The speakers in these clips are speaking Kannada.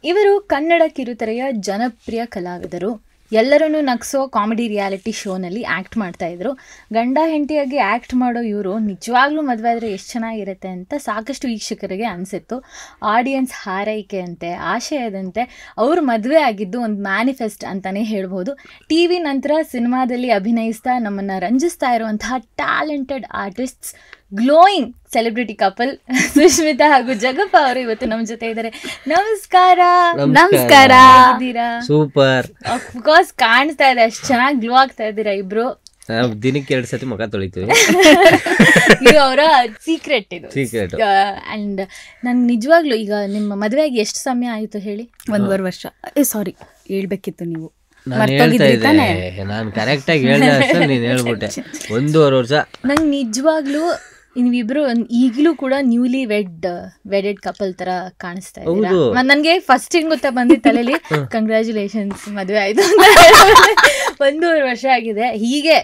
ಇವರು ಕನ್ನಡ ಕಿರುತೆರೆಯ ಜನಪ್ರಿಯ ಕಲಾವಿದರು. ಎಲ್ಲರನ್ನೂ ನಗಿಸೋ ಕಾಮಿಡಿ ರಿಯಾಲಿಟಿ ಶೋನಲ್ಲಿ ಆ್ಯಕ್ಟ್ ಮಾಡ್ತಾಯಿದ್ರು. ಗಂಡ ಹೆಂಡತಿಯಾಗಿ ಆ್ಯಕ್ಟ್ ಮಾಡೋ ಇವರು ನಿಜವಾಗ್ಲೂ ಮದುವೆ ಆದರೆ ಎಷ್ಟು ಚೆನ್ನಾಗಿರುತ್ತೆ ಅಂತ ಸಾಕಷ್ಟು ವೀಕ್ಷಕರಿಗೆ ಅನಿಸಿತ್ತು. ಆಡಿಯನ್ಸ್ ಹಾರೈಕೆಯಂತೆ ಆಶಯದಂತೆ ಅವರು ಮದುವೆ ಆಗಿದ್ದು ಒಂದು ಮ್ಯಾನಿಫೆಸ್ಟ್ ಅಂತಲೇ ಹೇಳ್ಬೋದು. ಟಿ ವಿ ನಂತರ ಸಿನಿಮಾದಲ್ಲಿ ಅಭಿನಯಿಸ್ತಾ ನಮ್ಮನ್ನು ರಂಜಿಸ್ತಾ ಇರುವಂತಹ talented artists, glowing celebrity couple Sushmita ಹಾಗೂ ಜಗಪ್ಪ ಅವರು ಇವತ್ತು ನಮ್ಮ ಜೊತೆ ಇದ್ದಾರೆ. ನಮಸ್ಕಾರ. ನಮಸ್ಕಾರ. ಸೂಪರ್. ಅಫ್ಕೋರ್ಸ್ ಕಾಣಿಸ್ತಾ ಇದೆ, ಅಷ್ಟು ಚೆನ್ನಾಗಿ ಗ್ಲೋ ಆಗ್ತಾ ಇದ್ದೀರಾ ಇಬ್ರು. ದಿನಕ್ಕೆ 2 ಸತಿ ಮುಖ ತೊಳಿತೀವಿ. ಇದು ಅವರ ಸೀಕ್ರೆಟ್. ಇದು ಅಂಡ್ ನನ್ ನಿಜವಾಗ್ಲೂ ಈಗ ನಿಮ್ಮ ಮದುವೆಗೆ ಎಷ್ಟು ಸಮಯ ಆಯ್ತು ಹೇಳಿ? 1.5 ವರ್ಷ. ಸಾರಿ, ಹೇಳ್ಬೇಕಿತ್ತು ನೀವು. ನಾನು ಕರೆಕ್ಟ್ ಆಗಿ ಹೇಳ್ದೆ, ನೀನ್ ಹೇಳ್ಬಿಟ್ಟೆ 1.5 ವರ್ಷ. ನಂಗೆ ನಿಜವಾಗ್ಲೂ ನೀವಿಬ್ರು ಈಗಲೂ ಕೂಡ ನ್ಯೂಲಿ ವೆಡೆಡ್ ಕಪಲ್ ತರ ಕಾಣಿಸ್ತಾ ಇದ್ದೀರಾ. ನನ್ಗೆ ಫಸ್ಟ್ ಏನ್ ಗೊತ್ತಾ ಬಂದಿದ್ದ ತಲೆಯಲ್ಲಿ, ಕಂಗ್ರ್ಯಾಚುಲೇಷನ್ಸ್ ಮದುವೆ ಆಯ್ತು ಅಂತ. 1.5 ವರ್ಷ ಆಗಿದೆ. ಹೀಗೆ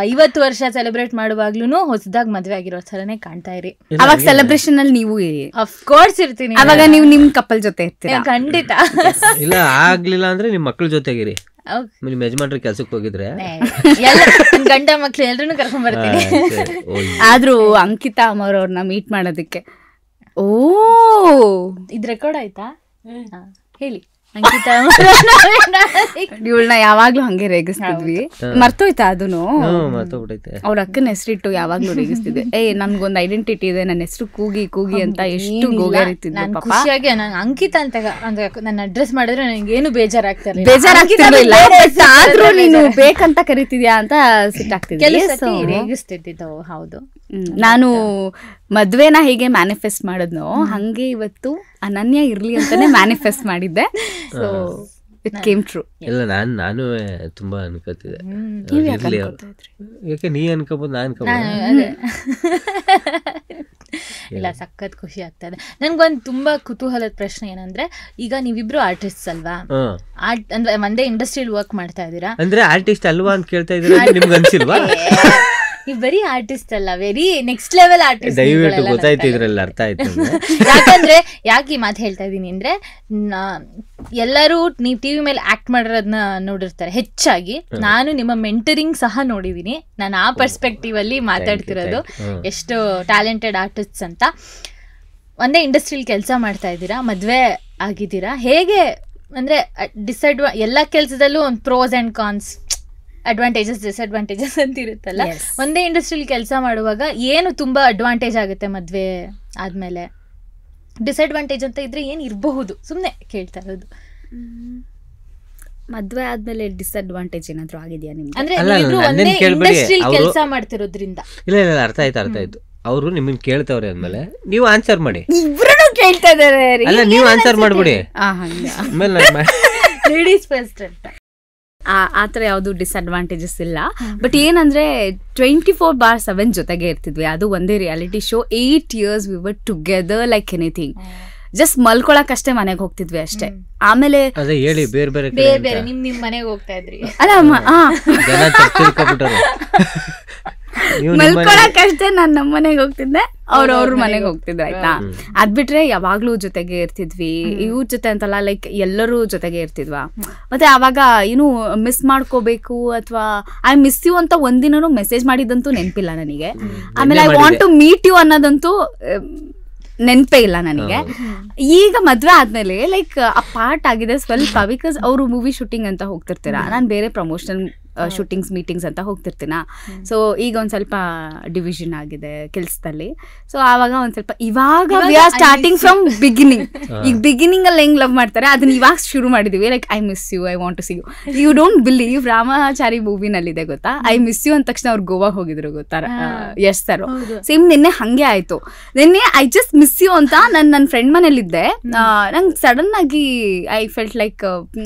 50 ವರ್ಷ ಸೆಲೆಬ್ರೇಟ್ ಮಾಡುವಾಗ್ಲೂ ಹೊಸದಾಗಿ ಮದುವೆ ಆಗಿರೋ ಥರನೇ ಕಾಣ್ತಾ ಇರಿ. ಅವಾಗ ಸೆಲೆಬ್ರೇಷನ್ ಅಲ್ಲಿ ನೀವು ಅಫ್ಕೋರ್ಸ್ ಇರ್ತೀನಿ. ಅವಾಗ ನೀವು ನಿಮ್ ಕಪಲ್ ಜೊತೆ ಇರ್ತೀರಾ? ಖಂಡಿತ. ಇಲ್ಲ ಆಗ್ಲಿಲ್ಲ ಅಂದ್ರೆ ನಿಮ್ ಮಕ್ಳ ಜೊತೆಗಿರಿ. ನಿಮ್ ಯಜಮಾನ್ರ ಕೆಲ್ಸಕ್ಕೆ ಹೋಗಿದ್ರೆ ಗಂಡ ಮಕ್ಳು ಎಲ್ರೂ ಕರ್ಕೊಂಡ್ ಬರ್ತೀನಿ. ಆದ್ರೂ ಅಂಕಿತಾ ಅಮ್ಮವ್ರವ್ರನ್ನ ಮೀಟ್ ಮಾಡೋದಕ್ಕೆ ಇದು ರೆಕಾರ್ಡ್ ಆಯ್ತಾ? ಹೇಳಿ. ಇವಳನ್ನ ಯಾವಾಗ್ಲೂ ಹಂಗೆ ರೇಗಿಸ್ತಿದ್ವಿ. ಮರ್ತೋಯ್ತಾ ಅದನ್ನು? ಅವ್ರ ಅಕ್ಕನ ಹೆಸರಿಟ್ಟು ಯಾವಾಗ್ಲೂ ರೇಗಿಸ್ತಿದ್ದೆ. ನನ್ಗೊಂದು ಐಡೆಂಟಿಟಿ ಇದೆ, ನನ್ನ ಹೆಸರು ಕೂಗಿ ಕೂಗಿ ಅಂತ ಎಷ್ಟು ಗೋಗಾರಿತಿದ್ದೆ. ಖುಷಿಯಾಗಿ ನಾನು ಅಂಕಿತಾ ಅಂತ ನನ್ನ ಅಡ್ರೆಸ್ ಮಾಡಿದ್ರೆ ನನಗೆ ಏನು ಬೇಜಾರಾಗ್ತಿರ್ಲಿಲ್ಲ. ಆದ್ರೂ ನೀನು ಬೇಕಂತ ಕರಿತಿದ್ಯಾ ಅಂತ ಸಿಟ್ಟಾಗ್ತಿದ್ದೆ, ರೇಗಿಸ್ತಿದ್ದವು. ಹೌದು. ನಾನು ಮದ್ವೆನ ಹೇಗೆ ಮ್ಯಾನಿಫೆಸ್ಟ್ ಮಾಡಿದ್ನೋ ಹಂಗೆ ಇವತ್ತು ಅನನ್ಯ ಇರ್ಲಿ ಅಂತಾನೆ ಮ್ಯಾನಿಫೆಸ್ಟ್ ಮಾಡಿದ್ದೆ. So it came true. ಇಲ್ಲ ನಾನು ತುಂಬಾ ಅನ್ಕೋತಿದ್ದೆ. ಯಾಕೆ ನೀ ಅನ್ಕೋಬಹುದು, ನಾ ಅನ್ಕೋಬಹುದು. ಇಲ್ಲ, ಸಖತ್ ಖುಷಿ ಆಗ್ತಾ ಇದೆ. ನನ್ಗೊಂದು ತುಂಬಾ ಕುತೂಹಲದ ಪ್ರಶ್ನೆ ಏನಂದ್ರೆ, ಈಗ ನೀವಿಬ್ರು ಆರ್ಟಿಸ್ಟ್ ಅಲ್ವಾ? ಅಂದ್ರೆ ಒಂದೇ ಇಂಡಸ್ಟ್ರಿಯಲ್ಲಿ ವರ್ಕ್ ಮಾಡ್ತಾ ಇದ್ದೀರಾ. ಅಂದ್ರೆ ಆರ್ಟಿಸ್ಟ್ ಅಲ್ವಾ ಅಂತ ಕೇಳ್ತಾ ಇದ್ದೀರಾ? ನಿಮ್ಗೆ ಅನ್ಸಿಲ್ವಾ? ನೀವು ಬರೀ ಆರ್ಟಿಸ್ಟ್ ಅಲ್ಲ, ವೆರಿ ನೆಕ್ಸ್ಟ್ ಲೆವೆಲ್ ಆರ್ಟಿಸ್ಟ್. ದಯವಿಟ್ಟು ಗೊತ್ತಾಯ್ತು, ಇದ್ರಲ್ಲಿ ಅರ್ಥ ಆಯ್ತು. ಯಾಕಂದ್ರೆ ಯಾಕೆ ಈ ಮಾತು ಹೇಳ್ತಾ ಇದೀನಿ ಅಂದ್ರೆ, ಎಲ್ಲರೂ ನೀವು ಟಿವಿ ಮೇಲೆ ಆಕ್ಟ್ ಮಾಡಿರೋದನ್ನ ನೋಡಿರ್ತಾರೆ ಹೆಚ್ಚಾಗಿ. ನಾನು ನಿಮ್ಮ ಮೆಂಟರಿಂಗ್ ಸಹ ನೋಡಿದೀನಿ. ನಾನು ಆ ಪರ್ಸ್ಪೆಕ್ಟಿವ್ ಅಲ್ಲಿ ಮಾತಾಡ್ತಿರೋದು. ಎಷ್ಟು ಟ್ಯಾಲೆಂಟೆಡ್ ಆರ್ಟಿಸ್ಟ್ಸ್ ಅಂತ. ಒಂದೇ ಇಂಡಸ್ಟ್ರಿಯಲ್ಲಿ ಕೆಲಸ ಮಾಡ್ತಾ ಇದ್ದೀರಾ, ಮದ್ವೆ ಆಗಿದ್ದೀರಾ. ಹೇಗೆ ಅಂದ್ರೆ ಎಲ್ಲ ಕೆಲಸದಲ್ಲೂ ಒಂದು pros and cons, advantages disadvantages ಅಂತ ಇರುತ್ತಲ್ಲ. ಒಂದೇ ಇಂಡಸ್ಟ್ರಿಯಲ್ಲಿ ಕೆಲಸ ಮಾಡುವಾಗ ಏನು ತುಂಬಾ ಅಡ್ವಾಂಟೇಜ್ ಆಗುತ್ತೆ ಮದ್ವೆ ಆದ್ಮೇಲೆ? ಡಿಸ್ಅಡ್ವಾಂಟೇಜ್ ಅಂತ ಇದ್ರೆ ಏನ್ ಇರಬಹುದು? ಸುಮ್ನೆ ಕೇಳ್ತಾ ಇರೋದು. ಮದ್ವೆ ಆದ್ಮೇಲೆ ಡಿಸ್ಅಡ್ವಾಂಟೇಜ್ ಏನಾದ್ರು ಆಗಿದೆಯಾ ನಿಮ್ಗೆ? ಅಂದ್ರೆ ನೀವಿಬ್ರು ಒಂದೇ ಇಂಡಸ್ಟ್ರಿಯಲ್ಲಿ ಕೆಲಸ ಮಾಡ್ತಿರೋದ್ರಿಂದ. ಇಲ್ಲ ಅರ್ಥ ಆಯ್ತು. ಅವರು ನಿಮ್ಮನ್ನ ಕೇಳ್ತಾವ್ರೆ ಅಂದ್ಮೇಲೆ ನೀವು ಆನ್ಸರ್ ಮಾಡಿ. ಇಬ್ರು ಕೇಳ್ತಾ ಇದಾರೆ. ಅಲ್ಲ, ನೀವು ಆನ್ಸರ್ ಮಾಡ್ಬಿಡಿ. ಲೇಡೀಸ್ ಫಸ್ಟ್ ಅಂತ. ಆತರ ಯಾವ್ದು ಡಿಸ್ಅಡ್ವಾಂಟೇಜಸ್ ಇಲ್ಲ. ಬಟ್ ಏನಂದ್ರೆ 24/7 ಜೊತೆಗೆ ಇರ್ತಿದ್ವಿ. ಅದು ಒಂದೇ reality show. 8 years we were together like anything. Just ಮಲ್ಕೊಳಕ್ ಅಷ್ಟೇ ಮನೆಗೆ ಹೋಗ್ತಿದ್ವಿ ಅಷ್ಟೇ. ಆಮೇಲೆ ಹೇಳಿ, ಬೇರೆ ಬೇರೆ ಬೇರೆ ನಿಮ್ ಮನೆಗೆ ಹೋಗ್ತಾ ಇದ್ರಿ ಅಲ್ಲ? ಮಲ್ಕೊಳಕ್ ಅಷ್ಟೇ ನಾನು ನಮ್ಮ ಮನೆಗೆ ಹೋಗ್ತಿದ್ದೆ, ಅವ್ರ ಮನೆಗೆ ಹೋಗ್ತಿದ್ದೆ. ಆಯ್ತಾ? ಅದ್ ಬಿಟ್ರೆ ಯಾವಾಗ್ಲೂ ಜೊತೆಗೆ ಇರ್ತಿದ್ವಿ. ಇವ್ರ ಜೊತೆ ಅಂತಲ್ಲ, ಲೈಕ್ ಎಲ್ಲರೂ ಜೊತೆಗೆ ಇರ್ತಿದ್ವಾ. ಮತ್ತೆ ಅವಾಗ ಏನು ಮಿಸ್ ಮಾಡ್ಕೋಬೇಕು ಅಥವಾ ಐ ಮಿಸ್ ಯು ಅಂತ ಒಂದಿನೂ ಮೆಸೇಜ್ ಮಾಡಿದಂತೂ ನೆನಪಿಲ್ಲ ನನಗೆ. ಆಮೇಲೆ I want to meet you ಅನ್ನೋದಂತೂ ನೆನಪೇ ಇಲ್ಲ ನನಗೆ. ಈಗ ಮದ್ವೆ ಆದ್ಮೇಲೆ ಲೈಕ್ ಆ ಪಾರ್ಟ್ ಆಗಿದೆ ಸ್ವಲ್ಪ. ಬಿಕಾಸ್ ಅವರು ಮೂವಿ ಶೂಟಿಂಗ್ ಅಂತ ಹೋಗ್ತಿರ್ತೀರಾ, ನಾನು ಬೇರೆ ಪ್ರಮೋಷನಲ್ ಶೂಟಿಂಗ್ಸ್ ಮೀಟಿಂಗ್ಸ್ ಅಂತ ಹೋಗ್ತಿರ್ತೀನ. ಸೊ ಈಗ ಒಂದ್ ಸ್ವಲ್ಪ ಡಿವಿಷನ್ ಆಗಿದೆ ಕೆಲ್ಸದಲ್ಲಿ. ಸೊ ಆವಾಗ ಒಂದ್ ಸ್ವಲ್ಪ ಇವಾಗ we are starting from beginning. ಈಗ ಬಿಗಿನಿಂಗ್ ಅಲ್ಲಿ ಹೆಂಗ್ ಲವ್ ಮಾಡ್ತಾರೆ ಅದನ್ನ ಇವಾಗ ಶುರು ಮಾಡಿದೀವಿ. Like I miss you, I want to see you. You don't believe, Ramachari ಮೂವಿನಲ್ಲಿದೆ ಗೊತ್ತಾ, ಐ ಮಿಸ್ ಯು ಅಂದ ತಕ್ಷಣ ಅವ್ರು ಗೋವಾ ಹೋಗಿದ್ರು ಗೊತ್ತಾ, ಯಶ್ ಸರ್. ಸೇಮ್ ನಿನ್ನೆ ಹಂಗೆ ಆಯ್ತು. ನಿನ್ನೆ ಐ ಜಸ್ಟ್ ಮಿಸ್ ಯು ಅಂತ ನನ್ನ ಫ್ರೆಂಡ್ ಮನೇಲಿದ್ದೆ. ನಂಗೆ ಸಡನ್ ಆಗಿ ಐ ಫೆಲ್ಟ್ ಲೈಕ್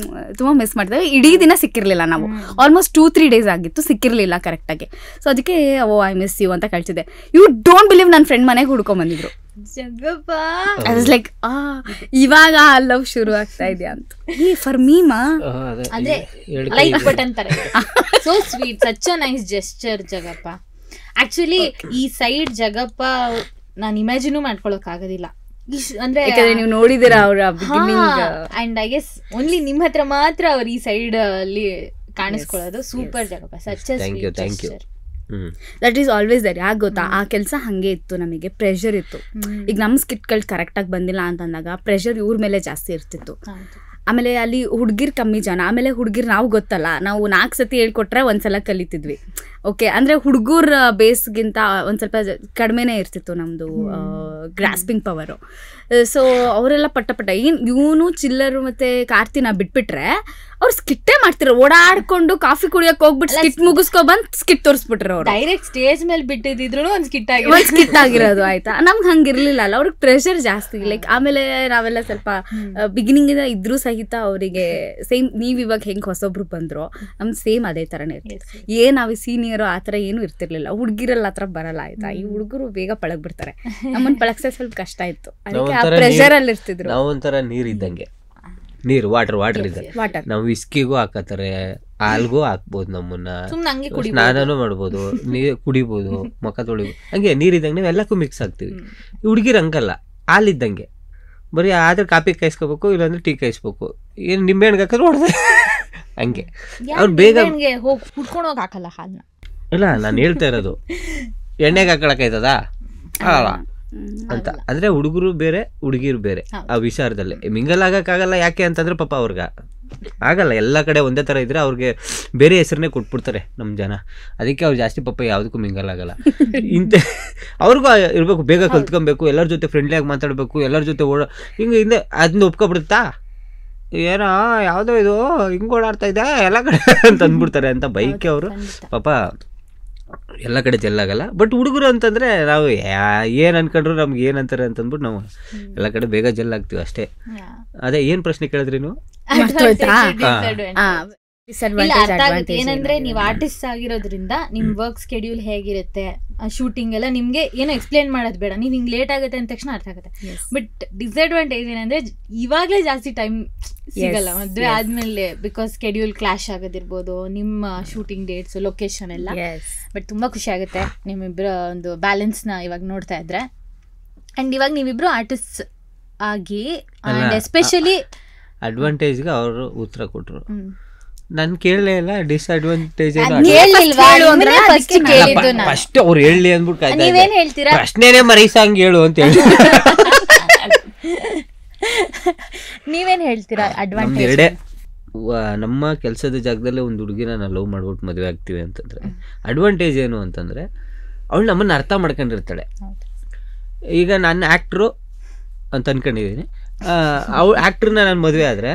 ತುಂಬಾ ಮಿಸ್ ಮಾಡ್ತೇವೆ. ಇಡೀ ದಿನ ಸಿಕ್ಕಿರ್ಲಿಲ್ಲ ನಾವು. ಆಲ್ಮೋಸ್ಟ್ 2-3 days ಆಗಿತ್ತು, ಸಿಕ್ಕಿರ್ಲಿಲ್ಲ ಕರೆಕ್ಟಾಗಿ. ಸೊ ಅದಕ್ಕೆ ಐ ಮಿಸ್ ಯು ಅಂತ ಕಳ್ಸಿದೆ. ಯು ಡೋಂಟ್ ಬಿಲೀವ್, ನನ್ನ ಫ್ರೆಂಡ್ ಮನೆಗೆ ಹುಡ್ಕೊಂಡ್ ಬಂದಿದ್ರು. ಲೈಕ್ ಇವಾಗ ಲವ್ ಶುರು ಆಗ್ತಾ ಇದೆಯಾ ಅಂತ. ಫಾರ್ ಮೀಮಾ ಅಂದ್ರೆ ಲೈಕ್ ಬಟನ್ ತರ. So sweet, such a nice gesture Jagappa. Actually ಈ ಸೈಡ್ ಜಗಪ್ಪ ನಾನು ಇಮ್ಯಾಜಿನೂ ಮಾಡ್ಕೊಳಕ್ ಆಗೋದಿಲ್ಲ. ಅಂದ್ರೆ ಯಾಕಂದ್ರೆ ನೀವು ನೋಡಿದಿರ ಅವರ ಅಂಡ್ ಐ ಗೆಸ್ ಓನ್ಲಿ ನಿಮ್ ಹತ್ರ ಮಾತ್ರ ಅವ್ರ ಈ ಸೈಡ್ ಅಲ್ಲಿ ಕಾಣಿಸ್ಕೊಳ್ಳೋದು. Super Jagappa, such that is always there. ಯಾಕೆ ಗೊತ್ತಾ, ಆ ಕೆಲಸ ಹಂಗೆ ಇತ್ತು, ನಮಗೆ ಪ್ರೆಷರ್ ಇತ್ತು. ಈಗ ನಮ್ಮ ಸ್ಕಿಟ್ಗಳು ಕರೆಕ್ಟಾಗಿ ಬಂದಿಲ್ಲ ಅಂತಂದಾಗ ಪ್ರೆಷರ್ ಇವ್ರ ಮೇಲೆ ಜಾಸ್ತಿ ಇರ್ತಿತ್ತು. ಆಮೇಲೆ ಅಲ್ಲಿ ಹುಡುಗಿರ್ ಕಮ್ಮಿ ಜನ, ಆಮೇಲೆ ಹುಡುಗಿರ್ ನಾವು ಗೊತ್ತಲ್ಲ, ನಾವು 4 ಸತಿ ಹೇಳ್ಕೊಟ್ರೆ ಒಂದ್ಸಲ ಕಲಿತಿದ್ವಿ. ಓಕೆ, ಅಂದರೆ ಹುಡುಗರ ಬೇಸ್ಗಿಂತ ಒಂದು ಸ್ವಲ್ಪ ಕಡಿಮೆನೇ ಇರ್ತಿತ್ತು ನಮ್ಮದು ಗ್ರಾಸ್ಪಿಂಗ್ ಪವರು. ಸೊ ಅವರೆಲ್ಲ ಪಟ್ಟ ಇವನು ಚಿಲ್ಲರು ಮತ್ತು ಕಾರ್ತಿನ ಬಿಟ್ಬಿಟ್ರೆ ಅವ್ರು ಸ್ಕಿಟ್ಟೇ ಮಾಡ್ತಿರೋ, ಓಡಾಡ್ಕೊಂಡು ಕಾಫಿ ಕುಡಿಯೋಕೆ ಹೋಗ್ಬಿಟ್ಟು ಸ್ಕಿಟ್ ಮುಗಿಸ್ಕೊಬಂದು ಸ್ಕಿಟ್ ತೋರಿಸ್ಬಿಟ್ರು ಅವ್ರು. ಡೈರೆಕ್ಟ್ ಸ್ಟೇಜ್ ಮೇಲೆ ಬಿಟ್ಟಿದ್ರು ಒಂದು ಸ್ಕಿಟ್ ಆಗಿರೋದು. ಆಯ್ತಾ, ನಮ್ಗೆ ಹಂಗಿರ್ಲಿಲ್ಲ ಅಲ್ಲ, ಅವ್ರಿಗೆ ಪ್ರೆಷರ್ ಜಾಸ್ತಿ. ಲೈಕ್ ಆಮೇಲೆ ನಾವೆಲ್ಲ ಸ್ವಲ್ಪ ಬಿಗಿನಿಂಗ್ ಇಂದ ಇದ್ರೂ ಸಹಿತ ಅವರಿಗೆ ಸೇಮ್ ನೀವ್ ಇವಾಗ ಹೆಂಗ್ ಹೊಸೊಬ್ರು ಬಂದ್ರು ನಮ್ದು ಸೇಮ್ ಅದೇ ತರನೇ ಇರ್ತಿತ್ತು. ನಾವ್ ಸೀನಿಯರ್ ಆ ತರ ಏನು ಇರ್ತಿರ್ಲಿಲ್ಲ. ಹುಡುಗಿರಲ್ಲ ಆ ತರ ಬರಲ್ಲ. ಆಯ್ತಾ, ಈ ಹುಡುಗರು ಬೇಗ ಪಳಗ್ ಬಿಡ್ತಾರೆ, ನಮ್ಮನ್ನ ಪಳಗ್ಸೋದು ಸ್ವಲ್ಪ ಕಷ್ಟ ಇತ್ತು. ಅದಕ್ಕೆ ಆ ಪ್ರೆಷರ್ ಅಲ್ಲಿ ಇರ್ತಿದ್ರು. ನಾವು ಒಂಥರ ನೀರ್ ಇದ್ದಂಗೆ, ನೀರು ವಾಟರ್ ಇದೆ. ನಾವು ವಿಸ್ಕಿಗೂ ಹಾಕತಾರೆ, ಹಾಲ್ಗೂ ಹಾಕ್ಬೋದು, ನಮ್ಮನ್ನ ಸ್ನಾನನೂ ಮಾಡ್ಬೋದು, ನೀರ್ ಕುಡಿಬೋದು, ಮುಖ ತೊಳಿಬೋದು. ಹಂಗೆ ನೀರಿದ್ದಂಗೆ ನಾವು ಎಲ್ಲಕ್ಕೂ ಮಿಕ್ಸ್ ಆಗ್ತೀವಿ. ಹುಡುಗಿರ್ ಹಂಗಲ್ಲ, ಹಾಲಿದ್ದಂಗೆ ಬರೀ ಆದ್ರೆ ಕಾಫಿ ಕಾಯಿಸ್ಕೋಬೇಕು, ಇಲ್ಲಾಂದ್ರೆ ಟೀ ಕಾಯಿಸ್ಬೇಕು, ಏನು ನಿಂಬೆಹಣ್ಣು ಹಾಕಿದ್ರೆ ಹೊಡೆದ ಹಂಗೆ. ಅವ್ರು ಬೇಗ ಕುಡ್ಕೊಂಡೋಗಿ ಹಾಕಲ್ಲ ಹಾಲ್ನ. ಇಲ್ಲ, ನಾನು ಹೇಳ್ತಾ ಇರೋದು ಎಣ್ಣೆಗೆ ಹಾಕೊಳಕಾಯ್ತದ ಅಂತ. ಅಂದ್ರೆ ಹುಡುಗರು ಬೇರೆ ಹುಡುಗಿರು ಬೇರೆ ಆ ವಿಚಾರದಲ್ಲಿ ಮಿಂಗಲ್ ಆಗಕ್ಕಾಗಲ್ಲ. ಯಾಕೆ ಅಂತಂದ್ರೆ ಪಾಪ ಅವ್ರಿಗೆ ಆಗಲ್ಲ, ಎಲ್ಲ ಕಡೆ ಒಂದೇ ತರ ಇದ್ರೆ ಅವ್ರಿಗೆ ಬೇರೆ ಹೆಸರನ್ನೇ ಕೊಟ್ಬಿಡ್ತಾರೆ ನಮ್ಮ ಜನ. ಅದಕ್ಕೆ ಅವ್ರು ಜಾಸ್ತಿ ಪಾಪ ಯಾವುದಕ್ಕೂ ಮಿಂಗಲ್ ಆಗಲ್ಲ. ಇಂಥ ಅವ್ರಿಗೂ ಇರ್ಬೇಕು, ಬೇಗ ಕಲ್ತ್ಕೊಬೇಕು, ಎಲ್ಲರ ಜೊತೆ ಫ್ರೆಂಡ್ಲಿ ಆಗಿ ಮಾತಾಡ್ಬೇಕು, ಎಲ್ಲರ ಜೊತೆ ಹಿಂದೆ ಅದನ್ನ ಒಪ್ಕೊಬಿಡುತ್ತಾ, ಏನೋ ಯಾವುದೋ ಇದು ಹಿಂಗೆ ಓಡಾಡ್ತಾ ಇದೆ ಎಲ್ಲ ಕಡೆ ಅಂತ ಅಂದ್ಬಿಡ್ತಾರೆ ಅಂತ ಬೈಕ್ ಅವರು ಪಾಪ ಎಲ್ಲ ಕಡೆ ಜೆಲ್ಲಾಗಲ್ಲ. ಬಟ್ ಹುಡುಗರು ಅಂತಂದ್ರೆ ನಾವು ಏನ್ ಅನ್ಕೊಂಡ್ರು ನಮ್ಗೆ ಏನಂತಾರೆ ಅಂತಂದ್ಬಿಟ್ಟು ನಾವು ಎಲ್ಲ ಕಡೆ ಬೇಗ ಜೆಲ್ ಆಗ್ತೀವಿ ಅಷ್ಟೇ. ಅದೇ ಏನ್ ಪ್ರಶ್ನೆ ಕೇಳಿದ್ರಿ ನೀವು? ಏನಂದ್ರೆ ನೀವು ಆರ್ಟಿಸ್ಟ್ ಆಗಿರೋದ್ರಿಂದ ನಿಮ್ ವರ್ಕ್ ಸ್ಕೆಡ್ಯೂಲ್ ಹೇಗಿರುತ್ತೆ, ಶೂಟಿಂಗ್ ಎಲ್ಲ ನಿಮ್ಗೆ ಏನೋ ಎಕ್ಸ್ಪ್ಲೇನ್ ಮಾಡೋದು ಬೇಡ, ನೀವ್ ಹಿಂಗ್ ಲೇಟ್ ಆಗುತ್ತೆ ಅಂದ ತಕ್ಷಣ ಅರ್ಥ ಆಗುತ್ತೆ. ಬಟ್ ಡಿಸ್ಅಡ್ವಾಂಟೇಜ್ ಏನಂದ್ರೆ ಇವಾಗ್ಲೇ ಜಾಸ್ತಿ ಟೈಮ್ ಸಿಗಲ್ಲ ಮದ್ವೆ ಆದ್ಮೇಲೆ, ಬಿಕಾಸ್ ಸ್ಕೆಡ್ಯೂಲ್ ಕ್ಲಾಶ್ ಆಗೋದಿರ್ಬೋದು, ನಿಮ್ಮ ಶೂಟಿಂಗ್ ಡೇಟ್ಸ್, ಲೊಕೇಶನ್ ಎಲ್ಲ. ಬಟ್ ತುಂಬಾ ಖುಷಿ ಆಗುತ್ತೆ ನಿಮ್ಮಿಬ್ಬರ ಒಂದು ಬ್ಯಾಲೆನ್ಸ್ ನ ಇವಾಗ ನೋಡ್ತಾ ಇದ್ರೆ. ಅಂಡ್ ಇವಾಗ ನೀವಿಬ್ರು ಆರ್ಟಿಸ್ಟ್ ಆಗಿ ಅಂಡ್ ಎಸ್ಪೆಷಲಿ ಅಡ್ವಾಂಟೇಜ್ಗೆ ಅವರು ಉತ್ತರ ಕೊಟ್ರು, ನನ್ ಕೇಳಲೇ ಇಲ್ಲ. ಡಿಸ್ಅಡ್ವಾಂಟೇಜ್ ಫಸ್ಟ್ ಅವ್ರು ಹೇಳಿ ಅಂದ್ಬಿಟ್ಟು ಪ್ರಶ್ನೆನೇ ಮರೀಸಂಗ್ ಹೇಳು ಅಂತ ಹೇಳಿ ನೀವೇನ್ ಹೇಳ್ತೀರಾ? ಅಡ್ವಾಂಟೇಜ್ ಎರಡೇ. ನಮ್ಮ ಕೆಲಸದ ಜಾಗದಲ್ಲೇ ಒಂದು ಹುಡುಗಿನ ನಾವು ಲವ್ ಮಾಡ್ಬಿಟ್ಟು ಮದುವೆ ಆಗ್ತೀವಿ ಅಂತಂದ್ರೆ ಅಡ್ವಾಂಟೇಜ್ ಏನು ಅಂತಂದ್ರೆ ಅವಳು ನಮ್ಮನ್ನ ಅರ್ಥ ಮಾಡ್ಕೊಂಡಿರ್ತಾಳೆ. ಈಗ ನಾನು ಆಕ್ಟ್ರು ಅಂತ ಅನ್ಕೊಂಡಿದ್ದೀನಿ, ಅವಳು ಆಕ್ಟ್ರನ್ನ ನಾನು ಮದುವೆ ಆದ್ರೆ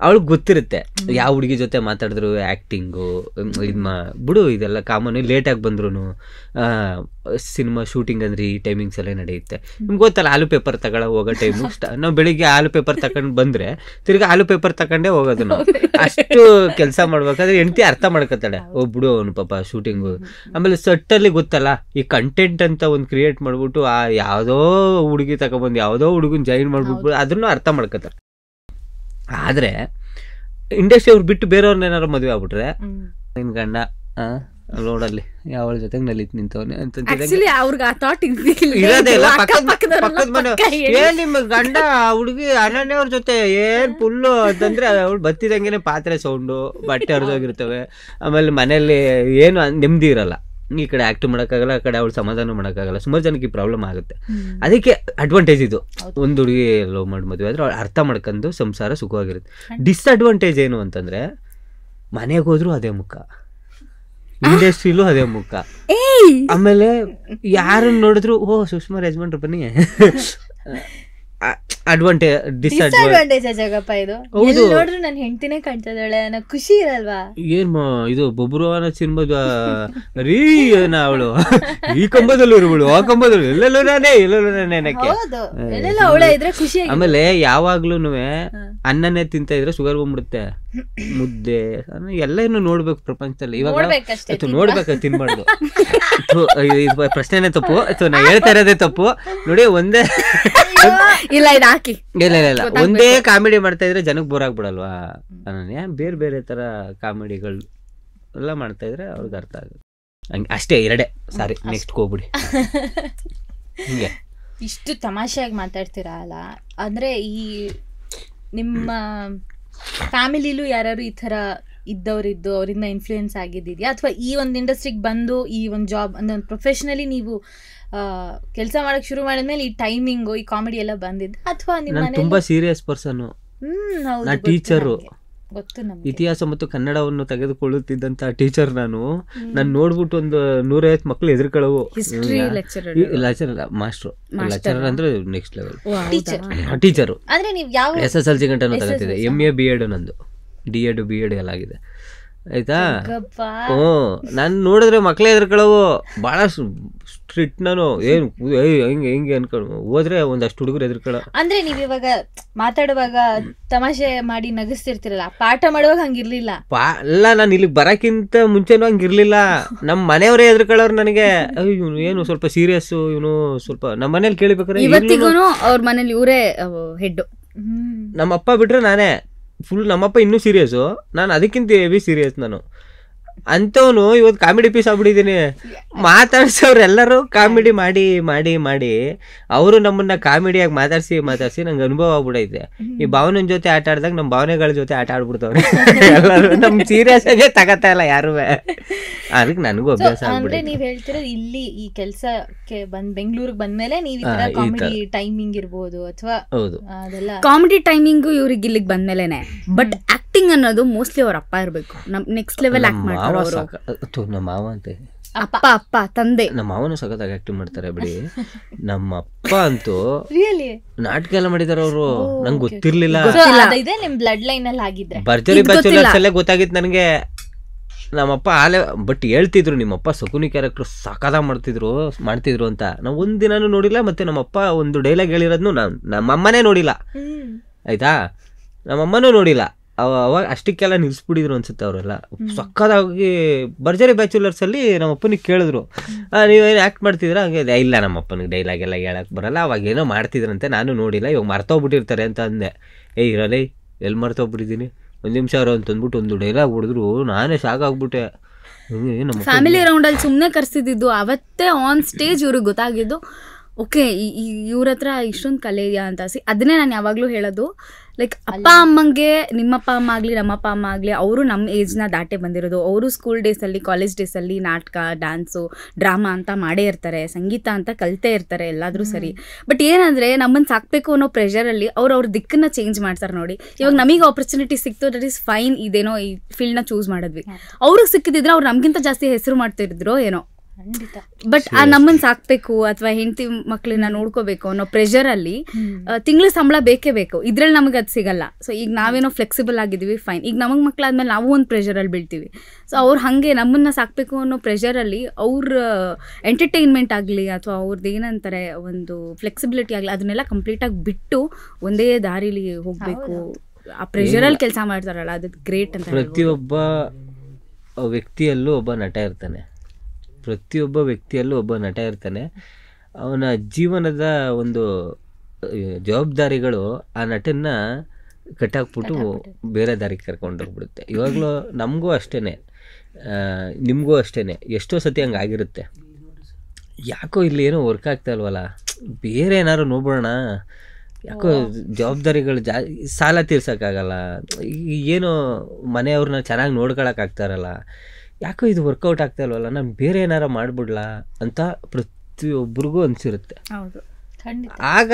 ಅವಳಿಗೆ ಗೊತ್ತಿರುತ್ತೆ ಯಾವ ಹುಡುಗಿ ಜೊತೆ ಮಾತಾಡಿದ್ರು, ಆ್ಯಕ್ಟಿಂಗು ಬಿಡು ಇದೆಲ್ಲ ಕಾಮನ್. ಲೇಟಾಗಿ ಬಂದ್ರು ಸಿನಿಮಾ ಶೂಟಿಂಗ್ ಅಂದ್ರೆ ಈ ಟೈಮಿಂಗ್ಸ್ ಎಲ್ಲ ನಡೆಯುತ್ತೆ. ನಿಮ್ಗೆ ಗೊತ್ತಲ್ಲ, ಆಲು ಪೇಪರ್ ತಗೊಳ್ಳೋ ಹೋಗೋ ಟೈಮು ನಾವು ಬೆಳಿಗ್ಗೆ ಆಲು ಪೇಪರ್ ತಗೊಂಡು ಬಂದರೆ ತಿರ್ಗಿ ಆಲು ಪೇಪರ್ ತಗೊಂಡೇ ಹೋಗೋದು ನಾವು. ಅಷ್ಟು ಕೆಲಸ ಮಾಡ್ಬೇಕಾದ್ರೆ ಹೆಂಡತಿ ಅರ್ಥ ಮಾಡ್ಕೊತಾಳೆ, ಬಿಡು ಅವನು ಪಾಪ ಶೂಟಿಂಗು. ಆಮೇಲೆ ಸೆಟ್ಟಲ್ಲಿ ಗೊತ್ತಲ್ಲ, ಈ ಕಂಟೆಂಟ್ ಅಂತ ಒಂದು ಕ್ರಿಯೇಟ್ ಮಾಡ್ಬಿಟ್ಟು ಆ ಯಾವುದೋ ಹುಡುಗಿ ತಗೊಬಂದು ಯಾವುದೋ ಹುಡುಗನ ಜಾಯಿನ್ ಮಾಡ್ಬಿಟ್ಬಿಟ್ಟು ಅದನ್ನು ಅರ್ಥ ಮಾಡ್ಕೊತಾರೆ. ಆದ್ರೆ ಇಂಡಸ್ಟ್ರಿ ಅವ್ರು ಬಿಟ್ಟು ಬೇರೆಯವ್ರನ್ನ ಏನಾರು ಮದುವೆ ಆಗ್ಬಿಟ್ರೆ ನಿನ್ ಗಂಡ ರೋಡಲ್ಲಿ ಯಾವಳ ಜೊತೆಗೆ ನಲಿತ್ ನಿಂತವನೆ ಇರೋದೇ ಇಲ್ಲ. ಪಕ್ಕದ ಮನೆ ಏನ್ ನಿಮ್ಮ ಗಂಡ ಹುಡುಗಿ ಅನನ್ಯವ್ರ ಜೊತೆ ಏನ್ ಫುಲ್ಲು ಅಂತಂದ್ರೆ ಅವಳು ಬತ್ತಿದಂಗೆನೆ ಪಾತ್ರೆ ಸೌಂಡು, ಬಟ್ಟೆ ಹರಿದೋಗಿರ್ತವೆ. ಆಮೇಲೆ ಮನೇಲಿ ಏನು ನೆಮ್ಮದಿ ಇರಲ್ಲ. ಈ ಕಡೆ ಆಕ್ಟ್ ಮಾಡೋಕ್ಕಾಗಲ್ಲ, ಆ ಕಡೆ ಅವಳು ಸಮಾಧಾನ ಮಾಡೋಕ್ಕಾಗಲ್ಲ. ಸುಮಾರು ಜನಕ್ಕೆ ಈ ಪ್ರಾಬ್ಲಮ್ ಆಗುತ್ತೆ. ಅದಕ್ಕೆ ಅಡ್ವಾಂಟೇಜ್ ಇದು. ಒಂದು ಹುಡುಗಿ ಲವ್ ಮಾಡಿ ಮದುವೆ ಆದ್ರೆ ಅವಳು ಅರ್ಥ ಮಾಡ್ಕೊಂಡು ಸಂಸಾರ ಸುಖವಾಗಿರುತ್ತೆ. ಡಿಸ್ಅಡ್ವಾಂಟೇಜ್ ಏನು ಅಂತಂದ್ರೆ ಮನೆಗೆ ಹೋದ್ರು ಅದೇ ಮುಖ, ಇಂಡಸ್ಟ್ರಿಲೂ ಅದೇ ಮುಖ. ಆಮೇಲೆ ಯಾರನ್ನ ನೋಡಿದ್ರು ಸುಷ್ಮಾ ಯಜಮಾನ್ರು ಬನ್ನಿ. ಡಿಸ್ಅಡ್ವಾಂಟೇಜ್ ಜಗಪ್ಪ ಇದು. ನೋಡ್ರು ನನ್ನ ಹೆಂಡತಿನೇ ಕಾಣ್ತದಾಳೆ ಅನ್ನೋ ಖುಷಿ ಇರಲ್ವಾ? ಏನ್ ಇದು ಬೊಬ್ರುವನ ಸಿನಿಮಾದ ರೀ ಅವಳು ಈ ಕಂಬದಲ್ಲೂ ಇರುವಳು, ಆ ಕಂಬದಲ್ಲೂ ಎಲ್ಲೆಲ್ಲೂ ನಾನೇ ಅವಳ ಇದ್ರೆ ಖುಷಿ. ಆಮೇಲೆ ಯಾವಾಗ್ಲೂ ಅನ್ನನೇ ತಿಂತ ಇದ್ರೆ ಶುಗರ್ ಬಂದ್ಬಿಡುತ್ತೆ. ಮುದ್ದೆ ಎಲ್ಲ ಏನು ನೋಡ್ಬೇಕು ಪ್ರಪಂಚದಲ್ಲಿ. ಇವಾಗ ನೋಡ್ಬೇಕು, ತಿನ್ಬಾರ್ದು. ಪ್ರಶ್ನೆನೇ ತಪ್ಪು, ನಾ ಹೇಳ್ತಾ ಇರೋದೇ ತಪ್ಪು ನೋಡಿ. ಒಂದೇ ಇಲ್ಲ ಇದು ಹಾಕಿ ಇಲ್ಲ ಒಂದೇ ಕಾಮಿಡಿ ಮಾಡ್ತಾ ಇದ್ರೆ ಜನಕ್ಕೆ ಬೋರ್ ಆಗ್ಬಿಡಲ್ವಾ? ಅನನ್ಯ ಬೇರೆ ಬೇರೆ ತರ ಕಾಮಿಡಿಗಳು ಎಲ್ಲ ಮಾಡ್ತಾ ಇದ್ರೆ ಅವ್ರಿಗೆ ಅರ್ಥ ಆಗುತ್ತೆ. ಹಂಗೆ ಅಷ್ಟೇ ಎರಡೇ. ಸಾರಿ, ನೆಕ್ಸ್ಟ್ ಹೋಗ್ಬಿಡಿ. ಹಿಂಗೆ ಇಷ್ಟು ತಮಾಷೆಯಾಗಿ ಮಾತಾಡ್ತೀರಾ ಅಲ್ಲ, ಅಂದರೆ ಈ ನಿಮ್ಮ ಫ್ಯಾಮಿಲಿಲೂ ಯಾರು ಈ ಥರ ಇದ್ದವರಿದ್ದು ಅವರಿಂದ ಇನ್ಫ್ಲೂಯೆನ್ಸ್ ಆಗಿದ್ದಿದೆಯಾ, ಅಥವಾ ಈ ಒಂದು ಇಂಡಸ್ಟ್ರಿಗೆ ಬಂದು ಈ ಒಂದು ಜಾಬ್ ಅಂದರೆ ಒಂದು ಪ್ರೊಫೆಷ್ನಲಿ ನೀವು ಕೆಲಸ ಮಾಡೋಕ್ಕೆ ಶುರು ಮಾಡಿದ್ಮೇಲೆ ಈ ಟೈಮಿಂಗು ಈ ಕಾಮಿಡಿ ಎಲ್ಲ ಬಂದಿದ್ದು, ಅಥವಾ ನಿಮ್ಮ ನಾನು ತುಂಬ ಸೀರಿಯಸ್ ಪರ್ಸನ್ನು, ನಾನು ಟೀಚರು, ಗೊತ್ತು ನಮ್ಗೆ. ಇತಿಹಾಸ ಮತ್ತು ಕನ್ನಡವನ್ನು ತೆಗೆದುಕೊಳ್ಳುತ್ತಿದ್ದಂಥ ಟೀಚರ್ ನಾನು ನೋಡ್ಬಿಟ್ಟು ಒಂದು 150 ಮಕ್ಳು ಎದುರುಗಳವು. ಲೆಕ್ಚರ್ ಮಾಸ್ಟ್ರು, ಲೆಕ್ಚರರ್ ಅಂದ್ರೆ ನೆಕ್ಸ್ಟ್ ಲೆವೆಲ್. ಟೀಚರು ಅಂದ್ರೆ ನೀವು ಯಾವ SSLC ಗಂಟನೂ ತಗೋತಿದ್ದೆ. MA B.Ed ನಂದು, D.Ed B.Ed ಎಲ್ಲ ಆಗಿದೆ ಆಯ್ತಾ. ನಾನು ನೋಡಿದ್ರೆ ಮಕ್ಳೇ ಎದುರುಗಳವು, ಭಾಳ ಸ್ಟ್ರಿಕ್ಟ್. ನಾನು ಏನು ಹೆಂಗೆ ಅನ್ಕೊಂಡು ಹೋದ್ರೆ ಒಂದಷ್ಟು ಹುಡುಗರು ಎದುರುಗಳ. ಅಂದ್ರೆ ನೀವ್ ಇವಾಗ ಮಾತಾಡುವಾಗ ತಮಾಷೆ ಮಾಡಿ ನಗಿಸ್ತಿರ್ತಿರಲ್ಲ, ಪಾಠ ಮಾಡುವಾಗ ಹಂಗಿರ್ಲಿಲ್ಲ ಅಲ್ಲ. ನಾನು ಇಲ್ಲಿಗೆ ಬರಕ್ಕಿಂತ ಮುಂಚೆನೂ ಹಂಗಿರ್ಲಿಲ್ಲ. ನಮ್ಮ ಮನೆಯವರೇ ಎದುರುಗಳವ್ರು ನನಗೆ, ಇವನು ಏನು ಸ್ವಲ್ಪ ಸೀರಿಯಸ್, ಇವನು ಸ್ವಲ್ಪ. ನಮ್ಮ ಮನೇಲಿ ಕೇಳಿಬೇಕಾದ್ರೆ ಇವತ್ತಿಗೂ ಅವ್ರ ಮನೇಲಿ ಇವರೇ ಹೆಡ್. ನಮ್ಮಪ್ಪ ಬಿಟ್ರೆ ನಾನೇ ಫುಲ್. ನಮ್ಮಪ್ಪ ಇನ್ನೂ ಸೀರಿಯಸ್ಸು, ನಾನು ಅದಕ್ಕಿಂತ ಹೆವಿ ಸೀರಿಯಸ್. ನಾನು ಅಂಥವನು ಇವತ್ತು ಕಾಮಿಡಿ ಪೀಸ್ ಆಗ್ಬಿಟ್ಟಿದ್ದೀನಿ. ಮಾತಾಡ್ಸೋರು ಎಲ್ಲರೂ ಕಾಮಿಡಿ ಮಾಡಿ ಮಾಡಿ ಮಾಡಿ ಅವರು ನಮ್ಮನ್ನ ಕಾಮಿಡಿಯಾಗಿ ಮಾತಾಡ್ಸಿ ನಂಗೆ ಅನುಭವ ಆಗ್ಬಿಡೈತೆ. ಈ ಭಾವನ ಜೊತೆ ಆಟ ಆಡಿದಾಗ ನಮ್ಮ ಭಾವನೆಗಳ ಜೊತೆ ಆಟ ಆಡ್ಬಿಡ್ತವ್ರೆ ಎಲ್ಲರೂ. ನಮ್ ಸೀರಿಯಸ್ ಆಗೇ ತಗತಾ ಇಲ್ಲ ಯಾರು. ಅದಕ್ಕೆ ನನಗೂ ಅಭ್ಯಾಸ ಅಂದ್ರೆ ನೀವ್ ಹೇಳ್ತಿರೋದು ಇಲ್ಲಿ ಈ ಕೆಲ್ಸಕ್ಕೆ ಬೆಂಗಳೂರಿಗೆ ಬಂದ್ಮೇಲೆ ನೀವ್ ಕಾಮಿಡಿ ಟೈಮಿಂಗ್ ಇರ್ಬೋದು ಅಥವಾ ಅದೆಲ್ಲ ಕಾಮಿಡಿ ಟೈಮಿಂಗ್ ಇವ್ರಿಗೆ ಇಲ್ಲಿಗೆ ಬಂದ್ಮೇಲೆನೆ. ಬಟ್ ಆಕ್ಟಿಂಗ್ ಅನ್ನೋದು ಮೋಸ್ಟ್ಲಿ ಅವ್ರ ಅಪ್ಪ ಇರ್ಬೇಕು, ನಮ್ ನೆಕ್ಸ್ಟ್ ಲೆವೆಲ್ ಆಕ್ಟ್ ಮಾಡ್ತಾರೆ. ನಮ್ಮ ಮಾವ ಅಂತ ಅಪ್ಪ ತಂದೆ, ನಮ್ಮ ಮಾವನು ಸಖತ್ತಾಗಿ ಆಕ್ಟಿಂಗ್ ಮಾಡ್ತಾರೆ ಬಿಡಿ. ನಮ್ಮ ಅಪ್ಪ ಅಂತೂ ರಿಯಲಿ ನಾಟಕ ಎಲ್ಲ ಮಾಡಿದಾರೆ ಅವರು. ನಂಗೆ ಗೊತ್ತಿರ್ಲಿಲ್ಲ. ನಿಮ್ ಬ್ಲಡ್ ಲೈನ್ ಅಲ್ಲಿ ಆಗಿದ್ರೆ ಭರ್ಜರಿ ಬ್ಯಾಚುಲರ್ಸ್ ಅಲ್ಲೇ ಗೊತ್ತಾಗಿತ್ತು ನನಗೆ. ನಮ್ಮಪ್ಪ ಆಲೆ ಬಟ್ ಹೇಳ್ತಿದ್ರು ನಿಮ್ಮಪ್ಪ ಶಕುನಿ ಕ್ಯಾರೆಕ್ಟರ್ ಸಾಕಾದಾಗ ಮಾಡ್ತಿದ್ರು ಅಂತ. ನಾವು ಒಂದಿನಾನು ನೋಡಿಲ್ಲ. ಮತ್ತೆ ನಮ್ಮಪ್ಪ ಒಂದು ಡೈಲಾಗ್ ಹೇಳಿರೋದ್ನು ನಮ್ಮಮ್ಮನೇ ನೋಡಿಲ್ಲ ಆಯ್ತಾ. ನಮ್ಮಮ್ಮನೂ ನೋಡಿಲ್ಲ. ಅವಾಗ ಅಷ್ಟಕ್ಕೆಲ್ಲ ನಿಲ್ಸ್ಬಿಟ್ಟಿದ್ರು ಅನ್ಸುತ್ತೆ ಅವರೆಲ್ಲ. ಸಕ್ಕದಾಗಿ ಭರ್ಜರಿ ಬ್ಯಾಚುಲರ್ಸ್ ಅಲ್ಲಿ ನಮ್ಮಪ್ಪನಿಗೆ ಕೇಳಿದ್ರು, ನೀವೇನು ಆ್ಯಕ್ಟ್ ಮಾಡ್ತಿದ್ರ? ಹಂಗೆ ಇಲ್ಲ, ನಮ್ಮಪ್ಪನಿಗೆ ಡೈಲಾಗ್ ಎಲ್ಲ ಹೇಳಕ್ ಬರಲ್ಲ, ಅವಾಗ ಏನೋ ಮಾಡ್ತಿದ್ರಂತೆ, ನಾನು ನೋಡಿಲ್ಲ, ಇವಾಗ ಮರ್ತೋಗ್ಬಿಟ್ಟಿರ್ತಾರೆ ಅಂತ ಅಂದೆ. ಇರಲೇ ಎಲ್ಲಿ ಮರ್ತೋಗ್ಬಿಟ್ಟಿದ್ದೀನಿ, 1 ನಿಮಿಷ ಅಂತಂದ್ಬಿಟ್ಟು ಒಂದು ಡೈಲಾಗ್ ಹೊಡೆದ್ರು. ನಾನೇ ಸಾಕಾಗ್ಬಿಟ್ಟೆ. ಫ್ಯಾಮಿಲಿ ರೌಂಡ್ ಅಲ್ಲಿ ಸುಮ್ಮನೆ ಕರ್ಸಿದ್ದು ಅವತ್ತೇ ಆನ್ ಸ್ಟೇಜ್ ಇವ್ರಿಗೆ ಗೊತ್ತಾಗಿದ್ದು, ಓಕೆ ಇವ್ರ ಹತ್ರ ಇಷ್ಟೊಂದು ಕಲೆ ಇದೆಯಾ ಅಂತ. ಅದನ್ನೇ ನಾನು ಯಾವಾಗಲೂ ಹೇಳೋದು, ಲೈಕ್ ಅಪ್ಪ ಅಮ್ಮಂಗೆ, ನಿಮ್ಮಪ್ಪ ಅಮ್ಮ ಆಗಲಿ ನಮ್ಮಪ್ಪ ಅಮ್ಮ ಆಗಲಿ, ಅವರು ನಮ್ಮ ಏಜ್ನ ದಾಟೆ ಬಂದಿರೋದು. ಅವರು ಸ್ಕೂಲ್ ಡೇಸಲ್ಲಿ ಕಾಲೇಜ್ ಡೇಸಲ್ಲಿ ನಾಟಕ, ಡ್ಯಾನ್ಸು, ಡ್ರಾಮಾ ಅಂತ ಮಾಡೇ ಇರ್ತಾರೆ, ಸಂಗೀತ ಅಂತ ಕಲಿತೇ ಇರ್ತಾರೆ, ಎಲ್ಲಾದರೂ ಸರಿ. ಬಟ್ ಏನಂದರೆ ನಮ್ಮನ್ನು ಸಾಕಬೇಕು ಅನ್ನೋ ಪ್ರೆಷರಲ್ಲಿ ಅವ್ರ ದಿಕ್ಕನ್ನ ಚೇಂಜ್ ಮಾಡ್ತಾರೆ ನೋಡಿ. ಇವಾಗ ನಮಗೆ ಆಪರ್ಚುನಿಟಿ ಸಿಕ್ತು, ದಟ್ ಈಸ್ ಫೈನ್, ಇದೇನೋ ಈ ಫೀಲ್ಡ್ನ ಚೂಸ್ ಮಾಡಿದ್ವಿ. ಅವ್ರಿಗೆ ಸಿಕ್ಕಿದ್ರೆ ಅವ್ರು ನಮಗಿಂತ ಜಾಸ್ತಿ ಹೆಸರು ಮಾಡ್ತಿದ್ರು ಏನೋ. ಬಟ್ ನಮ್ಮನ್ನ ಸಾಕ್ಬೇಕು ಅಥವಾ ಹೆಂಡತಿ ಮಕ್ಳನ್ನ ನೋಡ್ಕೋಬೇಕು ಅನ್ನೋ ಪ್ರೆಷರ್ ಅಲ್ಲಿ ತಿಂಗಳ ಸಂಬಳ ಬೇಕೇ ಬೇಕು. ಇದ್ರಲ್ಲಿ ನಮಗೆ ಅದು ಸಿಗಲ್ಲ. ಸೊ ಈಗ ನಾವೇನೋ ಫ್ಲೆಕ್ಸಿಬಲ್ ಆಗಿದ್ದೀವಿ, ಫೈನ್. ಈಗ ನಮಗೆ ಮಕ್ಳಾದ್ಮೇಲೆ ನಾವು ಒಂದು ಪ್ರೆಷರಲ್ಲಿ ಬೀಳ್ತೀವಿ. ಸೊ ಅವ್ರು ಹಾಗೆ ನಮ್ಮನ್ನ ಸಾಕ್ಬೇಕು ಅನ್ನೋ ಪ್ರೆಷರಲ್ಲಿ ಅವ್ರ ಎಂಟರ್ಟೈನ್ಮೆಂಟ್ ಆಗಲಿ ಅಥವಾ ಅವ್ರದ್ದು ಏನಂತಾರೆ ಒಂದು ಫ್ಲೆಕ್ಸಿಬಿಲಿಟಿ ಆಗಲಿ, ಅದನ್ನೆಲ್ಲ ಕಂಪ್ಲೀಟಾಗಿ ಬಿಟ್ಟು ಒಂದೇ ದಾರಿಲಿ ಹೋಗಬೇಕು. ಆ ಪ್ರೆಷರಲ್ಲಿ ಕೆಲಸ ಮಾಡ್ತಾರಲ್ಲ, ಅದು ಗ್ರೇಟ್ ಅಂತ. ಪ್ರತಿಯೊಬ್ಬ ವ್ಯಕ್ತಿಯಲ್ಲೂ ಒಬ್ಬ ನಟ ಇರ್ತಾನೆ. ಅವನ ಜೀವನದ ಒಂದು ಜವಾಬ್ದಾರಿಗಳು ಆ ನಟನ್ನ ಕಟ್ಟಾಕ್ಬಿಟ್ಟು ಬೇರೆ ದಾರಿಗೆ ಕರ್ಕೊಂಡೋಗ್ಬಿಡುತ್ತೆ. ಇವಾಗಲೂ ನಮಗೂ ಅಷ್ಟೇ, ನಿಮಗೂ ಅಷ್ಟೇ, ಎಷ್ಟೋ ಸತಿ ಹಂಗೆ ಆಗಿರುತ್ತೆ. ಯಾಕೋ ಇಲ್ಲಿ ಏನೋ ವರ್ಕ್ ಆಗ್ತಾ ಇಲ್ವಲ್ಲ, ಬೇರೆ ಏನಾದ್ರು ನೋಡ್ಬಿಡೋಣ, ಯಾಕೋ ಜವಾಬ್ದಾರಿಗಳು ಸಾಲ ತೀರ್ಸೋಕ್ಕಾಗಲ್ಲ, ಏನೋ ಮನೆಯವ್ರನ್ನ ಚೆನ್ನಾಗಿ ನೋಡ್ಕೊಳಕ್ಕಾಗ್ತಾರಲ್ಲ, ಯಾಕೋ ಇದು ವರ್ಕೌಟ್ ಆಗ್ತಾ ಇಲ್ವಲ್ಲ, ನಾನು ಬೇರೆ ಏನಾರ ಮಾಡ್ಬಿಡ್ಲಾ ಅಂತ ಪ್ರತಿಯೊಬ್ಬರಿಗೂ ಅನಿಸಿರುತ್ತೆ. ಆಗ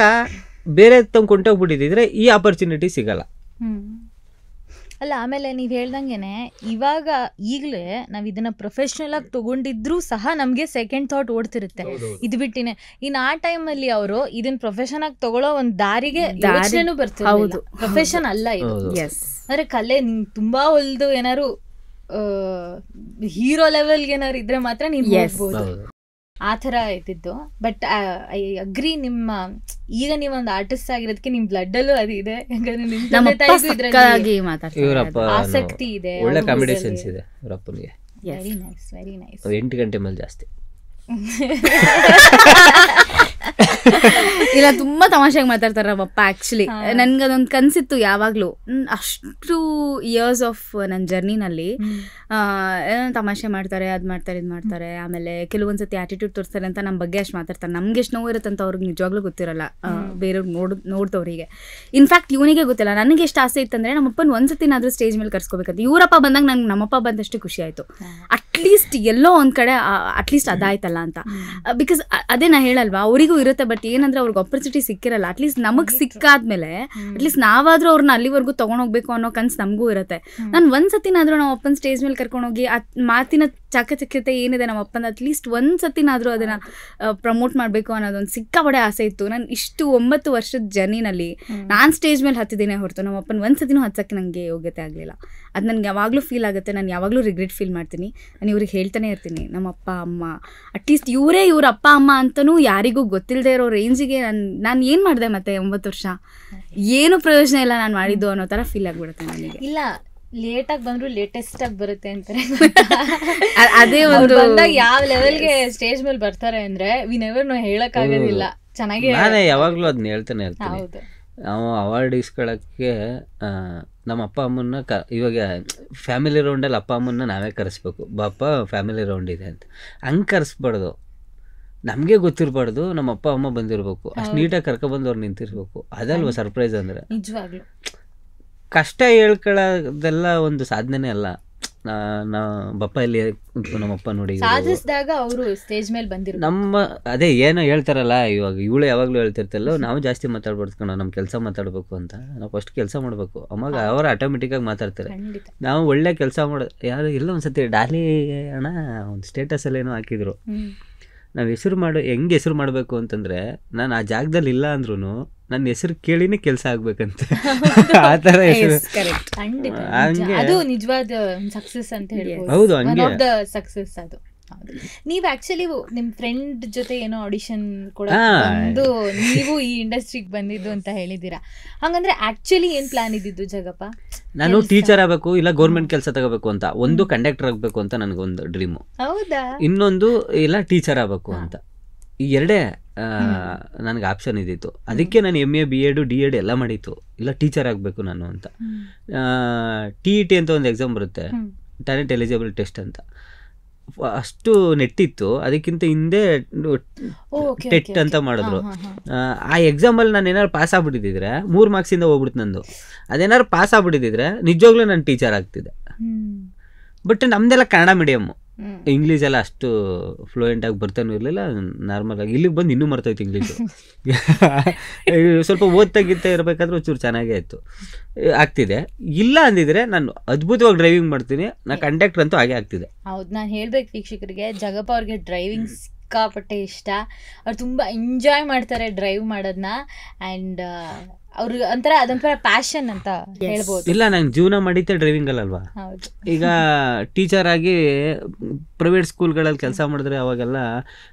ಬೇರೆ ತಂದು ಕೊಂಡೋಗ್ಬಿಟ್ಟಿದ್ರೆ ಈ ಆಪರ್ಚುನಿಟಿ ಸಿಗಲ್ಲ. ಅಲ್ಲ, ಆಮೇಲೆ ನೀವು ಹೇಳ್ದಂಗೆನೆ ಇವಾಗ ಈಗಲೇ ನಾವು ಇದನ್ನ ಪ್ರೊಫೆಷ್ನಲ್ ಆಗಿ ತಗೊಂಡಿದ್ರು ಸಹ ನಮಗೆ ಸೆಕೆಂಡ್ ಥಾಟ್ ಓಡ್ತಿರುತ್ತೆ, ಇದು ಬಿಟ್ಟಿನೇ. ಇನ್ನು ಆ ಟೈಮಲ್ಲಿ ಅವರು ಇದನ್ನ ಪ್ರೊಫೆಷನ್ ಆಗಿ ತಗೊಳ್ಳೋ ಒಂದು ದಾರಿಗೆ ಯೋಚನೆನೂ ಬರ್ತಿರ್ಲಿಲ್ಲ. ಪ್ರೊಫೆಷನ್ ಅಲ್ಲ ಇದು, ಅಂದ್ರೆ ಕಲೆ. ತುಂಬಾ ಒಲ್ದು ಏನಾರು ಹೀರೋ ಲೆವೆಲ್ಗೆ ಏನಾರು ಇದ್ರೆ ಮಾತ್ರ ನೀವು ಹೋಗ್ಬೋದು, ಆ ಥರ ಇದ್ದಿದ್ದು. ಬಟ್ ಐ ಅಗ್ರಿ, ನಿಮ್ಮ ಈಗ ನೀವೊಂದು ಆರ್ಟಿಸ್ಟ್ ಆಗಿರೋದಕ್ಕೆ ನಿಮ್ ಬ್ಲಡ್ ಅಲ್ಲೂ ಅದು ಇದೆ. ಆಸಕ್ತಿ ಇದೆ, ಒಳ್ಳೆ ಕಾಮಿಡಿ ಸೆನ್ಸ್ ಇದೆ ಅವರಪ್ಪನಿಗೆ. Very nice, very nice. 8 ಗಂಟೆ ಮೇಲೆ ಜಾಸ್ತಿ ಇಲ್ಲ ತುಂಬಾ ತಮಾಷೆಗೆ ಮಾತಾಡ್ತಾರೆ ನಮ್ಮಪ್ಪ. ಆಕ್ಚುಲಿ ನನ್ಗೆ ಅದೊಂದು ಕನ್ಸಿತ್ತು ಯಾವಾಗ್ಲೂ. ಅಷ್ಟು ಇಯರ್ಸ್ ಆಫ್ ನನ್ನ ಜರ್ನಿನಲ್ಲಿ ತಮಾಷೆ ಮಾಡ್ತಾರೆ, ಅದ್ ಮಾಡ್ತಾರೆ, ಇದ್ ಮಾಡ್ತಾರೆ. ಆಮೇಲೆ ಕೆಲವೊಂದ್ಸತಿ ಆಟಿಟ್ಯೂಡ್ ತೋರಿಸ್ತಾರೆ ಅಂತ ನಮ್ಮ ಬಗ್ಗೆ ಅಷ್ಟು ಮಾತಾಡ್ತಾರೆ. ನಮ್ಗೆ ಎಷ್ಟು ನೋವು ಇರುತ್ತೆ ಅಂತ ಅವ್ರಿಗೆ ನಿಜವಾಗ್ಲೂ ಗೊತ್ತಿರಲ್ಲ, ಬೇರೆಯವ್ರು ನೋಡ್ದವ್ರಿಗೆ. ಇನ್ಫ್ಯಾಕ್ಟ್ ಇವನಿಗೆ ಗೊತ್ತಿಲ್ಲ. ನನಗೆ ಎಷ್ಟು ಆಸೆ ಇತ್ತಂದ್ರೆ ನಮ್ಮಪ್ಪನ ಒಂದ್ಸತಿನಾದ್ರೂ ಸ್ಟೇಜ್ ಮೇಲೆ ಕರ್ಸ್ಕೋಬೇಕಂತ. ಇವರಪ್ಪ ಬಂದಾಗ ನಂಗೆ ನಮ್ಮಪ್ಪ ಬಂದಷ್ಟು ಖುಷಿ ಆಯ್ತು. ಅಟ್ಲೀಸ್ಟ್ ಎಲ್ಲೋ ಒಂದ್ ಕಡೆ ಅಟ್ಲೀಸ್ಟ್ ಅದಾಯ್ತಲ್ಲ ಅಂತ. ಬಿಕಾಸ್ ಅದೇ ನಾ ಹೇಳಲ್ವಾ, ಅವರಿಗೂ ಇರುತ್ತೆ. ಬಟ್ ಏನಂದ್ರೆ ಅವ್ರಿಗೆ ಆಪರ್ಚುನಿಟಿ ಸಿಕ್ಕಿರಲ್ಲ. ಅಟ್ಲೀಸ್ಟ್ ನಮಗ್ ಸಿಕ್ಕಾದ್ಮೇಲೆ ಅಟ್ಲೀಸ್ಟ್ ನಾವಾದ್ರೂ ಅವ್ರನ್ನ ಅಲ್ಲಿವರೆಗೂ ತಗೊಂಡೋಗ್ಬೇಕು ಅನ್ನೋ ಕನ್ಸು ನಮಗೂ ಇರುತ್ತೆ. ನಾನು ಒಂದ್ಸತಿನಾದ್ರೂ ನಮ್ಮ ಅಪ್ಪನ ಸ್ಟೇಜ್ ಮೇಲೆ ಕರ್ಕೊಂಡೋಗಿ ಆ ಮಾತಿನ ಚಾಕಚಕ್ಯತೆ ಏನಿದೆ ನಮ್ಮ ಅಪ್ಪನ ಅಟ್ಲೀಸ್ಟ್ ಒಂದ್ಸತಿನಾದ್ರೂ ಅದನ್ನ ಪ್ರಮೋಟ್ ಮಾಡಬೇಕು ಅನ್ನೋದೊಂದು ಸಿಕ್ಕಾಪಡೆ ಆಸೆ ಇತ್ತು. ನಾನು ಇಷ್ಟು 9 ವರ್ಷದ ಜರ್ನಿನಲ್ಲಿ ನಾನು ಸ್ಟೇಜ್ ಮೇಲೆ ಹತ್ತಿದ್ದೇನೆ ಹೊರತು ನಮ್ಮ ಅಪ್ಪನ ಒಂದ್ಸತಿನೂ ಹಚ್ಚಕ್ಕೆ ನನಗೆ ಯೋಗ್ಯತೆ ಆಗಲಿಲ್ಲ. ಅದು ನನಗೆ ಯಾವಾಗಲೂ ಫೀಲ್ ಆಗುತ್ತೆ. ನಾನು ಯಾವಾಗಲೂ ರಿಗ್ರೆಟ್ ಫೀಲ್ ಮಾಡ್ತೀನಿ. ನಾನು ಇವ್ರಿಗೆ ಹೇಳ್ತಾನೆ ಇರ್ತೀನಿ, ನಮ್ಮ ಅಪ್ಪ ಅಮ್ಮ ಅಟ್ಲೀಸ್ಟ್ ಇವ್ರ ಅಪ್ಪ ಅಮ್ಮ ಅಂತಲೂ ಯಾರಿಗೂ ಗೊತ್ತಿಲ್ಲದೆ ಇರೋ ರೇಂಜಿಗೆ ನಾನು ಏನು ಮಾಡಿದೆ ಮತ್ತೆ 9 ವರ್ಷ ಏನು ಪ್ರಯೋಜನ ಇಲ್ಲ ನಾನು ಮಾಡಿದ್ದು ಅನ್ನೋ ಥರ ಫೀಲ್ ಆಗಿಬಿಡುತ್ತೆ ನನಗೆ. ಇಲ್ಲ, ಲೇಟ್ ಆಗಿ ಬಂದ್ರು ಲೇಟೆಸ್ಟ್ ಆಗಿ ಬರುತ್ತೆ ಅಂತಾರೆ. ಅದೇ ಒಂದು ಬಂದಾಗ ಯಾವ ಲೆವೆಲ್ಗೆ ಸ್ಟೇಜ್ ಮೇಲೆ ಬರ್ತಾರೆ ಅಂದ್ರೆ ವಿ ನೆವರ್ ನೋ, ಹೇಳಕ್ ಆಗೋದಿಲ್ಲ. ಚೆನ್ನಾಗಿ ನಾನೇ ಯಾವಾಗ್ಲೂ ಅದನ್ನ ಹೇಳ್ತಾನೆ ಇರ್ತೀನಿ. ಹೌದು, ನಾವು ಅವಾರ್ಡ್ ಇಸ್ಕೊಳಕ್ಕೆ ನಮ್ಮ ಅಪ್ಪ ಅಮ್ಮನ್ನ ಇವಾಗ ಫ್ಯಾಮಿಲಿ ರೌಂಡಲ್ಲಿ ಅಪ್ಪ ಅಮ್ಮನ್ನ ನಾವೇ ಕರೆಸ್ಬೇಕು. ಬಾಪ ಫ್ಯಾಮಿಲಿ ರೌಂಡ್ ಇದೆ ಅಂತ ಹಂಗೆ ಕರೆಸ್ಬಾರ್ದು. ನಮಗೆ ಗೊತ್ತಿರಬಾರ್ದು, ನಮ್ಮ ಅಪ್ಪ ಅಮ್ಮ ಬಂದಿರಬೇಕು. ಅಷ್ಟು ನೀಟಾಗಿ ಕರ್ಕೊಬಂದು ಅವ್ರು ನಿಂತಿರ್ಬೇಕು. ಅದಲ್ವ ಸರ್ಪ್ರೈಸ್ ಅಂದ್ರೆ. ನಿಜವಾಗ್ಲು ಕಷ್ಟ ಹೇಳ್ಕೊಳ್ಳೋದೆಲ್ಲ ಒಂದು ಸಾಧನೆ ಅಲ್ಲ. ಬಪ್ಪ ಇಲ್ಲಿ ನಮ್ಮಪ್ಪ ನೋಡಿ ಸಾಧಿಸಿದಾಗ ಅವರು ಸ್ಟೇಜ್ ಮೇಲೆ ಬಂದಿರು. ನಮ್ಮ ಅದೇ ಏನೋ ಹೇಳ್ತಾರಲ್ಲ, ಇವಾಗ ಇವಳು ಯಾವಾಗಲೂ ಹೇಳ್ತಿರ್ತಲ್ಲ, ನಾವು ಜಾಸ್ತಿ ಮಾತಾಡ್ಬಾರ್ದು, ನಮ್ಮ ಕೆಲಸ ಮಾತಾಡ್ಬೇಕು ಅಂತ. ನಾವು ಫಸ್ಟ್ ಕೆಲಸ ಮಾಡಬೇಕು, ಅವಾಗ ಅವರು ಆಟೋಮೆಟಿಕ್ಕಾಗಿ ಮಾತಾಡ್ತಾರೆ. ನಾವು ಒಳ್ಳೆ ಕೆಲಸ ಯಾರು ಇಲ್ಲ. ಒಂದ್ಸತಿ ಡಾಲಿ ಅಣ್ಣ ಒಂದು ಸ್ಟೇಟಸಲ್ಲಿ ಏನೋ ಹಾಕಿದ್ರು, ನಾವು ಹೆಂಗೆ ಹೆಸರು ಮಾಡಬೇಕು ಅಂತಂದರೆ, ನಾನು ಆ ಜಾಗದಲ್ಲಿ ಇಲ್ಲ ಅಂದ್ರೂ ನನ್ನ ಹೆಸರು ಕೇಳಿನೇ ಕೆಲಸ ಆಗ್ಬೇಕಂತೆ. ಆ ಥರ ಹೆಸರು ಅದು ನಿಜವಾದ ಸಕ್ಸಸ್ ಅಂತ ಹೇಳ್ಬೋದು. ಹೌದು, ಹಂಗೆ ಸಕ್ಸಸ್ ಅದು. ನೀವ್ ಆಕ್ಚುಲಿ ನಿಮ್ ಫ್ರೆಂಡ್ ಜೊತೆ ಏನೋ ಆಡಿಷನ್ ಕೂಡ ಬಂದು ನೀವು ಈ ಇಂಡಸ್ಟ್ರಿಗೆ ಬಂದಿದ್ದು ಅಂತ ಹೇಳಿದೀರಾ. ಹಂಗಂದ್ರೆ ಆಕ್ಚುಲಿ ಏನ್ ಪ್ಲಾನ್ ಇದ್ದಿದ್ದು ಜಗಪ್ಪ? ನಾನು ಟೀಚರ್ ಆಗಬೇಕು, ಇಲ್ಲ ಗೌರ್ಮೆಂಟ್ ಕೆಲಸ ತಗೋಬೇಕು ಅಂತ. ಒಂದು ಕಂಡಕ್ಟರ್ ಆಗಬೇಕು ಅಂತ ನನಗೊಂದು ಡ್ರೀಮು. ಹೌದಾ? ಇನ್ನೊಂದು ಇಲ್ಲ ಟೀಚರ್ ಆಗಬೇಕು ಅಂತ. ಈ ಎರಡೇ ನನಗೆ ಆಪ್ಷನ್ ಇದ್ದಿತ್ತು. ಅದಕ್ಕೆ ನಾನು MA BEd DEd ಎಲ್ಲ ಮಾಡಿತ್ತು. ಇಲ್ಲ ಟೀಚರ್ ಆಗಬೇಕು ನಾನು ಅಂತ. TET ಅಂತ ಒಂದು ಎಕ್ಸಾಮ್ ಬರುತ್ತೆ, ಟ್ಯಾಲೆಂಟ್ ಎಲಿಜಿಬಲ್ ಟೆಸ್ಟ್ ಅಂತ. ಅಷ್ಟು ನೆಟ್ಟಿತ್ತು. ಅದಕ್ಕಿಂತ ಹಿಂದೆ ಟೆಟ್ ಅಂತ ಮಾಡಿದ್ರು. ಆ ಎಕ್ಸಾಮಲ್ಲಿ ನಾನು ಏನಾದ್ರು ಪಾಸ್ ಆಗ್ಬಿಟ್ಟಿದ್ರೆ 3 ಮಾರ್ಕ್ಸಿಂದ ಹೋಗ್ಬಿಡ್ತು ನಂದು. ಅದೇನಾದ್ರು ಪಾಸ್ ಆಗ್ಬಿಟ್ಟಿದ್ರೆ ನಿಜವಾಗ್ಲೂ ನಾನು ಟೀಚರ್ ಆಗ್ತಿದ್ದೆ. ಬಟ್ ನಮ್ದೆಲ್ಲ ಕನ್ನಡ ಮೀಡಿಯಮ್ಮು, ಇಂಗ್ಲೀಷ್ ಎಲ್ಲ ಅಷ್ಟು ಫ್ಲೂಯೆಂಟ್ ಆಗಿ ಬರ್ತಾನೂ ಇರಲಿಲ್ಲ. ನಾರ್ಮಲ್ ಆಗಿ ಇಲ್ಲಿಗೆ ಬಂದು ಇನ್ನೂ ಮರ್ತೋಯ್ತು ಇಂಗ್ಲೀಷು. ಸ್ವಲ್ಪ ಓದ್ತಾಗಿತ್ತ ಇರಬೇಕಾದ್ರೆ ಒಂಚೂರು ಚೆನ್ನಾಗೇ ಇತ್ತು, ಆಗ್ತಿದೆ. ಇಲ್ಲ ಅಂದಿದ್ರೆ ನಾನು ಅದ್ಭುತವಾಗಿ ಡ್ರೈವಿಂಗ್ ಮಾಡ್ತೀನಿ. ನಾ ಕಂಡಕ್ಟರ್ ಅಂತೂ ಹಾಗೆ ಆಗ್ತಿದೆ. ಹೌದು, ನಾನು ಹೇಳ್ಬೇಕು ವೀಕ್ಷಕರಿಗೆ, ಜಗಪ್ಪ ಅವ್ರಿಗೆ ಡ್ರೈವಿಂಗ್ ಸಿಕ್ಕಾಪಟ್ಟೆ ಇಷ್ಟ. ಅವ್ರು ತುಂಬ ಎಂಜಾಯ್ ಮಾಡ್ತಾರೆ ಡ್ರೈವ್ ಮಾಡೋದನ್ನ. ಆ್ಯಂಡ್ ಅವ್ರಿಗೆ ಅದೊಂಥರ ಪ್ಯಾಷನ್ ಅಂತ ಹೇಳ್ಬೋದು. ಇಲ್ಲ, ನಂಗೆ ಜೀವನ ಮಾಡಿದ್ದೆ ಡ್ರೈವಿಂಗ್ ಅಲ್ವಾ. ಈಗ ಟೀಚರ್ ಆಗಿ ಪ್ರೈವೇಟ್ ಸ್ಕೂಲ್ಗಳಲ್ಲಿ ಕೆಲಸ ಮಾಡಿದ್ರೆ ಅವಾಗೆಲ್ಲ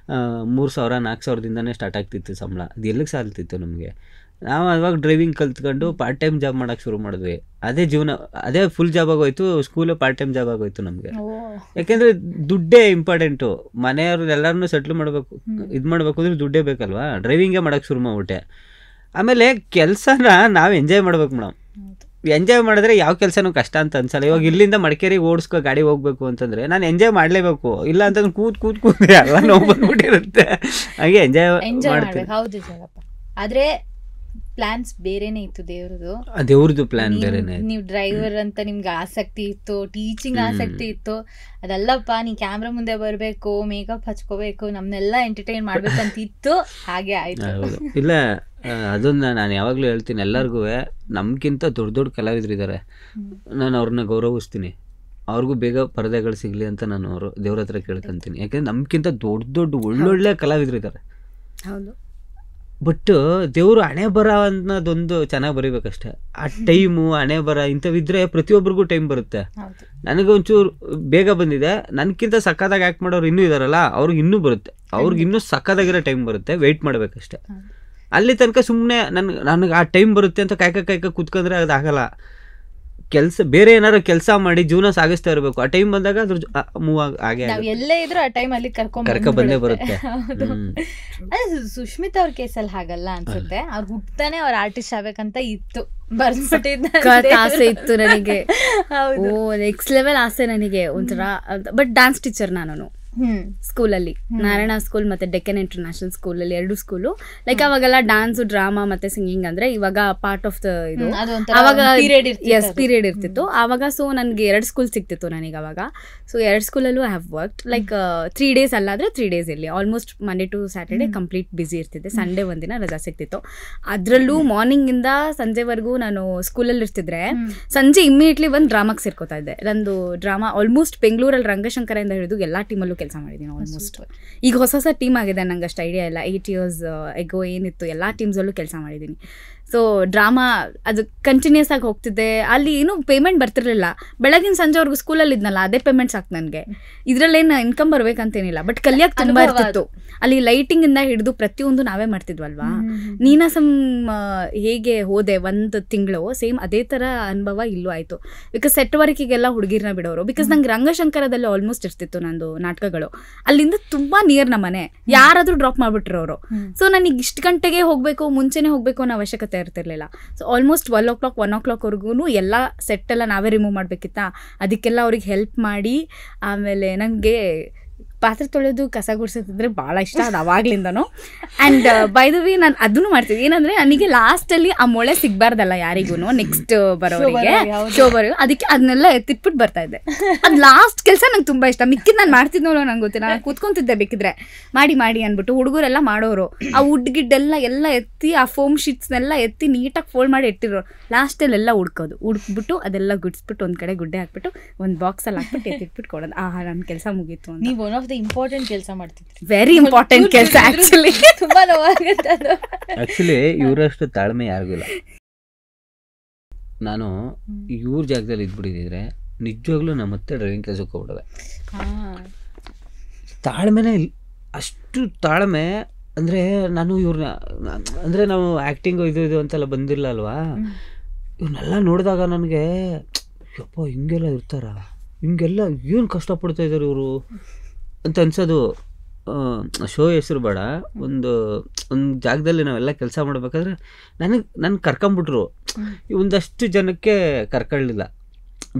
3,000-4,000ದಿಂದನೇ ಸ್ಟಾರ್ಟ್ ಆಗ್ತಿತ್ತು ಸಂಬಳ. ಅದು ಎಲ್ಲಿಗೆ ಸಾಲ್ತಿತ್ತು ನಮಗೆ. ನಾವು ಅವಾಗ ಡ್ರೈವಿಂಗ್ ಕಲ್ತ್ಕೊಂಡು ಪಾರ್ಟ್ ಟೈಮ್ ಜಾಬ್ ಮಾಡೋಕ್ಕೆ ಶುರು ಮಾಡಿದ್ವಿ. ಅದೇ ಜೀವನ, ಅದೇ ಫುಲ್ ಜಾಬ್ ಆಗೋಯ್ತು. ಸ್ಕೂಲು ಪಾರ್ಟ್ ಟೈಮ್ ಜಾಬ್ ಆಗೋಯ್ತು ನಮಗೆ. ಯಾಕೆಂದರೆ ದುಡ್ಡೇ ಇಂಪಾರ್ಟೆಂಟು. ಮನೆಯವ್ರು ಎಲ್ಲರನ್ನೂ ಸೆಟ್ಲ್ ಮಾಡಬೇಕು, ಇದು ಮಾಡಬೇಕು ಅಂದ್ರೆ ದುಡ್ಡೇ ಬೇಕಲ್ವಾ. ಡ್ರೈವಿಂಗೇ ಮಾಡೋಕ್ಕೆ ಶುರು ಮಾಡ್ಬಿಟ್ಟೆ. ಆಮೇಲೆ ಕೆಲಸನ ನಾವು ಎಂಜಾಯ್ ಮಾಡ್ಬೇಕು ಮೇಡಮ್. ಎಂಜಾಯ್ ಮಾಡಿದ್ರೆ ಯಾವ ಕೆಲಸನೂ ಕಷ್ಟ ಅಂತ ಅನ್ಸಲ್ಲ. ಇವಾಗ ಇಲ್ಲಿಂದ ಮಡಿಕೇರಿಗೆ ಓಡಿಸ್ಕೊ ಗಾಡಿ ಹೋಗ್ಬೇಕು ಅಂತಂದರೆ ನಾನು ಎಂಜಾಯ್ ಮಾಡಲೇಬೇಕು. ಇಲ್ಲ ಅಂತಂದ್ರೆ ಕೂತ್ ಎಲ್ಲ ನೋವು ಬಂದ್ಬಿಟ್ಟಿರುತ್ತೆ. ಹಾಗೆ ಎಂಜಾಯ್ ಮಾಡ್ತೀನಿ. ಹೌದು ಜಗಪ್ಪ, ಆದರೆ ಪ್ಲಾನ್ಸ್ ಬೇರೆನೇ ಇತ್ತು ದೇವ್ರದ್ದು ಪ್ಲಾನ್ ಬೇರೆನೇ. ನೀವು ಡ್ರೈವರ್ ಅಂತ ನಿಮ್ಗೆ ಆಸಕ್ತಿ ಇತ್ತು, ಟೀಚಿಂಗ್ ಆಸಕ್ತಿ ಇತ್ತು. ಅದಲ್ಲಪ್ಪ ನೀ ಕ್ಯಾಮ್ರಾ ಮುಂದೆ ಬರಬೇಕು, ಮೇಕಪ್ ಹಚ್ಕೋಬೇಕು, ನಮ್ನೆಲ್ಲ ಎಂಟರ್ಟೈನ್ ಮಾಡ್ಬೇಕಂತ ಇತ್ತು. ಹಾಗೆ ಆಯ್ತು. ಇಲ್ಲ, ಅದನ್ನ ನಾನು ಯಾವಾಗಲೂ ಹೇಳ್ತೀನಿ ಎಲ್ಲರಿಗೂ, ನಮ್ಗಿಂತ ದೊಡ್ಡ ಕಲಾವಿದರಿದ್ದಾರೆ, ನಾನು ಅವ್ರನ್ನ ಗೌರವಿಸ್ತೀನಿ. ಅವ್ರಿಗೂ ಬೇಗ ಪರದೆಗಳು ಸಿಗಲಿ ಅಂತ ನಾನು ದೇವ್ರ ಹತ್ರ ಕೇಳ್ಕೊಂತೀನಿ. ಯಾಕೆಂದ್ರೆ ನಮ್ಗಿಂತ ದೊಡ್ಡ ಒಳ್ಳೊಳ್ಳೆ ಕಲಾವಿದರಿದ್ದಾರೆ. ಹೌದು. ಬಟ್ ದೇವರು ಹಣೆ ಬರ ಅನ್ನೋದೊಂದು ಚೆನ್ನಾಗಿ ಬರೀಬೇಕಷ್ಟೆ. ಆ ಟೈಮು ಹಣೆ ಬರ ಇಂಥವಿದ್ರೆ ಪ್ರತಿಯೊಬ್ಬರಿಗೂ ಟೈಮ್ ಬರುತ್ತೆ. ನನಗೆ ಒಂಚೂರು ಬೇಗ ಬಂದಿದೆ. ನನಗಿಂತ ಸಕ್ಕದಾಗಿ ಆ್ಯಕ್ಟ್ ಮಾಡೋರು ಇನ್ನೂ ಇದ್ದಾರಲ್ಲ, ಅವ್ರಿಗೆ ಇನ್ನೂ ಬರುತ್ತೆ. ಅವ್ರಿಗೆ ಇನ್ನೂ ಸಕ್ಕದಾಗಿರೋ ಟೈಮ್ ಬರುತ್ತೆ. ವೆಯ್ಟ್ ಮಾಡಬೇಕಷ್ಟೆ. ಅಲ್ಲಿ ತನಕ ಸುಮ್ಮನೆ ನನಗೆ ಆ ಟೈಮ್ ಬರುತ್ತೆ ಅಂತ ಕಾಯ್ಕ ಕೂತ್ಕೊಂಡ್ರೆ ಅದಾಗಲ್ಲ. ಕೆಲಸ ಬೇರೆ ಏನಾರು ಕೆಲಸ ಮಾಡಿ ಜೀವನ ಸಾಗಿಸ್ತಾ ಇರಬೇಕು. ಆ ಟೈಮ್ ಬಂದಾಗ ಅದ್ರ ಮೂವ್ ಹಾಗೆ ನಾವ್ ಎಲ್ಲೇ ಇದ್ರು ಆ ಟೈಮ್ ಅಲ್ಲಿ ಕರ್ಕ ಬಂದೇ ಬರುತ್ತೆ. ಸುಷ್ಮಿತಾ ಅವ್ರ ಕೇಸಲ್ಲಿ ಹಾಗಲ್ಲ ಅನ್ಸುತ್ತೆ. ಅವ್ರು ಹುಟ್ತಾನೆ ಅವ್ರ ಆರ್ಟಿಸ್ಟ್ ಆಗ್ಬೇಕಂತ ಇತ್ತು, ಆಸೆ ಇತ್ತು ನನಗೆ. ಓ ನೆಕ್ಸ್ಟ್ ಲೆವೆಲ್ ಆಸೆ ನನಗೆ ಒಂಥರ. ಬಟ್ ಡ್ಯಾನ್ಸ್ ಟೀಚರ್ ನಾನು ಸ್ಕೂಲಲ್ಲಿ, ನಾರಾಯಣ ಸ್ಕೂಲ್ ಮತ್ತೆ ಡೆಕ್ಕನ್ ಇಂಟರ್ನ್ಯಾಷನಲ್ ಸ್ಕೂಲಲ್ಲಿ, 2 ಸ್ಕೂಲು. ಲೈಕ್ ಅವಾಗೆಲ್ಲ ಡ್ಯಾನ್ಸ್, ಡ್ರಾಮಾ ಮತ್ತೆ ಸಿಂಗಿಂಗ್ ಅಂದ್ರೆ ಇವಾಗ ಪಾರ್ಟ್ ಆಫ್ ದ ಇದು ಅವಾಗ ಪೀರಿಯಡ್ ಇರ್ತಿತ್ತು ಆವಾಗ. ಸೊ ನನ್ಗೆ 2 ಸ್ಕೂಲ್ ಸಿಕ್ತಿತ್ತು ನನಗೆ ಅವಾಗ. ಸೊ 2 ಸ್ಕೂಲಲ್ಲೂ I have worked like 3 days ಅಲ್ಲಾದ್ರೆ 3 days ಇಲ್ಲಿ almost Monday to Saturday complete busy ಇರ್ತಿದ್ದೆ. ಸಂಡೇ ಒಂದಿನ ರಜಾ ಸಿಕ್ತಿತ್ತು. ಅದ್ರಲ್ಲೂ ಮಾರ್ನಿಂಗ್ ಇಂದ ಸಂಜೆವರೆಗೂ ನಾನು ಸ್ಕೂಲಲ್ಲಿ ಇರ್ತಿದ್ರೆ ಸಂಜೆ ಇಮ್ಮಿಡಿಯೇಟ್ಲಿ ಬಂದು ಡ್ರಾಮಾಗೆ ಸೇರ್ಕೋತಾ ಇದ್ದೆ. ನಂದು ಡ್ರಾಮಾ ಆಲ್ಮೋಸ್ಟ್ ಬೆಂಗಳೂರಲ್ಲಿ ರಂಗಶಂಕರ ಇಂದ ಹಿಡಿದು ಎಲ್ಲಾ ಟೀಮಲ್ಲೂ ಕೆಲಸ ಮಾಡಿದ್ದೀನಿ ಆಲ್ಮೋಸ್ಟ್. ಈಗ ಹೊಸ ಟೀಮ್ ಆಗಿದೆ, ನಂಗೆ ಅಷ್ಟು ಐಡಿಯಾ ಇಲ್ಲ. 8 years ಎಗೋ ಏನಿತ್ತು ಎಲ್ಲ ಟೀಮ್ಸಲ್ಲೂ ಕೆಲಸ ಮಾಡಿದ್ದೀನಿ. ಸೊ ಡ್ರಾಮಾ ಅದು ಕಂಟಿನ್ಯೂಸ್ ಆಗಿ ಹೋಗ್ತಿದ್ದೆ. ಅಲ್ಲಿ ಏನೂ ಪೇಮೆಂಟ್ ಬರ್ತಿರ್ಲಿಲ್ಲ. ಬೆಳಗಿನ ಸಂಜೆವರೆಗೂ ಸ್ಕೂಲಲ್ಲಿ ಇದ್ನಲ್ಲ, ಅದೇ ಪೇಮೆಂಟ್ ಸಾಕು ನನಗೆ. ಇದ್ರಲ್ಲೇನು ಇನ್ಕಮ್ ಬರ್ಬೇಕಂತೇನಿಲ್ಲ. ಬಟ್ ಕಲಿಯಕ್ಕೆ ತುಂಬ ಇರ್ತಿತ್ತು. ಅಲ್ಲಿ ಲೈಟಿಂಗ್ ಇಂದ ಹಿಡಿದು ಪ್ರತಿಯೊಂದು ನಾವೇ ಮಾಡ್ತಿದ್ವಲ್ವಾ. ನೀನಾಸಂ ಹೇಗೆ ಹೋದೆ 1 ತಿಂಗಳು, ಸೇಮ್ ಅದೇ ಥರ ಅನುಭವ ಇಲ್ಲೂ ಆಯಿತು. ಬಿಕಾಸ್ ಸೆಟ್ ವರ್ಕಿಗೆಲ್ಲ ಹುಡುಗಿರ್ನ ಬಿಡೋರು. ಬಿಕಾಸ್ ನಂಗೆ ರಂಗಶಂಕರದಲ್ಲಿ ಆಲ್ಮೋಸ್ಟ್ ಇರ್ತಿತ್ತು ನಂದು ನಾಟಕಗಳು. ಅಲ್ಲಿಂದ ತುಂಬಾ ನಿಯರ್ ನಮ್ಮ ಮನೆ, ಯಾರಾದರೂ ಡ್ರಾಪ್ ಮಾಡಿಬಿಟ್ರೋರು. ಸೊ ನನಗೆ ಇಷ್ಟು ಗಂಟೆಗೆ ಹೋಗಬೇಕು, ಮುಂಚೆನೇ ಹೋಗಬೇಕು ಅನ್ನೋ ಅವಶ್ಯಕತೆ ಇರ್ತಿರ್ಲಿಲ್ಲ. ಸೊ ಆಲ್ಮೋಸ್ಟ್ 12 o'clock 1 o'clockವರೆಗೂ ಎಲ್ಲ ಸೆಟ್ ಎಲ್ಲ ನಾವೇ ರಿಮೂವ್ ಮಾಡಬೇಕಿತ್ತಾ. ಅದಕ್ಕೆಲ್ಲ ಅವ್ರಿಗೆ ಹೆಲ್ಪ್ ಮಾಡಿ, ಆಮೇಲೆ ನನಗೆ ಪಾತ್ರೆ ತೊಳೆದು ಕಸ ಗುಡಿಸೋದಿದ್ರೆ ಭಾಳ ಇಷ್ಟ, ಅದು ಅವಾಗ್ಲಿಂದನೂ. ಆ್ಯಂಡ್ ಬೈ ದ ವೇ ನಾನು ಅದನ್ನು ಮಾಡ್ತೀನಿ. ಏನಂದರೆ ನನಗೆ ಲಾಸ್ಟಲ್ಲಿ ಆ ಮೊಳೆ ಸಿಗಬಾರ್ದಲ್ಲ ಯಾರಿಗೂ, ನೆಕ್ಸ್ಟ್ ಬರೋರಿಗೆ ಶೋ ಬರೋ, ಅದಕ್ಕೆ ಅದನ್ನೆಲ್ಲ ಎತ್ತಿಟ್ಬಿಟ್ಟು ಬರ್ತಾ ಇದ್ದೆ. ಅದು ಲಾಸ್ಟ್ ಕೆಲಸ ನಂಗೆ ತುಂಬ ಇಷ್ಟ. ಮಿಕ್ಕಿದ್ದು ನಾನು ಮಾಡ್ತಿದ್ನೋ ನಂಗೆ ಗೊತ್ತಿಲ್ಲ, ನಾನು ಕೂತ್ಕೊಂತಿದ್ದೆ ಬೇಕಿದ್ರೆ ಮಾಡಿ ಅಂದ್ಬಿಟ್ಟು. ಹುಡುಗರೆಲ್ಲ ಮಾಡೋರು ಆ ವುಡ್ ಗಿಡ್ಡೆಲ್ಲ ಎತ್ತಿ, ಆ ಫೋಮ್ ಶೀಟ್ಸ್ನೆಲ್ಲ ಎತ್ತಿ ನೀಟಾಗಿ ಫೋಲ್ಡ್ ಮಾಡಿ ಇಟ್ಟಿರೋರು. ಲಾಸ್ಟಲ್ಲೆಲ್ಲ ಹುಡ್ಕ್ಬಿಟ್ಟು ಅದೆಲ್ಲ ಗುಡಿಸ್ಬಿಟ್ಟು ಒಂದು ಕಡೆ ಗುಡ್ಡೆ ಹಾಕ್ಬಿಟ್ಟು ಒಂದು ಬಾಕ್ಸಲ್ಲಿ ಹಾಕ್ಬಿಟ್ಟು ಎತ್ತಿಟ್ಬಿಟ್ಟು ಕೊಡೋದು. ನನ್ನ ಕೆಲಸ ಮುಗೀತು ಅಂತ. ನೀವು ಒನ್ ಆಫ್ ದ ಇಂಪಾರ್ಟೆಂಟ್ ಕೆಲಸ ಮಾಡ್ತಿದ್ರಿ. ವೆರಿ ಇಂಪಾರ್ಟೆಂಟ್ ಕೆಲಸ ಆಕ್ಚುಲಿ. ತುಂಬಾ ನೋವಾಗುತ್ತೆ ಅದು. ಆಕ್ಚುಲಿ ಇವರಷ್ಟು ತಾಳ್ಮೆ ಯಾರಿಗೂ ಇಲ್ಲ. ನಾನು ಇವ್ರ ಜಾಗದಲ್ಲಿ ಇದ್ಬಿಟ್ಟಿದ್ರೆ ನಿಜವಾಗ್ಲೂ ನಮ್ಮ ಮತ್ತೆ ಡ್ರೈವಿಂಗ್ ಕೆಲಸಕ್ಕೆ ಹೋಗ್ಬಿಡುವೆ. ತಾಳ್ಮೆನೇ ಇಲ್ಲ, ಅಷ್ಟು ತಾಳ್ಮೆ. ಅಂದರೆ ನಾನು ಇವ್ರನ್ನ, ಅಂದರೆ ನಾವು ಆ್ಯಕ್ಟಿಂಗು ಇದು ಅಂತೆಲ್ಲ ಬಂದಿಲ್ಲ ಅಲ್ವಾ. ಇವನ್ನೆಲ್ಲ ನೋಡಿದಾಗ ನನಗೆ ಯಪ್ಪ ಹಿಂಗೆಲ್ಲ ಇರ್ತಾರ, ಹಿಂಗೆಲ್ಲ ಏನು ಕಷ್ಟಪಡ್ತಾ ಇದ್ದಾರೆ ಇವರು ಅಂತ ಅನ್ಸೋದು. ಶೋ ಹೆಸರು ಬೇಡ, ಒಂದು ಜಾಗದಲ್ಲಿ ನಾವೆಲ್ಲ ಕೆಲಸ ಮಾಡಬೇಕಾದ್ರೆ ನನಗೆ ಕರ್ಕೊಂಬಿಟ್ರು. ಒಂದಷ್ಟು ಜನಕ್ಕೆ ಕರ್ಕೊಳ್ಳಿಲ್ಲ.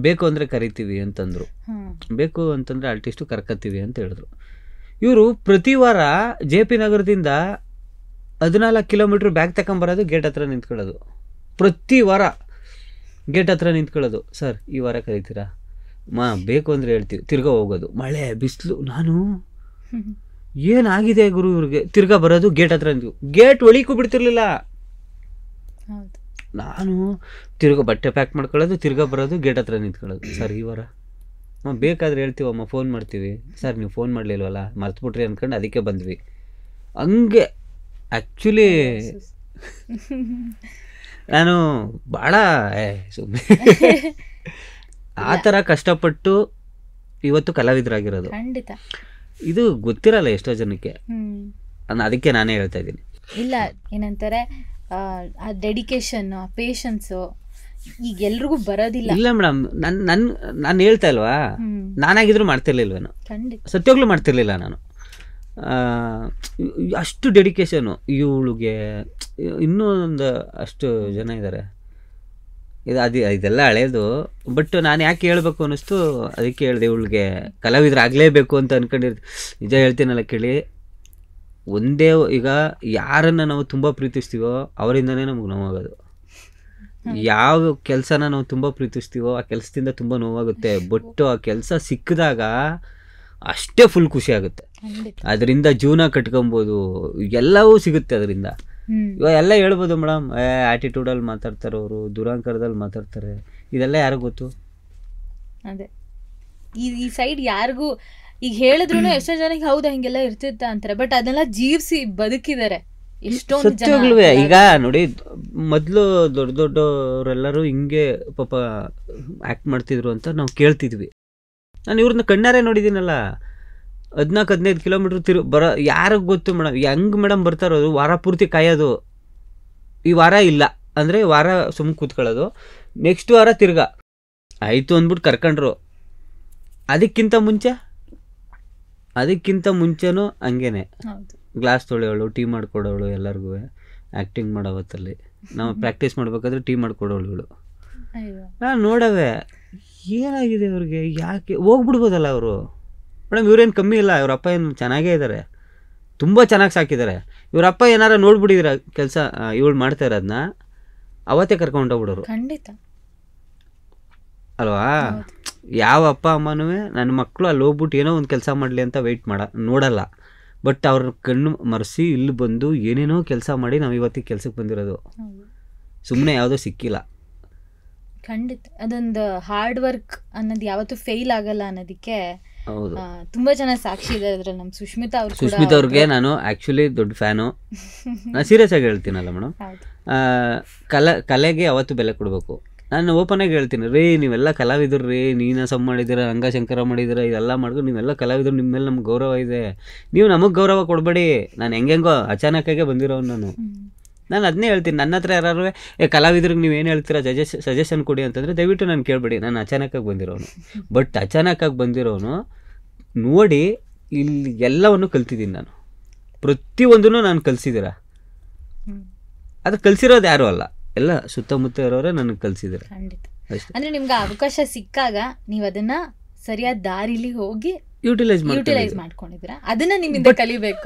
ಬೇಕು ಅಂದರೆ ಕರಿತೀವಿ ಅಂತಂದರು, ಬೇಕು ಅಂತಂದರೆ ಆರ್ಟಿಸ್ಟು ಕರ್ಕೊತೀವಿ ಅಂತ ಹೇಳಿದ್ರು. ಇವರು ಪ್ರತಿ ವಾರ JP ನಗರದಿಂದ 14 kilometer ಬ್ಯಾಗ್ ತಗೊಂಬರೋದು, ಗೇಟ್ ಹತ್ರ ನಿಂತ್ಕೊಳ್ಳೋದು. ಪ್ರತಿ ವಾರ ಗೇಟ್ ಹತ್ರ ನಿಂತ್ಕೊಳ್ಳೋದು. ಸರ್ ಈ ವಾರ ಕರಿತೀರಾ? ಬೇಕು ಅಂದರೆ ಹೇಳ್ತೀವಿ. ತಿರ್ಗಾ ಹೋಗೋದು, ಮಳೆ ಬಿಸಿಲು. ನಾನು ಏನಾಗಿದೆ ಗುರು ಇವ್ರಿಗೆ? ತಿರ್ಗಾ ಬರೋದು, ಗೇಟ್ ಹತ್ರ ನಿಂತು, ಗೇಟ್ ಒಳಿಗೂ ಬಿಡ್ತಿರ್ಲಿಲ್ಲ. ನಾನು ತಿರ್ಗಾ ಬಟ್ಟೆ ಪ್ಯಾಕ್ ಮಾಡ್ಕೊಳ್ಳೋದು, ತಿರ್ಗಾ ಬರೋದು, ಗೇಟ್ ಹತ್ರ ನಿಂತ್ಕೊಳ್ಳೋದು. ಸರ್ ಈ ವಾರ ಬೇಕಾದ್ರೆ ಹೇಳ್ತೀವಮ್ಮ, ಫೋನ್ ಮಾಡ್ತೀವಿ. ಸರ್ ನೀವು ಫೋನ್ ಮಾಡಲಿಲ್ವಲ್ಲ, ಮರ್ತುಬಿಟ್ರಿ ಅಂದ್ಕೊಂಡು ಅದಕ್ಕೆ ಬಂದ್ವಿ. ಹಂಗೆ ಆ್ಯಕ್ಚುಲಿ ನಾನು ಭಾಳ ಸುಮ್ಮನೆ ಆ ಥರ ಕಷ್ಟಪಟ್ಟು ಇವತ್ತು ಕಲಾವಿದರಾಗಿರೋದು. ಖಂಡಿತ ಇದು ಗೊತ್ತಿರಲ್ಲ ಎಷ್ಟೋ ಜನಕ್ಕೆ. ಅದಕ್ಕೆ ನಾನೇ ಹೇಳ್ತಾ ಇದ್ದೀನಿ. ಇಲ್ಲ ಏನಂತಾರೆ, ಆ ಡೆಡಿಕೇಶನ್, ಆ ಪೇಷನ್ಸು ಈಗ ಎಲ್ರಿಗೂ ಬರೋದಿಲ್ಲ. ಇಲ್ಲ ಮೇಡಮ್, ನಾನು ಹೇಳ್ತಾ ಇಲ್ವಾ, ನಾನಾಗಿದ್ರು ಮಾಡ್ತಿರ್ಲಿಲ್ವೇನೋ, ಸತ್ಯೋಗ್ಲೂ ಮಾಡ್ತಿರ್ಲಿಲ್ಲ ನಾನು. ಅಷ್ಟು ಡೆಡಿಕೇಶನು ಇವಳಿಗೆ. ಇನ್ನೂ ಒಂದು ಅಷ್ಟು ಜನ ಇದ್ದಾರೆ. ಇದೆಲ್ಲ ಹಳೇದು. ಬಟ್ ನಾನು ಯಾಕೆ ಹೇಳ್ಬೇಕು ಅನ್ನಿಸ್ತು, ಅದಕ್ಕೆ ಹೇಳಿದೆ. ಇವಳಿಗೆ ಕಲಾವಿದರಾಗಲೇಬೇಕು ಅಂತ ಅನ್ಕೊಂಡಿರ್ತೀವಿ. ನಿಜ ಹೇಳ್ತೀನಲ್ಲ ಕೇಳಿ, ಒಂದೇ ಈಗ ಯಾರನ್ನು ನಾವು ತುಂಬ ಪ್ರೀತಿಸ್ತೀವೋ ಅವರಿಂದನೇ ನಮಗೆ ನೋವಾಗೋದು. ಯಾವ ಕೆಲಸನ ನಾವು ತುಂಬ ಪ್ರೀತಿಸ್ತೀವೋ ಆ ಕೆಲಸದಿಂದ ತುಂಬ ನೋವಾಗುತ್ತೆ. ಬಟ್ ಆ ಕೆಲಸ ಸಿಕ್ಕಿದಾಗ ಅಷ್ಟೇ ಫುಲ್ ಖುಷಿ ಆಗುತ್ತೆ. ಅದರಿಂದ ಜೀವನ ಕಟ್ಕೊಬೋದು, ಎಲ್ಲವೂ ಸಿಗುತ್ತೆ ಅದರಿಂದ. ಇವಾಗ ಎಲ್ಲ ಹೇಳ್ಬೋದು ಮೇಡಮ್, ಆ್ಯಟಿಟ್ಯೂಡಲ್ಲಿ ಮಾತಾಡ್ತಾರೆ ಅವರು, ದುರಾಂಕಾರದಲ್ಲಿ ಮಾತಾಡ್ತಾರೆ. ಇದೆಲ್ಲ ಯಾರಿಗೂ ಗೊತ್ತು? ಅದೇ ಈ ಸೈಡ್ ಯಾರಿಗೂ ಈಗ ಹೇಳಿದ್ರು ಎಷ್ಟೋ ಜನಕ್ಕೆ ಹೌದಾ ಹಿಂಗೆಲ್ಲ ಇರ್ತಿತ್ತ ಅಂತಾರೆ. ಬಟ್ ಅದನ್ನೆಲ್ಲ ಜೀವಿಸಿ ಬದುಕಿದ್ದಾರೆ ಎಷ್ಟೊಂದು ಜನ. ಈಗ ನೋಡಿ, ಮೊದಲು ದೊಡ್ಡವರೆಲ್ಲರೂ ಹಿಂಗೆ ಪಾಪ ಆ್ಯಕ್ಟ್ ಮಾಡ್ತಿದ್ರು ಅಂತ ನಾವು ಕೇಳ್ತಿದ್ವಿ. ನಾನು ಇವ್ರನ್ನ ಕಣ್ಣಾರೆ ನೋಡಿದ್ದೀನಲ್ಲ, 14-15 ಕಿಲೋಮೀಟ್ರ್ ಬರೋ. ಯಾರಿಗೆ ಗೊತ್ತು ಮೇಡಮ್ ಹೆಂಗೆ ಮೇಡಮ್ ಬರ್ತಾರೋದು? ವಾರ ಪೂರ್ತಿ ಕಾಯೋದು. ಈ ವಾರ ಇಲ್ಲ ಅಂದರೆ ವಾರ ಸುಮ್ಮನೆ ಕೂತ್ಕೊಳ್ಳೋದು, ನೆಕ್ಸ್ಟ್ ವಾರ ತಿರ್ಗಾ ಆಯಿತು ಅಂದ್ಬಿಟ್ಟು ಕರ್ಕೊಂಡ್ರು. ಅದಕ್ಕಿಂತ ಮುಂಚೆನೂ ಹಂಗೇನೆ ಗ್ಲಾಸ್ ತೊಳೆಯೋಳು, ಟೀ ಮಾಡಿಕೊಡೋಳು, ಎಲ್ಲರಿಗೂ ಆ್ಯಕ್ಟಿಂಗ್ ಮಾಡೋ ಹೊತ್ತಲ್ಲಿ ನಾವು ಪ್ರಾಕ್ಟೀಸ್ ಮಾಡ್ಬೇಕಾದ್ರೆ ಟೀ ಮಾಡಿಕೊಡೋಳು ಇವಳು. ನಾನು ನೋಡವೆ ಏನಾಗಿದೆ ಅವ್ರಿಗೆ, ಯಾಕೆ ಹೋಗ್ಬಿಡ್ಬೋದಲ್ಲ ಅವರು. ಮೇಡಮ್ ಇವ್ರೇನು ಕಮ್ಮಿ ಇಲ್ಲ, ಇವ್ರ ಅಪ್ಪ ಏನು ಚೆನ್ನಾಗೇ ಇದ್ದಾರೆ, ತುಂಬ ಚೆನ್ನಾಗಿ ಸಾಕಿದ್ದಾರೆ. ಇವ್ರ ಅಪ್ಪ ಏನಾರ ನೋಡ್ಬಿಟ್ಟಿದ್ದೀರ ಕೆಲಸ ಇವಳು ಮಾಡ್ತಾ ಇರೋದನ್ನ, ಅವತ್ತೇ ಕರ್ಕೊಂಡೋಗ್ಬಿಡೋರು. ಖಂಡಿತ ಅಲ್ವಾ? ಯಾವ ಅಪ್ಪ ಅಮ್ಮನೂ ನನ್ನ ಮಕ್ಕಳು ಅಲ್ಲಿ ಹೋಗ್ಬಿಟ್ಟು ಏನೋ ಒಂದು ಕೆಲಸ ಮಾಡಲಿ ಅಂತ ವೆಯ್ಟ್ ನೋಡಲ್ಲ. ಬಟ್ ಅವ್ರ ಕಣ್ಣು ಮರೆಸಿ ಇಲ್ಲಿ ಬಂದು ಏನೇನೋ ಕೆಲಸ ಮಾಡಿ ನಾವು ಇವತ್ತಿಗೆ ಕೆಲಸಕ್ಕೆ ಬಂದಿರೋದು. ಸುಮ್ಮನೆ ಯಾವುದೋ ಸಿಕ್ಕಿಲ್ಲ. ಖಂಡಿತ ಅದೊಂದು ಹಾರ್ಡ್ ವರ್ಕ್ ಅನ್ನೋದು ಯಾವತ್ತೂ ಫೇಲ್ ಆಗಲ್ಲ ಅನ್ನೋದಕ್ಕೆ ಹೌದು, ತುಂಬಾ ಚೆನ್ನಾಗಿ ಸಾಕ್ಷಿ ಇದೆ ಅದ್ರಲ್ಲಿ ನಮ್ಮ ಸುಷ್ಮಿತಾ ಅವ್ರಿಗೆ ನಾನು ಆ್ಯಕ್ಚುಲಿ ದೊಡ್ಡ ಫ್ಯಾನು. ನಾನು ಸೀರಿಯಸ್ ಆಗಿ ಹೇಳ್ತೀನಲ್ಲ ಮೇಡಮ್, ಕಲೆಗೆ ಅವತ್ತು ಬೆಲೆ ಕೊಡಬೇಕು. ನಾನು ಓಪನ್ ಆಗಿ ಹೇಳ್ತೀನಿ ರೀ, ನೀವೆಲ್ಲ ಕಲಾವಿದರು ರೀ, ನೀನಾಸಂ ಮಾಡಿದ್ದೀರ, ರಂಗಶಂಕರ ಮಾಡಿದ್ದೀರ, ಇದೆಲ್ಲ ಮಾಡ್ಕೊಂಡು ನೀವೆಲ್ಲ ಕಲಾವಿದರು, ನಿಮ್ಮ ಮೇಲೆ ನಮ್ಗೆ ಗೌರವ ಇದೆ, ನೀವು ನಮಗೆ ಗೌರವ ಕೊಡಬೇಡಿ. ನಾನು ಹೆಂಗೆಂಗೋ ಅಚಾನಕ್ಕಾಗೆ ಬಂದಿರೋನು ನಾನು ಅದನ್ನೇ ಹೇಳ್ತೀನಿ. ನನ್ನ ಹತ್ರ ಯಾರು ಕಲಾವಿದ್ರಿಗೆ ನೀವು ಏನು ಹೇಳ್ತೀರಾ ಸಜೆಷನ್ ಕೊಡಿ ಅಂತಂದರೆ ದಯವಿಟ್ಟು ನಾನು ಕೇಳಬೇಡಿ, ನಾನು ಅಚಾನಕ್ಕಾಗಿ ಬಂದಿರೋನು. ಬಟ್ ಅಚಾನಕ್ಕಾಗಿ ಬಂದಿರೋನು ನೋಡಿ ಇಲ್ಲಿ ಎಲ್ಲವನ್ನು ಕಲ್ತಿದ್ದೀನಿ ನಾನು, ಪ್ರತಿಯೊಂದೂ ನಾನು ಕಲಿಸಿದ್ದೀರ. ಅದು ಕಲಿಸಿರೋದು ಯಾರೂ ಅಲ್ಲ, ಎಲ್ಲ ಸುತ್ತಮುತ್ತ ಇರೋರೇ ನನಗೆ ಕಲಿಸಿದ್ದಾರೆ. ಖಂಡಿತ. ಅಂದ್ರೆ ನಿಮ್ಗೆ ಅವಕಾಶ ಸಿಕ್ಕಾಗ ನೀವು ಅದನ್ನ ಸರಿಯಾದ ದಾರಿಲಿ ಹೋಗಿ ಯುಟಿಲೈಸ್ ಮಾಡ್ಕೊಂಡಿದ್ದೀರಾ, ಅದನ್ನ ನಿಮ್ಮಿಂದ ಕಲಿಬೇಕು.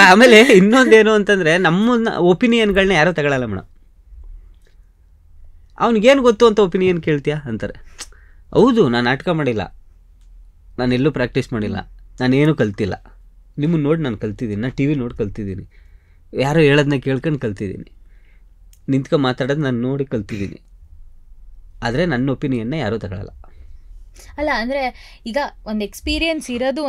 ಆಮೇಲೆ ಇನ್ನೊಂದೇನು ಅಂತಂದ್ರೆ ನಮ್ಮ ಒಪಿನಿಯನ್ಗಳನ್ನ ಯಾರೋ ತಗೊಳ್ಳಲ್ಲ ಮೇಡಮ್. ಅವ್ನಿಗೇನು ಗೊತ್ತು ಅಂತ ಒಪಿನಿಯನ್ ಕೇಳ್ತೀಯಾ ಅಂತಾರೆ. ಹೌದು, ನಾನು ನಾಟಕ ಮಾಡಿಲ್ಲ, ನಾನು ಎಲ್ಲೂ ಪ್ರಾಕ್ಟೀಸ್ ಮಾಡಿಲ್ಲ, ನಾನೇನು ಕಲ್ತಿಲ್ಲ, ನಿಮ್ಮನ್ನು ನೋಡಿ ನಾನು ಕಲ್ತಿದ್ದೀನಿ, ನಾನು ಟಿ ವಿ ನೋಡಿ ಕಲ್ತಿದ್ದೀನಿ, ಯಾರೋ ಹೇಳೋದನ್ನ ಕೇಳ್ಕೊಂಡು ಕಲ್ತಿದ್ದೀನಿ, ನಿಂತ್ಕೊಂಡು ಮಾತಾಡೋದು ನಾನು ನೋಡಿ ಕಲ್ತಿದ್ದೀನಿ. ಆದರೆ ನನ್ನ ಒಪಿನಿಯನ್ನ ಯಾರೂ ತಗೊಳ್ಳಲ್ಲ. ಅಲ್ಲ ಅಂದರೆ ಈಗ ಒಂದು ಎಕ್ಸ್ಪೀರಿಯನ್ಸ್ ಇರೋದು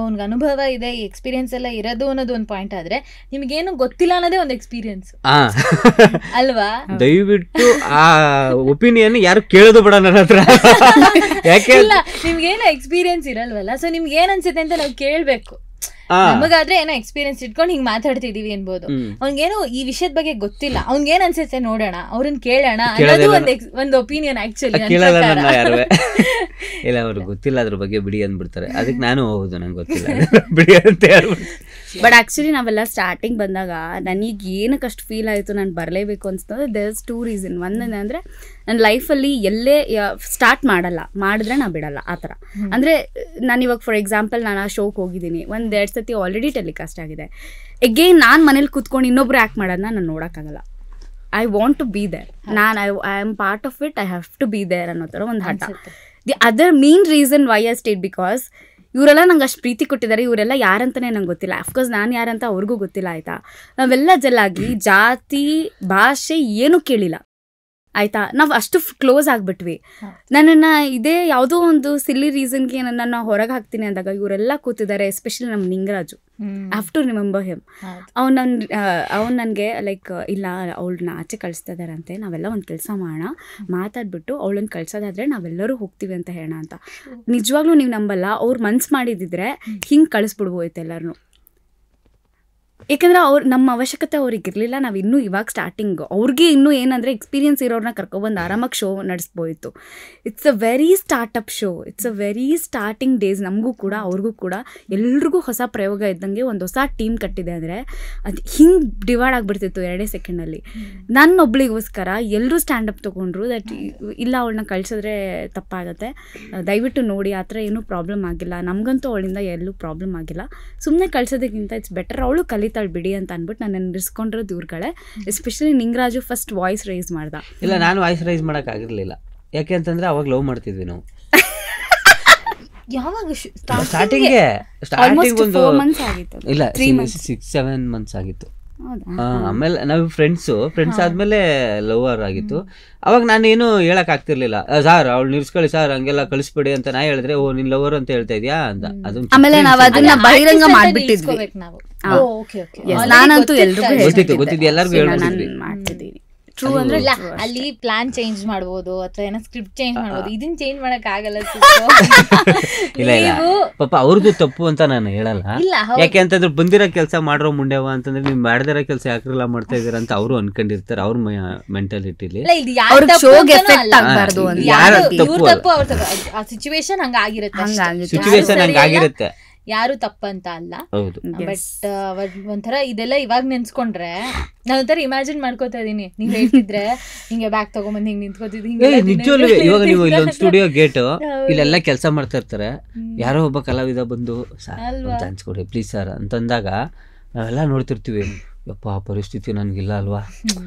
ಒಂದು ಅನುಭವ ಇದೆ, ಈ ಎಕ್ಸ್ಪೀರಿಯನ್ಸ್ ಎಲ್ಲ ಇರೋದು ಅನ್ನೋದು ಒಂದು ಪಾಯಿಂಟ್. ಆದರೆ ನಿಮಗೇನು ಗೊತ್ತಿಲ್ಲ ಅನ್ನೋದೇ ಒಂದು ಎಕ್ಸ್ಪೀರಿಯನ್ಸ್ ಅಲ್ವಾ? ದಯವಿಟ್ಟು ಆ ಒಪಿನಿಯನ್ ಯಾರು ಕೇಳೋದು ಬೇಡ ನನ್ನ ಹತ್ರ. ಯಾಕೆ ಇಲ್ಲ, ನಿಮ್ಗೇನು ಎಕ್ಸ್ಪೀರಿಯನ್ಸ್ ಇರಲ್ವಲ್ಲ, ಸೊ ನಿಮ್ಗೆ ಏನ್ ಅನ್ಸುತ್ತೆ ಅಂತ ನಾವು ಕೇಳಬೇಕು. ನಮಗಾದ್ರೆ ಏನೋ ಎಕ್ಸ್ಪೀರಿಯನ್ಸ್ ಇಟ್ಕೊಂಡು ಹಿಂಗ್ ಮಾತಾಡ್ತಿದೀವಿ ಅನ್ಬೋದು. ಅವ್ನಿಗೇನು ಈ ವಿಷಯದ ಬಗ್ಗೆ ಗೊತ್ತಿಲ್ಲ, ಅವ್ನಿಗೇನ್ ಅನ್ಸುತ್ತೆ ನೋಡೋಣ, ಅವ್ರನ್ನ ಕೇಳೋಣ ಅನ್ನೋದು ಒಂದು ಒಪಿನಿಯನ್. ಆಕ್ಚುಲಿ ಇಲ್ಲ, ಅವ್ರಿಗೆ ಗೊತ್ತಿಲ್ಲ ಅದ್ರ ಬಗ್ಗೆ ಬಿಡಿ ಅಂದ್ಬಿಡ್ತಾರೆ. ಅದಕ್ಕೆ ನಾನು ಹೌದು ನಂಗೆ ಗೊತ್ತಿಲ್ಲ ಬಿಡಿ ಅಂತ ಹೇಳ್ಬಿಡ್ತೀನಿ. ಬಟ್ ಆಕ್ಚುಲಿ ನಾವೆಲ್ಲ ಸ್ಟಾರ್ಟಿಂಗ್ ಬಂದಾಗ ನನಗೆ ಏನಕ್ಕೆ ಅಷ್ಟು ಫೀಲ್ ಆಯಿತು, ನಾನು ಬರಲೇಬೇಕು ಅನ್ಸ್ತದೆ. There's 2 reason. ಒಂದೇನಂದರೆ ನನ್ನ ಲೈಫಲ್ಲಿ ಎಲ್ಲೇ ಸ್ಟಾರ್ಟ್ ಮಾಡಿದ್ರೆ ನಾ ಬಿಡಲ್ಲ ಆ ಥರ. ಅಂದರೆ ನಾನು ಇವಾಗ ಫಾರ್ ಎಕ್ಸಾಂಪಲ್ ನಾನು ಆ ಶೋಗೆ ಹೋಗಿದ್ದೀನಿ, 1-2 ಸತಿ ಆಲ್ರೆಡಿ ಟೆಲಿಕಾಸ್ಟ್ ಆಗಿದೆ. ಎಗೇನ್ ನಾನು ಮನೇಲಿ ಕೂತ್ಕೊಂಡು ಇನ್ನೊಬ್ರು ಆ್ಯಕ್ಟ್ ಮಾಡೋದನ್ನ ನಾನು ನೋಡೋಕ್ಕಾಗಲ್ಲ. I want to be there, I am part of it, I have to be there ಅನ್ನೋ ಥರ ಒಂದು ಹಠ. The other main reason why I stayed, because ಇವರೆಲ್ಲ ನಂಗೆ ಅಷ್ಟು ಪ್ರೀತಿ ಕೊಟ್ಟಿದ್ದಾರೆ. ಇವರೆಲ್ಲ ಯಾರಂತಲೇ ನಂಗೆ ಗೊತ್ತಿಲ್ಲ, ಅಫ್ಕೋರ್ಸ್ ನಾನು ಯಾರಂತ ಅವ್ರಿಗೂ ಗೊತ್ತಿಲ್ಲ. ಆಯಿತಾ, ನಾವೆಲ್ಲ ಜಲ್ಲಾಗಿ ಜಾತಿ ಭಾಷೆ ಏನೂ ಕೇಳಿಲ್ಲ. ಆಯಿತಾ, ನಾವು ಅಷ್ಟು ಕ್ಲೋಸ್ ಆಗಿಬಿಟ್ವಿ. ನನ್ನನ್ನು ಇದೇ ಯಾವುದೋ ಒಂದು ಸಿಲ್ಲಿ ರೀಸನ್ಗೆ ನನ್ನನ್ನು ಹೊರಗೆ ಹಾಕ್ತೀನಿ ಅಂದಾಗ ಇವರೆಲ್ಲ ಕೂತಿದ್ದಾರೆ. ಎಸ್ಪೆಷಲಿ ನಮ್ಮ Ningaraju, I have to remember him. ಅವ್ನು ನನಗೆ ಲೈಕ್ ಇಲ್ಲ, ಅವಳನ್ನ ಆಚೆ ಕಳಿಸ್ತಾ ಇದ್ದಾರಂತೆ, ನಾವೆಲ್ಲ ಒಂದು ಕೆಲಸ ಮಾಡೋಣ, ಮಾತಾಡ್ಬಿಟ್ಟು ಅವಳನ್ನ ಕಳ್ಸೋದಾದ್ರೆ ನಾವೆಲ್ಲರೂ ಹೋಗ್ತೀವಿ ಅಂತ ಹೇಳೋಣ ಅಂತ. ನಿಜವಾಗ್ಲೂ ನೀವು ನಂಬಲ್ಲ, ಅವ್ರು ಮನ್ಸು ಮಾಡಿದಿದ್ರೆ ಹಿಂಗೆ ಕಳಿಸ್ಬಿಡ್ಬೋಯ್ತು ಎಲ್ಲರನ್ನೂ. ಏಕೆಂದರೆ ನಮ್ಮ ಅವಶ್ಯಕತೆ ಅವ್ರಿಗೆ ಇರಲಿಲ್ಲ. ನಾವು ಇನ್ನೂ ಇವಾಗ ಸ್ಟಾರ್ಟಿಂಗ್, ಅವ್ರಿಗೆ ಇನ್ನೂ ಏನಂದರೆ ಎಕ್ಸ್ಪೀರಿಯನ್ಸ್ ಇರೋರನ್ನ ಕರ್ಕೊಬಂದು ಆರಾಮಾಗಿ ಶೋ ನಡೆಸ್ಬೋಯಿತ್ತು. It's a very startup show, it's a very starting days. ನಮಗೂ ಕೂಡ ಅವ್ರಿಗೂ ಕೂಡ ಎಲ್ರಿಗೂ ಹೊಸ ಪ್ರಯೋಗ ಇದ್ದಂಗೆ ಒಂದು ಹೊಸ ಟೀಮ್ ಕಟ್ಟಿದೆ. ಅಂದರೆ ಅದು ಹಿಂಗೆ ಡಿವೈಡ್ ಆಗಿಬಿಡ್ತಿತ್ತು 2 ಸೆಕೆಂಡಲ್ಲಿ. ನನ್ನೊಬ್ಳಿಗೋಸ್ಕರ ಎಲ್ಲರೂ ಸ್ಟ್ಯಾಂಡಪ್ ತೊಗೊಂಡ್ರು. ದಟ್ ಇಲ್ಲ, ಅವಳನ್ನ ಕಳಿಸಿದ್ರೆ ತಪ್ಪಾಗತ್ತೆ, ದಯವಿಟ್ಟು ನೋಡಿ, ಆ ಥರ ಏನೂ ಪ್ರಾಬ್ಲಮ್ ಆಗಿಲ್ಲ, ನಮಗಂತೂ ಅವಳಿಂದ ಎಲ್ಲೂ ಪ್ರಾಬ್ಲಮ್ ಆಗಿಲ್ಲ, ಸುಮ್ಮನೆ ಕಳ್ಸೋದಕ್ಕಿಂತ ಇಟ್ಸ್ ಬೆಟರ್, ಅವಳು ಕಲಿತಾಳೆ ಬಿಡಿ ಅಂತ ಅಂದ್ಬಿಟ್ಟು ನಾನು ನಿರ್ಸ್ಕೊಂಡಿರೋದು ಇವ್ರುಗಳೇ. Especially Ningaraju first voice raise ಮಾಡ್ದ. ಇಲ್ಲ, ನಾನು ವಾಯ್ಸ್ ರೈಸ್ ಮಾಡೋಕ್ಕಾಗಿರಲಿಲ್ಲ. ಯಾಕೆ ಅಂತಂದರೆ ಅವಾಗ ಲವ್ ಮಾಡ್ತಿದ್ವಿ ನಾವು. ಯಾವಾಗ? ಸ್ಟಾರ್ಟಿಂಗ್ ಒಂದು 4 months ಆಗಿತ್ತು. ಇಲ್ಲ, 6-7 months ಆಗಿತ್ತು. ಆಮೇಲೆ ನಾವು ಫ್ರೆಂಡ್ಸ್ ಆದ್ಮೇಲೆ ಲವರ್ ಆಗಿತ್ತು. ಅವಾಗ ನಾನೇನು ಹೇಳಕ್ ಆಗ್ತಿರ್ಲಿಲ್ಲ. ಸರ್ ಅವಳು ನಿಲ್ಸ್ಕೊಳ್ಳಿ ಸರ್, ಹಂಗೆಲ್ಲ ಕಳಿಸ್ಬೇಡಿ ಅಂತ ನಾ ಹೇಳಿದ್ರೆ, ಓ ನಿನ್ ಲವರ್ ಅಂತ ಹೇಳ್ತಾ ಇದೆಯಾ ಅಂತ. ಅದನ್ನ ಆಮೇಲೆ ನಾವು ಅದನ್ನ ಬಹಿರಂಗ ಮಾಡ್ಬಿಟ್ಟಿದ್ವಿ. ನಾನಂತೂ ಎಲ್ರಿಗೂ ಗೊತ್ತಿತ್ತು, ಎಲ್ಲರಿಗೂ ಹೇಳ್ಬಿಟ್ಟಿದ್ವಿ. ಟ್ರೂ ಅಂದ್ರೆ ಇಲ್ಲ ಅಲ್ಲಿ ಪ್ಲಾನ್ ಚೇಂಜ್ ಮಾಡ್ಬೋದು ಅಥವಾ ಏನೋ ಸ್ಕ್ರಿಪ್ಟ್ ಚೇಂಜ್ ಮಾಡ್ಬೋದು, ಇದನ್ನ ಚೇಂಜ್ ಮಾಡಕ್ ಆಗಲ್ಲ. ಇಲ್ಲ ಇಲ್ಲ ಪಾಪ ಅವ್ರದ್ದು ತಪ್ಪು ಅಂತ ನಾನು ಹೇಳಲ್ಲ. ಇಲ್ಲ ಯಾಕೆ ಅಂತಂದ್ರೆ ಬಂದಿರೋ ಕೆಲಸ ಮಾಡ್ರೋ ಮುಂಡೆವ ಅಂತಂದ್ರೆ ನೀವು ಮಾಡದಿರೋ ಕೆಲಸ ಯಾಕ್ರೆಲ್ಲ ಮಾಡ್ತಾ ಇದೀರ ಅಂತ ಅವರು ಅನ್ಕೊಂಡಿರ್ತಾರೆ ಅವ್ರ ಮೆಂಟಾಲಿಟಿಲಿ. ಆ ಸಿಚುವೇಶನ್ ಹಂಗ ಆಗಿರುತ್ತೆ, ಸಿಚುವೇಶನ್ ಹಂಗ ಆಗಿರುತ್ತೆ, ಯಾರು ತಪ್ಪಂತ ಅಲ್ಲ. ಹೌದು. ಬಟ್ ಒಂಥರ ಇದೆಲ್ಲ ಇವಾಗ ನೆನ್ಸ್ಕೊಂಡ್ರೆ ನಾನು ಒಂಥರ ಇಮ್ಯಾಜಿನ್ ಮಾಡ್ಕೋತಾ ಇದೀನಿ. ನೀವ್ ಹೇಳ್ತಿದ್ರೆ ಹಿಂಗೆ ಬ್ಯಾಗ್ ತಗೊಂಬಂದ್ ಹಿಂಗ್ ನಿಂತ್ಕೋತಿದ್ವಿ. ನಿಜವಲ್ಲೂ ಇವಾಗ ನೀವು ಇಲ್ಲೊಂದು ಸ್ಟುಡಿಯೋ ಗೇಟ್ ಇಲ್ಲೆಲ್ಲ ಕೆಲಸ ಮಾಡ್ತಾ ಇರ್ತಾರೆ, ಯಾರೋ ಒಬ್ಬ ಕಲಾವಿದ ಬಂದು ಚಾನ್ಸ್ ಕೊಡಿ ಪ್ಲೀಸ್ ಸರ್ ಅಂತಂದಾಗ ನಾವೆಲ್ಲ ನೋಡ್ತಿರ್ತೀವಿ, ಯಪ್ಪ ಆ ಪರಿಸ್ಥಿತಿ ನನ್ಗಿಲ್ಲ ಅಲ್ವಾ,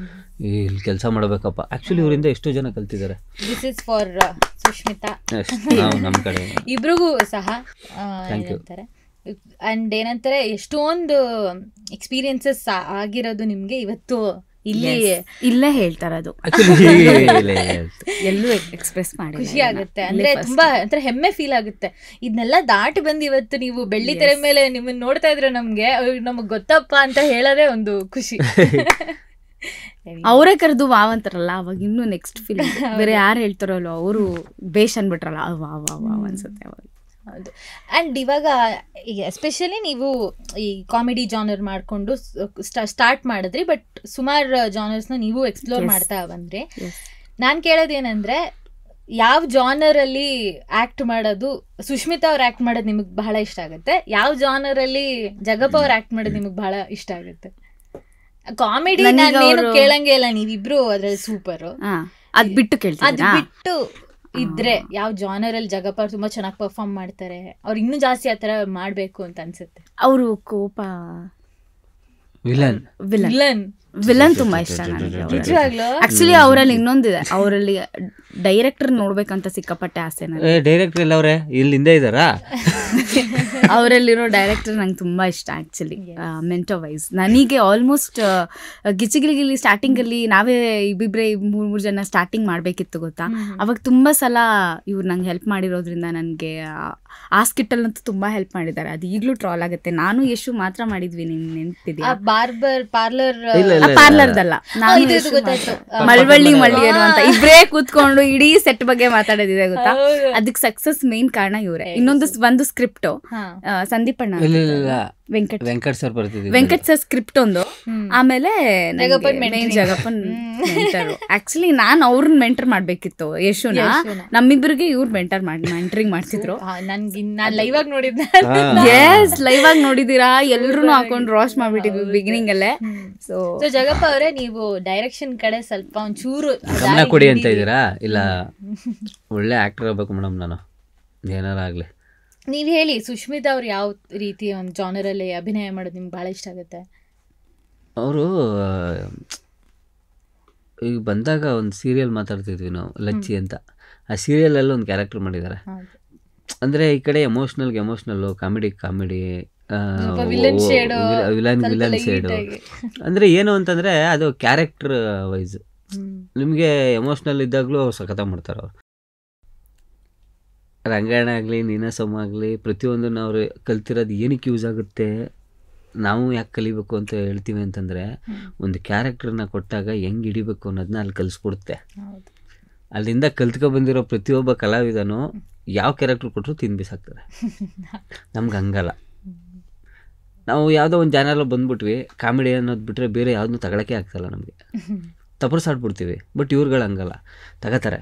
ಇಲ್ಲಿ ಕೆಲಸ ಮಾಡ್ಬೇಕಪ್ಪ. ಆಕ್ಚುಲಿ ಇವರಿಂದ ಎಷ್ಟೋ ಜನ ಕಲ್ತಿದ್ದಾರೆ. ದಿಸ್ ಇಸ್ ಫಾರ್ ಸುಷ್ಮಿತಾ, ನಮ್ಮ ಕಡೆ ಇಬ್ರಿಗೂ ಸಹ ಹೇಳ್ತಾರೆ. ಅಂಡ್ ಏನಂತಾರೆ ಎಷ್ಟೊಂದು ಎಕ್ಸ್ಪೀರಿಯನ್ಸಸ್ ಆಗಿರೋದು ನಿಮ್ಗೆ ಇವತ್ತು ಇಲ್ಲೇ ಹೇಳ್ತಾರದು, ಎಲ್ಲೂ ಎಕ್ಸ್ಪ್ರೆಸ್ ಮಾಡಿ ಖುಷಿ ಆಗುತ್ತೆ. ಅಂದ್ರೆ ತುಂಬಾ ಅಂದ್ರೆ ಹೆಮ್ಮೆ ಫೀಲ್ ಆಗುತ್ತೆ. ಇದನ್ನೆಲ್ಲ ದಾಟಿ ಬಂದು ಇವತ್ತು ನೀವು ಬೆಳ್ಳಿ ತೆರೆ ಮೇಲೆ ನಿಮ್ಮನ್ನ ನೋಡ್ತಾ ಇದ್ರೆ ನಮಗ್ ಗೊತ್ತಪ್ಪ ಅಂತ ಹೇಳೋದೇ ಒಂದು ಖುಷಿ. ಅವರೇ ಕರೆದು ವಾವ್ ಅಂತಾರಲ್ಲ, ಅವಾಗ ಇನ್ನು ನೆಕ್ಸ್ಟ್ ಫಿಲ್ಮ್ ಬೇರೆ ಯಾರು ಹೇಳ್ತಾರಲ್ಲ ಅವರು ಬೇಷ್ ಅನ್ಬಿಟ್ರಲ್ಲ, ವಾವ್ ವಾವ್ ವಾವ್ ಅನ್ಸುತ್ತೆ ಅವಾಗ. ಹೌದು. ಆ್ಯಂಡ್ ಇವಾಗ ಎಸ್ಪೆಷಲಿ ನೀವು ಈ ಕಾಮಿಡಿ ಜಾನರ್ ಮಾಡಿಕೊಂಡು ಸ್ಟಾರ್ಟ್ ಮಾಡಿದ್ರಿ, ಬಟ್ ಸುಮಾರು ಜಾನರ್ಸ್ನ ನೀವು ಎಕ್ಸ್ಪ್ಲೋರ್ ಮಾಡ್ತಾ ಬಂದ್ರಿ. ನಾನು ಕೇಳೋದೇನೆಂದರೆ, ಯಾವ ಜಾನರಲ್ಲಿ ಆ್ಯಕ್ಟ್ ಮಾಡೋದು ಸುಷ್ಮಿತಾ ಅವ್ರು ಆ್ಯಕ್ಟ್ ಮಾಡೋದು ನಿಮಗೆ ಬಹಳ ಇಷ್ಟ ಆಗುತ್ತೆ, ಯಾವ ಜಾನರಲ್ಲಿ ಜಗಪ್ಪ ಅವ್ರು ಆ್ಯಕ್ಟ್ ಮಾಡೋದು ನಿಮಗೆ ಬಹಳ ಇಷ್ಟ ಆಗುತ್ತೆ? ಕಾಮಿಡಿ ನಾನೇನು ಕೇಳಂಗೆ ಇಲ್ಲ, ನೀವಿಬ್ರು ಅದ್ರಲ್ಲಿ ಸೂಪರು. ಅದ್ ಬಿಟ್ಟು ಕೇಳ್ತೀನಿ, ಅದು ಬಿಟ್ಟು ಇದ್ರೆ ಯಾವ ಜಾನರ್ ಅಲ್ಲಿ ಜಗಪ್ಪ ಅವ್ರು ತುಂಬಾ ಚೆನ್ನಾಗಿ ಪರ್ಫಾರ್ಮ್ ಮಾಡ್ತಾರೆ, ಅವ್ರು ಇನ್ನೂ ಜಾಸ್ತಿ ಆತರ ಮಾಡ್ಬೇಕು ಅಂತ ಅನ್ಸುತ್ತೆ? ಅವರು ಕೋಪ ವಿಲನ್ ತುಂಬಾ ಇಷ್ಟ ನನಗೆ. ಆಕ್ಚುಲಿ ಅವರಲ್ಲಿ ಇನ್ನೊಂದಿದೆ, ಅವರಲ್ಲಿ ಡೈರೆಕ್ಟರ್ ನೋಡ್ಬೇಕಂತ ಸಿಕ್ಕಾಪಟ್ಟೆ ಆಸೆ. ಡೈರೆಕ್ಟರ್ ಇಲ್ಲ ಅವ್ರೆ ಇಲ್ಲಿಂದ ಇದಾರಾ? ಅವರಲ್ಲಿರೋ ಡೈರೆಕ್ಟರ್ ನಂಗೆ ತುಂಬಾ ಇಷ್ಟ ಆಕ್ಚುಲಿ. ಮೆಂಟರ್ ವೈಸ್ ನನಗೆ ಆಲ್ಮೋಸ್ಟ್ ಗಿಚಿಗಿಲಿಗಿಲಿ ಸ್ಟಾರ್ಟಿಂಗ್ ಅಲ್ಲಿ ನಾವೇ ಇಬ್ಬಿಬ್ರೆ ಮೂರ್ ಜನ ಸ್ಟಾರ್ಟಿಂಗ್ ಮಾಡ್ಬೇಕಿತ್ತು ಗೊತ್ತಾ. ಅವಾಗ ತುಂಬಾ ಸಲ ಇವ್ರು ನಂಗೆ ಹೆಲ್ಪ್ ಮಾಡಿರೋದ್ರಿಂದ ನನಗೆ ಆ ಸ್ಕಿಟ್ಟಲ್ ಅಂತೂ ತುಂಬಾ ಹೆಲ್ಪ್ ಮಾಡಿದ್ದಾರೆ. ಅದು ಈಗಲೂ ಟ್ರಾಲ್ ಆಗುತ್ತೆ. ನಾನು ಯಶು ಮಾತ್ರ ಮಾಡಿದ್ವಿ, ನಿನ್ ನೆನ್ಪಿದ್ಯಾ? ಪಾರ್ಲರ್ದಲ್ಲ, ಮಳವಳ್ಳಿ ಮಳ್ಳಿಯರು ಅಂತ ಇಬ್ರೇ ಕೂತ್ಕೊಂಡು ಇಡೀ ಸೆಟ್ ಬಗ್ಗೆ ಮಾತಾಡೋದಿದೆ ಗೊತ್ತಾ. ಅದಕ್ಕೆ ಸಕ್ಸಸ್ ಮೇನ್ ಕಾರಣ ಇವರೇ. ಒಂದು ಸ್ಕ್ರಿಪ್ಟ್ ಸಂದೀಪ್ ಅಣ್ಣ ವೆಂಕಟ್ ಸರ್ ಸ್ಕ್ರಿಪ್ಟ್ ಒಂದು, ಆಮೇಲೆ ಜಗಪ್ಪನ್ ಮೆಂಟರ್. ಆಕ್ಚುಲಿ ನಾನ್ ಅವ್ರನ್ನ ಮೆಂಟರ್ ಮಾಡ್ಬೇಕಿತ್ತು ಯಶುನ, ನಮ್ಮಿಬ್ರಿಗೆ ಇವ್ರು ಮೆಂಟರಿಂಗ್ ಮಾಡ್ತಿದ್ರು. ಲೈವ್ ಆಗಿ ನೋಡಿದ್ದೆ. ಎಸ್, ಲೈವ್ ಆಗಿ ನೋಡಿದೀರಾ? ಎಲ್ರು ಹಾಕೊಂಡು ರಾಶ್ ಮಾಡ್ಬಿಟ್ಟಿದ್ವಿ ಬಿಗಿನಿಂಗ್ ಅಲ್ಲೇ. ಸೊ ಜಗಪ್ಪ ಅವರೇ, ನೀವು ಡೈರೆಕ್ಷನ್ ಕಡೆ ಸ್ವಲ್ಪ ಒಂಚೂರು ಗಮನ ಕೊಡಿ ಅಂತ ಇದ್ದೀರಾ? ಇಲ್ಲ, ಒಳ್ಳೆ ಆಕ್ಟರ್ ಆಗ್ಬೇಕು ಮೇಡಮ್ ನಾನು, ಏನಾರ ಆಗ್ಲಿ. ನೀವ್ ಹೇಳಿ, ಸುಷ್ಮಿತಾ ಅವ್ರು ಯಾವ ರೀತಿ ಒಂದು ಜಾನರಲ್ಲಿ ಅಭಿನಯ ಮಾಡೋದು ನಿಮ್ಗೆ ಬಹಳ ಇಷ್ಟ ಆಗುತ್ತೆ? ಅವರು ಈಗ ಬಂದಾಗ ಒಂದು ಸೀರಿಯಲ್ ಮಾತಾಡ್ತಿದ್ವಿ ನಾವು, ಲಚ್ಚಿ ಅಂತ. ಆ ಸೀರಿಯಲಲ್ಲಿ ಒಂದು ಕ್ಯಾರೆಕ್ಟರ್ ಮಾಡಿದ್ದಾರೆ. ಅಂದರೆ ಈ ಕಡೆ ಎಮೋಷ್ನಲ್ಲು, ಕಾಮಿಡಿ ವಿಲನ್ ಶೇಡು. ಅಂದರೆ ಏನು ಅಂತಂದರೆ ಅದು ಕ್ಯಾರೆಕ್ಟರ್ ವೈಸ್. ನಿಮಗೆ ಎಮೋಷ್ನಲ್ ಇದ್ದಾಗಲೂ ಸಖತ್ತಾಗಿ ಮಾಡ್ತಾರೆ ಅವರು. ರಂಗಾಯಣ ಆಗಲಿ, ನೀನಾಸಮ್ಮ ಆಗಲಿ, ಪ್ರತಿಯೊಂದನ್ನು ಅವರು ಕಲ್ತಿರೋದು ಏನಕ್ಕೆ ಯೂಸ್ ಆಗುತ್ತೆ, ನಾವು ಯಾಕೆ ಕಲಿಬೇಕು ಅಂತ ಹೇಳ್ತೀವಿ ಅಂತಂದರೆ, ಒಂದು ಕ್ಯಾರೆಕ್ಟರ್ನ ಕೊಟ್ಟಾಗ ಹೆಂಗೆ ಹಿಡಿಬೇಕು ಅನ್ನೋದನ್ನ ಅಲ್ಲಿ ಕಲಿಸ್ಕೊಡುತ್ತೆ. ಅಲ್ಲಿಂದ ಕಲ್ತ್ಕೊ ಬಂದಿರೋ ಪ್ರತಿಯೊಬ್ಬ ಕಲಾವಿದನು ಯಾವ ಕ್ಯಾರೆಕ್ಟರ್ ಕೊಟ್ಟರು ತಿನ್ಬಿಸಾಕ್ತಾರೆ. ನಮ್ಗೆ ಹಂಗಲ್ಲ. ನಾವು ಯಾವುದೋ ಒಂದು ಜಾನರಲ್ಲಿ ಬಂದ್ಬಿಟ್ವಿ, ಕಾಮಿಡಿ ಅನ್ನೋದು ಬಿಟ್ಟರೆ ಬೇರೆ ಯಾವುದನ್ನೂ ತಗೊಳಕ್ಕೆ ಆಗ್ತಾಯಿಲ್ಲ ನಮಗೆ, ತಪರ್ಸಾಡ್ಬಿಡ್ತೀವಿ. ಬಟ್ ಇವ್ರುಗಳು ಹಂಗಲ್ಲ, ತಗೋತಾರೆ.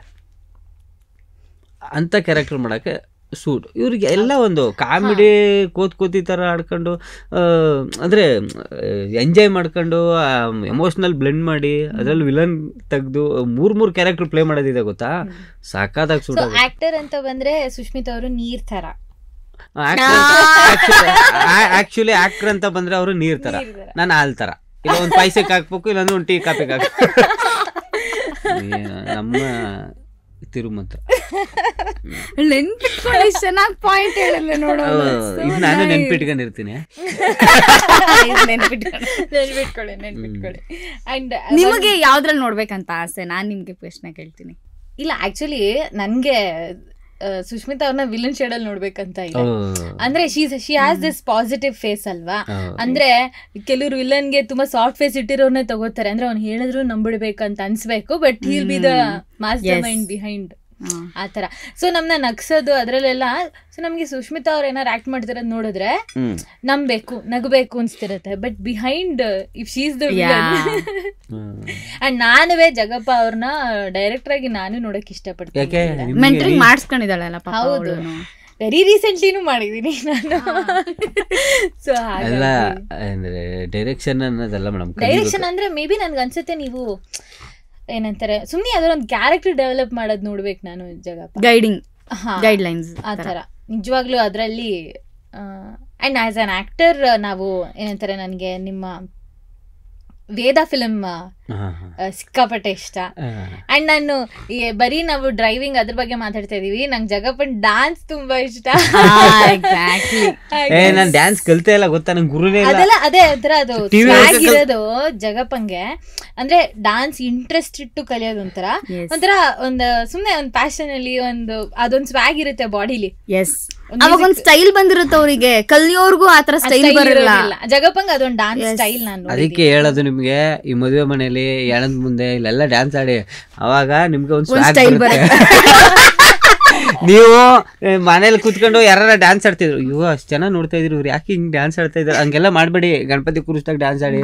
ಅಂಥ ಕ್ಯಾರೆಕ್ಟರ್ ಮಾಡೋಕ್ಕೆ ಸೂಟ್ ಇವ್ರಿಗೆ. ಎಲ್ಲ ಒಂದು ಕಾಮಿಡಿ ಕೋತಿ ಥರ ಆಡ್ಕೊಂಡು, ಅಂದರೆ ಎಂಜಾಯ್ ಮಾಡ್ಕೊಂಡು, ಎಮೋಷ್ನಲ್ ಬ್ಲೆಂಡ್ ಮಾಡಿ ಅದರಲ್ಲಿ ವಿಲನ್ ತೆಗೆದು ಮೂರು ಕ್ಯಾರೆಕ್ಟರ್ ಪ್ಲೇ ಮಾಡೋದಿದೆ ಗೊತ್ತಾ, ಸಾಕಾದಾಗ ಸೂಟ್. ಆಕ್ಟರ್ ಅಂತ ಬಂದರೆ ಸುಷ್ಮಿತಾ ಅವರು ನೀರ್ ಥರ. ಆಕ್ಚುಲಿ ಆಕ್ಟರ್ ಅಂತ ಬಂದರೆ ಅವರು ನೀರ್ ಥರ, ನಾನು ಹಾಲ್ ಥರ. ಇಲ್ಲ ಒಂದು ಪಾಯಸಕ್ಕೆ ಹಾಕ್ಬೇಕು, ಇಲ್ಲಾಂದ್ರೆ ಒಂದು ಟೀ ಕಾಫಿಗೆ ಹಾಕ್ಬೇಕು. ನಮ್ಮ ತಿರುಮಂತ್ರ ನೆನ್ಪಿಟ್ಕೊಳ್ಳಿ, ಚೆನ್ನಾಗಿ ಪಾಯಿಂಟ್ ಹೇಳಿಲ್ಲ ನೋಡೋ. ಇದು ನಾನು ನೆನ್ಪಿಟ್ಕೊಂಡಿರ್ತೀನಿ. ನೆನ್ಪಿಟ್ಕೊಳ್ಳಿ. ಅಂಡ್ ನಿಮಗೆ ಯಾವ್ದ್ರಲ್ಲಿ ನೋಡ್ಬೇಕಂತ ಆಸೆ? ನಾನು ನಿಮ್ಗೆ ಪ್ರಶ್ನೆ ಕೇಳ್ತೀನಿ. ಇಲ್ಲ, ಆಕ್ಚುಲಿ ನನಗೆ ಸುಷ್ಮಿತಾ ಅವ್ರನ್ನ ವಿಲನ್ ಶೇಡ್ ಅಲ್ಲಿ ನೋಡ್ಬೇಕಂತ ಇದೆ. ಅಂದ್ರೆ she has this positive face ಅಲ್ವಾ. ಅಂದ್ರೆ ಕೆಲವರು ವಿಲನ್ಗೆ ತುಂಬಾ ಸಾಫ್ಟ್ ಫೇಸ್ ಇಟ್ಟಿರೋರ್ನೇ ತಗೋತಾರೆ, ಅಂದ್ರೆ ಅವ್ನು ಹೇಳಿದ್ರು ನಂಬಿಡ್ಬೇಕಂತ ಅನ್ಸ್ಬೇಕು, but he'll be the mastermind behind ಆತರ. ಸೊ ನಮ್ನ ನಗ್ಸೋದು ಅದ್ರಲ್ಲೆಲ್ಲ. ಸೊ ನಮ್ಗೆ ಸುಷ್ಮಿತಾ ಅವ್ರು ಏನಾರು ಆಕ್ಟ್ ಮಾಡ್ತಿರೋದ್ ನೋಡಿದ್ರೆ ನಂಬೇಕು, ನಗಬೇಕು ಅನ್ಸ್ತಿರತ್ತೆ. But behind if she is the villain. And ನಾನುವೇ ಜಗಪ್ಪ ಅವ್ರನ್ನ ಡೈರೆಕ್ಟರ್ ಆಗಿ ನಾನು ನೋಡಕ್ ಇಷ್ಟಪಡ್ತೀನಿ. ಮೆಂಟರಿಂಗ್ ಮಾಡಿಸ್ಕೊಂಡಿದ್ದಾಳಲ್ಲ. ಹೌದು, ವೆರಿ ರೀಸೆಂಟ್ಲಿನೂ ಮಾಡಿದೀನಿ ನಾನು. ಸೊ ಅಂದ್ರೆ ಡೈರೆಕ್ಷನ್ ಅನ್ನೋದಲ್ಲ ಮೇಡಮ್. ಡೈರೆಕ್ಷನ್ ಅಂದ್ರೆ ಮೇ ಬಿ ನನ್ಗೆ ಅನ್ಸುತ್ತೆ ನೀವು ಏನಂತಾರೆ ಸುಮ್ನೆ ಅದರೊಂದು ಕ್ಯಾರೆಕ್ಟರ್ ಡೆವಲಪ್ ಮಾಡೋದ್ ನೋಡ್ಬೇಕು ನಾನು ಜಗಪ್ಪ. ಗೈಡಿಂಗ್ ಗೈಡ್ಲೈನ್ಸ್ ಆ ಥರ ನಿಜವಾಗ್ಲೂ ಅದರಲ್ಲಿ. ಆ್ಯಂಡ್ ಆಸ್ ಆನ್ ಆಕ್ಟರ್ ನಾವು ಏನಂತಾರೆ, ನನಗೆ ನಿಮ್ಮ ವೇದ ಫಿಲಮ್ ಸಿಕ್ಕಾಪಟ್ಟೆ ಇಷ್ಟ. ಅಂಡ್ ನಾನು ಬರೀ ನಾವು ಡ್ರೈವಿಂಗ್ ಅದ್ರ ಬಗ್ಗೆ ಮಾತಾಡ್ತಾ ಇದೀವಿ, ನಂಗೆ ಜಗಪ್ಪನ್ ಡಾನ್ಸ್ ತುಂಬಾ ಇಷ್ಟ. ನಾನು ಡ್ಯಾನ್ಸ್ ಕಲ್ತೆ ಇಲ್ಲ ಗೊತ್ತಾ, ನಂಗೆ ಗುರುನೇ ಇಲ್ಲ. ಅದೆಲ್ಲ ಅದೇ ಒಂಥರ ಅದು ಇರೋದು ಜಗಪ್ಪಂಗೆ. ಅಂದ್ರೆ ಡಾನ್ಸ್ ಇಂಟ್ರೆಸ್ಟ್ ಇಟ್ಟು ಕಲಿಯೋದು ಒಂಥರ ಒಂದು ಸುಮ್ನೆ ಒಂದು ಪ್ಯಾಷನ್ ಅಲ್ಲಿ ಅದೊಂದು ಸ್ವ್ಯಾಗ್ ಇರುತ್ತೆ ಬಾಡಿಲಿ. ಅವಾಗ ಒಂದ್ ಸ್ಟೈಲ್ ಬಂದಿರುತ್ತೆ ಅವರಿಗೆ, ಕಲಿಯೋರ್ಗು ಆತರ ಸ್ಟೈಲ್ ಬರಲ್ಲ. ಜಗಪ್ಪಂಗ್ ಅದೊಂದು ಡಾನ್ಸ್ ಸ್ಟೈಲ್. ನಾನು ಅದಕ್ಕೆ ಹೇಳೋದು ನಿಮ್ಗೆ, ಈ ಮದುವೆ ಮನೇಲಿ ಎಣದ ಮುಂದೆ ಇಲ್ಲೆಲ್ಲ ಡ್ಯಾನ್ಸ್ ಆಡಿ, ಅವಾಗ ನಿಮ್ಗೆ ಒಂದು ಸ್ಟೈಲ್ ಬರುತ್ತೆ. ನೀವು ಮನೇಲಿ ಕೂತ್ಕೊಂಡು ಯಾರ ಡ್ಯಾನ್ಸ್ ಆಡ್ತಿದ್ರು, ಇವ ಅಷ್ಟು ಚೆನ್ನಾಗಿ ನೋಡ್ತಾ ಇದ್ರು, ಇವ್ರು ಯಾಕೆ ಹಿಂಗ್ ಡ್ಯಾನ್ಸ್ ಆಡ್ತಾ ಇದ್ರು, ಹಂಗೆಲ್ಲ ಮಾಡ್ಬೇಡಿ. ಗಣಪತಿ ಕೂರಿಸ್ದಾಗ ಡ್ಯಾನ್ಸ್ ಆಡಿ,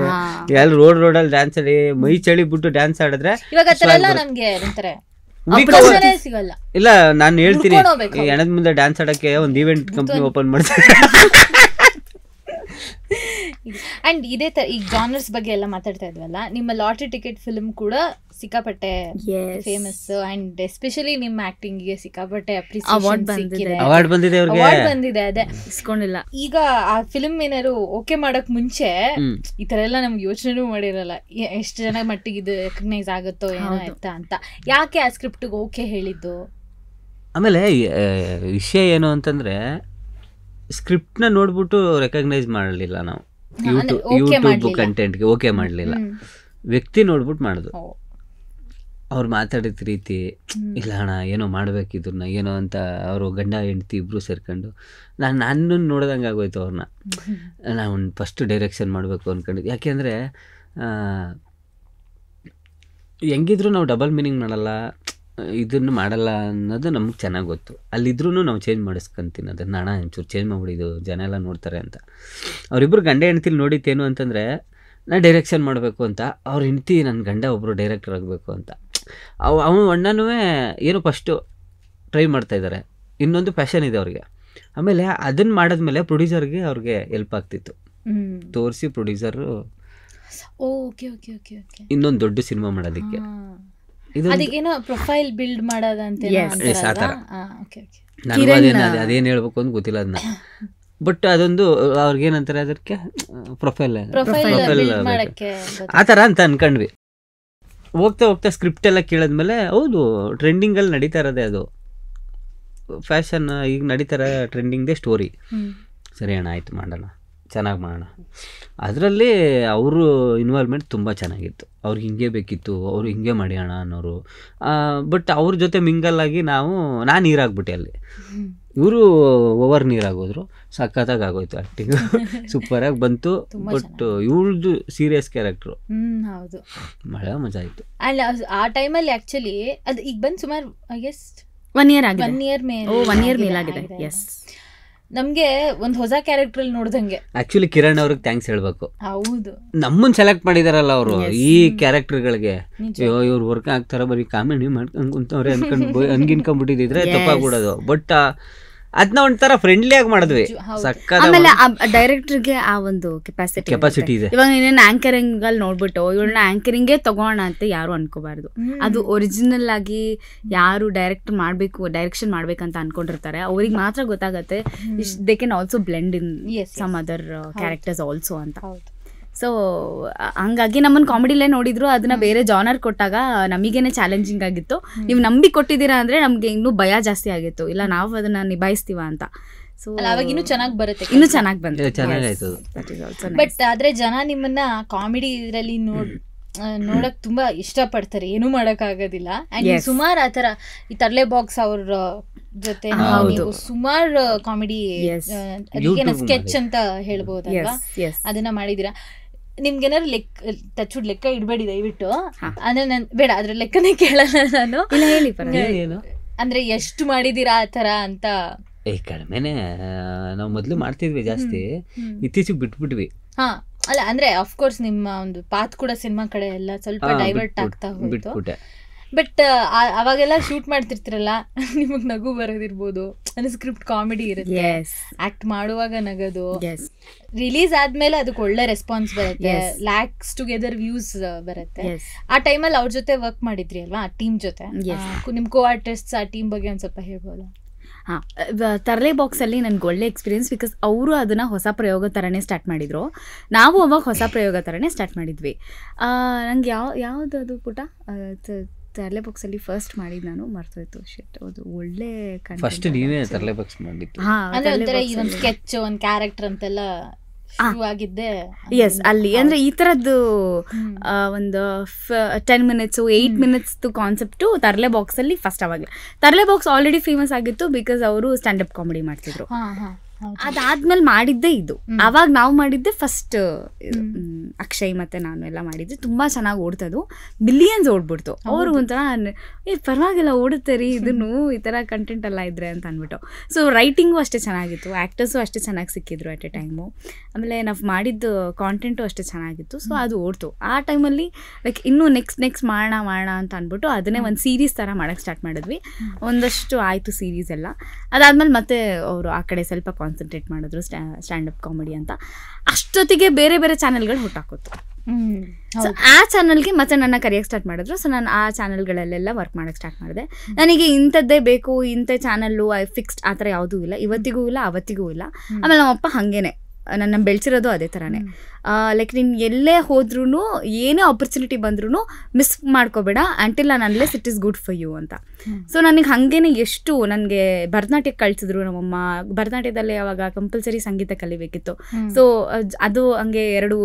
ಎಲ್ಲ ರೋಡಲ್ಲಿ ಡ್ಯಾನ್ಸ್ ಆಡಿ, ಮೈ ಚಳಿ ಬಿಟ್ಟು ಡ್ಯಾನ್ಸ್ ಆಡಿದ್ರೆ ಇವಾಗ ನಮ್ಗೆ ಸಿಗಲ್ಲ. ಇಲ್ಲ ನಾನು ಹೇಳ್ತೀನಿ, ಎಣದ ಮುಂದೆ ಡ್ಯಾನ್ಸ್ ಆಡಕ್ಕೆ ಒಂದು ಈವೆಂಟ್ ಕಂಪ್ನಿ ಓಪನ್ ಮಾಡ್ತಾರೆ. ಅಂಡ್ ಇದೇ ತರ ಈಗ ಜಾನರ್ಸ್ ಬಗ್ಗೆ ಎಲ್ಲ ಮಾತಾಡ್ತಾ ಇದ್ವಲ್ಲ, ನಿಮ್ಮ ಲಾಟ್ರಿ ಟಿಕೆಟ್ ಫಿಲ್ಮ್ ಕೂಡ ಸಿಕ್ಕಾಪಟ್ಟೆ ಫೇಮಸ್. ಅಂಡ್ ಎಸ್ಪೆಷಲಿ ನಿಮ್ಮ ಆಕ್ಟಿಂಗ್ ಗೆ ಸಿಕ್ಕಾಪಟ್ಟೆ ಅವಾರ್ಡ್ ಬಂದಿದೆ. ಅದೇ ಇಸ್ಕೊಂಡಿಲ್ಲ. ಈಗ ಆ ಫಿಲ್ಮ್ ಏನಾರು ಓಕೆ ಮಾಡಕ್ ಮುಂಚೆ ಈ ತರ ಎಲ್ಲ ನಮ್ಗೆ ಯೋಚನೆ ಮಾಡಿರಲ್ಲ, ಎಷ್ಟು ಜನ ಮಟ್ಟಿಗೆ ಇದು ರೆಕಗ್ನೈಸ್ ಆಗುತ್ತೋ ಏನೋ ಅಂತ. ಯಾಕೆ ಆ ಸ್ಕ್ರಿಪ್ಟ್ ಓಕೆ ಹೇಳಿದ್ದು? ಆಮೇಲೆ ವಿಷಯ ಏನು ಅಂತಂದ್ರೆ, ಸ್ಕ್ರಿಪ್ಟ್ನ ನೋಡ್ಬಿಟ್ಟು ರೆಕಗ್ನೈಸ್ ಮಾಡಲಿಲ್ಲ ನಾವು, ಯೂಟ್ಯೂಬ್ ಕಂಟೆಂಟ್ಗೆ ಓಕೆ ಮಾಡಲಿಲ್ಲ, ವ್ಯಕ್ತಿ ನೋಡ್ಬಿಟ್ಟು ಮಾಡಿದ್ರು. ಅವ್ರು ಮಾತಾಡಿದ ರೀತಿ, ಇಲ್ಲ ಅಣ್ಣ ಏನೋ ಮಾಡ್ಬೇಕು ಇದನ್ನ ಏನೋ ಅಂತ, ಅವರು ಗಂಡ ಹೆಂಡತಿ ಇಬ್ರು ಸೇರ್ಕೊಂಡು ನಾನು ನೋಡ್ದಂಗೆ ಆಗೋಯ್ತು ಅವ್ರನ್ನ. ನಾವು ಫಸ್ಟ್ ಡೈರೆಕ್ಷನ್ ಮಾಡಬೇಕು ಅಂದ್ಕೊಂಡಿದ್ದು. ಯಾಕೆಂದರೆ ಹೆಂಗಿದ್ರು ನಾವು ಡಬಲ್ ಮೀನಿಂಗ್ ಮಾಡಲ್ಲ, ಇದನ್ನು ಮಾಡಲ್ಲ ಅನ್ನೋದು ನಮ್ಗೆ ಚೆನ್ನಾಗಿ ಗೊತ್ತು. ಅಲ್ಲಿದ್ರೂ ನಾವು ಚೇಂಜ್ ಮಾಡಿಸ್ಕೊಂತೀನಿ ಅದನ್ನು, ಅಣ್ಣ ಒಂಚೂರು ಚೇಂಜ್ ಮಾಡಿಬಿಡಿದು ಜನ ಎಲ್ಲ ನೋಡ್ತಾರೆ ಅಂತ. ಅವರಿಬ್ಬರು ಗಂಡ ಹೆಂಡ್ತಿಲಿ ನೋಡಿದ್ದೇನು ಅಂತಂದರೆ, ನಾನು ಡೈರೆಕ್ಷನ್ ಮಾಡಬೇಕು ಅಂತ, ಅವ್ರ ಹೆಂಡ್ತಿ ನನ್ನ ಗಂಡ ಒಬ್ಬರು ಡೈರೆಕ್ಟರ್ ಆಗಬೇಕು ಅಂತ. ಅವನು ಅಣ್ಣನೂ ಏನು ಫಸ್ಟು ಟ್ರೈ ಮಾಡ್ತಾಯಿದ್ದಾರೆ, ಇನ್ನೊಂದು ಪ್ಯಾಷನ್ ಇದೆ ಅವ್ರಿಗೆ. ಆಮೇಲೆ ಅದನ್ನು ಮಾಡಿದ್ಮೇಲೆ ಪ್ರೊಡ್ಯೂಸರ್ಗೆ ಅವ್ರಿಗೆ ಹೆಲ್ಪ್ ಆಗ್ತಿತ್ತು, ತೋರಿಸಿ ಪ್ರೊಡ್ಯೂಸರು ಇನ್ನೊಂದು ದೊಡ್ಡ ಸಿನಿಮಾ ಮಾಡೋದಕ್ಕೆ. ಅದಕ್ಕೇನೋ ಪ್ರೊಫೈಲ್ ಬಿಲ್ಡ್ ಮಾಡೋದಂತ ಅದೇನು ಹೇಳ್ಬೇಕು ಅಂತ ಗೊತ್ತಿಲ್ಲ ಅದನ್ನ. ಬಟ್ ಅದೊಂದು ಅವ್ರಿಗೇನಂತಾರೆ ಅದಕ್ಕೆ ಪ್ರೊಫೈಲ್ ಆ ಥರ ಅಂತ ಅನ್ಕೊಂಡ್ವಿ. ಹೋಗ್ತಾ ಹೋಗ್ತಾ ಸ್ಕ್ರಿಪ್ಟ್ ಎಲ್ಲ ಕೇಳಿದ್ಮೇಲೆ, ಹೌದು ಟ್ರೆಂಡಿಂಗಲ್ಲಿ ನಡೀತಾ ಇರೋದೇ ಅದು ಫ್ಯಾಷನ್, ಈಗ ನಡೀತಾರ ಟ್ರೆಂಡಿಂಗ್ದೇ ಸ್ಟೋರಿ. ಸರಿ ಅಣ್ಣ ಆಯಿತು ಮಾಡೋಣ, ಚೆನ್ನಾಗಿ ಮಾಡೋಣ. ಅದರಲ್ಲಿ ಅವರು ಇನ್ವಾಲ್ವ್ಮೆಂಟ್ ತುಂಬ ಚೆನ್ನಾಗಿತ್ತು. ಅವ್ರಿಗೆ ಹಿಂಗೆ ಬೇಕಿತ್ತು, ಅವರು ಹಿಂಗೆ ಮಾಡಿ ಅಣ್ಣ ಅನ್ನೋರು. ಬಟ್ ಅವ್ರ ಜೊತೆ ಮಿಂಗಲ್ಲಾಗಿ ನಾನು ನೀರಾಗ್ಬಿಟ್ಟೆ ಅಲ್ಲಿ, ಇವರು ಓವರ್ ನೀರಾಗೋದ್ರು. ಸಖತ್ತಾಗಿ ಆಗೋಯ್ತು ಆ್ಯಕ್ಟಿಂಗ್, ಸೂಪರಾಗಿ ಬಂತು. ಬಟ್ ಇವ್ರದ್ದು ಸೀರಿಯಸ್ ಕ್ಯಾರೆಕ್ಟ್ರು, ಹೌದು, ಬಹಳ ಮಜಾ ಆಯಿತು. ಆ ಟೈಮಲ್ಲಿ ಆ್ಯಕ್ಚುಲಿ ಅದು ಈಗ ಬಂದು ಸುಮಾರು ಐ ಗೆಸ್ 1 year ಆಗಿದೆ. 1 year ಮೇಲಾಗಿದೆ. ಎಸ್, ನಮ್ಗೆ ಒಂದು ಹೊಸ ಕ್ಯಾರೆಕ್ಟರ್ ನೋಡ್ದಂಗೆ. ಆಕ್ಚುಲಿ ಕಿರಣ್ ಅವ್ರಿಗೆ ಥ್ಯಾಂಕ್ಸ್ ಹೇಳ್ಬೇಕು. ಹೌದು, ನಮ್ಮನ್ನ ಸೆಲೆಕ್ಟ್ ಮಾಡಿದಾರಲ್ಲ ಅವರು ಈ ಕ್ಯಾರೆಕ್ಟರ್ಗಳಿಗೆ. ಇವ್ರು ವರ್ಕ್ ಆಗ್ತಾರ, ಬರೀ ಕಾಮಿಡಿ ಮಾಡ್ಕೊಂಡು ಕುಂತವ್ರೆ ಅನ್ಕೊಂಡು ಹಂಗಿನ್ಕೊಂಡ್ಬಿಟ್ಟಿದ್ರೆ ತಪ್ಪಾಗ್ಬಿಡೋದು. ಬಟ್ ಅದನ್ನ ಒಂಥರ ಫ್ರೆಂಡ್ಲಿ ಆಗಿ ಮಾಡಿದ್ವಿ. ಆಮೇಲೆ ಡೈರೆಕ್ಟರ್ಗೆ ಆ ಒಂದು ಕೆಪಾಸಿಟಿ ಇದೆ. ಇವಾಗ ನೀನೇನು ಆಂಕರಿಂಗ್ ಅಲ್ಲಿ ನೋಡ್ಬಿಟ್ಟು ಇವಳನ್ನ ಆಂಕರಿಂಗೇ ತಗೋಣ ಅಂತ ಯಾರು ಅನ್ಕೋಬಾರ್ದು. ಅದು ಒರಿಜಿನಲ್ ಆಗಿ ಯಾರು ಡೈರೆಕ್ಷನ್ ಮಾಡ್ಬೇಕಂತ ಅನ್ಕೊಂಡಿರ್ತಾರೆ ಅವ್ರಿಗೆ ಮಾತ್ರ ಗೊತ್ತಾಗತ್ತೆ they can also blend in some other characters also ಅಂತ. ಸೊ ಹಂಗಾಗಿ ನಮ್ಮನ್ನು ಕಾಮಿಡಿಲೇ ನೋಡಿದ್ರು, ಅದನ್ನ ಬೇರೆ ಜಾನರ್ ಕೊಟ್ಟಾಗ ನಮಗೇನೆ ಚಾಲೆಂಜಿಂಗ್ ಆಗಿತ್ತು. ನೀವು ನಂಬಿ ಕೊಟ್ಟಿದ್ದೀರಾ ಅಂದ್ರೆ ನಮ್ಗೆ ಇನ್ನೂ ಭಯ ಜಾಸ್ತಿ ಆಗಿತ್ತು, ಇಲ್ಲ ನಾವು ಅದನ್ನ ನಿಭಾಯಿಸ್ತೀವ ಅಂತ. ಸೊ ಅವಾಗ ಇನ್ನೂ ಚೆನ್ನಾಗಿ ಬರುತ್ತೆ, ಇನ್ನೂ ಚೆನ್ನಾಗಿ ಬಂತು. ಬಟ್ ಆದ್ರೆ ಜನ ನಿಮ್ಮನ್ನ ಕಾಮಿಡಿ ಇದರಲ್ಲಿ ನೋಡಕ್ ತುಂಬಾ ಇಷ್ಟಪಡ್ತಾರೆ, ಏನೂ ಮಾಡಕ್ ಆಗೋದಿಲ್ಲ. ಅಂಡ್ ಸುಮಾರು ಆತರ ಈ ತರ್ಲೆ ಬಾಕ್ಸ್ ಅವ್ರ ಜೊತೆ ಹೌದು. ಸುಮಾರು ಕಾಮಿಡಿ Yes. ಅದಕ್ಕೆ ಸ್ಕೆಚ್ ಅಂತ ಹೇಳ್ಬೋದಲ್ವಾ, yes. ಅದನ್ನ ಮಾಡಿದೀರಾ. ನಿಮ್ಗೇನಾದ್ರು ಟಚ್ವುಡ್ ಲೆಕ್ಕ ಇಡಬೇಡಿ ದಯವಿಟ್ಟು, ಅಂದ್ರೆ ನಾನು ಬೇಡ ಅದ್ರ ಲೆಕ್ಕನೇ ಕೇಳಲ್ಲ ನಾನು. ಇಲ್ಲ ಹೇಳಿ ಏನು ಅಂದ್ರೆ ಎಷ್ಟು ಮಾಡಿದೀರಾ ಆ ತರ ಅಂತ. ಕಡಿಮೆನೆ, ನಾವು ಮೊದ್ಲು ಮಾಡ್ತಿದ್ವಿ ಜಾಸ್ತಿ, ಇತ್ತೀಚೆಗೆ ಬಿಟ್ಬಿಟ್ವಿ. ಹಾ ಅಲ್ಲ ಅಂದ್ರೆ ಅಫ್ಕೋರ್ಸ್ ನಿಮ್ಮ ಒಂದು ಪಾತ್ ಕೂಡ ಸಿನಿಮಾ ಕಡೆ ಎಲ್ಲ ಸ್ವಲ್ಪ ಡೈವರ್ಟ್ ಆಗ್ತಾ ಹೋಯ್ತು. ಬಿಟ್ಬಿಟ್ಟೆ. ಬಟ್ ಅವಾಗೆಲ್ಲ ಶೂಟ್ ಮಾಡ್ತಿರ್ತಿರಲ್ಲ, ನಿಮಗ್ ನಗು ಬರೋದಿರ್ಬೋದು, ಅಂದ್ರೆ ಸ್ಕ್ರಿಪ್ಟ್ ಕಾಮಿಡಿ ಇರುತ್ತೆ, ಆಕ್ಟ್ ಮಾಡುವಾಗ ನಗದು, ರಿಲೀಸ್ ಆದ್ಮೇಲೆ ಅದಕ್ಕೆ ಒಳ್ಳೆ ರೆಸ್ಪಾನ್ಸ್ ಬರುತ್ತೆ, ಲ್ಯಾಕ್ಸ್ ಟುಗೆದರ್ ವ್ಯೂಸ್ ಬರುತ್ತೆ. ಆ ಟೈಮಲ್ಲಿ ಅವ್ರ ಜೊತೆ ವರ್ಕ್ ಮಾಡಿದ್ರಿ ಅಲ್ವಾ, ಆ ಟೀಮ್ ಜೊತೆ, ನಿಮ್ ಕೋ ಆರ್ಟಿಸ್ಟ್ ಆ ಟೀಮ್ ಬಗ್ಗೆ ಒಂದ್ ಸ್ವಲ್ಪ ಹೇಳ್ಬೋದಾ? ತರಲೆ ಬಾಕ್ಸಲ್ಲಿ ನನಗೆ ಒಳ್ಳೆ ಎಕ್ಸ್ಪೀರಿಯನ್ಸ್, ಬಿಕಾಸ್ ಅವರು ಅದನ್ನು ಹೊಸ ಪ್ರಯೋಗ ಥರನೇ ಸ್ಟಾರ್ಟ್ ಮಾಡಿದರು, ನಾವು ಅವಾಗ ಹೊಸ ಪ್ರಯೋಗ ಥರನೇ ಸ್ಟಾರ್ಟ್ ಮಾಡಿದ್ವಿ. ನಂಗೆ ಯಾವುದು ಅದು ಪುಟ ತರಲೆ ಬಾಕ್ಸಲ್ಲಿ ಫಸ್ಟ್ ಮಾಡಿದ್ದು ನಾನು ಮರ್ತೋಯ್ತು. ಶಿಟ್, ಅದು ಒಳ್ಳೆ ಫಸ್ಟ್ ನೀವೇ ತರಲೆ ಬಾಕ್ಸ್ ಮಾಡಿದ್ದು. ಒಂದು ಸ್ಕೆಚ್ ಒಂದು ಕ್ಯಾರೆಕ್ಟರ್ ಅಂತೆಲ್ಲ ಆಗಿದ್ದೆ. ಎಸ್, ಅಲ್ಲಿ ಅಂದ್ರೆ ಈ ತರದ್ದು ಒಂದು 10 minutes 8 minutes ಕಾನ್ಸೆಪ್ಟು ತರಲೆ ಬಾಕ್ಸ್ ಅಲ್ಲಿ ಫಸ್ಟ್. ಅವಾಗ ತರಲೆ ಬಾಕ್ಸ್ ಆಲ್ರೆಡಿ ಫೇಮಸ್ ಆಗಿತ್ತು ಬಿಕಾಸ್ ಅವರು ಸ್ಟ್ಯಾಂಡ್ ಅಪ್ ಕಾಮಿಡಿ ಮಾಡ್ತಿದ್ರು. ಅದಾದ್ಮೇಲೆ ಮಾಡಿದ್ದೆ ಇದು. ಅವಾಗ ನಾವು ಮಾಡಿದ್ದೆ ಫಸ್ಟ್, ಅಕ್ಷಯ್ ಮತ್ತೆ ನಾನು ಎಲ್ಲ ಮಾಡಿದ್ವಿ. ತುಂಬಾ ಚೆನ್ನಾಗಿ ಓಡ್ತದು, ಬಿಲಿಯನ್ಸ್ ಓಡ್ಬಿಡ್ತು. ಅವ್ರು ಒಂಥರ ಪರವಾಗಿಲ್ಲ ಓಡುತ್ತೆ ರೀ ಇದನ್ನು, ಈ ತರ ಕಂಟೆಂಟ್ ಎಲ್ಲ ಇದ್ರೆ ಅಂತ ಅಂದ್ಬಿಟ್ಟು. ಸೊ ರೈಟಿಂಗು ಅಷ್ಟೇ ಚೆನ್ನಾಗಿತ್ತು, ಆಕ್ಟರ್ಸು ಅಷ್ಟೇ ಚೆನ್ನಾಗಿ ಸಿಕ್ಕಿದ್ರು ಅಟ್ ಎ ಟೈಮು. ಆಮೇಲೆ ನಾವು ಮಾಡಿದ್ದು ಕಾಂಟೆಂಟು ಅಷ್ಟೇ ಚೆನ್ನಾಗಿತ್ತು. ಸೊ ಅದು ಓಡ್ತು. ಆ ಟೈಮಲ್ಲಿ ಲೈಕ್ ಇನ್ನೂ ನೆಕ್ಸ್ಟ್ ಮಾಡೋಣ ಅಂತ ಅಂದ್ಬಿಟ್ಟು ಅದನ್ನೇ ಒಂದು ಸೀರೀಸ್ ಥರ ಮಾಡೋಕ್ಕೆ ಸ್ಟಾರ್ಟ್ ಮಾಡಿದ್ವಿ. ಒಂದಷ್ಟು ಆಯಿತು ಸೀರೀಸ್ ಎಲ್ಲ. ಅದಾದ್ಮೇಲೆ ಮತ್ತೆ ಅವರು ಆ ಕಡೆ ಸ್ವಲ್ಪ ಕಾನ್ಸಂಟ್ರೇಟ್ ಮಾಡಿದ್ರು, ಸ್ಟ್ಯಾಂಡಪ್ ಕಾಮಿಡಿ ಅಂತ. ಅಷ್ಟೊತ್ತಿಗೆ ಬೇರೆ ಬೇರೆ ಚಾನೆಲ್ಗಳು ಹುಟ್ಟಾಕೋತು. ಸೊ ಆ ಚಾನಲ್ಗೆ ಮತ್ತೆ ನನ್ನ ಕರಿಯಕ್ಕೆ ಸ್ಟಾರ್ಟ್ ಮಾಡಿದ್ರು. ಸೊ ನಾನು ಆ ಚಾನಲ್ಗಳಲ್ಲೆಲ್ಲ ವರ್ಕ್ ಮಾಡೋಕ್ಕೆ ಸ್ಟಾರ್ಟ್ ಮಾಡಿದೆ. ನನಗೆ ಇಂಥದ್ದೇ ಬೇಕು, ಇಂಥ ಚಾನಲ್ಲು ಫಿಕ್ಸ್ಡ್ ಆ ಥರ ಯಾವುದೂ ಇಲ್ಲ, ಇವತ್ತಿಗೂ ಇಲ್ಲ ಅವತ್ತಿಗೂ ಇಲ್ಲ. ಆಮೇಲೆ ನಮ್ಮಪ್ಪ ಹಾಗೇನೆ ನನ್ನ ಬೆಳೆಸಿರೋದು ಅದೇ ಥರನೇ. ಲೈಕ್ ನೀನು ಎಲ್ಲೇ ಹೋದ್ರೂ ಏನೇ ಆಪರ್ಚುನಿಟಿ ಬಂದ್ರೂ ಮಿಸ್ ಮಾಡ್ಕೋಬೇಡ, ಅಂಟಿಲ್ ನಾನು unless it is good for you ಅಂತ. ಸೊ ನನಗೆ ಹಾಗೇನೆ ಎಷ್ಟು ನನಗೆ ಭರತನಾಟ್ಯಕ್ಕೆ ಕಳಿಸಿದ್ರು ನಮ್ಮಮ್ಮ. ಭರತನಾಟ್ಯದಲ್ಲಿ ಅವಾಗ ಕಂಪಲ್ಸರಿ ಸಂಗೀತ ಕಲಿಬೇಕಿತ್ತು. ಸೊ ಅದು ಹಂಗೆ 2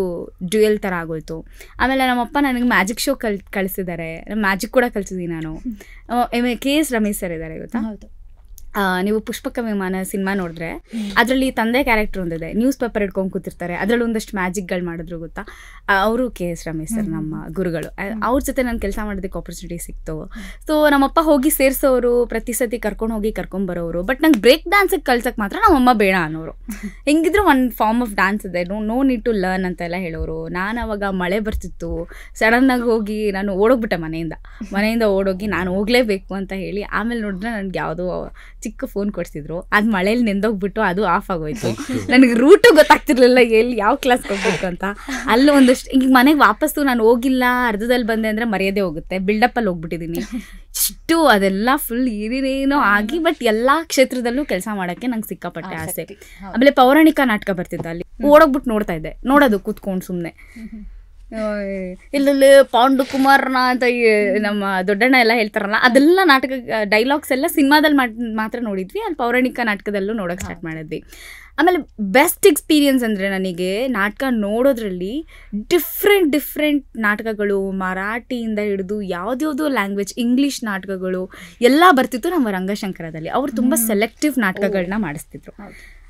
ಡ್ಯೂಯಲ್ ಥರ ಆಗೋಯ್ತು. ಆಮೇಲೆ ನಮ್ಮಪ್ಪ ನನಗೆ ಮ್ಯಾಜಿಕ್ ಶೋ ಕಳಿಸಿದ್ದಾರೆ. ಮ್ಯಾಜಿಕ್ ಕೂಡ ಕಲಿಸಿದ್ದೀನಿ ನಾನು. KS ರಮೇಶ್ ಸರ್ ಇದ್ದಾರೆ ಗೊತ್ತಾ? ನೀವು ಪುಷ್ಪಕ ವಿಮಾನ ಸಿನಿಮಾ ನೋಡಿದ್ರೆ ಅದರಲ್ಲಿ ತಂದೆ ಕ್ಯಾರೆಕ್ಟರ್ ಒಂದಿದೆ, ನ್ಯೂಸ್ ಪೇಪರ್ ಇಟ್ಕೊಂಡು ಕೂತಿರ್ತಾರೆ, ಅದರಲ್ಲಿ ಒಂದಷ್ಟು ಮ್ಯಾಜಿಕ್ಗಳು ಮಾಡಿದ್ರು ಗೊತ್ತಾ? ಅವರು KS ರಮೇಶ್ ಸರ್ ನಮ್ಮ ಗುರುಗಳು. ಅವ್ರ ಜೊತೆ ನಾನು ಕೆಲಸ ಮಾಡೋದಕ್ಕೆ ಆಪರ್ಚುನಿಟಿ ಸಿಕ್ತು. ಸೊ ನಮ್ಮಪ್ಪ ಹೋಗಿ ಸೇರಿಸೋರು, ಪ್ರತಿ ಸತಿ ಕರ್ಕೊಂಡ್ಬರೋರು. ಬಟ್ ನಂಗೆ ಬ್ರೇಕ್ ಡ್ಯಾನ್ಸಿಗೆ ಕಳ್ಸಕ್ಕೆ ಮಾತ್ರ ನಮ್ಮಮ್ಮ ಬೇಡ ಅನ್ನೋರು. ಹೆಂಗಿದ್ರು ಒಂದು ಫಾರ್ಮ್ ಆಫ್ ಡ್ಯಾನ್ಸ್ ಇದೆ, ನೋ ನೀಡ್ ಟು ಲರ್ನ್ ಅಂತೆಲ್ಲ ಹೇಳೋರು. ನಾನು ಅವಾಗ ಮಳೆ ಬರ್ತಿತ್ತು, ಸಡನ್ನಾಗಿ ಹೋಗಿ ನಾನು ಓಡೋಗ್ಬಿಟ್ಟೆ ಮನೆಯಿಂದ ಓಡೋಗಿ ನಾನು ಹೋಗಲೇಬೇಕು ಅಂತ ಹೇಳಿ. ಆಮೇಲೆ ನೋಡಿದ್ರೆ ನನಗೆ ಯಾವುದೋ ಚಿಕ್ಕ ಫೋನ್ ಕೊಡ್ಸಿದ್ರು, ಅದು ಮಳೇಲಿ ನೆಂದೋಗ್ಬಿಟ್ಟು ಅದು ಆಫ್ ಆಗೋಯ್ತು. ನನಗೆ ರೂಟು ಗೊತ್ತಾಗ್ತಿರ್ಲಿಲ್ಲ ಎಲ್ಲಿ ಯಾವ ಕ್ಲಾಸ್ಗೆ ಹೋಗ್ಬೇಕು ಅಂತ. ಅಲ್ಲಿ ಒಂದಷ್ಟು ಈಗ ಮನೆಗೆ ವಾಪಸ್ಸು ನಾನು ಹೋಗಿಲ್ಲ, ಅರ್ಧದಲ್ಲಿ ಬಂದೆ ಅಂದರೆ ಮರ್ಯಾದೆ ಹೋಗುತ್ತೆ, ಬಿಲ್ಡಪ್ಪಲ್ಲಿ ಹೋಗ್ಬಿಟ್ಟಿದ್ದೀನಿ. ಇಷ್ಟು ಅದೆಲ್ಲ ಫುಲ್ ಏನೇನೋ ಆಗಿ, ಬಟ್ ಎಲ್ಲ ಕ್ಷೇತ್ರದಲ್ಲೂ ಕೆಲಸ ಮಾಡೋಕ್ಕೆ ನಂಗೆ ಸಿಕ್ಕಾಪಟ್ಟೆ ಆಸೆ. ಆಮೇಲೆ ಪೌರಾಣಿಕ ನಾಟಕ ಬರ್ತಿದ್ದ, ಅಲ್ಲಿ ಓಡೋಗ್ಬಿಟ್ಟು ನೋಡ್ತಾ ಇದ್ದೆ, ನೋಡೋದು ಕೂತ್ಕೊಂಡು ಸುಮ್ಮನೆ. ಇಲ್ಲಿ ಪಾಂಡು ಕುಮಾರ್ನ ಅಂತ ನಮ್ಮ ದೊಡ್ಡಣ್ಣ ಎಲ್ಲ ಹೇಳ್ತಾರಲ್ಲ, ಅದೆಲ್ಲ ನಾಟಕ ಡೈಲಾಗ್ಸ್ ಎಲ್ಲ ಸಿನಿಮಾದಲ್ಲಿ ಮಾತ್ರ ನೋಡಿದ್ವಿ. ಅಲ್ಲಿ ಪೌರಾಣಿಕ ನಾಟಕದಲ್ಲೂ ನೋಡೋಕೆ ಸ್ಟಾರ್ಟ್ ಮಾಡಿದ್ವಿ. ಆಮೇಲೆ ಬೆಸ್ಟ್ ಎಕ್ಸ್ಪೀರಿಯನ್ಸ್ ಅಂದರೆ ನನಗೆ ನಾಟಕ ನೋಡೋದ್ರಲ್ಲಿ ಡಿಫ್ರೆಂಟ್ ನಾಟಕಗಳು, ಮರಾಠಿಯಿಂದ ಹಿಡಿದು ಯಾವುದ್ಯಾವುದೋ ಲ್ಯಾಂಗ್ವೇಜ್, ಇಂಗ್ಲೀಷ್ ನಾಟಕಗಳು ಎಲ್ಲ ಬರ್ತಿತ್ತು ನಮ್ಮ ರಂಗಶಂಕರದಲ್ಲಿ. ಅವರು ತುಂಬ ಸೆಲೆಕ್ಟಿವ್ ನಾಟಕಗಳನ್ನ ಮಾಡಿಸ್ತಿದ್ರು.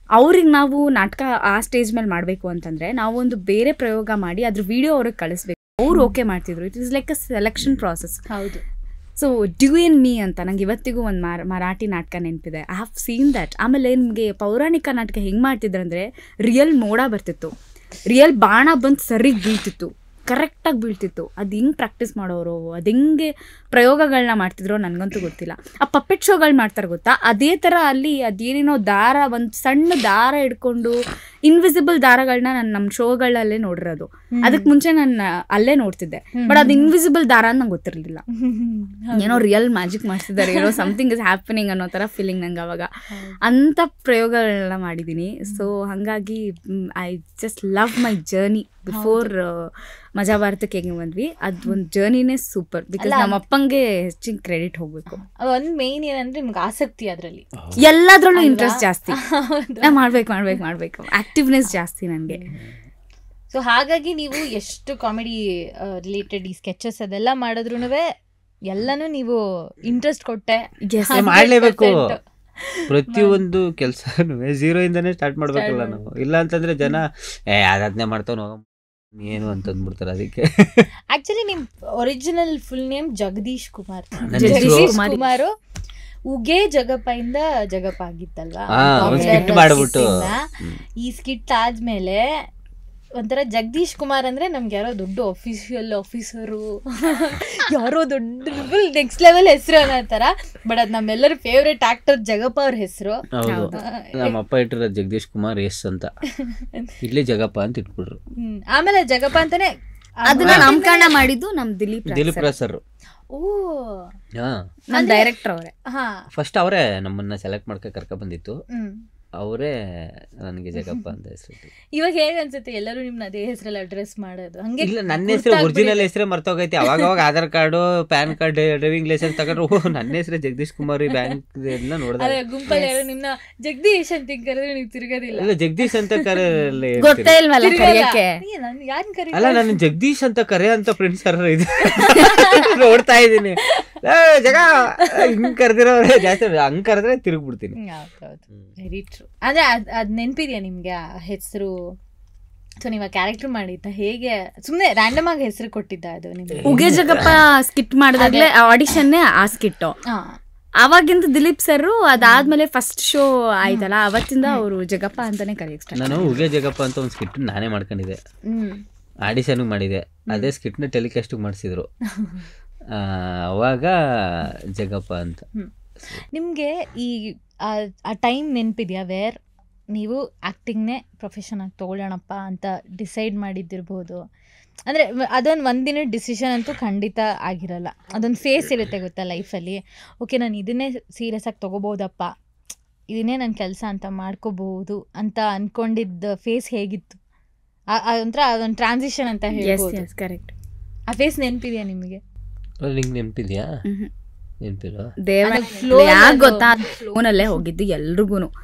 ಅವ್ರಿಗೆ ನಾವು ನಾಟಕ ಆ ಸ್ಟೇಜ್ ಮೇಲೆ ಮಾಡಬೇಕು ಅಂತಂದರೆ ನಾವೊಂದು ಬೇರೆ ಪ್ರಯೋಗ ಮಾಡಿ ಅದ್ರ ವಿಡಿಯೋ ಅವ್ರಿಗೆ ಕಳಿಸ್ಬೇಕು. ಅವ್ರು ಓಕೆ ಮಾಡ್ತಿದ್ರು. It is like a selection process. ಹೌದು. ಸೊ ಡ್ಯೂ ಇನ್ ಮೀ ಅಂತ ನಂಗೆ ಇವತ್ತಿಗೂ ಒಂದು ಮರಾಠಿ ನಾಟಕ ನೆನಪಿದೆ. I have seen that. ಆಮೇಲೆ ನಿಮಗೆ ಪೌರಾಣಿಕ ನಾಟಕ ಹೆಂಗೆ ಮಾಡ್ತಿದ್ರು ಅಂದರೆ ರಿಯಲ್ ಮೋಡ ಬರ್ತಿತ್ತು, ರಿಯಲ್ ಬಾಣ ಬಂದು ಸರಿಗೆ ಬೀಳ್ತಿತ್ತು, ಕರೆಕ್ಟಾಗಿ ಬೀಳ್ತಿತ್ತು. ಅದು ಹೆಂಗೆ ಪ್ರಾಕ್ಟೀಸ್ ಮಾಡೋರು, ಅದು ಹೆಂಗೆ ಪ್ರಯೋಗಗಳನ್ನ ಮಾಡ್ತಿದ್ರೋ ನನಗಂತೂ ಗೊತ್ತಿಲ್ಲ. ಆ ಪಪ್ಪೆಟ್ ಶೋಗಳು ಮಾಡ್ತಾರೆ ಗೊತ್ತಾ, ಅದೇ ಥರ ಅಲ್ಲಿ ಅದೇನೇನೋ ದಾರ, ಒಂದು ಸಣ್ಣ ದಾರ ಹಿಡ್ಕೊಂಡು ಇನ್ವಿಸಿಬಲ್ ದಾರಗಳನ್ನ ನಾನು ನಮ್ಮ ಶೋಗಳಲ್ಲೇ ನೋಡಿರೋದು. ಅದಕ್ಕೆ ಮುಂಚೆ ನಾನು ಅಲ್ಲೇ ನೋಡ್ತಿದ್ದೆ, ಬಟ್ ಅದು ಇನ್ವಿಸಿಬಲ್ ದಾರ ಅಂತ ನಂಗೆ ಗೊತ್ತಿರಲಿಲ್ಲ. ಏನೋ ರಿಯಲ್ ಮ್ಯಾಜಿಕ್ ಮಾಡ್ತಿದ್ದಾರೆ, ಏನೋ ಸಮಥಿಂಗ್ ಇಸ್ ಹ್ಯಾಪನಿಂಗ್ ಅನ್ನೋ ಥರ ಫೀಲಿಂಗ್ ನಂಗೆ ಅವಾಗ. ಅಂಥ ಪ್ರಯೋಗಗಳನ್ನ ಮಾಡಿದ್ದೀನಿ. ಸೊ ಹಾಗಾಗಿ I just love my journey. Before ಮಜಾ ಭಾರತಕ್ಕೆ ಹೆಂಗೆ ಬಂದ್ವಿ, ಅದು ಒಂದು ಜರ್ನಿನೇ ಸೂಪರ್. ಬಿಕಾಸ್ ನಮ್ಮ ಅಪ್ಪಂಗೆ ಹೆಚ್ಚಿನ ಕ್ರೆಡಿಟ್ ಹೋಗ್ಬೇಕು. ಒಂದು ಮೇನ್ ಏನಂದ್ರೆ ನಿಮ್ಗೆ ಆಸಕ್ತಿ, ಅದರಲ್ಲಿ ಎಲ್ಲದ್ರಲ್ಲೂ ಇಂಟ್ರೆಸ್ಟ್ ಜಾಸ್ತಿ. ನಾ ಮಾಡ್ಬೇಕು ಆಕ್ಟಿವ್ನೆಸ್ ಜಾಸ್ತಿ ನನಗೆ. ಸೊ ಹಾಗಾಗಿ ನೀವು ಎಷ್ಟು ಕಾಮಿಡಿ ರಿಲೇಟೆಡ್ ಈ ಸ್ಕೆಚಸ್ ಅದೆಲ್ಲ ಮಾಡಿದ್ರು ಎಲ್ಲಾನು ನೀವು ಇಂಟ್ರೆಸ್ಟ್ ಕೊಟ್ಟೆ ಮಾಡಲೇಬೇಕು. ಪ್ರತಿಯೊಂದು ಕೆಲಸನೂ 0 ಇಂದಾನೆ ಸ್ಟಾರ್ಟ್ ಮಾಡ್ಬೇಕಲ್ಲ ನಾವು. ಇಲ್ಲ ಅಂತಂದ್ರೆ ಜನ ಅದನ್ನೇ ಮಾಡ್ತಾವ ಏನು ಅಂತ ಅಂದ್ಬಿಡ್ತಾರೆ. ಅದಕ್ಕೆ ಆಕ್ಚುಲಿ ನಿಮ್ original full name Jagadish Kumar. ನನ್ನ ಜಗದೀಶ್ ಹೆಸರು ಕುಮಾರು ಉಗೆ ಜಗಪ್ಪ ಇಂದ ಜಗಪ್ಪ ಆಗಿತ್ತಲ್ವಾ, ಒಂದು ಸ್ಕಿಟ್ ಮಾಡ್ಬಿಟ್ಟು ಈ ಸ್ಕಿಟ್ ಆದ್ಮೇಲೆ ಒಂಥರ ಜಗದೀಶ್ ಕುಮಾರ್ ಅಂದ್ರೆ ನಮ್ಗೆ ಯಾರೋ ದೊಡ್ಡ ಆಫೀಸರು ಯಾರೋ ದೊಡ್ಡ ನೆಕ್ಸ್ಟ್ ಲೆವೆಲ್ ಹೆಸರು ಅನ್ನೋ ತರ. ಬಟ್ ಅದ್ ನಮ್ಮೆಲ್ಲರ ಫೇವ್ರೆಟ್ ಆಕ್ಟರ್ ಜಗಪ್ಪ ಅವ್ರ ಹೆಸರು. ನಮ್ಮ ಅಪ್ಪ ಇಟ್ಟಿರೋ ಜಗದೀಶ್ ಕುಮಾರ್ ಎಸ್ ಅಂತ, ಇಲ್ಲೇ ಜಗಪ್ಪ ಅಂತ ಇಟ್ಬಿಟ್ರು. ಆಮೇಲೆ ಜಗಪ್ಪ ಅಂತಾನೆ ಅದನ್ನ ನಾಮಕರಣ ಮಾಡಿದ್ದು ನಮ್ ದಿಲೀಪ್ ರಾಜ್ ಸರ್. ಓ ನಮ್ ಡೈರೆಕ್ಟರ್ ಅವರೇ. ಫಸ್ಟ್ ಅವರೇ ನಮ್ಮನ್ನ ಸೆಲೆಕ್ಟ್ ಮಾಡ್ಕ ಕರ್ಕ ಬಂದಿತ್ತು. ಅವರೇ ನನಗೆ ಜಗಪ್ಪ ಅಂತ ಹೆಸರು. ಇವಾಗ ಹೇಗೆ ಅನ್ಸುತ್ತೆ ಎಲ್ಲರೂ ನಿಮ್ನ ಅದೇ ಹೆಸರಲ್ಲಿ ಅಡ್ರೆಸ್ ಮಾಡೋದು? ಹಂಗೆ ಇಲ್ಲ, ನನ್ನ ಹೆಸರು ಒರಿಜಿನಲ್ ಹೆಸರೇ ಮರ್ತೋಗೈತಿ. ಅವಾಗ Aadhaar card, pan card, driving licence ತಗೊಂಡ್ರು ನನ್ನ ಹೆಸರೇ ಜಗದೀಶ್ ಕುಮಾರ್ ಬ್ಯಾಂಕ್ ಎಲ್ಲ ನೋಡಿದೆ. ಗುಂಪಲ್ಲಿ ಯಾರು ನಿಮ್ನ ಜಗದೀಶ್ ಅಂತ ಕರೆದ್ರೆ ನೀವು ತಿರುಗೋದಿಲ್ಲ? ಇಲ್ಲ, ಜಗದೀಶ್ ಅಂತ ಕರೆಯಲ್ಲ. ಗೊತ್ತೇ ಇಲ್ವಲ್ಲ ಕರೆಯಕ್ಕೆ. ಯಾರು ಕರಿ ಅಲ್ಲ, ನಾನು ಜಗದೀಶ್ ಅಂತ ಕರೆ ಅಂತ ಫ್ರೆಂಡ್ಸ್ ಯಾರು ಇದೆ ನೋಡ್ತಾ ಇದ್ದೀನಿ. ಜಗ ಹಿಂಗ್ ಕರೆದಿರೋರೆ ಜಾಸ್ತಿ, ಹಂಗ್ ಕರೆದ್ರೆ ತಿರುಗ್ಬಿಡ್ತೀನಿ. Very true. ಅಂದ್ರೆ ಅದ್ ನೆನ್ಪಿದ್ಯಾ ನಿಮ್ಗೆ ಆ ಹೆಸರು? ಸೊ ನೀವ್ ಕ್ಯಾರೆಕ್ಟರ್ ಮಾಡಿದ್ದ ಹೇಗೆ? ಸುಮ್ನೆ ರ್ಯಾಂಡಮ್ ಆಗಿ ಹೆಸರು ಕೊಟ್ಟಿದ್ದ ಅದು ನಿಮ್ಗೆ? ಉಗೆ ಜಗಪ್ಪ ಸ್ಕಿಟ್ ಮಾಡಿದಾಗ್ಲೇ ಆಡಿಷನ್ನೇ ಆ ಸ್ಕಿಟ್ಟು. ಅವಾಗಿಂದ ದಿಲೀಪ್ ಸರ್ ಅದಾದ್ಮೇಲೆ ಫಸ್ಟ್ ಶೋ ಆಯ್ತಲ್ಲ, ಅವತ್ತಿಂದ ಅವರು ಜಗಪ್ಪ ಅಂತಾನೆ ಕರೆಯಕ್ಕೆ. ನಾನು ಉಗೆ ಜಗಪ್ಪ ಅಂತ ಒಂದು ಸ್ಕಿಟ್ ನಾನೇ ಮಾಡ್ಕೊಂಡಿದ್ದೆ, ಆಡಿಷನ್ ಮಾಡಿದೆ. ಅದೇ ಸ್ಕಿಟ್ನ ಟೆಲಿಕಾಸ್ಟ್ ಮಾಡಿಸಿದ್ರು, ಅವಾಗ ಜಗಪ್ಪ ಅಂತ. ನಿಮಗೆ ಈ ಆ ಟೈಮ್ ನೆನಪಿದ್ಯಾ ವೇರ್ ನೀವು ಆ್ಯಕ್ಟಿಂಗ್ನೇ ಪ್ರೊಫೆಷನ್ ಆಗಿ ತೊಗೊಳ್ಳೋಣಪ್ಪ ಅಂತ ಡಿಸೈಡ್ ಮಾಡಿದ್ದಿರ್ಬೋದು? ಅಂದರೆ ಅದೊಂದು ಒಂದಿನ ಡಿಸಿಷನ್ ಅಂತೂ ಖಂಡಿತ ಆಗಿರಲ್ಲ, ಅದೊಂದು ಫೇಸ್ ಇರುತ್ತೆ ಗೊತ್ತಾ ಲೈಫಲ್ಲಿ. ಓಕೆ, ನಾನು ಇದನ್ನೇ ಸೀರಿಯಸ್ ಆಗಿ ತೊಗೋಬೋದಪ್ಪ, ಇದನ್ನೇ ನನ್ನ ಕೆಲಸ ಅಂತ ಮಾಡ್ಕೋಬಹುದು ಅಂತ ಅಂದ್ಕೊಂಡಿದ್ದ ಫೇಸ್ ಹೇಗಿತ್ತು? ಒಂಥರ ಅದೊಂದು ಟ್ರಾನ್ಸಿಷನ್ ಅಂತ ಹೇಳ್ಬೋದು. ಕರೆಕ್ಟ್. ಆ ಫೇಸ್ ನೆನಪಿದೆಯಾ ನಿಮಗೆ? ನಿಂಗೆ ನೆನಪಿದ್ಯಾ? ನೆನಪಿಲ್ಲ. ಗೊತ್ತಾ, ಫ್ಲೋನಲ್ಲೇ ಹೋಗಿದ್ದು ಎಲ್ರಿಗೂ.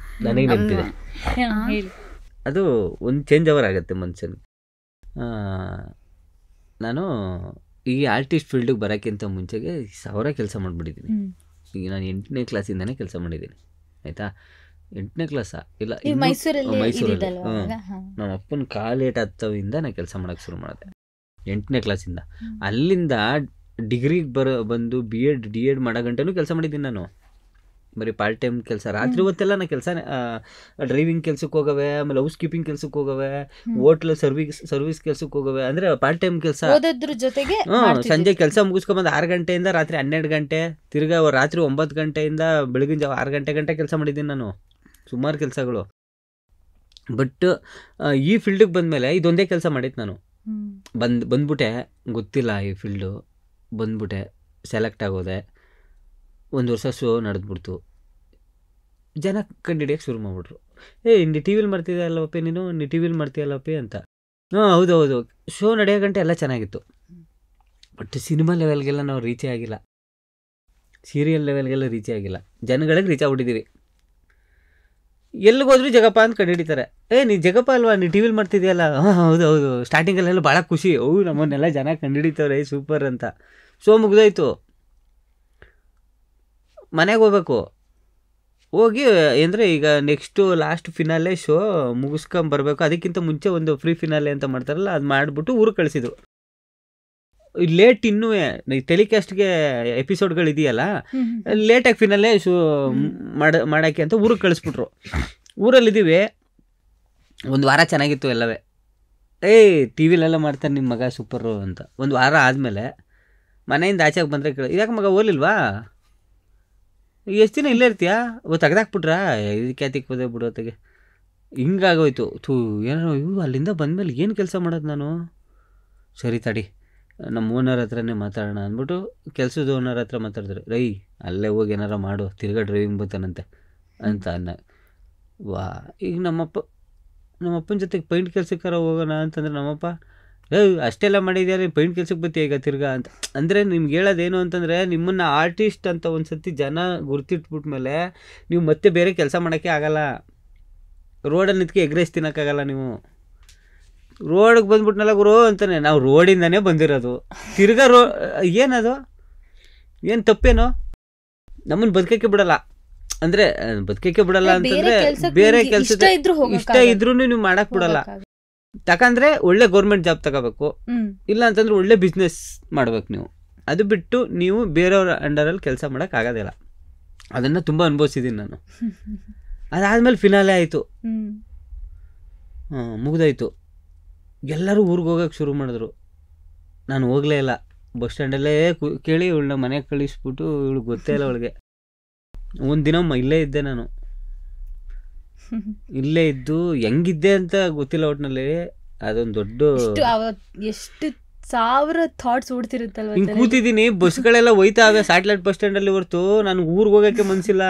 ನನಗೆ ನೆನಪಿದೆ. ಅದು ಒಂದು ಚೇಂಜ್ ಓವರ್ ಆಗುತ್ತೆ ಮನುಷ್ಯನಿಗೆ. ನಾನು ಈ ಆರ್ಟಿಸ್ಟ್ ಫೀಲ್ಡಿಗೆ ಬರೋಕ್ಕಿಂತ ಮುಂಚೆಗೆ 1000 ಕೆಲಸ ಮಾಡಿಬಿಟ್ಟಿದ್ದೀನಿ. ಈಗ ನಾನು 8ನೇ ಕ್ಲಾಸಿಂದನೇ ಕೆಲಸ ಮಾಡಿದ್ದೀನಿ, ಆಯಿತಾ? 8ನೇ ಕ್ಲಾಸಾ? ಇಲ್ಲ, ಮೈಸೂರಲ್ಲಿ. ನಮ್ಮ ಅಪ್ಪನ ಕಾಲೇಟ್ ಹತ್ತವಿಂದ ನಾನು ಕೆಲಸ ಮಾಡೋಕ್ಕೆ ಶುರು ಮಾಡಿದೆ 8ನೇ ಕ್ಲಾಸಿಂದ. ಅಲ್ಲಿಂದ ಡಿಗ್ರಿಗೆ ಬಂದು BEd D.Ed ಮಾಡೋ ಗಂಟೆನೂ ಕೆಲಸ ಮಾಡಿದ್ದೀನಿ ನಾನು. ಬರೀ ಪಾರ್ಟ್ ಟೈಮ್ ಕೆಲಸ, ರಾತ್ರಿ ಹೊತ್ತೆಲ್ಲ ನಾನು ಕೆಲಸ, ಡ್ರೈವಿಂಗ್ ಕೆಲ್ಸಕ್ಕೆ ಹೋಗವೆ, ಆಮೇಲೆ ಹೌಸ್ ಕೀಪಿಂಗ್ ಕೆಲ್ಸಕ್ಕೆ ಹೋಗವೆ, ಹೋಟ್ಲ್ ಸರ್ವಿಸ್ ಕೆಲ್ಸಕ್ಕೆ ಹೋಗವೆ. ಅಂದರೆ ಪಾರ್ಟ್ ಟೈಮ್ ಕೆಲಸ. ಜೊತೆಗೆ ಸಂಜೆ ಕೆಲಸ ಮುಗಿಸ್ಕೊಂಬಂದು 6 ಗಂಟೆಯಿಂದ ರಾತ್ರಿ 12 ಗಂಟೆ, ತಿರ್ಗಾ ರಾತ್ರಿ 9 ಗಂಟೆಯಿಂದ ಬೆಳಗಿನ ಜಾವ 6 ಗಂಟೆ ಕೆಲಸ ಮಾಡಿದ್ದೀನಿ ನಾನು. ಸುಮಾರು ಕೆಲಸಗಳು. ಬಟ್ ಈ ಫೀಲ್ಡಿಗೆ ಬಂದಮೇಲೆ ಇದೊಂದೇ ಕೆಲಸ ಮಾಡಿದ್ದು ನಾನು. ಬಂದ್ಬಿಟ್ಟೆ, ಗೊತ್ತಿಲ್ಲ ಈ ಫೀಲ್ಡು, ಬಂದ್ಬಿಟ್ಟೆ, ಸೆಲೆಕ್ಟ್ ಆಗೋದೆ. 1 ವರ್ಷ ಶೋ ನಡೆದ್ಬಿಡ್ತು. ಜನ ಕಂಡಿಡಿಯೋಕ್ಕೆ ಶುರು ಮಾಡಿಬಿಟ್ರು. ನೀ ಟಿ ವಿಲಿ ಮಾಡ್ತಿದ್ದಲ್ಲಪ್ಪಿ, ನೀನು ಟಿ ವಿಲಿ ಮಾಡ್ತೀಯಲ್ಲಪ್ಪಿ ಅಂತ. ಹೌದು, ಶೋ ನಡೆಯೋ ಗಂಟೆ ಎಲ್ಲ ಚೆನ್ನಾಗಿತ್ತು. ಬಟ್ ಸಿನಿಮಾ ಲೆವೆಲ್ಗೆಲ್ಲ ನಾವು ರೀಚೇ ಆಗಿಲ್ಲ, ಸೀರಿಯಲ್ ಲೆವೆಲ್ಗೆಲ್ಲ ರೀಚೇ ಆಗಿಲ್ಲ. ಜನಗಳಿಗೆ ರೀಚ್ ಆಗ್ಬಿಟ್ಟಿದ್ದೀವಿ. ಎಲ್ಲಿಗೋದ್ರೂ ಜಗಪ್ಪ ಅಂತ ಕಂಡುಹಿಡಿತಾರೆ. ನೀ ಜಗಪ್ಪ ಅಲ್ವಾ, ನೀ ಟಿ ವಿಲಿ ಮಾಡ್ತಿದ್ಯಲ್ಲ? ಹೌದು. ಸ್ಟಾರ್ಟಿಂಗಲ್ಲೆಲ್ಲ ಭಾಳ ಖುಷಿ, ನಮ್ಮನ್ನೆಲ್ಲ ಜನ ಕಂಡುಹಿಡಿತವ್ರೆ, ಸೂಪರ್ ಅಂತ. ಶೋ ಮುಗಿದೋಯ್ತು, ಮನೆಗೆ ಹೋಗ್ಬೇಕು. ಹೋಗಿ ಅಂದರೆ ಈಗ ನೆಕ್ಸ್ಟು ಲಾಸ್ಟ್ ಫಿನಾಲೆ ಶೋ ಮುಗಿಸ್ಕೊಂಬರ್ಬೇಕು. ಅದಕ್ಕಿಂತ ಮುಂಚೆ ಒಂದು ಫ್ರೀ ಫಿನಾಲೆ ಅಂತ ಮಾಡ್ತಾರಲ್ಲ, ಅದು ಮಾಡಿಬಿಟ್ಟು ಊರಿಗೆ ಕಳಿಸಿದ್ರು. ಲೇಟ್ ಇನ್ನೂ ಟೆಲಿಕಾಸ್ಟ್ಗೆ ಎಪಿಸೋಡ್ಗಳಿದೆಯಲ್ಲ, ಲೇಟಾಗಿ ಫಿನಾಲೆ ಶೋ ಮಾಡೋಕ್ಕೆ ಅಂತ ಊರಿಗೆ ಕಳಿಸ್ಬಿಟ್ರು. ಊರಲ್ಲಿದ್ದೀವಿ, 1 ವಾರ ಚೆನ್ನಾಗಿತ್ತು ಎಲ್ಲವೇ. ಟಿ ವಿಲೆಲ್ಲ ಮಾಡ್ತಾರೆ ನಿಮ್ಮ ಮಗ ಸೂಪರು ಅಂತ. 1 ವಾರ ಆದಮೇಲೆ ಮನೆಯಿಂದ ಆಚೆಗೆ ಬಂದರೆ ಇದಕ್ಕೆ ಮಗ ಓಲಿಲ್ವಾ, ಎಷ್ಟು ದಿನ ಇಲ್ಲೇ ಇರ್ತೀಯಾ, ತೆಗ್ದಾಕ್ಬಿಟ್ರಾ, ಇದಕ್ಕೆ ತಿಕ್ಕೋದೆ ಬಿಡೋತ್ತಿಗೆ. ಹಿಂಗಾಗೋಯ್ತು. ಏನೋ ಅಲ್ಲಿಂದ ಬಂದಮೇಲೆ ಏನು ಕೆಲಸ ಮಾಡೋದು ನಾನು? ಸರಿ ತಡಿ, ನಮ್ಮ ಓನರ್ ಹತ್ರನೇ ಮಾತಾಡೋಣ ಅಂದ್ಬಿಟ್ಟು ಕೆಲಸದ ಓನರ್ ಹತ್ರ ಮಾತಾಡಿದ್ರು. ಅಲ್ಲೇ ಹೋಗಿ ಏನಾರ ಮಾಡು, ತಿರ್ಗಾ ಡ್ರೈವಿಂಗ್ ಬರ್ತಾನಂತೆ ಅಂತ ವಾ. ಈಗ ನಮ್ಮಪ್ಪನ ಜೊತೆಗೆ ಪೈಂಟ್ ಕೆಲ್ಸಕ್ಕಾರ ಹೋಗೋಣ ಅಂತಂದ್ರೆ ನಮ್ಮಪ್ಪ ಅಷ್ಟೆಲ್ಲ ಮಾಡಿದ್ಯಾರ, ಪೈಂಟ್ ಕೆಲ್ಸಕ್ಕೆ ಬರ್ತೀಯ ಈಗ ತಿರ್ಗಾ ಅಂತ. ಅಂದರೆ ನಿಮ್ಗೆ ಹೇಳೋದೇನು ಅಂತಂದರೆ, ನಿಮ್ಮನ್ನು ಆರ್ಟಿಸ್ಟ್ ಅಂತ ಒಂದು ಸತಿ ಜನ ಗುರ್ತಿಟ್ಬಿಟ್ಮೇಲೆ ನೀವು ಮತ್ತೆ ಬೇರೆ ಕೆಲಸ ಮಾಡೋಕ್ಕೆ ಆಗಲ್ಲ. ರೋಡಲ್ಲಿ ನಿಂತ್ಕೆ ಎಗ್ರೈಸ್ ತಿನ್ನೋಕ್ಕಾಗಲ್ಲ. ನೀವು ರೋಡಿಗೆ ಬಂದ್ಬಿಟ್ನಲ್ಲ ಗುರು ಅಂತಾನೆ, ನಾವು ರೋಡಿಂದನೇ ಬಂದಿರೋದು. ತಿರ್ಗಾ ಏನದು ಏನು ತಪ್ಪೇನೋ, ನಮ್ಮನ್ನು ಬದುಕೋಕ್ಕೆ ಬಿಡಲ್ಲ. ಅಂದ್ರೆ ಬದುಕಕ್ಕೆ ಬಿಡಲ್ಲ ಅಂತಂದ್ರೆ ಬೇರೆ ಕೆಲಸ ಇಷ್ಟ ಇದ್ರೂ ನೀವು ಮಾಡಕ್ ಬಿಡಲ್ಲ. ಯಾಕಂದ್ರೆ ಒಳ್ಳೆ ಗೌರ್ಮೆಂಟ್ ಜಾಬ್ ತಗೋಬೇಕು, ಇಲ್ಲ ಅಂತಂದ್ರೆ ಒಳ್ಳೆ ಬಿಸ್ನೆಸ್ ಮಾಡ್ಬೇಕು ನೀವು. ಅದು ಬಿಟ್ಟು ನೀವು ಬೇರೆಯವ್ರ ಅಂಡರಲ್ಲಿ ಕೆಲಸ ಮಾಡಕ್ ಆಗೋದಿಲ್ಲ. ಅದನ್ನ ತುಂಬಾ ಅನುಭವಿಸಿದೀನಿ ನಾನು. ಅದಾದ್ಮೇಲೆ ಫಿನಾಲೆ ಆಯ್ತು, ಮುಗ್ದಾಯ್ತು. ಎಲ್ಲರೂ ಊರಿಗೆ ಹೋಗಕ್ಕೆ ಶುರು ಮಾಡಿದ್ರು. ನಾನು ಹೋಗ್ಲೇ ಇಲ್ಲ. ಬಸ್ ಸ್ಟ್ಯಾಂಡಲ್ಲೇ ಕೇಳಿ ಇವಳನ್ನ ಮನೆಗೆ ಕಳಿಸ್ಬಿಟ್ಟು ಇವಳಿಗೆ ಗೊತ್ತೇ ಇಲ್ಲ ಅವಳಿಗೆ. ಒಂದಿನ ಇಲ್ಲೇ ಇದ್ದೆ ನಾನು. ಇಲ್ಲೇ ಇದ್ದು ಹೆಂಗಿದ್ದೆ ಅಂತ ಗೊತ್ತಿಲ್ಲ ಒಟ್ಟಿನಲ್ಲಿ. ಅದೊಂದು ದೊಡ್ಡ ಎಷ್ಟು ಸಾವಿರ ಥಾಟ್ಸ್ ಓಡ್ತಿರುತ್ತಲ್ವ. ಹಿಂಗೆ ಕೂತಿದ್ದೀನಿ, ಬಸ್ಗಳೆಲ್ಲ ಹೋಯ್ತಾವೆ ಸ್ಯಾಟಲೈಟ್ ಬಸ್ ಸ್ಟ್ಯಾಂಡಲ್ಲಿ. ಹೊರ್ತು ನಾನು ಊರಿಗೆ ಹೋಗೋಕ್ಕೆ ಮನಸ್ಸಿಲ್ಲ.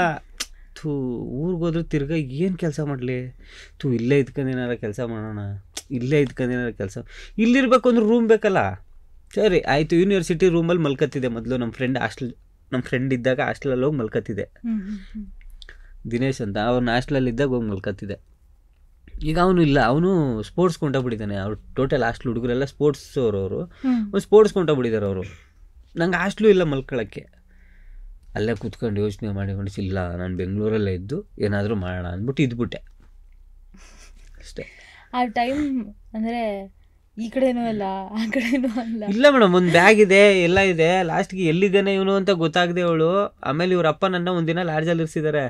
ಊರಿಗೆ ಹೋದ್ರೆ ತಿರ್ಗಾ ಏನು ಕೆಲಸ ಮಾಡಲಿ, ಇಲ್ಲೇ ಇದ್ಕೊಂಡೇನಾರ ಕೆಲಸ ಮಾಡೋಣ, ಇಲ್ಲೇ ಇದ್ಕೊಂಡೇನಾರ ಕೆಲಸ. ಇಲ್ಲಿರ್ಬೇಕು ಅಂದ್ರೆ ರೂಮ್ ಬೇಕಲ್ಲ. ಸರಿ ಆಯಿತು, ಯೂನಿವರ್ಸಿಟಿ ರೂಮಲ್ಲಿ ಮಲ್ಕತ್ತಿದೆ ಮೊದಲು. ನಮ್ಮ ಫ್ರೆಂಡ್ ಇದ್ದಾಗ ಹಾಸ್ಟೆಲಲ್ಲಿ ಹೋಗಿ ಮಲ್ಕತ್ತಿದೆ. ದಿನೇಶ್ ಅಂತ, ಅವ್ನು ಹಾಸ್ಟೆಲಲ್ಲಿದ್ದಾಗ ಹೋಗಿ ಮಲ್ಕತ್ತಿದೆ. ಈಗ ಅವನು ಇಲ್ಲ, ಅವನು ಸ್ಪೋರ್ಟ್ಸ್ ಕೊಂಡೋಗ್ಬಿಟ್ಟಿದ್ದಾನೆ. ಅವ್ರು ಟೋಟಲ್ ಹಾಸ್ಟೆಲ್ ಹುಡುಗರೆಲ್ಲ ಸ್ಪೋರ್ಟ್ಸ್ ಅವರು ಸ್ಪೋರ್ಟ್ಸ್ ಕೊಂಡೋಗ್ಬಿಟ್ಟಿದ್ದಾರೆ ಅವರು. ನಂಗೆ ಹಾಸ್ಟ್ಲು ಇಲ್ಲ ಮಲ್ಕೊಳ್ಳೋಕ್ಕೆ. ಅಲ್ಲೇ ಕೂತ್ಕೊಂಡು ಯೋಚನೆ ಮಾಡಿ ಇಲ್ಲ ನಾನು ಬೆಂಗಳೂರಲ್ಲೇ ಇದ್ದು ಏನಾದರೂ ಮಾಡೋಣ ಅಂದ್ಬಿಟ್ಟು ಇದ್ಬಿಟ್ಟೆ ಅಷ್ಟೇ. ಆ ಟೈಮ್ ಅಂದರೆ ಈ ಕಡೆನೂ ಅಲ್ಲ ಆ ಕಡೆನೂ ಅಲ್ಲ. ಇಲ್ಲ ಮೇಡಮ್, ಒಂದು ಬ್ಯಾಗ್ ಇದೆ, ಎಲ್ಲ ಇದೆ. ಲಾಸ್ಟ್ಗೆ ಎಲ್ಲಿದ್ದಾನೆ ಇವನು ಅಂತ ಗೊತ್ತಾಗದೆ ಅವಳು. ಆಮೇಲೆ ಇವ್ರ ಅಪ್ಪ ನನ್ನ ಒಂದಿನ ಲಾಡ್ಜಲ್ಲಿ ಇರಿಸಿದ್ದಾರೆ.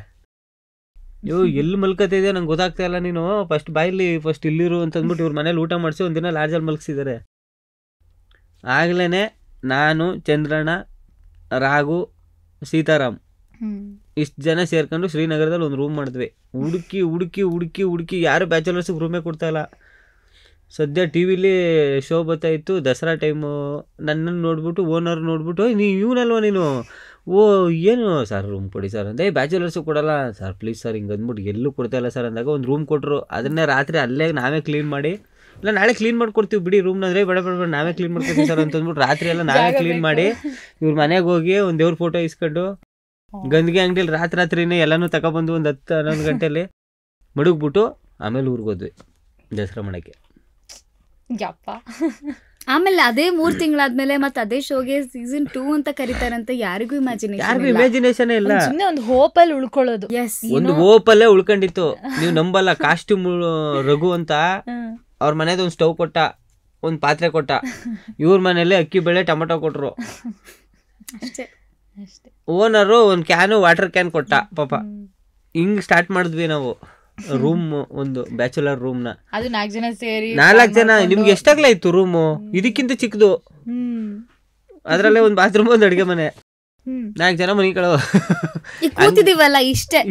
ಎಲ್ಲಿ ಮಲ್ಕತ್ತಿದೆ ನಂಗೆ ಗೊತ್ತಾಗ್ತಾ ಇಲ್ಲ, ನೀನು ಫಸ್ಟ್ ಬಾಯಲ್ಲಿ ಫಸ್ಟ್ ಇಲ್ಲಿರು ಅಂತಂದ್ಬಿಟ್ಟು ಇವ್ರ ಮನೇಲಿ ಊಟ ಮಾಡಿಸಿ ಒಂದಿನ ಲಾಡ್ಜಲ್ಲಿ ಮಲ್ಕಿಸಿದ್ದಾರೆ. ಆಗ್ಲೇ ನಾನು, ಚಂದ್ರಣ್ಣ, ರಾಘು, ಸೀತಾರಾಮ್ ಇಷ್ಟು ಜನ ಸೇರ್ಕೊಂಡು ಶ್ರೀನಗರದಲ್ಲಿ ಒಂದು ರೂಮ್ ಮಾಡಿದ್ವಿ. ಹುಡುಕಿ ಹುಡುಕಿ ಹುಡುಕಿ ಹುಡುಕಿ ಯಾರು ಬ್ಯಾಚುಲರ್ಸ್ಗೆ ರೂಮೇ ಕೊಡ್ತಾಯಿಲ್ಲ. ಸದ್ಯ ಟಿ ವಿಲಿ ಶೋ ಬರ್ತಾಯಿತ್ತು ದಸರಾ ಟೈಮು. ನನ್ನನ್ನು ನೋಡ್ಬಿಟ್ಟು ಓನರ್ ನೋಡ್ಬಿಟ್ಟು ಇವನಲ್ವ ನೀನು, ಓ ಏನು ಸರ್ ರೂಮ್ ಕೊಡಿ ಸರ್ ಅಂದೆ. ಬ್ಯಾಚುಲರ್ಸು ಕೊಡಲ್ಲ ಸರ್, ಪ್ಲೀಸ್ ಸರ್ ಹಿಂಗೆ ಅಂದ್ಬಿಟ್ಟು ಎಲ್ಲೂ ಕೊಡ್ತಾಯಿಲ್ಲ ಸರ್ ಅಂದಾಗ ಒಂದು ರೂಮ್ ಕೊಟ್ಟರು. ಅದನ್ನೇ ರಾತ್ರಿ ಅಲ್ಲೇ ನಾವೇ ಕ್ಲೀನ್ ಮಾಡಿ, ಇಲ್ಲ ನಾಳೆ ಕ್ಲೀನ್ ಮಾಡ್ಕೊಡ್ತೀವಿ ಬಿಡಿ ರೂಮ್ನ ಅಂದರೆ ಬೇಡ ಬೇಡ ಬೇಡ ನಾವೇ ಕ್ಲೀನ್ ಮಾಡ್ಕೊಡ್ತೀವಿ ಸರ್ ಅಂತಂದ್ಬಿಟ್ಟು ರಾತ್ರಿ ಎಲ್ಲ ನಾವೇ ಕ್ಲೀನ್ ಮಾಡಿ ಇವ್ರ ಮನೆಗೆ ಹೋಗಿ ಒಂದು ದೇವ್ರ ಫೋಟೋ ಇಸ್ಕೊಂಡು ಗಂದಿಗೆ ಅಂಗಡಿಯಲ್ಲಿ ರಾತ್ರಿನೇ ಎಲ್ಲನೂ ತಗೊಬಂದು ಒಂದು 10-11 ಗಂಟೆಯಲ್ಲಿ ಮಡಗ್ಬಿಟ್ಟು ಆಮೇಲೆ ಊರಿಗೆ ಹೋದ್ವಿ ದಸರಾ ಮಾಡೋಕ್ಕೆ. ಆಮೇಲೆ ಅದೇ 3 ತಿಂಗಳಾದ್ಮೇಲೆ ಮತ್ತೆ ಅದೇ ಶೋಗೆ ಸೀಸನ್ 2 ಅಂತ ಕರೀತಾರಂತ ಯಾರಿಗೂ ಇಮ್ಯಾಜಿನೇಷನ್ ಇಲ್ಲ. ಒಂದು ಹೋಪಲ್ಲಿ ಉಳ್ಕೊಳ್ಳೋದು, ಒಂದು ಹೋಪಲ್ಲೇ ಉಳ್ಕೊಂಡಿತ್ತು. ನೀವು ನಂಬಲ್ಲ, ಕಾಸ್ಟ್ಯೂಮ್ ರಘು ಅಂತ ಅವ್ರ ಮನೇದು ಒಂದು ಸ್ಟವ್ ಕೊಟ್ಟ, ಒಂದು ಪಾತ್ರೆ ಕೊಟ್ಟ. ಇವ್ರ ಮನೇಲಿ ಅಕ್ಕಿ ಬೇಳೆ ಟೊಮೊಟೊ ಕೊಟ್ರು. ಓನರು ಒಂದು ಕ್ಯಾನು ವಾಟರ್ ಕ್ಯಾನ್ ಕೊಟ್ಟ ಪಾಪ. ಹಿಂಗ್ ಸ್ಟಾರ್ಟ್ ಮಾಡಿದ್ವಿ ನಾವು ರೂಮ್, ಒಂದು ಬ್ಯಾಚುಲರ್ ರೂಮ್ನ. ಅದು 4 ಜನ ಸೇರಿ 4 ಜನ. ನಿಮ್ಗೆ ಎಷ್ಟಾಗ್ಲಾ ಇತ್ತು ರೂಮು? ಇದಕ್ಕಿಂತ ಚಿಕ್ಕದು. ಅದ್ರಲ್ಲೇ ಒಂದು ಬಾತ್ರೂಮ್, ಒಂದು ಅಡುಗೆ ಮನೆ, 4 ಜನ ಮನಿಗಳು ಕೂತಿದೀವಲ್ಲ.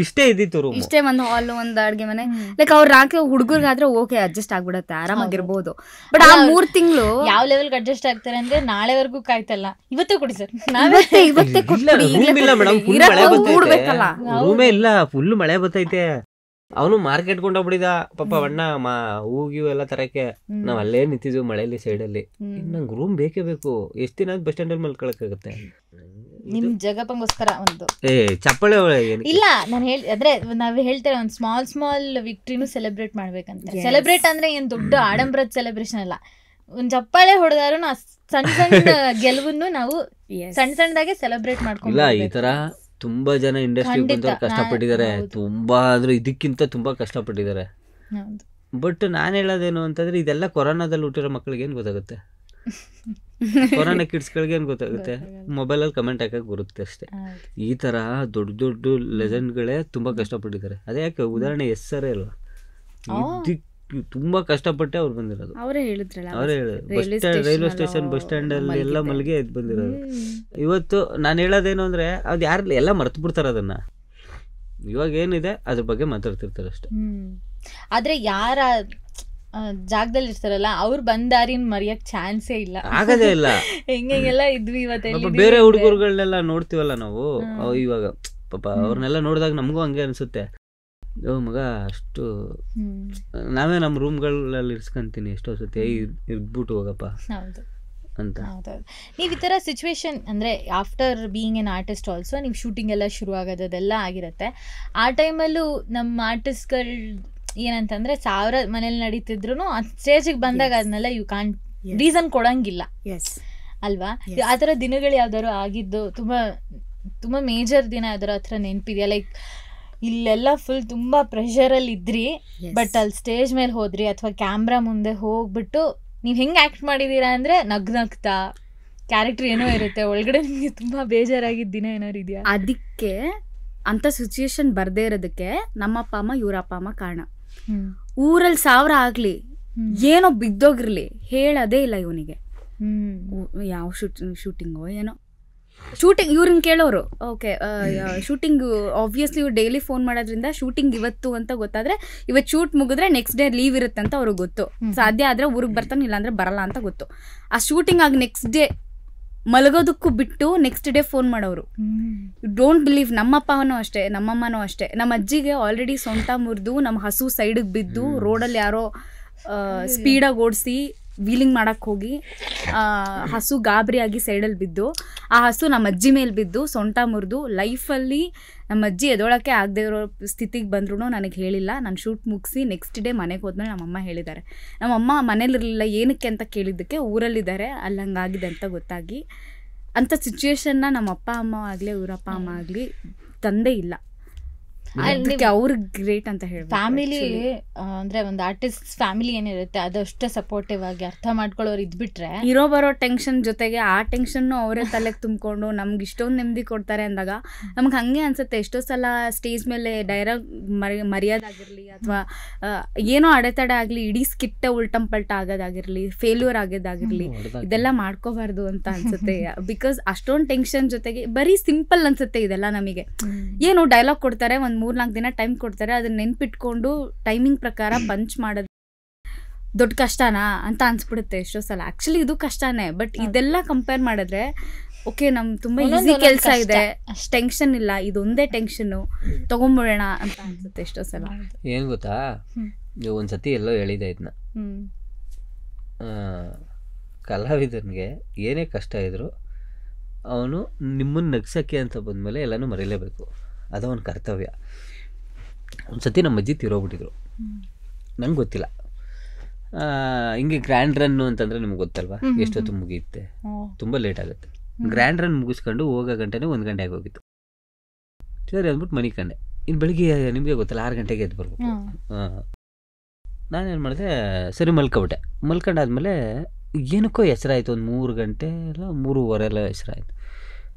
ಇಷ್ಟೇ ಇದ್ದಿತ್ತು ರೂಮ್. ಇಷ್ಟೇ ಒಂದು ಹಾಲ್, ಒಂದು ಅಡ್ಗೆ ಮನೆ. ಲೈಕ್ ಅವ್ರ ರಾಕೆ ಹುಡುಗರ್ಗಾದ್ರೆ ಓಕೆ ಅಡ್ಜಸ್ಟ್ ಆಗ್ಬಿಡತ್ತೆ, ಆರಾಮಾಗಿರ್ಬೋದು. ಬಟ್ ಆ 3 ತಿಂಗಳು ಯಾವ ಲೆವೆಲ್ಗೆ ಅಡ್ಜಸ್ಟ್ ಆಗ್ತಾರೆ ಅಂದ್ರೆ ನಾಳೆವರೆಗೂ ಕಾಯ್ತಲ್ಲ, ಇವತ್ತೇ ಕೊಡಿ ಸರ್, ಇವತ್ತೇ ರೂಮ್ ಇಲ್ಲ ಮೇಡಮ್, ಫುಲ್ ಮಳೆ ಬರ್ತೈತೆ. ರೂಮೇ ಇಲ್ಲ, ಫುಲ್ ಮಳೆ ಬರ್ತೈತೆ. ಅವನು ಮಾರ್ಕೆಟ್ ಕೊಂಡೋಗ್ಬಿಡಿದ ಪಾಪ ಅಣ್ಣ, ಹೂಗಿವು ಎಲ್ಲ ತರಕ್ಕೆ. ನಾವ್ ಅಲ್ಲೇ ನಿಂತಿದ್ವಿ ಮಳೆಯಲ್ಲಿ ಸೈಡಲ್ಲಿ. ನಂಗೆ ರೂಮ್ ಬೇಕೇ ಬೇಕು. ಎಷ್ಟು ದಿನ ಬಸ್ ಸ್ಟ್ಯಾಂಡ್ ಅಲ್ಲಿ ಮಲ್ಕೊಳಕ್ಕಾಗತ್ತೆ? ನಿಮ್ ಜಗಪ್ಪಂಗೋಸ್ಕರ ಒಂದು ಚಪ್ಪಳೆ ಇಲ್ಲ. ನಾನು ಅದ್ರೆ ನಾವ್ ಹೇಳ್ತೇವೆ ಒಂದು ಸ್ಮಾಲ್ ವಿಕ್ಟ್ರಿನೂ ಸೆಲೆಬ್ರೇಟ್ ಮಾಡ್ಬೇಕಂತ. ಸೆಲೆಬ್ರೇಟ್ ಅಂದ್ರೆ ಏನ್ ದೊಡ್ಡ ಆಡಂಬರದ ಸೆಲೆಬ್ರೇಷನ್ ಅಲ್ಲ. ಒಂದ್ ಚಪ್ಪಾಳೆ ಹೊಡೆದಾರು ಸಣ್ಣ ಸಣ್ಣ ಗೆಲುವನ್ನು ನಾವು ಸಣ್ಣದಾಗೆ ಸೆಲೆಬ್ರೇಟ್ ಮಾಡ್ಕೊಂಡು. ಈ ತರ ತುಂಬಾ ಜನ ಇಂಡಸ್ಟ್ರಿ ಬಂದವ್ರು ಕಷ್ಟಪಟ್ಟಿದ್ದಾರೆ. ತುಂಬಾ ಅಂದ್ರೆ ಇದಕ್ಕಿಂತ ತುಂಬಾ ಕಷ್ಟಪಟ್ಟಿದ್ದಾರೆ. ಬಟ್ ನಾನ್ ಹೇಳೋದೇನು ಅಂತಂದ್ರೆ, ಇದೆಲ್ಲ ಕೊರೋನಾದಲ್ಲಿ ಹುಟ್ಟಿರೋ ಮಕ್ಳಿಗೆ ಏನ್ ಗೊತ್ತಾಗುತ್ತೆ? ಕೊರೋನಾ ಕಿಡ್ಸ್ಗಳಿಗೆ ಏನ್ ಗೊತ್ತಾಗುತ್ತೆ? ಮೊಬೈಲಲ್ಲಿ ಕಮೆಂಟ್ ಹಾಕಕ್ ಬರುತ್ತೆ ಅಷ್ಟೇ. ಈ ತರ ದೊಡ್ಡ ದೊಡ್ಡ ಲೆಜೆಂಡ್ಗಳೇ ತುಂಬಾ ಕಷ್ಟಪಟ್ಟಿದ್ದಾರೆ. ಅದೇ ಯಾಕೆ ಉದಾಹರಣೆ ಸರ್ ಅಲ್ವಾ, ತುಂಬಾ ಕಷ್ಟಪಟ್ಟೆ ಅವ್ರು ಬಂದಿರೋದು. ಅವರೇ ಹೇಳಿದ್ರು ರೈಲ್ವೆ ಸ್ಟೇಷನ್, ಬಸ್ ಸ್ಟ್ಯಾಂಡ್ ಅಲ್ಲಿ ಎಲ್ಲ ಮಲ್ಗೆ ಬಂದಿರೋದು. ಇವತ್ತು ನಾನು ಹೇಳೋದೇನು ಅಂದ್ರೆ, ಅದು ಯಾರು ಎಲ್ಲ ಮರ್ತು ಬಿಡ್ತಾರ ಅದನ್ನ. ಇವಾಗ ಏನಿದೆ ಅದ್ರ ಬಗ್ಗೆ ಮಾತಾಡ್ತಿರ್ತಾರೆ ಅಷ್ಟೇ. ಆದ್ರೆ ಯಾರ ಜಾಗದಲ್ಲಿ ಇರ್ತಾರಲ್ಲ ಅವ್ರು ಬಂದಾರಿನ ಮರೆಯಕ್ ಚಾನ್ಸೇ ಇಲ್ಲ, ಆಗದೇ ಇಲ್ಲ. ಹೆಂಗೆಲ್ಲ ಇದ್ವಿ ಇವತ್ತು. ಬೇರೆ ಹುಡುಗರುಗಳನ್ನೆಲ್ಲ ನೋಡ್ತೀವಲ್ಲ ನಾವು, ಇವಾಗ ಪಾಪ ಅವ್ರನ್ನೆಲ್ಲ ನೋಡಿದಾಗ ನಮಗೂ ಹಂಗೆ ಅನ್ಸುತ್ತೆ. ಮಗ ಅಷ್ಟು ನಾವೇ ನಮ್ಮ ರೂಮ್ಗಳಲ್ಲಿ ಇರ್ಸ್ಕೊಂತೀನಿ ಎಷ್ಟೋ ಸತಿ, ಇದ್ಬಿಟ್ಟು ಹೋಗಪ್ಪ ಅಂತ. ನೀವು ಈ ಥರ ಸಿಚುವೇಶನ್ ಅಂದರೆ after being an artist also ನೀವು ಶೂಟಿಂಗ್ ಎಲ್ಲ ಶುರು ಆಗೋದೆಲ್ಲ ಆಗಿರುತ್ತೆ. ಆ ಟೈಮಲ್ಲೂ ನಮ್ಮ ಆರ್ಟಿಸ್ಟ್ಗಳು ಏನಂತಂದರೆ 1000 ಮನೇಲಿ ನಡೀತಿದ್ರು ಆ ಸ್ಟೇಜಿಗೆ ಬಂದಾಗ ಅದನ್ನೆಲ್ಲ ಯು ಕಾಂಟ್ ರೀಸನ್ ಕೊಡಂಗಿಲ್ಲ ಅಲ್ವಾ? ಆ ಥರ ದಿನಗಳು ಯಾವ್ದಾದ್ರು ಆಗಿದ್ದು ತುಂಬ ತುಂಬ ಮೇಜರ್ ದಿನ ಯಾವ್ದಾರು ಆ ಥರ ನೆನಪಿದೆಯಾ? ಲೈಕ್ ಇಲ್ಲೆಲ್ಲ ಫುಲ್ ತುಂಬಾ ಪ್ರೆಷರ್ ಅಲ್ಲಿ ಇದ್ರಿ, ಬಟ್ ಅಲ್ಲಿ ಸ್ಟೇಜ್ ಮೇಲೆ ಹೋದ್ರಿ ಅಥವಾ ಕ್ಯಾಮ್ರಾ ಮುಂದೆ ಹೋಗ್ಬಿಟ್ಟು ನೀವ್ ಹೆಂಗ್ ಆಕ್ಟ್ ಮಾಡಿದೀರಾ ಅಂದ್ರೆ ನಗ್ನಗ್ತಾ ಕ್ಯಾರೆಕ್ಟರ್ ಏನೋ ಇರುತ್ತೆ ಒಳಗಡೆ, ನಿಮ್ಗೆ ತುಂಬಾ ಬೇಜಾರಾಗಿದ್ದ ದಿನ ಏನಾರು ಇದೆಯಾ? ಅದಕ್ಕೆ ಅಂತ ಸಿಚುಯೇಷನ್ ಬರ್ದೇ ಇರೋದಕ್ಕೆ ನಮ್ಮಪ್ಪ ಅಮ್ಮ ಇವರಪ್ಪ ಅಮ್ಮ ಕಾರಣ. ಊರಲ್ಲಿ 1000 ಆಗ್ಲಿ ಏನೋ ಬಿದ್ದೋಗಿರ್ಲಿ ಹೇಳೋದೇ ಇಲ್ಲ ಇವನಿಗೆ. ಯಾವ ಶೂಟಿಂಗೋ ಏನೋ ಶೂಟಿಂಗ್ ಇವ್ರನ್ನ ಕೇಳೋರು. ಓಕೆ ಶೂಟಿಂಗ್ ಆಬ್ವಿಯಸ್ಲಿ ಇವ್ರು ಡೈಲಿ ಫೋನ್ ಮಾಡೋದ್ರಿಂದ ಶೂಟಿಂಗ್ ಇವತ್ತು ಅಂತ ಗೊತ್ತಾದ್ರೆ ಇವತ್ತು ಶೂಟ್ ಮುಗಿದ್ರೆ ನೆಕ್ಸ್ಟ್ ಡೇ ಲೀವ್ ಇರುತ್ತೆ ಅಂತ ಅವ್ರಿಗೆ ಗೊತ್ತು. ಸಾಧ್ಯ ಆದ್ರೆ ಊರಿಗೆ ಬರ್ತಾನೆ, ಇಲ್ಲಾಂದ್ರೆ ಬರಲ್ಲ ಅಂತ ಗೊತ್ತು. ಆ ಶೂಟಿಂಗ್ ಆಗಿ ನೆಕ್ಸ್ಟ್ ಡೇ ಮಲಗೋದಕ್ಕೂ ಬಿಟ್ಟು ನೆಕ್ಸ್ಟ್ ಡೇ ಫೋನ್ ಮಾಡೋರು. You don't believe. ನಮ್ಮಪ್ಪನೂ ಅಷ್ಟೇ, ನಮ್ಮಮ್ಮನೂ ಅಷ್ಟೇ. ನಮ್ಮ ಅಜ್ಜಿಗೆ ಆಲ್ರೆಡಿ ಸೊಂಟ ಮುರಿದು ನಮ್ಮ ಹಸು ಸೈಡಿಗೆ ಬಿದ್ದು ರೋಡಲ್ಲಿ ಯಾರೋ ಸ್ಪೀಡಾಗಿ ಓಡಿಸಿ ವೀಲಿಂಗ್ ಮಾಡಕ್ಕೆ ಹೋಗಿ ಹಸು ಗಾಬರಿಯಾಗಿ ಸೈಡಲ್ಲಿ ಬಿದ್ದು ಆ ಹಸು ನಮ್ಮ ಅಜ್ಜಿ ಮೇಲೆ ಬಿದ್ದು ಸೊಂಟ ಮುರಿದು ಲೈಫಲ್ಲಿ ನಮ್ಮ ಅಜ್ಜಿ ಎದೊಳಕ್ಕೆ ಆಗದೆ ಇರೋ ಸ್ಥಿತಿಗೆ ಬಂದ್ರೂ ನನಗೆ ಹೇಳಿಲ್ಲ. ನಾನು ಶೂಟ್ ಮುಗಿಸಿ ನೆಕ್ಸ್ಟ್ ಡೇ ಮನೆಗೆ ಹೋದ್ಮೇಲೆ ನಮ್ಮಮ್ಮ ಹೇಳಿದ್ದಾರೆ. ನಮ್ಮಮ್ಮ ಮನೇಲಿರಲಿಲ್ಲ, ಏನಕ್ಕೆ ಅಂತ ಕೇಳಿದ್ದಕ್ಕೆ ಊರಲ್ಲಿದ್ದಾರೆ ಅಲ್ಲಿ ಹಂಗಾಗಿದೆ ಅಂತ ಗೊತ್ತಾಗಿ. ಅಂಥ ಸಿಚುವೇಶನ್ನ ನಮ್ಮ ಅಪ್ಪ ಅಮ್ಮ ಆಗಲಿ ಇವರಪ್ಪ ಅಮ್ಮ ಆಗಲಿ ತಂದೆ ಇಲ್ಲ. ಅದಕ್ಕೆ ಅವ್ರು ಗ್ರೇಟ್ ಅಂತ ಹೇಳಿ ಫ್ಯಾಮಿಲಿ ಅಂದ್ರೆ ಒಂದು ಆರ್ಟಿಸ್ಟ್ ಫ್ಯಾಮಿಲಿ ಏನಿರುತ್ತೆ ಅದಷ್ಟೇ ಸಪೋರ್ಟಿವ್ ಆಗಿ ಅರ್ಥ ಮಾಡ್ಕೊಳ್ಳೋರು ಇದ್ಬಿಟ್ರೆ ಇರೋ ಬರೋ ಟೆನ್ಷನ್ ಜೊತೆಗೆ ಆ ಟೆನ್ಷನ್ ಅವರೇ ತಲೆಗೆ ತುಂಬಿಕೊಂಡು ನಮ್ಗೆ ಇಷ್ಟೊಂದು ನೆಮ್ಮದಿ ಕೊಡ್ತಾರೆ ಅಂದಾಗ ನಮ್ಗೆ ಹಂಗೆ ಅನ್ಸುತ್ತೆ. ಎಷ್ಟೋ ಸಲ ಸ್ಟೇಜ್ ಮೇಲೆ ಡೈರೆಕ್ಟ್ ಮರ್ಯಾದಾಗಿರ್ಲಿ ಅಥವಾ ಏನೋ ಅಡೆತಡೆ ಆಗಲಿ, ಇಡೀ ಸ್ಕಿಟ್ಟೆ ಉಲ್ಟಂಪಲ್ಟ ಆಗೋದಾಗಿರ್ಲಿ, ಫೇಲ್ಯೂರ್ ಆಗೋದಾಗಿರ್ಲಿ, ಇದೆಲ್ಲ ಮಾಡ್ಕೋಬಾರ್ದು ಅಂತ ಅನ್ಸುತ್ತೆ. ಬಿಕಾಸ್ ಅಷ್ಟೊಂದು ಟೆನ್ಷನ್ ಜೊತೆಗೆ ಬರೀ ಸಿಂಪಲ್ ಅನ್ಸುತ್ತೆ ಇದೆಲ್ಲ ನಮಗೆ. ಏನು ಡೈಲಾಗ್ ಕೊಡ್ತಾರೆ, ಒಂದು 3-4 ದಿನ ಟೈಮ್ ಕೊಡ್ತಾರೆ, ಅದನ್ನ ನೆನ್ಪಿಟ್ಕೊಂಡು ಟೈಮಿಂಗ್ ಪ್ರಕಾರ ಪಂಚ್ ಮಾಡೋದು ದೊಡ್ಡ ಕಷ್ಟನಾ ಅಂತ ಅನ್ಸ್ಬಿಡುತ್ತೆ ಎಷ್ಟೋ ಸಲ. ಆಕ್ಚುಲಿ ಇದು ಕಷ್ಟನೇ, ಬಟ್ ಇದೆಲ್ಲ ಕಂಪೇರ್ ಮಾಡಿದ್ರೆ ಓಕೆ ನಮ್ ತುಂಬಾ ಈಸಿ ಕೆಲಸ ಇದೆ, ಟೆನ್ಷನ್ ಇಲ್ಲ, ಇದೊಂದೇ ಟೆನ್ಷನ್ ತಗೊಂಡ್ಬಿಡೋಣ ಅಂತ ಅನ್ಸುತ್ತೆ ಎಷ್ಟೋ ಸಲ. ಏನ್ ಗೊತ್ತಾ, ಒಂದ್ಸತಿ ಎಲ್ಲೋ ಹೇಳಿದೆ ಇದನ್ನ, ಕಲಾವಿದನಿಗೆ ಏನೇ ಕಷ್ಟ ಇದ್ರು ಅವನು ನಿಮ್ಮನ್ನ ನಗ್ಸಕ್ಕೆ ಅಂತ ಬಂದ್ಮೇಲೆ ಎಲ್ಲನೂ ಮರೀಲೇಬೇಕು, ಅದವನ ಕರ್ತವ್ಯ. ಒಂದ್ಸತಿ ನಮ್ಮ ಅಜ್ಜಿ ತೀರೋಗ್ಬಿಟ್ಟಿದ್ರು, ನಂಗೆ ಗೊತ್ತಿಲ್ಲ. ಹಿಂಗೆ ಗ್ರ್ಯಾಂಡ್ ರನ್ನು ಅಂತಂದರೆ ನಿಮ್ಗೆ ಗೊತ್ತಲ್ವಾ, ಎಷ್ಟೊತ್ತು ಮುಗಿಯುತ್ತೆ, ತುಂಬ ಲೇಟ್ ಆಗುತ್ತೆ. ಗ್ರ್ಯಾಂಡ್ ರನ್ ಮುಗಿಸ್ಕೊಂಡು ಹೋಗೋ ಗಂಟೆನೇ 1 ಗಂಟೆ ಆಗೋಗಿತ್ತು. ಸರಿ ಅಂದ್ಬಿಟ್ಟು ಮನೆ ಕಂಡೆ. ಇನ್ನು ಬೆಳಿಗ್ಗೆ ನಿಮಗೆ ಗೊತ್ತಲ್ಲ 6 ಗಂಟೆಗೆ ಎದ್ದು ಬರ್ಬೇಕು. ನಾನೇನು ಮಾಡಿದೆ, ಸರಿ ಮಲ್ಕೊಬಿಟ್ಟೆ. ಮಲ್ಕೊಂಡಾದ್ಮೇಲೆ ಏನಕ್ಕೋ ಹೆಸರಾಯಿತು, ಒಂದು 3 ಗಂಟೆ ಎಲ್ಲ 3:15 ಎಲ್ಲ ಹೆಸರಾಯಿತು.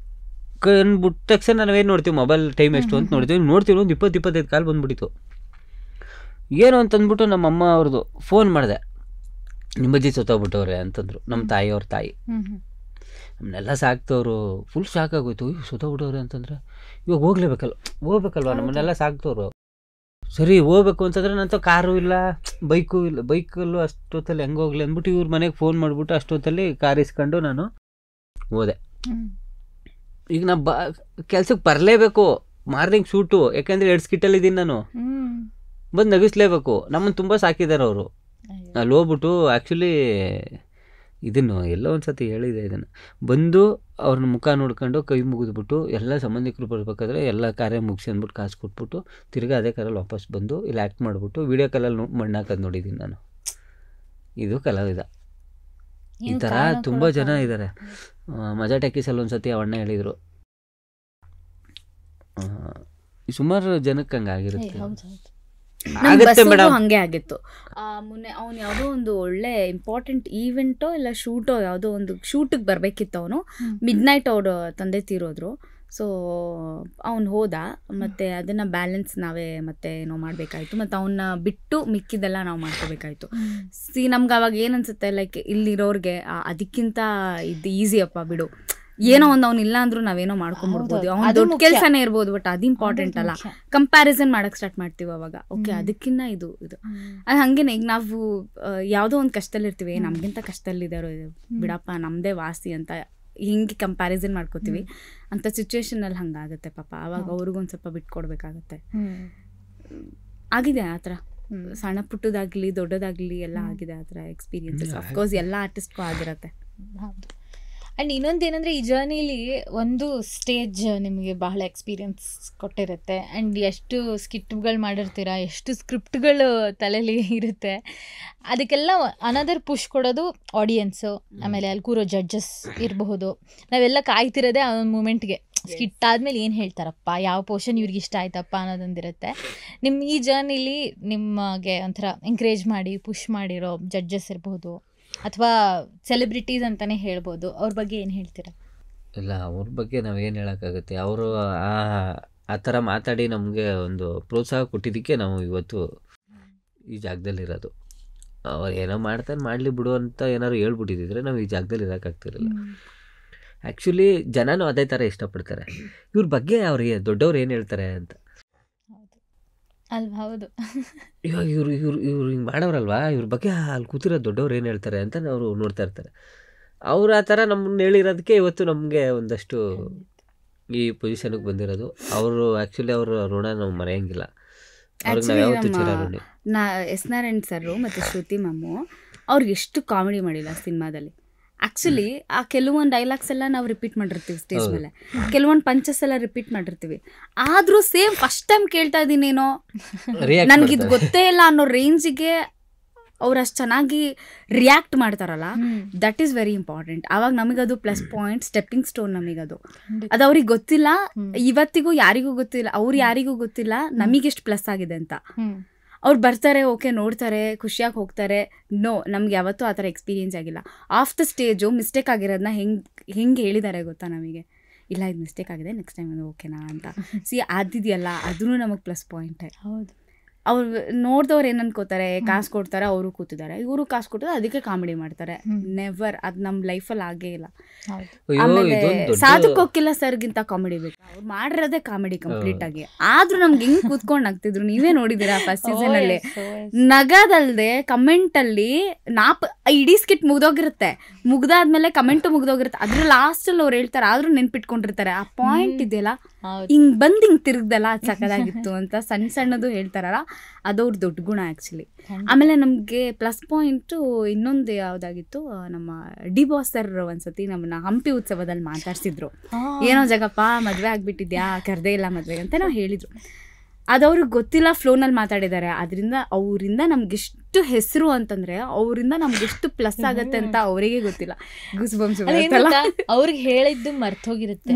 ಕಂಡ್ಬಿಟ್ಟ ತಕ್ಷಣ ನಾವೇನು ನೋಡ್ತೀವಿ, ಮೊಬೈಲ್ ಟೈಮ್ ಎಷ್ಟು ಅಂತ ನೋಡ್ತೀವಿ. ನೋಡ್ತೀವಿ ಒಂದು 20-25 ಕಾಲ್ ಬಂದುಬಿಟ್ಟಿತ್ತು. ಏನು ಅಂತಂದ್ಬಿಟ್ಟು ನಮ್ಮ ಅಮ್ಮ ಅವ್ರದ್ದು ಫೋನ್ ಮಾಡಿದೆ, ನಿಮ್ಮ ಅಜ್ಜಿ ಸತ್ತೋಗ್ಬಿಟ್ಟವ್ರೆ ಅಂತಂದರು. ನಮ್ಮ ತಾಯಿಯವ್ರ ತಾಯಿ ನಮ್ಮನ್ನೆಲ್ಲ ಸಾಕ್ತವ್ರು. ಫುಲ್ ಶಾಕ್ ಆಗೋಯ್ತು, ಸತ್ತೋಗ್ಬಿಟ್ಟವ್ರೆ ಅಂತಂದರೆ ಇವಾಗ ಹೋಗ್ಲೇಬೇಕಲ್ವ, ನಮ್ಮನ್ನೆಲ್ಲ ಸಾಕ್ತವ್ರು. ಸರಿ ಹೋಗ್ಬೇಕು ಅಂತಂದರೆ ನಂತ ಕಾರು ಇಲ್ಲ, ಬೈಕು ಇಲ್ಲ. ಬೈಕಲ್ಲೂ ಅಷ್ಟೊತ್ತಲ್ಲಿ ಹೆಂಗೆ ಹೋಗ್ಲಿ ಅಂದ್ಬಿಟ್ಟು ಇವ್ರ ಮನೆಗೆ ಫೋನ್ ಮಾಡಿಬಿಟ್ಟು ಅಷ್ಟೊತ್ತಲ್ಲಿ ಕಾರ್ ಇಸ್ಕೊಂಡು ನಾನು ಹೋದೆ. ಈಗ ನಾ ಕೆಲ್ಸಕ್ಕೆ ಬರಲೇಬೇಕು, ಮಾರ್ನಿಂಗ್ ಶೂಟು, ಯಾಕೆಂದರೆ 2 ಸ್ಕಿಟ್ಟಲ್ಲಿದ್ದೀನಿ ನಾನು, ಬಂದು ನಗಿಸ್ಲೇಬೇಕು. ನಮ್ಮನ್ನು ತುಂಬ ಸಾಕಿದ್ದಾರೆ ಅವರು. ಅಲ್ಲಿ ಹೋಗ್ಬಿಟ್ಟು ಆ್ಯಕ್ಚುಲಿ ಇದನ್ನು ಎಲ್ಲೋ ಒಂದು ಸತಿ ಹೇಳಿದೆ, ಇದನ್ನು ಬಂದು ಅವ್ರನ್ನ ಮುಖ ನೋಡ್ಕೊಂಡು ಕೈ ಮುಗಿದ್ಬಿಟ್ಟು ಎಲ್ಲ ಸಂಬಂಧಿಕರು ಬರ್ಬೇಕಾದ್ರೆ ಎಲ್ಲ ಕಾರ್ಯ ಮುಗಿಸಿ ಅಂದ್ಬಿಟ್ಟು ಕಾಸು ಕೊಟ್ಬಿಟ್ಟು ತಿರ್ಗಿ ಅದೇ ಕಾರಲ್ಲಿ ವಾಪಸ್ ಬಂದು ಇಲ್ಲಿ ಆ್ಯಕ್ಟ್ ಮಾಡಿಬಿಟ್ಟು ವೀಡಿಯೋ ಕಾಲಲ್ಲಿ ಮಣ್ಣು ಹಾಕೋದು ನೋಡಿದ್ದೀನಿ ನಾನು. ಇದು ಕಲಾವಿದ. ಈ ಥರ ತುಂಬ ಜನ ಇದ್ದಾರೆ. ಮಜಾ ಟೆಕ್ಕೀಸಲ್ಲಿ ಒಂದು ಸತಿ ಅವಣ್ಣ ಹೇಳಿದರು, ಸುಮಾರು ಜನಕ್ಕೆ ಹಂಗೆ ಆಗಿರುತ್ತೆ. ಹಂಗೆ ಆಗಿತ್ತು ಮೊನ್ನೆ. ಅವ್ನು ಯಾವುದೋ ಒಂದು ಒಳ್ಳೆ ಇಂಪಾರ್ಟೆಂಟ್ ಈವೆಂಟೋ ಇಲ್ಲ ಶೂಟೋ, ಯಾವುದೋ ಒಂದು ಶೂಟಿಗೆ ಬರಬೇಕಿತ್ತು. ಅವನು ಮಿಡ್ನೈಟ್ ಅವ್ರ ತಂದೆ ತೀರೋದ್ರು. ಸೊ ಅವ್ನು ಹೋದ, ಮತ್ತು ಅದನ್ನು ಬ್ಯಾಲೆನ್ಸ್ ನಾವೇ ಮತ್ತೆ ಏನೋ ಮಾಡಬೇಕಾಯ್ತು. ಮತ್ತು ಅವನ್ನ ಬಿಟ್ಟು ಮಿಕ್ಕಿದ್ದೆಲ್ಲ ನಾವು ಮಾಡ್ಕೋಬೇಕಾಯ್ತು. ನಮ್ಗೆ ಅವಾಗ ಏನನ್ಸುತ್ತೆ, ಲೈಕ್ ಇಲ್ಲಿರೋರಿಗೆ ಅದಕ್ಕಿಂತ ಇದು ಈಸಿಯಪ್ಪ ಬಿಡು, ಏನೋ ಒಂದು ಅವ್ನು ಇಲ್ಲ ಅಂದ್ರೂ ನಾವೇನೋ ಮಾಡ್ಕೊಂಡ್ಬಿಡ್ಬೋದು, ಅವ್ನು ದೊಡ್ಡ ಕೆಲಸನೇ ಇರ್ಬೋದು, ಬಟ್ ಅದು ಇಂಪಾರ್ಟೆಂಟ್ ಅಲ್ಲ. ಕಂಪ್ಯಾರಿಸನ್ ಮಾಡಕ್ಕೆ ಸ್ಟಾರ್ಟ್ ಮಾಡ್ತೀವಿ ಅವಾಗ. ಓಕೆ ಅದಕ್ಕಿಂತ ಇದು ಅದು ಹಂಗೇನೆ. ಈಗ ನಾವು ಯಾವುದೋ ಒಂದು ಕಷ್ಟದಲ್ಲಿ ಇರ್ತೀವಿ, ನಮಗಿಂತ ಕಷ್ಟದಲ್ಲಿದ್ದಾರೋ ಬಿಡಪ್ಪ ನಮ್ಮದೇ ವಾಸಿ ಅಂತ ಹಿಂಗೆ ಕಂಪ್ಯಾರಿಸನ್ ಮಾಡ್ಕೋತೀವಿ. ಅಂಥ ಸಿಚುವೇಶನಲ್ಲಿ ಹಂಗಾಗುತ್ತೆ ಪಾಪ. ಆವಾಗ ಅವ್ರಿಗೊಂದು ಸ್ವಲ್ಪ ಬಿಟ್ಕೊಡ್ಬೇಕಾಗತ್ತೆ. ಆಗಿದೆ ಆ ಥರ, ಸಣ್ಣ ಪುಟ್ಟದಾಗಲಿ ದೊಡ್ಡದಾಗಲಿ ಎಲ್ಲ ಆಗಿದೆ ಆ ಥರ ಎಕ್ಸ್ಪೀರಿಯನ್ಸಸ್. ಅಫ್ಕೋರ್ಸ್ ಎಲ್ಲ ಆರ್ಟಿಸ್ಟ್ಗೂ ಆಗಿರುತ್ತೆ. ಆ್ಯಂಡ್ ಇನ್ನೊಂದೇನೆಂದರೆ ಈ ಜರ್ನಿಲಿ ಒಂದು ಸ್ಟೇಜ್ ನಿಮಗೆ ಬಹಳ ಎಕ್ಸ್ಪೀರಿಯನ್ಸ್ ಕೊಟ್ಟಿರುತ್ತೆ. ಆ್ಯಂಡ್ ಎಷ್ಟು ಸ್ಕಿಟ್ಗಳು ಮಾಡಿರ್ತೀರ, ಎಷ್ಟು ಸ್ಕ್ರಿಪ್ಟ್ಗಳು ತಲೆಯಲ್ಲಿ ಇರುತ್ತೆ. ಅದಕ್ಕೆಲ್ಲ ಅನದರ್ ಪುಷ್ ಕೊಡೋದು ಆಡಿಯನ್ಸು, ಆಮೇಲೆ ಅಲ್ಲಿ ಕೂರೋ ಜಡ್ಜಸ್ ಇರಬಹುದು. ನಾವೆಲ್ಲ ಕಾಯ್ತಿರೋದೇ ಆ ಒಂದು ಮೂಮೆಂಟ್ಗೆ, ಸ್ಕಿಟ್ ಆದ್ಮೇಲೆ ಏನು ಹೇಳ್ತಾರಪ್ಪ, ಯಾವ ಪೋರ್ಷನ್ ಇವ್ರಿಗೆ ಇಷ್ಟ ಆಯ್ತಪ್ಪ ಅನ್ನೋದೊಂದಿರುತ್ತೆ. ನಿಮ್ಮ ಈ ಜರ್ನಿಲಿ ನಿಮಗೆ ಒಂಥರ ಎಂಕರೇಜ್ ಮಾಡಿ ಪುಷ್ ಮಾಡಿರೋ ಜಡ್ಜಸ್ ಇರ್ಬೋದು ಅಥವಾ ಸೆಲೆಬ್ರಿಟೀಸ್ ಅಂತಲೇ ಹೇಳ್ಬೋದು, ಅವ್ರ ಬಗ್ಗೆ ಏನು ಹೇಳ್ತೀರಾ? ಇಲ್ಲ, ಅವ್ರ ಬಗ್ಗೆ ನಾವೇನು ಹೇಳೋಕ್ಕಾಗುತ್ತೆ. ಅವರು ಆ ಥರ ಮಾತಾಡಿ ನಮಗೆ ಒಂದು ಪ್ರೋತ್ಸಾಹ ಕೊಟ್ಟಿದ್ದಕ್ಕೆ ನಾವು ಇವತ್ತು ಈ ಜಾಗದಲ್ಲಿರೋದು. ಅವ್ರು ಏನೋ ಮಾಡ್ತಾನೆ ಮಾಡಲಿ ಬಿಡು ಅಂತ ಏನಾದ್ರು ಹೇಳ್ಬಿಟ್ಟಿದ್ರೆ ನಾವು ಈ ಜಾಗದಲ್ಲಿ ಇರೋಕ್ಕಾಗ್ತಿರಲಿಲ್ಲ. ಆ್ಯಕ್ಚುಲಿ ಜನನೂ ಅದೇ ಥರ ಇಷ್ಟಪಡ್ತಾರೆ. ಇವ್ರ ಬಗ್ಗೆ ಅವ್ರಿಗೆ ದೊಡ್ಡವ್ರು ಏನು ಹೇಳ್ತಾರೆ ಅಂತ. ಅಲ್ವಾ? ಹೌದು. ಇವಾಗ ಇವ್ರು ಹಿಂಗೆ ಮಾಡೋರಲ್ವಾ, ಇವ್ರ ಬಗ್ಗೆ ಅಲ್ಲಿ ಕೂತಿರೋ ದೊಡ್ಡವ್ರು ಏನು ಹೇಳ್ತಾರೆ ಅಂತ ಅವರು ನೋಡ್ತಾ ಇರ್ತಾರೆ. ಅವ್ರು ಆ ಥರ ನಮ್ಮನ್ನ ಹೇಳಿರೋದಕ್ಕೆ ಇವತ್ತು ನಮಗೆ ಒಂದಷ್ಟು ಈ ಪೊಸಿಷನ್ಗೆ ಬಂದಿರೋದು. ಅವರು ಆ್ಯಕ್ಚುಲಿ ಅವ್ರ ಋಣ ನಾವು ಮರೆಯಂಗಿಲ್ಲ. ಅವ್ರಿಗೆ ನಾವು ಯಾವತ್ತೂ ಚಿರಋಣಿ. ಎಸ್ ನಾರಾಯಣ್ ಸರ್ ಮತ್ತು ಶ್ರುತಿ ಮ್ಯಾಮು ಅವ್ರಿಗೆ ಎಷ್ಟು ಕಾಮಿಡಿ ಮಾಡಿಲ್ಲ ಸಿನಿಮಾದಲ್ಲಿ. ಆ್ಯಕ್ಚುಲಿ ಆ ಕೆಲವೊಂದು ಡೈಲಾಗ್ಸ್ ಎಲ್ಲ ನಾವು ರಿಪೀಟ್ ಮಾಡಿರ್ತೀವಿ ಸ್ಟೇಜ್ ಮೇಲೆ, ಕೆಲವೊಂದು ಪಂಚಸ್ ಎಲ್ಲ ರಿಪೀಟ್ ಮಾಡಿರ್ತೀವಿ. ಆದರೂ ಸೇಮ್ ಫಸ್ಟ್ ಟೈಮ್ ಕೇಳ್ತಾ ಇದ್ದೀನೇನೋ, ನನಗಿದು ಗೊತ್ತೇ ಇಲ್ಲ ಅನ್ನೋ ರೇಂಜಿಗೆ ಅವ್ರು ಅಷ್ಟು ಚೆನ್ನಾಗಿ ರಿಯಾಕ್ಟ್ ಮಾಡ್ತಾರಲ್ಲ, ದಟ್ ಈಸ್ ವೆರಿ ಇಂಪಾರ್ಟೆಂಟ್. ಆವಾಗ ನಮಗದು ಪ್ಲಸ್ ಪಾಯಿಂಟ್, ಸ್ಟೆಪ್ಪಿಂಗ್ ಸ್ಟೋನ್ ನಮಗದು. ಅದು ಅವ್ರಿಗೆ ಗೊತ್ತಿಲ್ಲ, ಇವತ್ತಿಗೂ ಯಾರಿಗೂ ಗೊತ್ತಿಲ್ಲ, ಅವ್ರು ಯಾರಿಗೂ ಗೊತ್ತಿಲ್ಲ ನಮಗೆಷ್ಟು ಪ್ಲಸ್ ಆಗಿದೆ ಅಂತ. ಅವ್ರು ಬರ್ತಾರೆ, ಓಕೆ ನೋಡ್ತಾರೆ, ಖುಷಿಯಾಗಿ ಹೋಗ್ತಾರೆ. ನೋ, ನಮ್ಗೆ ಯಾವತ್ತೂ ಆ ಥರ ಎಕ್ಸ್ಪೀರಿಯನ್ಸ್ ಆಗಿಲ್ಲ. ಆಫ್ ದ ಸ್ಟೇಜು ಮಿಸ್ಟೇಕ್ ಆಗಿರೋದನ್ನ ಹೆಂಗೆ ಹೇಳಿದ್ದಾರೆ ಗೊತ್ತಾ ನಮಗೆ, ಇಲ್ಲ ಇದು ಮಿಸ್ಟೇಕ್ ಆಗಿದೆ, ನೆಕ್ಸ್ಟ್ ಟೈಮ್ ಅದು ಓಕೆನಾ ಅಂತ. ಅದಿದೆಯಲ್ಲ, ಅದೂ ನಮಗೆ ಪ್ಲಸ್ ಪಾಯಿಂಟೇ. ಹೌದು. ಅವ್ರು ನೋಡಿದವ್ರು ಏನು ಅನ್ಕೋತಾರೆ, ಕಾಸು ಕೊಡ್ತಾರೆ, ಅವರು ಕೂತಿದ್ದಾರೆ, ಇವರು ಕಾಸು ಕೊಡ್ತಾರೆ, ಅದಕ್ಕೆ ಕಾಮಿಡಿ ಮಾಡ್ತಾರೆ. ನೆವರ್, ಅದು ನಮ್ಮ ಲೈಫಲ್ಲಿ ಆಗೇ ಇಲ್ಲ. ಆಮೇಲೆ ಸಾಧುಕೋಕಿಲ್ಲ ಸರ್ಗಿಂತ ಕಾಮಿಡಿ ಬೇಕು. ಅವ್ರು ಮಾಡಿರೋದೇ ಕಾಮಿಡಿ ಕಂಪ್ಲೀಟ್ ಆಗಿ. ಆದ್ರೂ ನಮ್ಗೆ ಹೆಂಗ್ ಕೂತ್ಕೊಂಡು ಆಗ್ತಿದ್ರು ನೀವೇ ನೋಡಿದೀರಾ ಫಸ್ಟ್ ಸೀಸನ್ ಅಲ್ಲಿ. ನಗದಲ್ದೆ ಕಮೆಂಟ್ ಅಲ್ಲಿ ಇಡೀ ಸ್ಕಿಟ್ ಮುಗ್ದೋಗಿರುತ್ತೆ, ಮುಗ್ದಾದ್ಮೇಲೆ ಕಮೆಂಟ್ ಮುಗ್ದೋಗಿರುತ್ತೆ. ಅದ್ರ ಲಾಸ್ಟ್ ಅಲ್ಲಿ ಅವ್ರು ಹೇಳ್ತಾರೆ, ಆದ್ರೂ ನೆನ್ಪಿಟ್ಕೊಂಡಿರ್ತಾರೆ. ಆ ಪಾಯಿಂಟ್ ಇದೆಯಲ್ಲ, ಹಿಂಗ್ ಬಂದ್ ಹಿಂಗ್ ತಿರುಗ್ದಲ್ಲ, ಅದು ಸಕ್ಕದಾಗಿತ್ತು ಅಂತ ಸಣ್ಣ ಸಣ್ಣದು ಹೇಳ್ತಾರಲ್ಲ, ಅದವ್ರ ದೊಡ್ಡ ಗುಣ ಆ್ಯಕ್ಚುಲಿ. ಆಮೇಲೆ ನಮಗೆ ಪ್ಲಸ್ ಪಾಯಿಂಟು ಇನ್ನೊಂದು ಯಾವುದಾಗಿತ್ತು, ನಮ್ಮ ಡಿ ಬಾಸ್ ಸರ್ ಒಂದ್ಸತಿ ನಮ್ಮನ್ನ ಹಂಪಿ ಉತ್ಸವದಲ್ಲಿ ಮಾತಾಡ್ಸಿದ್ರು. ಏನೋ ಜಗಪ್ಪ ಮದುವೆ ಆಗ್ಬಿಟ್ಟಿದ್ಯಾ, ಕರೆದೇ ಇಲ್ಲ ಮದುವೆಗೆ ಅಂತ ನಾವು ಹೇಳಿದ್ರು. ಅದು ಅವ್ರಿಗೆ ಗೊತ್ತಿಲ್ಲ, ಫ್ಲೋನಲ್ಲಿ ಮಾತಾಡಿದ್ದಾರೆ. ಅವರಿಂದ ನಮ್ಗೆಷ್ಟು ಹೆಸರು ಅಂತಂದ್ರೆ, ಅವರಿಂದ ನಮ್ಗೆಷ್ಟು ಪ್ಲಸ್ ಆಗತ್ತೆ ಅಂತ ಅವರಿಗೆ ಗೊತ್ತಿಲ್ಲ. ಅವ್ರಿಗೆ ಹೇಳಿದ್ದು ಮರ್ತೋಗಿರುತ್ತೆ,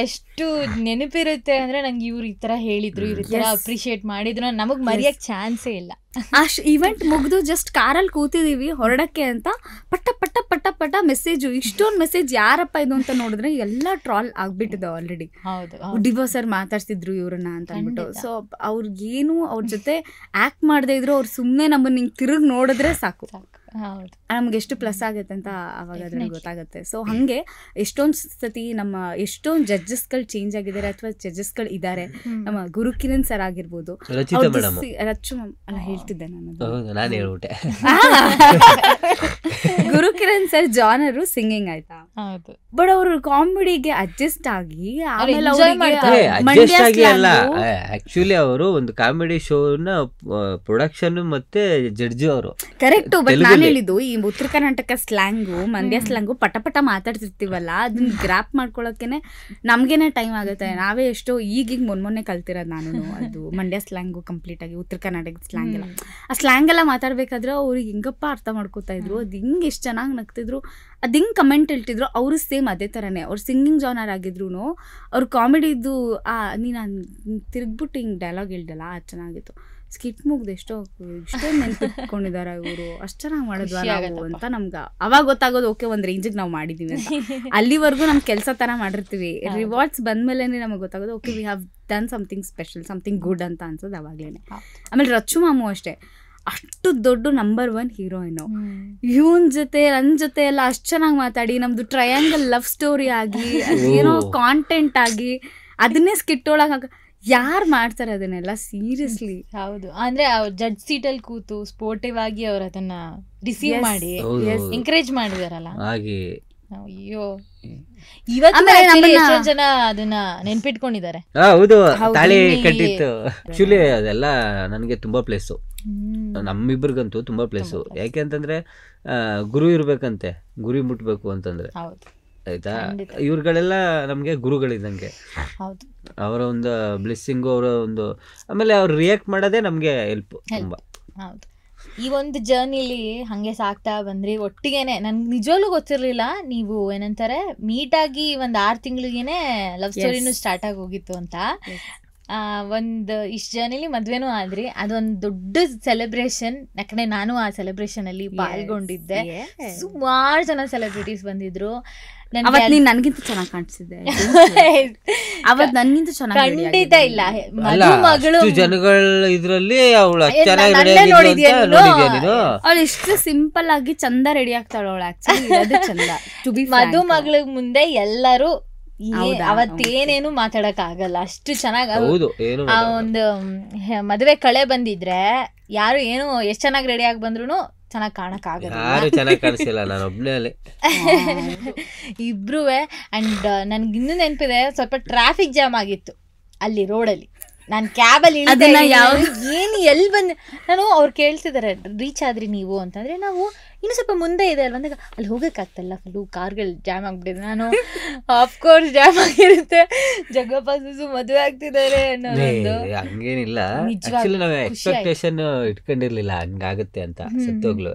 ಎಷ್ಟು ನೆನಪಿರುತ್ತೆ ಅಂದ್ರೆ, ನಂಗೆ ಇವ್ರು ಈ ತರ ಹೇಳಿದ್ರು, ಇವ್ರ ತರ ಅಪ್ರಿಶಿಯೇಟ್ ಮಾಡಿದ್ರು, ನಮಗ್ ಮರೆಯಕ್ ಚಾನ್ಸೇ ಇಲ್ಲ. ಅಷ್ಟು ಇವೆಂಟ್ ಮುಗಿದು ಜಸ್ಟ್ ಕಾರಲ್ಲಿ ಕೂತಿದೀವಿ ಹೊರಡಕ್ಕೆ ಅಂತ, ಪಟ್ಟ ಪಟ್ಟ ಪಟ್ಟ ಪಟ್ಟ ಮೆಸೇಜು, ಇಷ್ಟೊಂದು ಮೆಸೇಜ್ ಯಾರಪ್ಪ ಇದು ಅಂತ ನೋಡಿದ್ರೆ ಎಲ್ಲ ಟ್ರಾಲ್ ಆಗ್ಬಿಟ್ಟಿದೆ ಆಲ್ರೆಡಿ. ಡಿವೋರ್ಸ್ ಸರ್ ಮಾತಾಡ್ತಿದ್ರು ಇವ್ರನ್ನ ಅಂತ ಅಂದ್ಬಿಟ್ಟು. ಸೊ ಅವ್ರಿಗೇನು ಅವ್ರ ಜೊತೆ ಆಕ್ಟ್ ಮಾಡದೇ ಇದ್ರು, ಅವ್ರು ಸುಮ್ಮನೆ ನಮ್ಮನ್ನ ಹಿಂಗೆ ತಿರುಗಿ ನೋಡಿದ್ರೆ ಸಾಕು, ನಮ್ಗೆ ಎಷ್ಟು ಪ್ಲಸ್ ಆಗುತ್ತೆ ಅಂತ ಅವಾಗ ಅದ್ರಲ್ಲಿ ಗೊತ್ತಾಗುತ್ತೆ. ಸೊ ಹಾಗೆ ಎಷ್ಟೊಂದು ಸತಿ ಎಷ್ಟೊಂದು ಜಡ್ಜಸ್ಗಳು ಚೇಂಜ್ ಆಗಿದ್ದಾರೆ ಅಥವಾ ಜಡ್ಜಸ್ಗಳು ಇದ್ದಾರೆ. ನಮ್ಮ ಗುರುಕಿರಣ್ ಸರ್ ಆಗಿರ್ಬೋದು, ಅಲ್ಲ ಹೇಳ್ತಿದ್ದೆ ನಾನು ಹೇಳ್ಬಿಟ್ಟೆ. ಗುರುಕಿರಣ್ ಸರ್ ಜಾನರು ಸಿಂಗಿಂಗ್ ಆಯ್ತಾ, ಬಟ್ ಅವರು ಕಾಮಿಡಿಗೆ ಅಡ್ಜಸ್ಟ್ ಆಗಿ ಆಮೇಲೆ ಆಕ್ಚುಲಿ ಅವರು ಒಂದು ಕಾಮಿಡಿ ಶೋನ ಪ್ರೊಡಕ್ಷನ್ ಮತ್ತೆ ಜಡ್ಜ್ ಅವರು ಕರೆಕ್ಟ್. ಬಟ್ ನಾನು ಹೇಳಿದ್ದು ಈ ಉತ್ತರ ಕರ್ನಾಟಕ ಸ್ಲ್ಯಾಂಗು, ಮಂಡ್ಯ ಸ್ಲ್ಯಾಂಗು ಪಟ ಪಟ ಮಾತಾಡ್ತಿರ್ತೀವಲ್ಲ, ಅದನ್ನ ಗ್ರಾಪ್ ಮಾಡ್ಕೊಳಕ್ಕೇನೆ ನಮ್ಗೇನೆ ಟೈಮ್ ಆಗುತ್ತೆ. ನಾವೇ ಎಷ್ಟೋ ಈಗ ಮೊನ್ನೆ ಕಲ್ತಿರೋದು ನಾನು, ಅದು ಮಂಡ್ಯ ಸ್ಲ್ಯಾಂಗು ಕಂಪ್ಲೀಟ್ ಆಗಿ ಉತ್ತರ ಕರ್ನಾಟಕದ ಸ್ಲ್ಯಾಂಗ್ ಎಲ್ಲ. ಆ ಸ್ಲ್ಯಾಂಗ್ ಎಲ್ಲ ಮಾತಾಡ್ಬೇಕಾದ್ರೆ ಅವ್ರಿಗೆ ಹೆಂಗಪ್ಪ ಅರ್ಥ ಮಾಡ್ಕೋತಾ ಇದ್ರು, ಅದು ಹಿಂಗೆ ಎಷ್ಟು ಚೆನ್ನಾಗಿ ನಗ್ತಿದ್ರು, ಅದು ಹಿಂಗೆ ಕಮೆಂಟ್ ಹೇಳ್ತಿದ್ರು. ಅವರು ಸೇಮ್ ಅದೇ ಥರನೇ, ಅವ್ರು ಸಿಂಗಿಂಗ್ ಜಾನರ್ ಆಗಿದ್ರು, ಅವ್ರು ಕಾಮಿಡಿದು ನೀನು ತಿರುಗ್ಬಿಟ್ಟು ಹಿಂಗೆ ಡೈಲಾಗ್ ಹೇಳ್ದಲ್ಲ, ಅದು ಚೆನ್ನಾಗಿತ್ತು. ಸ್ಕಿಟ್ ಮುಗ್ದು ಇಷ್ಟೊಂದು ನೆನ್ಪಿಟ್ಕೊಂಡಿದ್ದಾರೆ ಇವರು, ಅಷ್ಟು ಚೆನ್ನಾಗಿ ಮಾಡಿದ್ವಾ ನಾವು ಅಂತ ನಮ್ಗೆ ಅವಾಗ ಗೊತ್ತಾಗೋದು. ಓಕೆ, ಒಂದು ರೇಂಜಿಗೆ ನಾವು ಮಾಡಿದ್ದೀವಿ ಅಂತ. ಅಲ್ಲಿವರೆಗೂ ನಮ್ಮ ಕೆಲಸ ಥರ ಮಾಡಿರ್ತೀವಿ, ರಿವಾರ್ಡ್ಸ್ ಬಂದಮೇಲೆ ನಮಗೆ ಗೊತ್ತಾಗೋದು, okay we have done something special, something good ಅಂತ ಅನ್ಸೋದು ಅವಾಗಲೇ. ಆಮೇಲೆ ರಚ್ಚು ಮಾಮು ಅಷ್ಟೇ, ಅಷ್ಟು ದೊಡ್ಡ ನಂಬರ್ 1 ಹೀರೋಯಿನು. ಇವನ್ ಜೊತೆ ನನ್ನ ಜೊತೆ ಎಲ್ಲ ಅಷ್ಟು ಚೆನ್ನಾಗಿ ಮಾತಾಡಿ, ನಮ್ದು ಟ್ರಯಾಂಗಲ್ ಲವ್ ಸ್ಟೋರಿ ಆಗಿ, ಏನೋ ಕಾಂಟೆಂಟ್ ಆಗಿ, ಅದನ್ನೇ ಸ್ಕಿಟ್ ಒಳಗೆ ಯಾರು ಮಾಡ್ತಾರೆ ಅದನ್ನೆಲ್ಲ, ಸೀರಿಯಸ್ಲಿ. ಹೌದು, ಅಂದ್ರೆ ಜಡ್ಜ್ ಸೀಟಲ್ಲಿ ಕೂತು ಸ್ಪೋರ್ಟಿವ್ ಆಗಿ ಅವ್ರು ಅದನ್ನ ರಿಸೀವ್ ಮಾಡಿ ಎಂಕರೇಜ್ ಮಾಡಿದಾರಲ್ಲ. ಅಯ್ಯೋ, ಇವತ್ತು ಜನ ಅದನ್ನ ನೆನ್ಪಿಟ್ಕೊಂಡಿದ್ದಾರೆ. ಹೌದು, ತಾಳಿ ಕಟ್ಟಿತ್ತು. ಆಕ್ಚುಲಿ ಅದೆಲ್ಲ ನನಗೆ ತುಂಬಾ ಪ್ಲೇಸು, ನಮ್ಮಿಬ್ರಿಗಂತೂ ತುಂಬಾ ಪ್ಲೇಸು. ಯಾಕೆ ಅಂತಂದ್ರೆ ಗುರು ಇರ್ಬೇಕಂತೆ, ಗುರಿ ಮುಟ್ಬೇಕು ಅಂತಂದ್ರೆ, ಆಯ್ತಾ. ಇವ್ರುಗಳೆಲ್ಲ ನಮ್ಗೆ ಗುರುಗಳಿದ್ದಂಗೆ. ಅವರ ಒಂದು ಬ್ಲೆಸ್ಸಿಂಗು, ಅವರ ಒಂದು, ಆಮೇಲೆ ಅವ್ರು ರಿಯಾಕ್ಟ್ ಮಾಡೋದೇ ನಮ್ಗೆ ಹೆಲ್ಪ್ ತುಂಬಾ. ಈ ಒಂದು ಜರ್ನಿಲಿ ಹಂಗೆ ಸಾಕ್ತಾ ಬಂದ್ರಿ ಒಟ್ಟಿಗೆನೆ. ನನ್ಗೆ ನಿಜವಾಗ್ಲೂ ಗೊತ್ತಿರ್ಲಿಲ್ಲ ನೀವು ಏನಂತಾರೆ ಮೀಟ್ ಆಗಿ ಒಂದ್ 6 ತಿಂಗಳಿಗೆನೆ ಲವ್ ಸ್ಟೋರಿನೂ ಸ್ಟಾರ್ಟ್ ಆಗಿ ಹೋಗಿತ್ತು ಅಂತ. ಒಂದು ಇಷ್ಟು ಜರ್ನಿಲಿ ಮದ್ವೆನೂ ಆದ್ರಿ, ಅದೊಂದು ದೊಡ್ಡ ಸೆಲೆಬ್ರೇಷನ್. ಯಾಕಂದ್ರೆ ನಾನು ಆ ಸೆಲೆಬ್ರೇಷನ್ ಅಲ್ಲಿ ಪಾಲ್ಗೊಂಡಿದ್ದೆ. ಸುಮಾರು ಜನ ಸೆಲೆಬ್ರಿಟೀಸ್ ಬಂದಿದ್ರು. ಅವತ್ ನೀನ್ ನನ್ಗಿಂತ ಚೆನ್ನಾಗಿ ಕಾಣಿಸಿದ್ದೆ. ಅವತ್ ನನ್ಗಿಂತ ಚೆನ್ನಾಗಿ ಖಂಡಿತ ಇಲ್ಲ. ಮಗಳು ಜನಗಳ ಇದ್ರಲ್ಲಿ ಅವಳು ಅವಳು ಎಷ್ಟು ಸಿಂಪಲ್ ಆಗಿ ಚಂದ ರೆಡಿ ಆಗ್ತಾಳ ಅವಳು. ಆಕ್ಚುಲಿ ಚಂದ. ಮಧು ಮಗಳ ಮುಂದೆ ಎಲ್ಲರೂ ಅವತ್ತೇನೇನು ಮಾತಾಡಕ್ ಆಗಲ್ಲ, ಅಷ್ಟು ಚೆನ್ನಾಗಿ. ಆ ಒಂದು ಮದುವೆ ಕಳೆ ಬಂದಿದ್ರೆ ಯಾರು ಏನು ಎಷ್ಟ್ ಚೆನ್ನಾಗಿ ರೆಡಿ ಆಗಿ ಬಂದ್ರು ಚೆನ್ನಾಗಿ ಕಾಣಕ್ ಆಗಲ್ಲ. ಇಬ್ರುವೆ. ಅಂಡ್ ನನ್ಗೆ ಇನ್ನೂ ನೆನಪಿದೆ, ಸ್ವಲ್ಪ ಟ್ರಾಫಿಕ್ ಜಾಮ್ ಆಗಿತ್ತು ಅಲ್ಲಿ ರೋಡಲ್ಲಿ. ನಾನು ಕ್ಯಾಬಲ್ಲಿ ಏನು ಎಲ್ಲಿ ಬಂದು ನಾನು ಅವ್ರು ಕೇಳ್ತಿದ್ದಾರೆ ರೀಚ್ ಆದ್ರಿ ನೀವು ಅಂತಂದ್ರೆ, ನಾವು ಇನ್ನು ಸ್ವಲ್ಪ ಮುಂದೆ ಇದೆ ಅಲ್ವ ಅಂದಾಗ ಅಲ್ಲಿ ಹೋಗಕ್ಕಾಗ್ತಲ್ಲ, ಫುಲ್ಲು ಕಾರ್ಗಳು ಜಾಮ್ ಆಗ್ಬಿಟ್ಟಿದೆ. ನಾನು ಆಫ್ಕೋರ್ಸ್ ಜಾಮ್ ಆಗಿರುತ್ತೆ, ಜಗ್ಗಪ್ಪ ಸುಸು ಮದುವೆ ಆಗ್ತಿದ್ದಾರೆ ಅನ್ನೋದು. ಹಂಗೇನಿಲ್ಲ, ನಾವು ಎಕ್ಸ್ಪೆಕ್ಟೇಷನ್ ಇಟ್ಕೊಂಡಿರ್ಲಿಲ್ಲ ಹಂಗಾಗುತ್ತೆ ಅಂತ. ಸತ್ತೋಗ್ಲು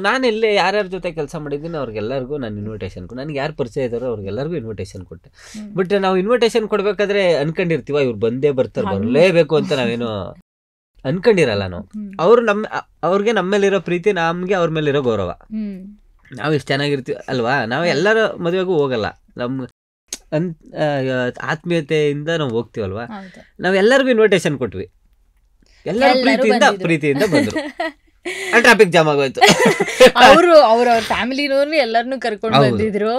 ನಾನು ಇಲ್ಲಿ ಯಾರ್ಯಾರ ಜೊತೆ ಕೆಲಸ ಮಾಡಿದ್ದೀನಿ ಅವ್ರಿಗೆಲ್ಲರಿಗೂ ನಾನು ಇನ್ವಿಟೇಷನ್ ಕೊಟ್ಟು, ನನಗೆ ಯಾರು ಪರಿಚಯ ಇದ್ದಾರೋ ಅವ್ರಿಗೆಲ್ಲರಿಗೂ ಇನ್ವಿಟೇಷನ್ ಕೊಟ್ಟೆ. ಬಟ್ ನಾವು ಇನ್ವಿಟೇಷನ್ ಕೊಡ್ಬೇಕಾದ್ರೆ ಅನ್ಕೊಂಡಿರ್ತೀವ ಇವ್ರು ಬಂದೇ ಬರ್ತಾರೆ, ಬರಲೇಬೇಕು ಅಂತ ನಾವೇನು ಅನ್ಕೊಂಡಿರಲ್ಲ. ನಾವು ಅವ್ರಿಗೆ ನಮ್ಮ ಮೇಲಿರೋ ಪ್ರೀತಿ, ನಮ್ಗೆ ಅವ್ರ ಮೇಲಿರೋ ಗೌರವ. ನಾವು ಇಷ್ಟು ಚೆನ್ನಾಗಿರ್ತೀವಿ ಅಲ್ವಾ, ನಾವು ಎಲ್ಲರ ಮದುವೆಗೂ ಹೋಗಲ್ಲ, ನಮ್ಮ ಆತ್ಮೀಯತೆಯಿಂದ ನಾವು ಹೋಗ್ತೀವಲ್ವಾ. ನಾವೆಲ್ಲರಿಗೂ ಇನ್ವಿಟೇಷನ್ ಕೊಟ್ವಿ, ಎಲ್ಲರೂ ಪ್ರೀತಿಯಿಂದ ಬಂದ್ರು. ಟ್ರಾಫಿಕ್ ಜಾಮ್ ಆಗೋಯ್ತು. ಅವ್ರ ಫ್ಯಾಮಿಲಿನವ್ರು ಎಲ್ಲರನ್ನು ಕರ್ಕೊಂಡು ಬಂದಿದ್ರು.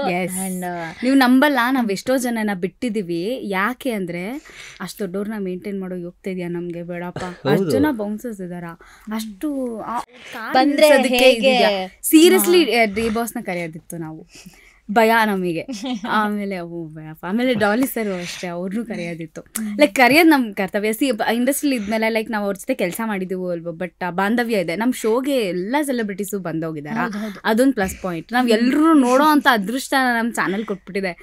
ನೀವು ನಂಬಲ್ಲ, ನಾವ್ ಎಷ್ಟೋ ಜನನ ಬಿಟ್ಟಿದೀವಿ. ಯಾಕೆ ಅಂದ್ರೆ ಅಷ್ಟು ದೊಡ್ಡವ್ರನ್ನ ಮೇಂಟೈನ್ ಮಾಡೋ ಹೋಗ್ತಾ ಇದೆಯಾ ನಮ್ಗೆ, ಬೇಡಪ್ಪ. ಅಷ್ಟು ಜನ ಬೌನ್ಸರ್ಸ್ ಇದಾರ, ಅಷ್ಟು ಸೀರಿಯಸ್ಲಿ ಡಿ ಬಾಸ್ ನ ಕರೆಯೋದಿತ್ತು ನಾವು, ಭಯ ನಮಗೆ. ಆಮೇಲೆ ಡಾಲಿ ಸರ್ ಅಷ್ಟೇ, ಅವ್ರನ್ನೂ ಕರೆಯೋದಿತ್ತು. ಲೈಕ್ ಕರೆಯೋದು ನಮ್ ಕರ್ತವ್ಯ. ಇಂಡಸ್ಟ್ರಿಲಿ ಇದ್ಮೇಲೆ ಲೈಕ್ ನಾವು ಅವ್ರ ಜೊತೆ ಕೆಲಸ ಮಾಡಿದೀವಿ ಅಲ್ವಾ, ಬಟ್ ಬಾಂಧವ್ಯ ಇದೆ. ನಮ್ ಶೋಗೆ ಎಲ್ಲಾ ಸೆಲೆಬ್ರಿಟೀಸು ಬಂದೋಗಿದಾರ, ಅದೊಂದು ಪ್ಲಸ್ ಪಾಯಿಂಟ್. ನಾವ್ ಎಲ್ರು ನೋಡೋ ಅಂತ ಅದೃಷ್ಟ ನಮ್ ಚಾನಲ್ ಕೊಟ್ಬಿಟ್ಟಿದೆ.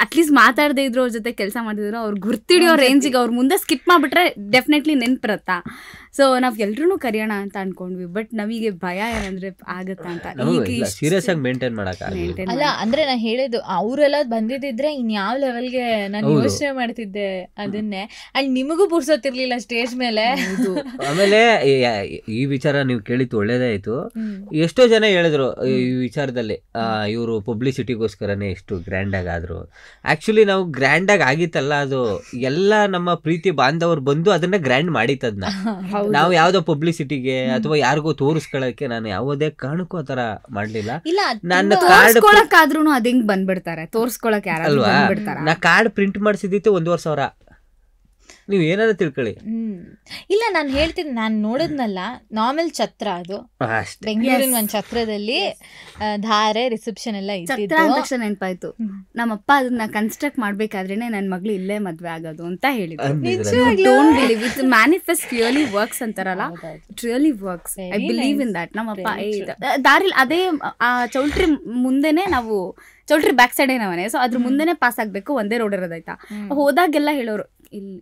ಅಟ್ಲೀಸ್ಟ್ ಮಾತಾಡದೇ ಇದ್ರು ಅವ್ರ ಜೊತೆ ಕೆಲಸ ಮಾಡಿದ್ರು ಅವ್ರು ಗುರ್ತಿಡಿಯೋ ರೇಂಜಿಗೆ ಅವ್ರ ಮುಂದೆ ಸ್ಕಿಪ್ ಮಾಡ್ಬಿಟ್ರೆ ಡೆಫಿನೆಟ್ಲಿ ನೆನ್ಪಿರತ್ತಾ. ಸೊ ನಾವ್ ಎಲ್ರೂ ಕರೆಯೋಣ ಅಂತ ಅನ್ಕೊಂಡ್ವಿ, ಬಟ್ ನಮಗೆ ಭಯ ಏನಂದ್ರೆ ಆಗತ್ತಾ ಅಂತ. ಸೀರಿಯಸ್ ಆಗಿ ಮೇಂಟೈನ್ ಮಾಡಕ್ ಅಲ್ಲ ಅಂದ್ರೆ ನಾ ಹೇಳಿದ್ದು ಅವರೆಲ್ಲ ಬಂದಿದ್ರೆ ಇನ್ಯಾವ ಲೆವೆಲ್ಗೆ ನಾನು ಯೋಚನೆ ಮಾಡ್ತಿದ್ದೆ ಅದನ್ನೇ. ಅಂಡ್ ನಿಮಗೂ ಪುರ್ಸೋತಿರ್ಲಿಲ್ಲ ಸ್ಟೇಜ್ ಮೇಲೆ. ಆಮೇಲೆ ಈ ವಿಚಾರ ನೀವು ಕೇಳಿದ್ದು ಒಳ್ಳೇದೇ ಆಯ್ತು. ಎಷ್ಟೋ ಜನ ಹೇಳಿದ್ರು ಈ ವಿಚಾರದಲ್ಲಿ, ಇವರು ಪಬ್ಲಿಸಿಟಿಗೋಸ್ಕರನೇ ಎಷ್ಟು ಗ್ರ್ಯಾಂಡ್ ಆಗಾದ್ರು. ಆಕ್ಚುಲಿ ನಾವು ಗ್ರ್ಯಾಂಡ್ ಆಗಿ ಆಗಿತ್ತಲ್ಲ, ಅದು ಎಲ್ಲ ನಮ್ಮ ಪ್ರೀತಿ ಬಾಂಧವರು ಬಂದು ಅದನ್ನ ಗ್ರ್ಯಾಂಡ್ ಮಾಡಿತ್ತದ್ನ. ನಾವು ಯಾವ್ದೋ ಪಬ್ಲಿಸಿಟಿಗೆ ಅಥವಾ ಯಾರಿಗೋ ತೋರಿಸ್ಕೊಳಕ್ಕೆ ನಾನು ಯಾವುದೇ ಕಾರಣಕ್ಕೂ ಆತರ ಮಾಡ್ಲಿಲ್ಲ. ನನ್ನ ಕಾರ್ಡ್ ಅದ್ ಹೆಂಗ್ ಬಂದ್ಬಿಡ್ತಾರೆ ತೋರ್ಸ್ಕೊಳಕ್ ಅಲ್ವಾ, ನಾ ಕಾರ್ಡ್ ಪ್ರಿಂಟ್ ಮಾಡಿಸಿದಿತ್ತು 1,500,000. ನೀವ್ ಏನಾದ್ರು ತಿಳ್ಕೊಳ್ಳಿ. ಇಲ್ಲ ನಾನು ಹೇಳ್ತೀನಿ, ನಾನು ನೋಡಿದ್ನಲ್ಲ ನಾರ್ಮಲ್ ಛತ್ರ, ಅದು ಬೆಂಗಳೂರಿನ ಒಂದ್ ಛತ್ರದಲ್ಲಿ ಧಾರೆ ರಿಸೆಪ್ಷನ್ ಎಲ್ಲ ಇತ್ತು. ನೆನಪಾಯ್ತು, ನಮ್ಮಪ್ಪ ಅದನ್ನ ಕನ್ಸ್ಟ್ರಕ್ಟ್ ಮಾಡ್ಬೇಕಾದ್ರೇನೆ ನನ್ ಮಗಳು ಇಲ್ಲೇ ಮದ್ವೆ ಆಗೋದು ಅಂತ ಹೇಳಿದ್ರು. ಮ್ಯಾನಿಫೆಸ್ಟ್ ರಿಯಲಿ ವರ್ಕ್ಸ್ ಅಂತಾರಲ್ಲ, it really works. I believe in that. ನಮ್ಮಪ್ಪ ದಾರಿಲಿ ಅದೇ ಆ ಚೌಲ್ಟ್ರಿ ಮುಂದೆನೆ, ನಾವು ಚೌಲ್ಟ್ರಿ ಬ್ಯಾಕ್ ಸೈಡ್ ಮನೆ, ಸೊ ಅದ್ರ ಮುಂದೆನೆ ಪಾಸ್ ಆಗ್ಬೇಕು, ಒಂದೇ ರೋಡ್ ಇರೋದಾಯ್ತಾ. ಹೋದಾಗೆಲ್ಲ ಹೇಳೋರು ಇಲ್ಲಿ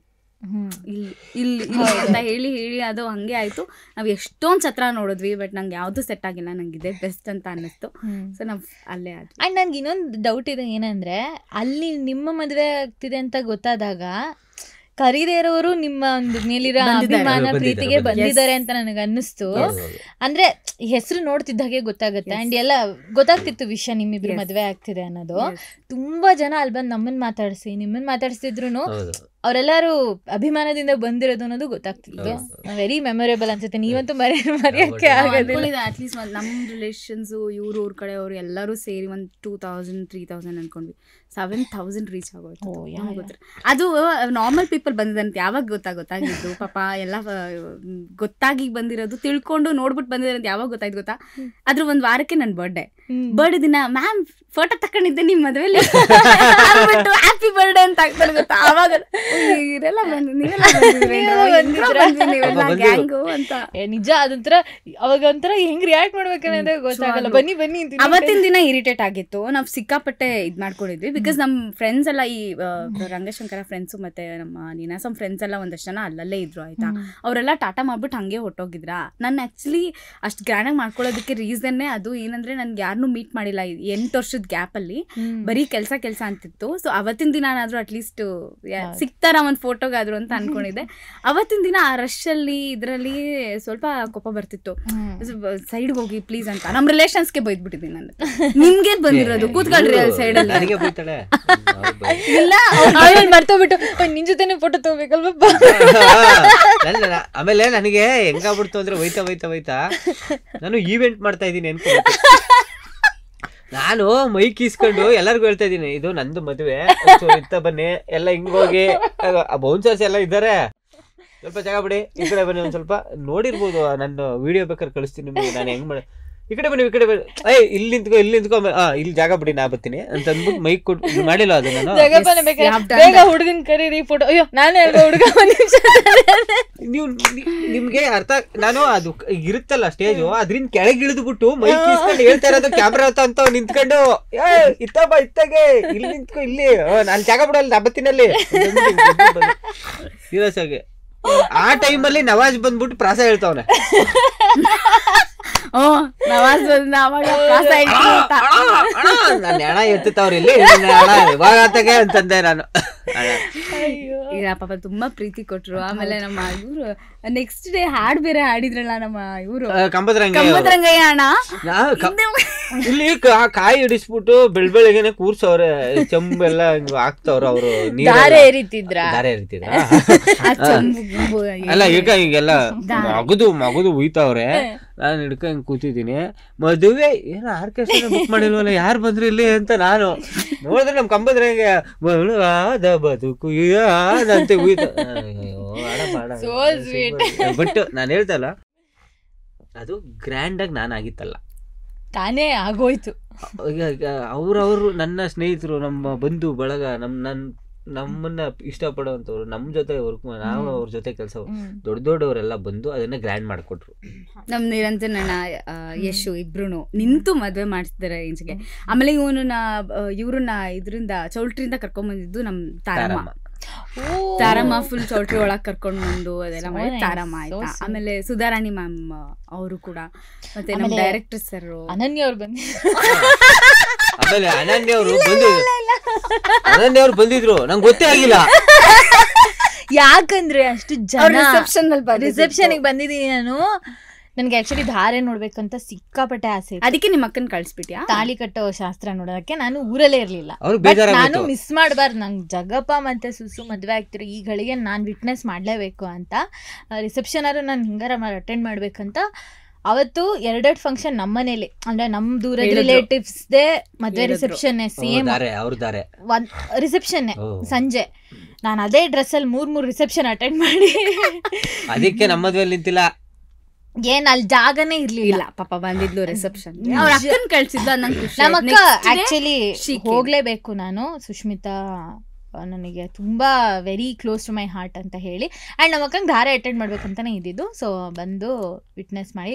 ಇಲ್ಲಿ ಅಂತ ಹೇಳಿ ಅದು ಹಂಗೆ ಆಯ್ತು. ನಾವ್ ಎಷ್ಟೊಂದ್ ಛತ್ರ ನೋಡಿದ್ವಿ, ಬಟ್ ನಂಗೆ ಯಾವ್ದು ಸೆಟ್ ಆಗಿಲ್ಲ, ನಂಗೆ ಇದೆ ಬೆಸ್ಟ್ ಅಂತ ಅನ್ನಿಸ್ತು. ಸೊ ನಾವ್ ಅಲ್ಲೇ ಆದ್ವಿ. ಅಂಡ್ ನನ್ಗೆ ಇನ್ನೊಂದು ಡೌಟ್ ಇದೆ, ಏನಂದ್ರೆ ಅಲ್ಲಿ ನಿಮ್ಮ ಮದುವೆ ಆಗ್ತಿದೆ ಅಂತ ಗೊತ್ತಾದಾಗ ಕರೀದೇ ಇರೋರು ನಿಮ್ಮ ಒಂದು ಮೇಲಿರೋ ಅಭಿಮಾನ ಪ್ರೀತಿಗೆ ಬಂದಿದ್ದಾರೆ ಅಂತ ನನಗೆ ಅನ್ನಿಸ್ತು. ಅಂದ್ರೆ ಹೆಸರು ನೋಡ್ತಿದ್ದಾಗೆ ಗೊತ್ತಾಗುತ್ತೆ. ಅಂಡ್ ಎಲ್ಲ ಗೊತ್ತಾಗ್ತಿತ್ತು ವಿಷಯ ನಿಮ್ಮಿಬ್ರು ಮದ್ವೆ ಆಗ್ತಿದೆ ಅನ್ನೋದು. ತುಂಬಾ ಜನ ಅಲ್ಲಿ ಬಂದು ನಿಮ್ಮನ್ನ ಮಾತಾಡ್ಸಿದ್ರು ಅವರೆಲ್ಲರೂ ಅಭಿಮಾನದಿಂದ ಬಂದಿರೋದು ಅನ್ನೋದು ಗೊತ್ತಾಗ್ತಿತ್ತು. ವೆರಿ ಮೆಮೊರೇಬಲ್ ಅನ್ಸುತ್ತೆ. ನೀವಂತೂ ಮರೆಯಕ್ಕೆ ಆಗೋದಿಲ್ಲ. ಅಟ್ಲೀಸ್ಟ್ ನಮ್ ರಿಲೇಷನ್ಸ್ ಇವ್ರು ಅವ್ರ ಕಡೆ ಅವ್ರು ಎಲ್ಲರೂ ಸೇರಿ ಒಂದು 2,000-3,000 ಅನ್ಕೊಂಡ್ವಿ. 7,000 ರೀಚ್ ಆಗೋಯ್ತು. ಅದು ನಾರ್ಮಲ್ ಪೀಪಲ್ ಬಂದಿದಂತೆ ಯಾವಾಗ ಗೊತ್ತಾಗಿದ್ದು, ಪಾಪ ಎಲ್ಲ ಗೊತ್ತಾಗಿ ಬಂದಿರೋದು, ತಿಳ್ಕೊಂಡು ನೋಡ್ಬಿಟ್ಟು ಬಂದಿರೋದು ಯಾವಾಗ ಗೊತ್ತಾಯ್ತು ಗೊತ್ತಾ, ಅದ್ರ ಒಂದ್ ವಾರಕ್ಕೆ ನನ್ ಬರ್ಡೇ ದಿನ ಮ್ಯಾಮ್ ಫೋಟೋ ತಕೊಂಡಿದ್ದೆ ನಿಮ್ ಮದ್ವೆಲಿ, ಹ್ಯಾಪಿ ಬರ್ಡೇ ಅಂತ ಆಗ್ತಾರೆ ಗೊತ್ತಾ. ಅವಾಗ ನಿಜ ಅದೊಂಥರ ಅವಾಗ ಒಂಥರ ಹೆಂಗ್ ರಿಯಾಕ್ಟ್ ಮಾಡ್ಬೇಕನ್ನೋದೇ ಗೊತ್ತಾಗಲ್ಲ. ಬನ್ನಿ ಅವತ್ತಿನ ದಿನ ಇರಿಟೇಟ್ ಆಗಿತ್ತು. ನಾವ್ ಸಿಕ್ಕಾಪಟ್ಟೆ ಇದ್ ಮಾಡ್ಕೊಂಡಿದ್ವಿ, ಬಿಕಾಸ್ ನಮ್ಮ ಫ್ರೆಂಡ್ಸ್ ಎಲ್ಲ ಈ ರಂಗಶಂಕರ ಫ್ರೆಂಡ್ಸು ಮತ್ತೆ ನಮ್ಮ ನೀನಾಸಂ ಫ್ರೆಂಡ್ಸ್ ಎಲ್ಲ ಒಂದಷ್ಟು ಜನ ಅಲ್ಲಲ್ಲೇ ಇದ್ರು ಆಯ್ತಾ. ಅವರೆಲ್ಲ ಟಾಟಾ ಮಾಡ್ಬಿಟ್ಟು ಹಂಗೆ ಹೊಟ್ಟೋಗಿದ್ರ. ನಾನು ಆ್ಯಕ್ಚುಲಿ ಅಷ್ಟು ಗ್ರ್ಯಾಂಡಾಗಿ ಮಾಡ್ಕೊಳ್ಳೋದಕ್ಕೆ ರೀಸನ್ನೇ ಅದು. ಏನಂದ್ರೆ ನನ್ಗೆ ಯಾರನ್ನೂ ಮೀಟ್ ಮಾಡಿಲ್ಲ 8 ವರ್ಷದ ಗ್ಯಾಪಲ್ಲಿ, ಬರೀ ಕೆಲಸ ಅಂತಿತ್ತು. ಸೊ ಅವತ್ತಿನ ದಿನ ಏನಾದರೂ ಅಟ್ಲೀಸ್ಟ್ ಸಿಗ್ತಾರ ಒಂದು ಫೋಟೋಗಾದ್ರು ಅಂತ ಅನ್ಕೊಂಡಿದ್ದೆ. ಅವತ್ತಿನ ದಿನ ಆ ರಶಲ್ಲಿ ಇದರಲ್ಲಿ ಸ್ವಲ್ಪ ಕೋಪ ಬರ್ತಿತ್ತು. ಸೈಡ್ಗೆ ಹೋಗಿ ಪ್ಲೀಸ್ ಅಂತ ನಮ್ಮ ರಿಲೇಷನ್ಸ್ಗೆ ಬೈದ್ಬಿಟ್ಟಿದ್ದೀನಿ ನಾನು. ನಿಮ್ಗೆ ಬಂದಿರೋದು ಕೂತ್ಕೊಳ್ರಿ ಅಲ್ಲಿ ಸೈಡಲ್ಲಿ. ಇಲ್ಲ ಮರ್ತೋಗ್ಬಿಟ್ಟು ನಿನ್ ಜೊತೆನೆ ಫೋಟೋ ತಗೋಬೇಕಲ್ವ. ಆಮೇಲೆ ನನಗೆ ಹೆಂಗಾಗ್ಬಿಡ್ತು ಅಂದ್ರೆ ಹೋಯ್ತಾ ನಾನು ಈವೆಂಟ್ ಮಾಡ್ತಾ ಇದ್ದೀನಿ ಅನ್ಕೊ. ನಾನು ಮೈಕ್ ಇಸ್ಕೊಂಡು ಎಲ್ಲರಿಗೂ ಹೇಳ್ತಾ ಇದ್ದೀನಿ, ಇದು ನಂದು ಮದುವೆ, ಇತ್ತ ಬನ್ನಿ ಎಲ್ಲ ಹಿಂಗೋಗಿ. ಬೌನ್ಸರ್ಸ್ ಎಲ್ಲ ಇದ್ದಾರೆ, ಸ್ವಲ್ಪ ಜಾಗ ಬಿಡಿ, ಈ ಕಡೆ ಬನ್ನಿ. ಒಂದ್ ಸ್ವಲ್ಪ ನೋಡಿರ್ಬೋದು, ನನ್ನ ವಿಡಿಯೋ ಬೇಕಾದ್ರೆ ಕಳಿಸ್ತೀನಿ ನಿಮ್ಗೆ ನಾನು ಹೆಂಗ್ ಮಾಡಿ. ಈ ಕಡೆ ಬನ್ನಿ ಇಲ್ಲಿ ನಿಂತ್ಕೊ ಇಲ್ಲಿ ಜಾಗ ಬಿಡಿ, ನಾ ಬರ್ತೀನಿ ಅಂತ ಅಂದ್ಬಿಟ್ಟು ಮೈಕ್ ಕೊಟ್ಟು ಮಾಡಿಲ್ಲ ಅದು ನಾನು. ಹುಡುಗನ್ ಕರೀರಿ ಫೋಟೋ. ಅಯ್ಯೋ ನಾನೇ ಹುಡುಗ ನೀವು ನಿಮ್ಗೆ ಅರ್ಥ, ನಾನು ಅದು ಇರುತ್ತಲ್ಲ ಸ್ಟೇಜು, ಅದ್ರಿಂದ ಕೆಳಗೆ ಇಳಿದ್ಬಿಟ್ಟು ಮೈಕ್ ಇಸ್ಕೊಂಡು ಹೇಳ್ತಾ ಇರೋದು ಕ್ಯಾಮ್ರಾ ಅಂತ ನಿಂತ್ಕೊಂಡು ಇತ್ತಾಗೆ ಇಲ್ಲಿ ನಿಂತ್ಕೊ, ಇಲ್ಲಿ ನಾನು ಜಾಗ ಬಿಡಲ್ಲ, ನಾ ಬರ್ತೀನಲ್ಲಿ. ಸೀರಿಯಸ್ ಆಗಿ ಆ ಟೈಮಲ್ಲಿ ನವಾಜ್ ಬಂದ್ಬಿಟ್ಟು ಪ್ರಾಸ ಹೇಳ್ತಾವನೆ. ನವಾಜ್ ನಾನು ಹಣ ಎತ್ತವ್ರ ಇಲ್ಲಿ ಇವಾಗ ಆತಗೆ ಅಂತಂದೆ ನಾನು. ಈಗ ಪಾಪ ತುಂಬಾ ಪ್ರೀತಿ ಕೊಟ್ರು. ಆಮೇಲೆ ನಮ್ಮ ಇವ್ರು ನೆಕ್ಸ್ಟ್ ಡೇ ಹಾಡ್ ಬೇರೆ ಹಾಡಿದ್ರಲ್ಲ ನಮ್ಮ ಇವ್ರು ಕಂಬದ್ರಂಗಯ್ಯ ಅಣ್ಣ. ಇಲ್ಲಿ ಕಾಯಿ ಹಿಡಿಸ್ಬಿಟ್ಟು ಬೆಳ್ಬೆಳಗ್ಗೆನೆ ಕೂರ್ಸವ್ರೆ, ಚೆಂಬೆಲ್ಲ ಹಾಕ್ತವ್ರ ಅವ್ರು. ದಾರೆ ಎರಿತಿದ್ರ ಅಲ್ಲ, ಈಗೆಲ್ಲ ಮಗದು ಉಯ್ತಾವ್ರೆ. ನಾನು ಹಿಡ್ಕ ಹಿಂಗ್ ಕೂತಿದ್ದೀನಿ. ಮದುವೆ ಏನೋ ಆರ್ಕೆಸ್ಟ್ರಾ ಬುಕ್ ಮಾಡಿಲ್ವಲ್ಲ, ಯಾರು ಬಂದ್ರಿ ಇಲ್ಲಿ ಅಂತ ನಾನು ನೋಡಿದ್ರೆ ನಮ್ ಕಂಬದ್ರಂಗೆ ಬದುಕು ಅಂತ ಉಯ್ತ. ಬಟ್ ನಾನು ಹೇಳ್ತಲ್ಲ, ಅದು ಗ್ರ್ಯಾಂಡ್ ಆಗಿ ನಾನು ಆಗಿತ್ತಲ್ಲ, ತಾನೇ ಆಗೋಯ್ತು. ಅವ್ರವ್ರು ನನ್ನ ಸ್ನೇಹಿತರು, ನಮ್ಮ ಬಂಧು ಬಳಗ, ನಮ್ಮನ್ನ ಇಷ್ಟಪಡುವಂತವ್ರು, ನಮ್ ಜೊತೆ ವರ್ಕ್, ನಾವು ಅವ್ರ ಜೊತೆ ಕೆಲಸ, ದೊಡ್ಡವರೆಲ್ಲ ಬಂದು ಅದನ್ನ ಗ್ರ್ಯಾಂಡ್ ಮಾಡ್ಕೊಟ್ರು. ನಮ್ ನಿರಂಜನ್ ಅಣ್ಣ, ಯಶು ಇಬ್ರು ನಿಂತು ಮದ್ವೆ ಮಾಡಿಸಿದಾರೆ ರೇಂಜ್ಗೆ. ಆಮೇಲೆ ಇವ್ರನ್ನ ಇದರಿಂದ ಚೌಲ್ಟ್ರಿಯಿಂದ ಕರ್ಕೊಂಡ್ ಬಂದಿದ್ದು ನಮ್ ತಾರಮ್ಮ ಫುಲ್ ಚೌಲ್ಟ್ರಿ ಒಳಗ್ ಕರ್ಕೊಂಡ್ ಬಂದು ಅದೆಲ್ಲ ಮಾಡಿ ತಾರಮ್ಮ ಆಯ್ತಾ. ಆಮೇಲೆ ಸುಧಾರಾಣಿ ಮ್ಯಾಮ್ ಅವರು ಕೂಡ, ಮತ್ತೆ ನಮ್ಮ ಡೈರೆಕ್ಟರ್ ಸರ್ ಅನನ್ಯ ಅವ್ರು ಆಮೇಲೆ ಅನನ್ಯ ಅವ್ರು ಬಂದಿದ್ರು, ನಂಗೆ ಗೊತ್ತೇ ಆಗಿಲ್ಲ. ಯಾಕಂದ್ರೆ ಅಷ್ಟು ಜನ ರಿಸೆಪ್ಷನ್ ಬಂದಿದ್ದೀನಿ ನಾನು. ನನ್ಗೆ ಆಕ್ಚುಲಿ ಧಾರೆ ನೋಡ್ಬೇಕಂತ ಸಿಕ್ಕಾಪಟ್ಟೆ ಆಸೆ, ಅದಕ್ಕೆ ನಿಮ್ಮ ಅಕ್ಕನ್ ಕಳ್ಸ್ಬಿಟ್ಯಾ ತಾಳಿ ಕಟ್ಟೋ ಶಾಸ್ತ್ರ ನೋಡೋದಕ್ಕೆ. ನಾನು ಊರಲ್ಲೇ ಇರ್ಲಿಲ್ಲ, ನಾನು ಮಿಸ್ ಮಾಡಬಾರ್ದು, ನಂಗೆ ಜಗಪ್ಪ ಮತ್ತೆ ಸುಸು ಮದ್ವೆ ಆಗ್ತಿರೋ ಈ ಗಳಿಗೆ ನಾನು ವಿಟ್ನೆಸ್ ಮಾಡ್ಲೇಬೇಕು ಅಂತ. ರಿಸೆಪ್ಷನ್ ಆದ್ರೂ ನಾನು ಹಿಂಗಾರ ಅಟೆಂಡ್ ಮಾಡ್ಬೇಕಂತ. ಅವತ್ತು 2 ಫಂಕ್ಷನ್ ನಮ್ಮ ಮನೇಲಿ, ಅಂದ್ರೆ ನಮ್ ದೂರದ ರಿಲೇಟಿವ್ಸ್ದೇ ಮದ್ವೆ ರಿಸೆಪ್ಷನ್, ಸೇಮ್ ರಿಸೆಪ್ಷನ್ ಸಂಜೆ. ನಾನು ಅದೇ ಡ್ರೆಸ್ ಅಲ್ಲಿ 3 ರಿಸೆಪ್ಷನ್ ಅಟೆಂಡ್ ಮಾಡಿ, ಅದಕ್ಕೆ ನಮ್ಮ ಮದ್ವೆಯಲ್ಲಿ ನಿಂತಿಲ್ಲ. ಏನ್ ಅಲ್ಲಿ ಜಾಗನೇ ಇರ್ಲಿಲ್ಲ. ಪಾಪ ಬಂದಿದ್ಲು ರಿಸೆಪ್ಷನ್, ಅವ್ರ ಅಕ್ಕನ್ ಕಳ್ಸಿದ್ದ. ನಮ್ಮ ಅಕ್ಕ ಆಕ್ಚುಲಿ ಹೋಗ್ಲೇಬೇಕು ನಾನು, ಸುಷ್ಮಿತಾ ನನಗೆ ತುಂಬಾ very close to my heart ಅಂತ ಹೇಳಿ. ಆ್ಯಂಡ್ ನಮ್ಮ ಅಕ್ಕಂಗೆ ಧಾರೆ ಅಟೆಂಡ್ ಮಾಡ್ಬೇಕಂತಾನೆ ಇದ್ದಿದ್ದು. ಸೊ ಬಂದು ವಿಟ್ನೆಸ್ ಮಾಡಿ,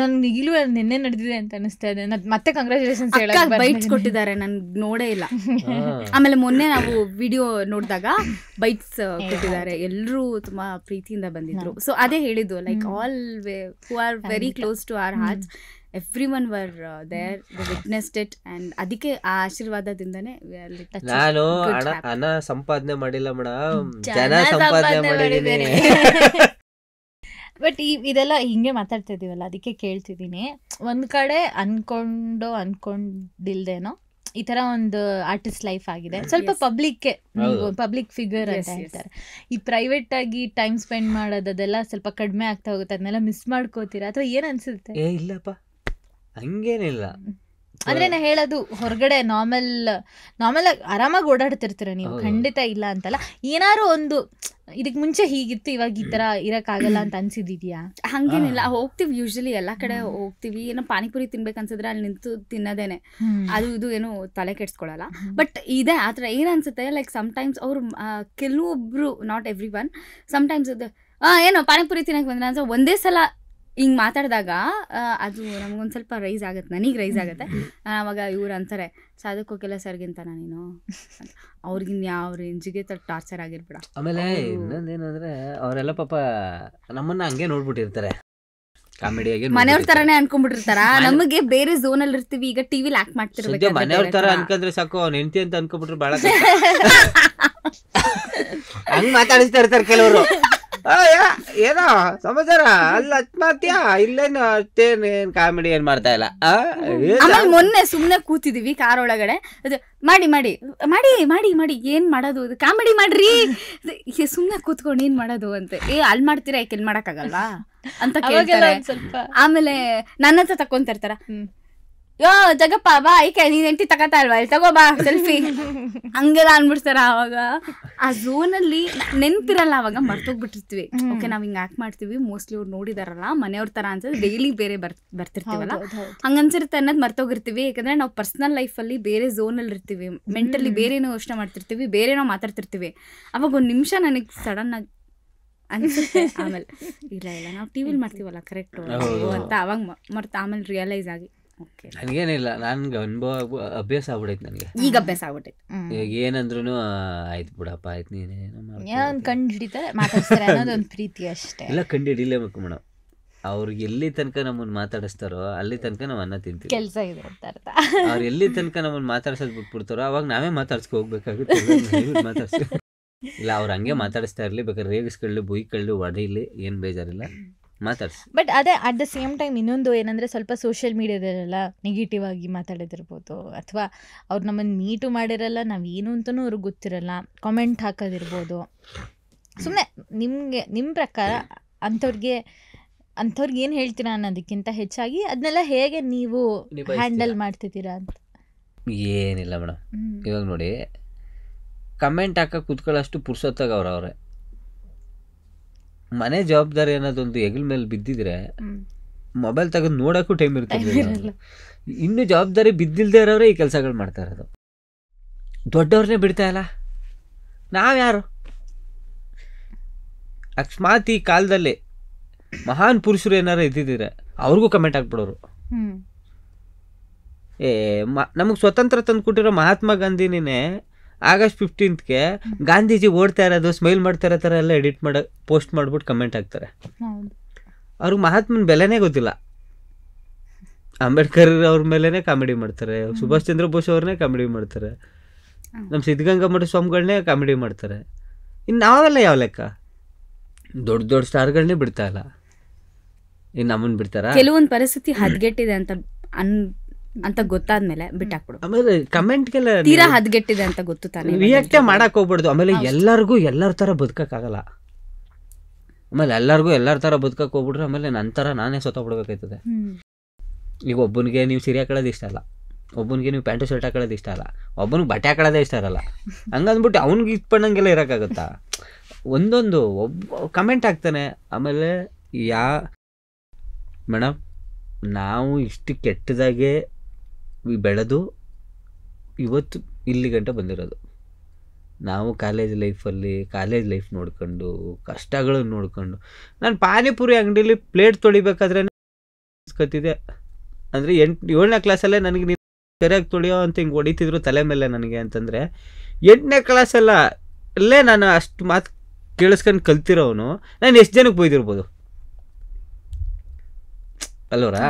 ನನ್ಗೆ ಈಗಲೂ ನಿನ್ನೆ ನಡೆದಿದೆ ಅಂತ ಅನಿಸ್ತಾ ಇದೆ. ಮತ್ತೆ ಕಂಗ್ರ್ಯಾಚುಲೇಷನ್ಸ್ ಬೈಟ್ಸ್ ಕೊಟ್ಟಿದ್ದಾರೆ, ನನ್ಗೆ ನೋಡೇ ಇಲ್ಲ. ಆಮೇಲೆ ಮೊನ್ನೆ ನಾವು ವಿಡಿಯೋ ನೋಡಿದಾಗ ಬೈಟ್ಸ್ ಕೊಟ್ಟಿದ್ದಾರೆ, ಎಲ್ಲರೂ ತುಂಬಾ ಪ್ರೀತಿಯಿಂದ ಬಂದಿದ್ರು. ಸೊ ಅದೇ ಹೇಳಿದ್ದು, like all who are very close to our hearts, everyone were there, they witnessed it, and ಅದಕ್ಕೆ ಆ ಆಶೀರ್ವಾದದಿಂದನೇ ನಾನು ಹಣ ಸಂಪಾದನೆ ಮಾಡಿಲ್ಲ ಮೇಡಮ್, ಜನ ಸಂಪಾದನೆ ಮಾಡಿದ್ದೀನಿ. ಬಟ್ ಇದೆಲ್ಲ ಹಿಂಗೆ ಮಾತಾಡ್ತಾ ಇದೀವಲ್ಲ, ಅದಕ್ಕೆ ಕೇಳ್ತಿದ್ದೀನಿ. ಒಂದ್ ಕಡೆ ಅನ್ಕೊಂಡಿಲ್ದೇನೋ ಈ ತರ ಒಂದು ಆರ್ಟಿಸ್ಟ್ ಲೈಫ್ ಆಗಿದೆ, ಸ್ವಲ್ಪ ಪಬ್ಲಿಕ್ ಫಿಗರ್ ಅಂತ ಹೇಳ್ತಾರೆ. ಈ ಪ್ರೈವೇಟ್ ಆಗಿ ಟೈಮ್ ಸ್ಪೆಂಡ್ ಮಾಡೋದು ಅದೆಲ್ಲ ಸ್ವಲ್ಪ ಕಡಿಮೆ ಆಗ್ತಾ ಹೋಗುತ್ತೆ, ಅದನ್ನೆಲ್ಲ ಮಿಸ್ ಮಾಡ್ಕೋತೀರಾ ಅಥವಾ ಏನ್ ಅನ್ಸುತ್ತೆ? ಇಲ್ಲಪ್ಪ, ಹಂಗೇನಿಲ್ಲ. ಅಂದ್ರೆ ನಾ ಹೇಳೋದು, ಹೊರಗಡೆ ನಾರ್ಮಲ್ ಆರಾಮಾಗಿ ಓಡಾಡ್ತಿರ್ತೀರ ನೀವು, ಖಂಡಿತ ಇಲ್ಲ ಅಂತಲ್ಲ. ಏನಾರು ಒಂದು ಇದಕ್ ಮುಂಚೆ ಹೀಗಿತ್ತು, ಇವಾಗ ಈ ತರ ಇರಕ್ಕಾಗಲ್ಲ ಅಂತ ಅನ್ಸಿದ್ಯಾ? ಹಂಗೇನಿಲ್ಲ, ಹೋಗ್ತಿವಿ ಯೂಶಲಿ ಎಲ್ಲಾ ಕಡೆ ಹೋಗ್ತಿವಿ. ಏನೋ ಪಾನಿಪುರಿ ತಿನ್ಬೇಕನ್ಸಿದ್ರೆ ಅಲ್ಲಿ ನಿಂತು ತಿನ್ನೋದೇನೆ, ಅದು ಇದು ಏನು ತಲೆ ಕೆಡ್ಸ್ಕೊಳಲ್ಲ. ಬಟ್ ಇದೆ ಆತರ ಏನ್ ಅನ್ಸುತ್ತೆ, ಲೈಕ್ ಸಮ್ಟೈಮ್ಸ್ ಅವ್ರು ಕೆಲವೊಬ್ರು, ನಾಟ್ ಎವ್ರಿ ಒನ್, ಸಮ್ಟೈಮ್ಸ್ ಏನೋ ಪಾನಿಪುರಿ ತಿನ್ನಕ್ ಬಂದ್ರೆ ಒಂದೇ ಸಲ ಹಿಂಗ್ ಮಾತಾಡಿದಾಗ ಅದು ನಮ್ಗೊಂದ್ ಸ್ವಲ್ಪ ರೈಸ್ ಆಗುತ್ತೆ, ನನಗೆ ರೈಸ್ ಆಗುತ್ತೆ. ನಾನು ಅವಾಗ ಇವ್ರು ಅಂತಾರೆ ಸಾಧಕೋಕೆಲ್ಲ ಸರ್ಗಿಂತ ನೀನು ಅವ್ರಿಗಿನ್ ಯಾವ ರೇಂಜಿಗೆ ಟಾರ್ಚರ್ ಆಗಿರ್ಬಿಡ. ಆಮೇಲೆ ಇನ್ನೊಂದೇನಂದ್ರೆ ಅವರೆಲ್ಲ ಪಾಪ ನಮ್ಮನ್ನ ಹಂಗೆ ನೋಡ್ಬಿಟ್ಟಿರ್ತಾರೆ, ಕಾಮಿಡಿಯಾಗಿ ಮನೆಯವ್ರ ತರಾನೇ ಅನ್ಕೊಂಡ್ಬಿಟ್ಟಿರ್ತಾರ. ನಮಗೆ ಬೇರೆ ಝೋನ್ ಅಲ್ಲಿ ಇರ್ತೀವಿ, ಈಗ ಟಿವಿಲಿ ಆಕ್ಟ್ ಮಾಡ್ತಿರ್ಬೇಕು. ಮನೆಯವ್ರ ತರ ಅನ್ಕಂದ್ರೆ ಸಾಕು, ಅವ್ನ ಹೆಂಡತಿ ಅಂತ ಅನ್ಕೊಂಡ್ಬಿಟ್ರೆ ಬಾಳ ಹಂಗ್ ಮಾತಾಡಿಸ್ತಾ ಇರ್ತಾರೆ ಕೆಲವರು. ಏನೋ ಸಮಾಚಾರ ಅಲ್ಲ ಮಾಡ್ತೀಯಾ ಇಲ್ಲೇನು ಅಷ್ಟೇನ್ ಕಾಮಿಡಿ ಏನ್ ಮಾಡ್ತಾ ಇಲ್ಲ. ಆಮೇಲೆ ಮೊನ್ನೆ ಸುಮ್ನೆ ಕೂತಿದೀವಿ ಕಾರ್ ಒಳಗಡೆ, ಮಾಡಿ ಮಾಡಿ ಮಾಡಿ ಮಾಡಿ ಮಾಡಿ ಏನ್ ಮಾಡೋದು, ಕಾಮಿಡಿ ಮಾಡ್ರಿ, ಸುಮ್ನೆ ಕೂತ್ಕೊಂಡು ಏನ್ ಮಾಡೋದು ಅಂತ. ಅಲ್ಲಿ ಮಾಡ್ತೀರಾ ಯಾಕೆ ಮಾಡಕ್ಕಾಗಲ್ವಾ ಅಂತ ಕೇಳ್ತಾರೆ. ಆಮೇಲೆ ನನ್ನ ಹತ್ರ ತಕೊಂತಿರ್ತಾರ, ಯೋ ಜಗಪ್ಪ ಬಾ ಈಕೆ ನೀನ್ ಎಂಟಿ ತಗೋತಾ ಇಲ್ವಾ, ಇಲ್ಲಿ ತಗೋ ಬಾ ಸೆಲ್ಫಿ, ಹಂಗೆಲ್ಲ ಅನ್ಬಿಡ್ತಾರ. ಅವಾಗ ಆ ಝೋನಲ್ಲಿ ನೆನ್ಪಿರಲ್ಲ, ಅವಾಗ ಮರ್ತೋಗ್ಬಿಟ್ಟಿರ್ತೀವಿ. ಓಕೆ ನಾವ್ ಹಿಂಗ್ ಆಕ್ಟ್ ಮಾಡ್ತೀವಿ, ಮೋಸ್ಟ್ಲಿ ಅವ್ರು ನೋಡಿದಾರಲ್ಲ ಮನೆಯವ್ರ ತರ ಅಂತ ಡೈಲಿ ಬೇರೆ ಬರ್ತಿರ್ತೀವಲ್ಲ, ಹಂಗನ್ಸಿರುತ್ತೆ ಅನ್ನೋದು ಮರ್ತೋಗಿರ್ತೀವಿ. ಯಾಕಂದ್ರೆ ನಾವು ಪರ್ಸನಲ್ ಲೈಫಲ್ಲಿ ಬೇರೆ ಝೋನಲ್ಲಿ ಇರ್ತೀವಿ, ಮೆಂಟಲಿ ಬೇರೆನೋ ಯೋಚನೆ ಮಾಡ್ತಿರ್ತೀವಿ, ಬೇರೆನೋ ಮಾತಾಡ್ತಿರ್ತೀವಿ. ಅವಾಗ ಒಂದ್ ನಿಮಿಷ ನನಗೆ ಸಡನ್ ಆಗಿ ಅನ್ಸುತ್ತೆ, ಆಮೇಲೆ ಇಲ್ಲ ಇಲ್ಲ ನಾವು ಟಿವಿಲಿ ಮಾಡ್ತೀವಲ್ಲ ಕರೆಕ್ಟು ಅಂತ ಅವಾಗ ಮರ್ತ ಆಮೇಲೆ ರಿಯಲೈಸ್ ಆಗಿ ನನಗೇನಿಲ್ಲ, ನನ್ಗೆ ಅನುಭವ ಅಭ್ಯಾಸ ಆಗ್ಬಿಡೈತೆ ನನಗೆ, ಈಗ ಅಭ್ಯಾಸ ಆಗ್ಬಿಟ್ಟೈತೆ. ಈಗ ಏನಂದ್ರು ಆಯ್ತು ಬಿಡಪ್ಪ ಆಯ್ತು ನೀನೇನೋ ಕಂಡು ಹಿಡಿತಾರೆ ಮಾತಾಡ್ತಾರೆ ಅನ್ನೋದೊಂದು ಪ್ರೀತಿ ಅಷ್ಟೇ. ಇಲ್ಲ ಕಂಡು ಹಿಡಿಲೇಬೇಕು ಮೇಡಮ್. ಅವ್ರಿಗೆ ಎಲ್ಲಿ ತನಕ ನಮ್ಮನ್ನ ಮಾತಾಡಿಸ್ತಾರೋ ಅಲ್ಲಿ ತನಕ ನಾವು ಅನ್ನ ತಿಂತೀವಿ. ಕೆಲಸ ಇದೆ ಅಂತ ಅರ್ಥ. ಅವ್ರು ಎಲ್ಲಿ ತನಕ ನಮ್ಮನ್ನ ಮಾತಾಡ್ಸೋದು ಬಿಟ್ಬಿಡ್ತಾರೋ ಅವಾಗ ನಾವೇ ಮಾತಾಡ್ಸ್ಕೊ ಹೋಗ್ಬೇಕಾಗುತ್ತೆ. ಮಾತಾಡ್ಸಿ ಇಲ್ಲ ಅವ್ರು ಹಂಗೆ ಮಾತಾಡಿಸ್ತಾ ಇರಲಿ, ಬೇಕಾದ್ರೆ ರೇಗಿಸ್ಕೊಳ್ಳಿ, ಬುಯ್ಕೊಳ್ಳಿ, ಹೊಡೀಲಿ, ಏನು ಬೇಜಾರಿಲ್ಲ, ಮಾತಾಡ್ಸಿ. ಬಟ್ ಅದೇ ಅಟ್ ದ ಸೇಮ್ ಟೈಮ್ ಇನ್ನೊಂದು ಏನಂದರೆ ಸ್ವಲ್ಪ ಸೋಷಿಯಲ್ ಮೀಡಿಯಾದಲ್ಲೆಲ್ಲ ನೆಗೆಟಿವ್ ಆಗಿ ಮಾತಾಡೋದಿರ್ಬೋದು, ಅಥವಾ ಅವ್ರು ನಮ್ಮನ್ನು ಮೀಟು ಮಾಡಿರಲ್ಲ, ನಾವೇನು ಅಂತಲೂ ಅವ್ರಿಗೆ ಗೊತ್ತಿರಲ್ಲ, ಕಾಮೆಂಟ್ ಹಾಕೋದಿರ್ಬೋದು. ಸುಮ್ಮನೆ ನಿಮ್ಮ ಪ್ರಕಾರ ಅಂಥವ್ರಿಗೆ ಏನು ಹೇಳ್ತೀರಾ ಅನ್ನೋದಕ್ಕಿಂತ ಹೆಚ್ಚಾಗಿ ಅದನ್ನೆಲ್ಲ ಹೇಗೆ ನೀವು ಹ್ಯಾಂಡಲ್ ಮಾಡ್ತಿದ್ದೀರಾ ಅಂತ. ಏನಿಲ್ಲ ಮೇಡಮ್, ಇವಾಗ ನೋಡಿ ಕಮೆಂಟ್ ಹಾಕಕ್ಕೆ ಕೂತ್ಕೊಳ್ಳೋಷ್ಟು ಪುರ್ಸೊತ್ತಾಗ ಅವ್ರವ್ರೆ ಮನೆ ಜವಾಬ್ದಾರಿ ಅನ್ನೋದೊಂದು ಹೆಗಲ ಮೇಲೆ ಬಿದ್ದಿದ್ರೆ ಮೊಬೈಲ್ ತೆಗೆದು ನೋಡೋಕ್ಕೂ ಟೈಮ್ ಇರ್ತದೆ. ಇನ್ನು ಜವಾಬ್ದಾರಿ ಬಿದ್ದಿಲ್ದೇ ಇರೋರೆ ಈ ಕೆಲಸಗಳು ಮಾಡ್ತಾ ಇರೋದು. ದೊಡ್ಡವ್ರನ್ನೇ ಬಿಡ್ತಾ ಇಲ್ಲ, ನಾವ್ಯಾರು? ಅಕಸ್ಮಾತ್ ಈ ಕಾಲದಲ್ಲಿ ಮಹಾನ್ ಪುರುಷರು ಏನಾರು ಇದ್ದಿದ್ರೆ ಅವ್ರಿಗೂ ಕಮೆಂಟ್ ಹಾಕ್ಬಿಡೋರು. ನಮಗೆ ಸ್ವತಂತ್ರ ತಂದು ಕೊಟ್ಟಿರೋ ಮಹಾತ್ಮ ಗಾಂಧಿನೇ ಆಗಸ್ಟ್ 15ಗೆ ಗಾಂಧೀಜಿ ಓಡ್ತಾ ಇರೋದು ಸ್ಮೈಲ್ ಮಾಡ್ತಾ ಇರೋ ಥರ ಎಲ್ಲ ಎಡಿಟ್ ಮಾಡಿ ಪೋಸ್ಟ್ ಮಾಡ್ಬಿಟ್ಟು ಕಮೆಂಟ್ ಹಾಕ್ತಾರೆ. ಅವ್ರಿಗೆ ಮಹಾತ್ಮನ ಬೆಲೆನೇ ಗೊತ್ತಿಲ್ಲ. ಅಂಬೇಡ್ಕರ್ ಅವ್ರ ಮೇಲೇ ಕಾಮಿಡಿ ಮಾಡ್ತಾರೆ, ಸುಭಾಷ್ ಚಂದ್ರ ಬೋಸ್ ಅವ್ರನ್ನೇ ಕಾಮಿಡಿ ಮಾಡ್ತಾರೆ, ನಮ್ಮ ಸಿದ್ಧಗಂಗಾ ಮಠ ಸ್ವಾಮಿಗಳನ್ನೇ ಕಾಮಿಡಿ ಮಾಡ್ತಾರೆ. ಇನ್ನು ನಾವೆಲ್ಲ ಯಾವ ಲೆಕ್ಕ? ದೊಡ್ಡ ದೊಡ್ಡ ಸ್ಟಾರ್ಗಳನ್ನೇ ಬಿಡ್ತಾ ಇಲ್ಲ, ಇನ್ನು ನಮ್ಮನ್ನು ಬಿಡ್ತಾರ? ಕೆಲವೊಂದು ಪರಿಸ್ಥಿತಿ ಹದ್ಗೆಟ್ಟಿದೆ ಅಂತ ಗೊತ್ತಾದ್ಮೇಲೆ ಬಿಟ್ಟಾಕ್ಬಿಡು. ಆಮೇಲೆ ಕಮೆಂಟ್ಗೆಲ್ಲ ತೀರಾ ಹದ್ಗೆಟ್ಟಿದೆ ಅಂತ ಗೊತ್ತು ತಾನೆ, ರಿಯಾಕ್ಟೇ ಮಾಡಕ್ ಹೋಗ್ಬಾರ್ದು. ಆಮೇಲೆ ಎಲ್ಲರಿಗೂ ಎಲ್ಲರ ಥರ ಬದುಕಕ್ಕಾಗಲ್ಲ. ಆಮೇಲೆ ಎಲ್ಲರಿಗೂ ಎಲ್ಲರ ಥರ ಬದುಕಕ್ಕೆ ಹೋಗ್ಬಿಟ್ರೆ ಆಮೇಲೆ ನನ್ನ ಥರ ನಾನೇ ಸೊತ್ತೋಗ್ಬಿಡ್ಬೇಕಾಯ್ತದೆ. ಈಗ ಒಬ್ಬನಿಗೆ ನೀವು ಸೀರೆ ಹಾಕೊಳ್ಳೋದು ಇಷ್ಟ ಅಲ್ಲ, ಒಬ್ಬನಿಗೆ ನೀವು ಪ್ಯಾಂಟು ಶರ್ಟ್ ಹಾಕೊಳ್ಳೋದು ಇಷ್ಟ ಅಲ್ಲ, ಒಬ್ಬನಿಗೆ ಬಟ್ಟೆ ಹಾಕೊಳ್ಳೋದೇ ಇಷ್ಟ ಇರಲ್ಲ. ಹಂಗಂದ್ಬಿಟ್ಟು ಅವ್ನಿಗೆ ಇಟ್ಪಣ್ಣಂಗೆಲ್ಲ ಇರೋಕ್ಕಾಗತ್ತಾ? ಒಂದೊಂದು ಒಬ್ಬ ಕಮೆಂಟ್ ಹಾಕ್ತಾನೆ. ಆಮೇಲೆ ಮೇಡಮ್ ನಾವು ಇಷ್ಟು ಕೆಟ್ಟದಾಗೆ ಬೆಳೆದು ಇವತ್ತು ಇಲ್ಲಿ ಗಂಟ ಬಂದಿರೋದು. ನಾವು ಕಾಲೇಜ್ ಲೈಫ್ ನೋಡ್ಕೊಂಡು ಕಷ್ಟಗಳನ್ನು ನೋಡ್ಕೊಂಡು, ನಾನು ಪಾನಿಪುರಿ ಅಂಗಡಿಲಿ ಪ್ಲೇಟ್ ತೊಳಿಬೇಕಾದ್ರೆ ಕತ್ತಿದೆ ಅಂದರೆ 7ನೇ ಕ್ಲಾಸಲ್ಲೇ ನನಗೆ ನೀನು ಸರಿಯಾಗಿ ತೊಳಿಯೋ ಅಂತ ಹಿಂಗೆ ಹೊಡಿತಿದ್ರು ತಲೆ ಮೇಲೆ ನನಗೆ ಅಂತಂದರೆ, 8ನೇ ಕ್ಲಾಸಲ್ಲೇ ನಾನು ಅಷ್ಟು ಮಾತು ಕೇಳಿಸ್ಕೊಂಡು ಕಲ್ತಿರೋನು ನಾನು ಎಷ್ಟು ಜನಕ್ಕೆ ಬೈದಿರ್ಬೋದು ಅಲ್ವರಾ?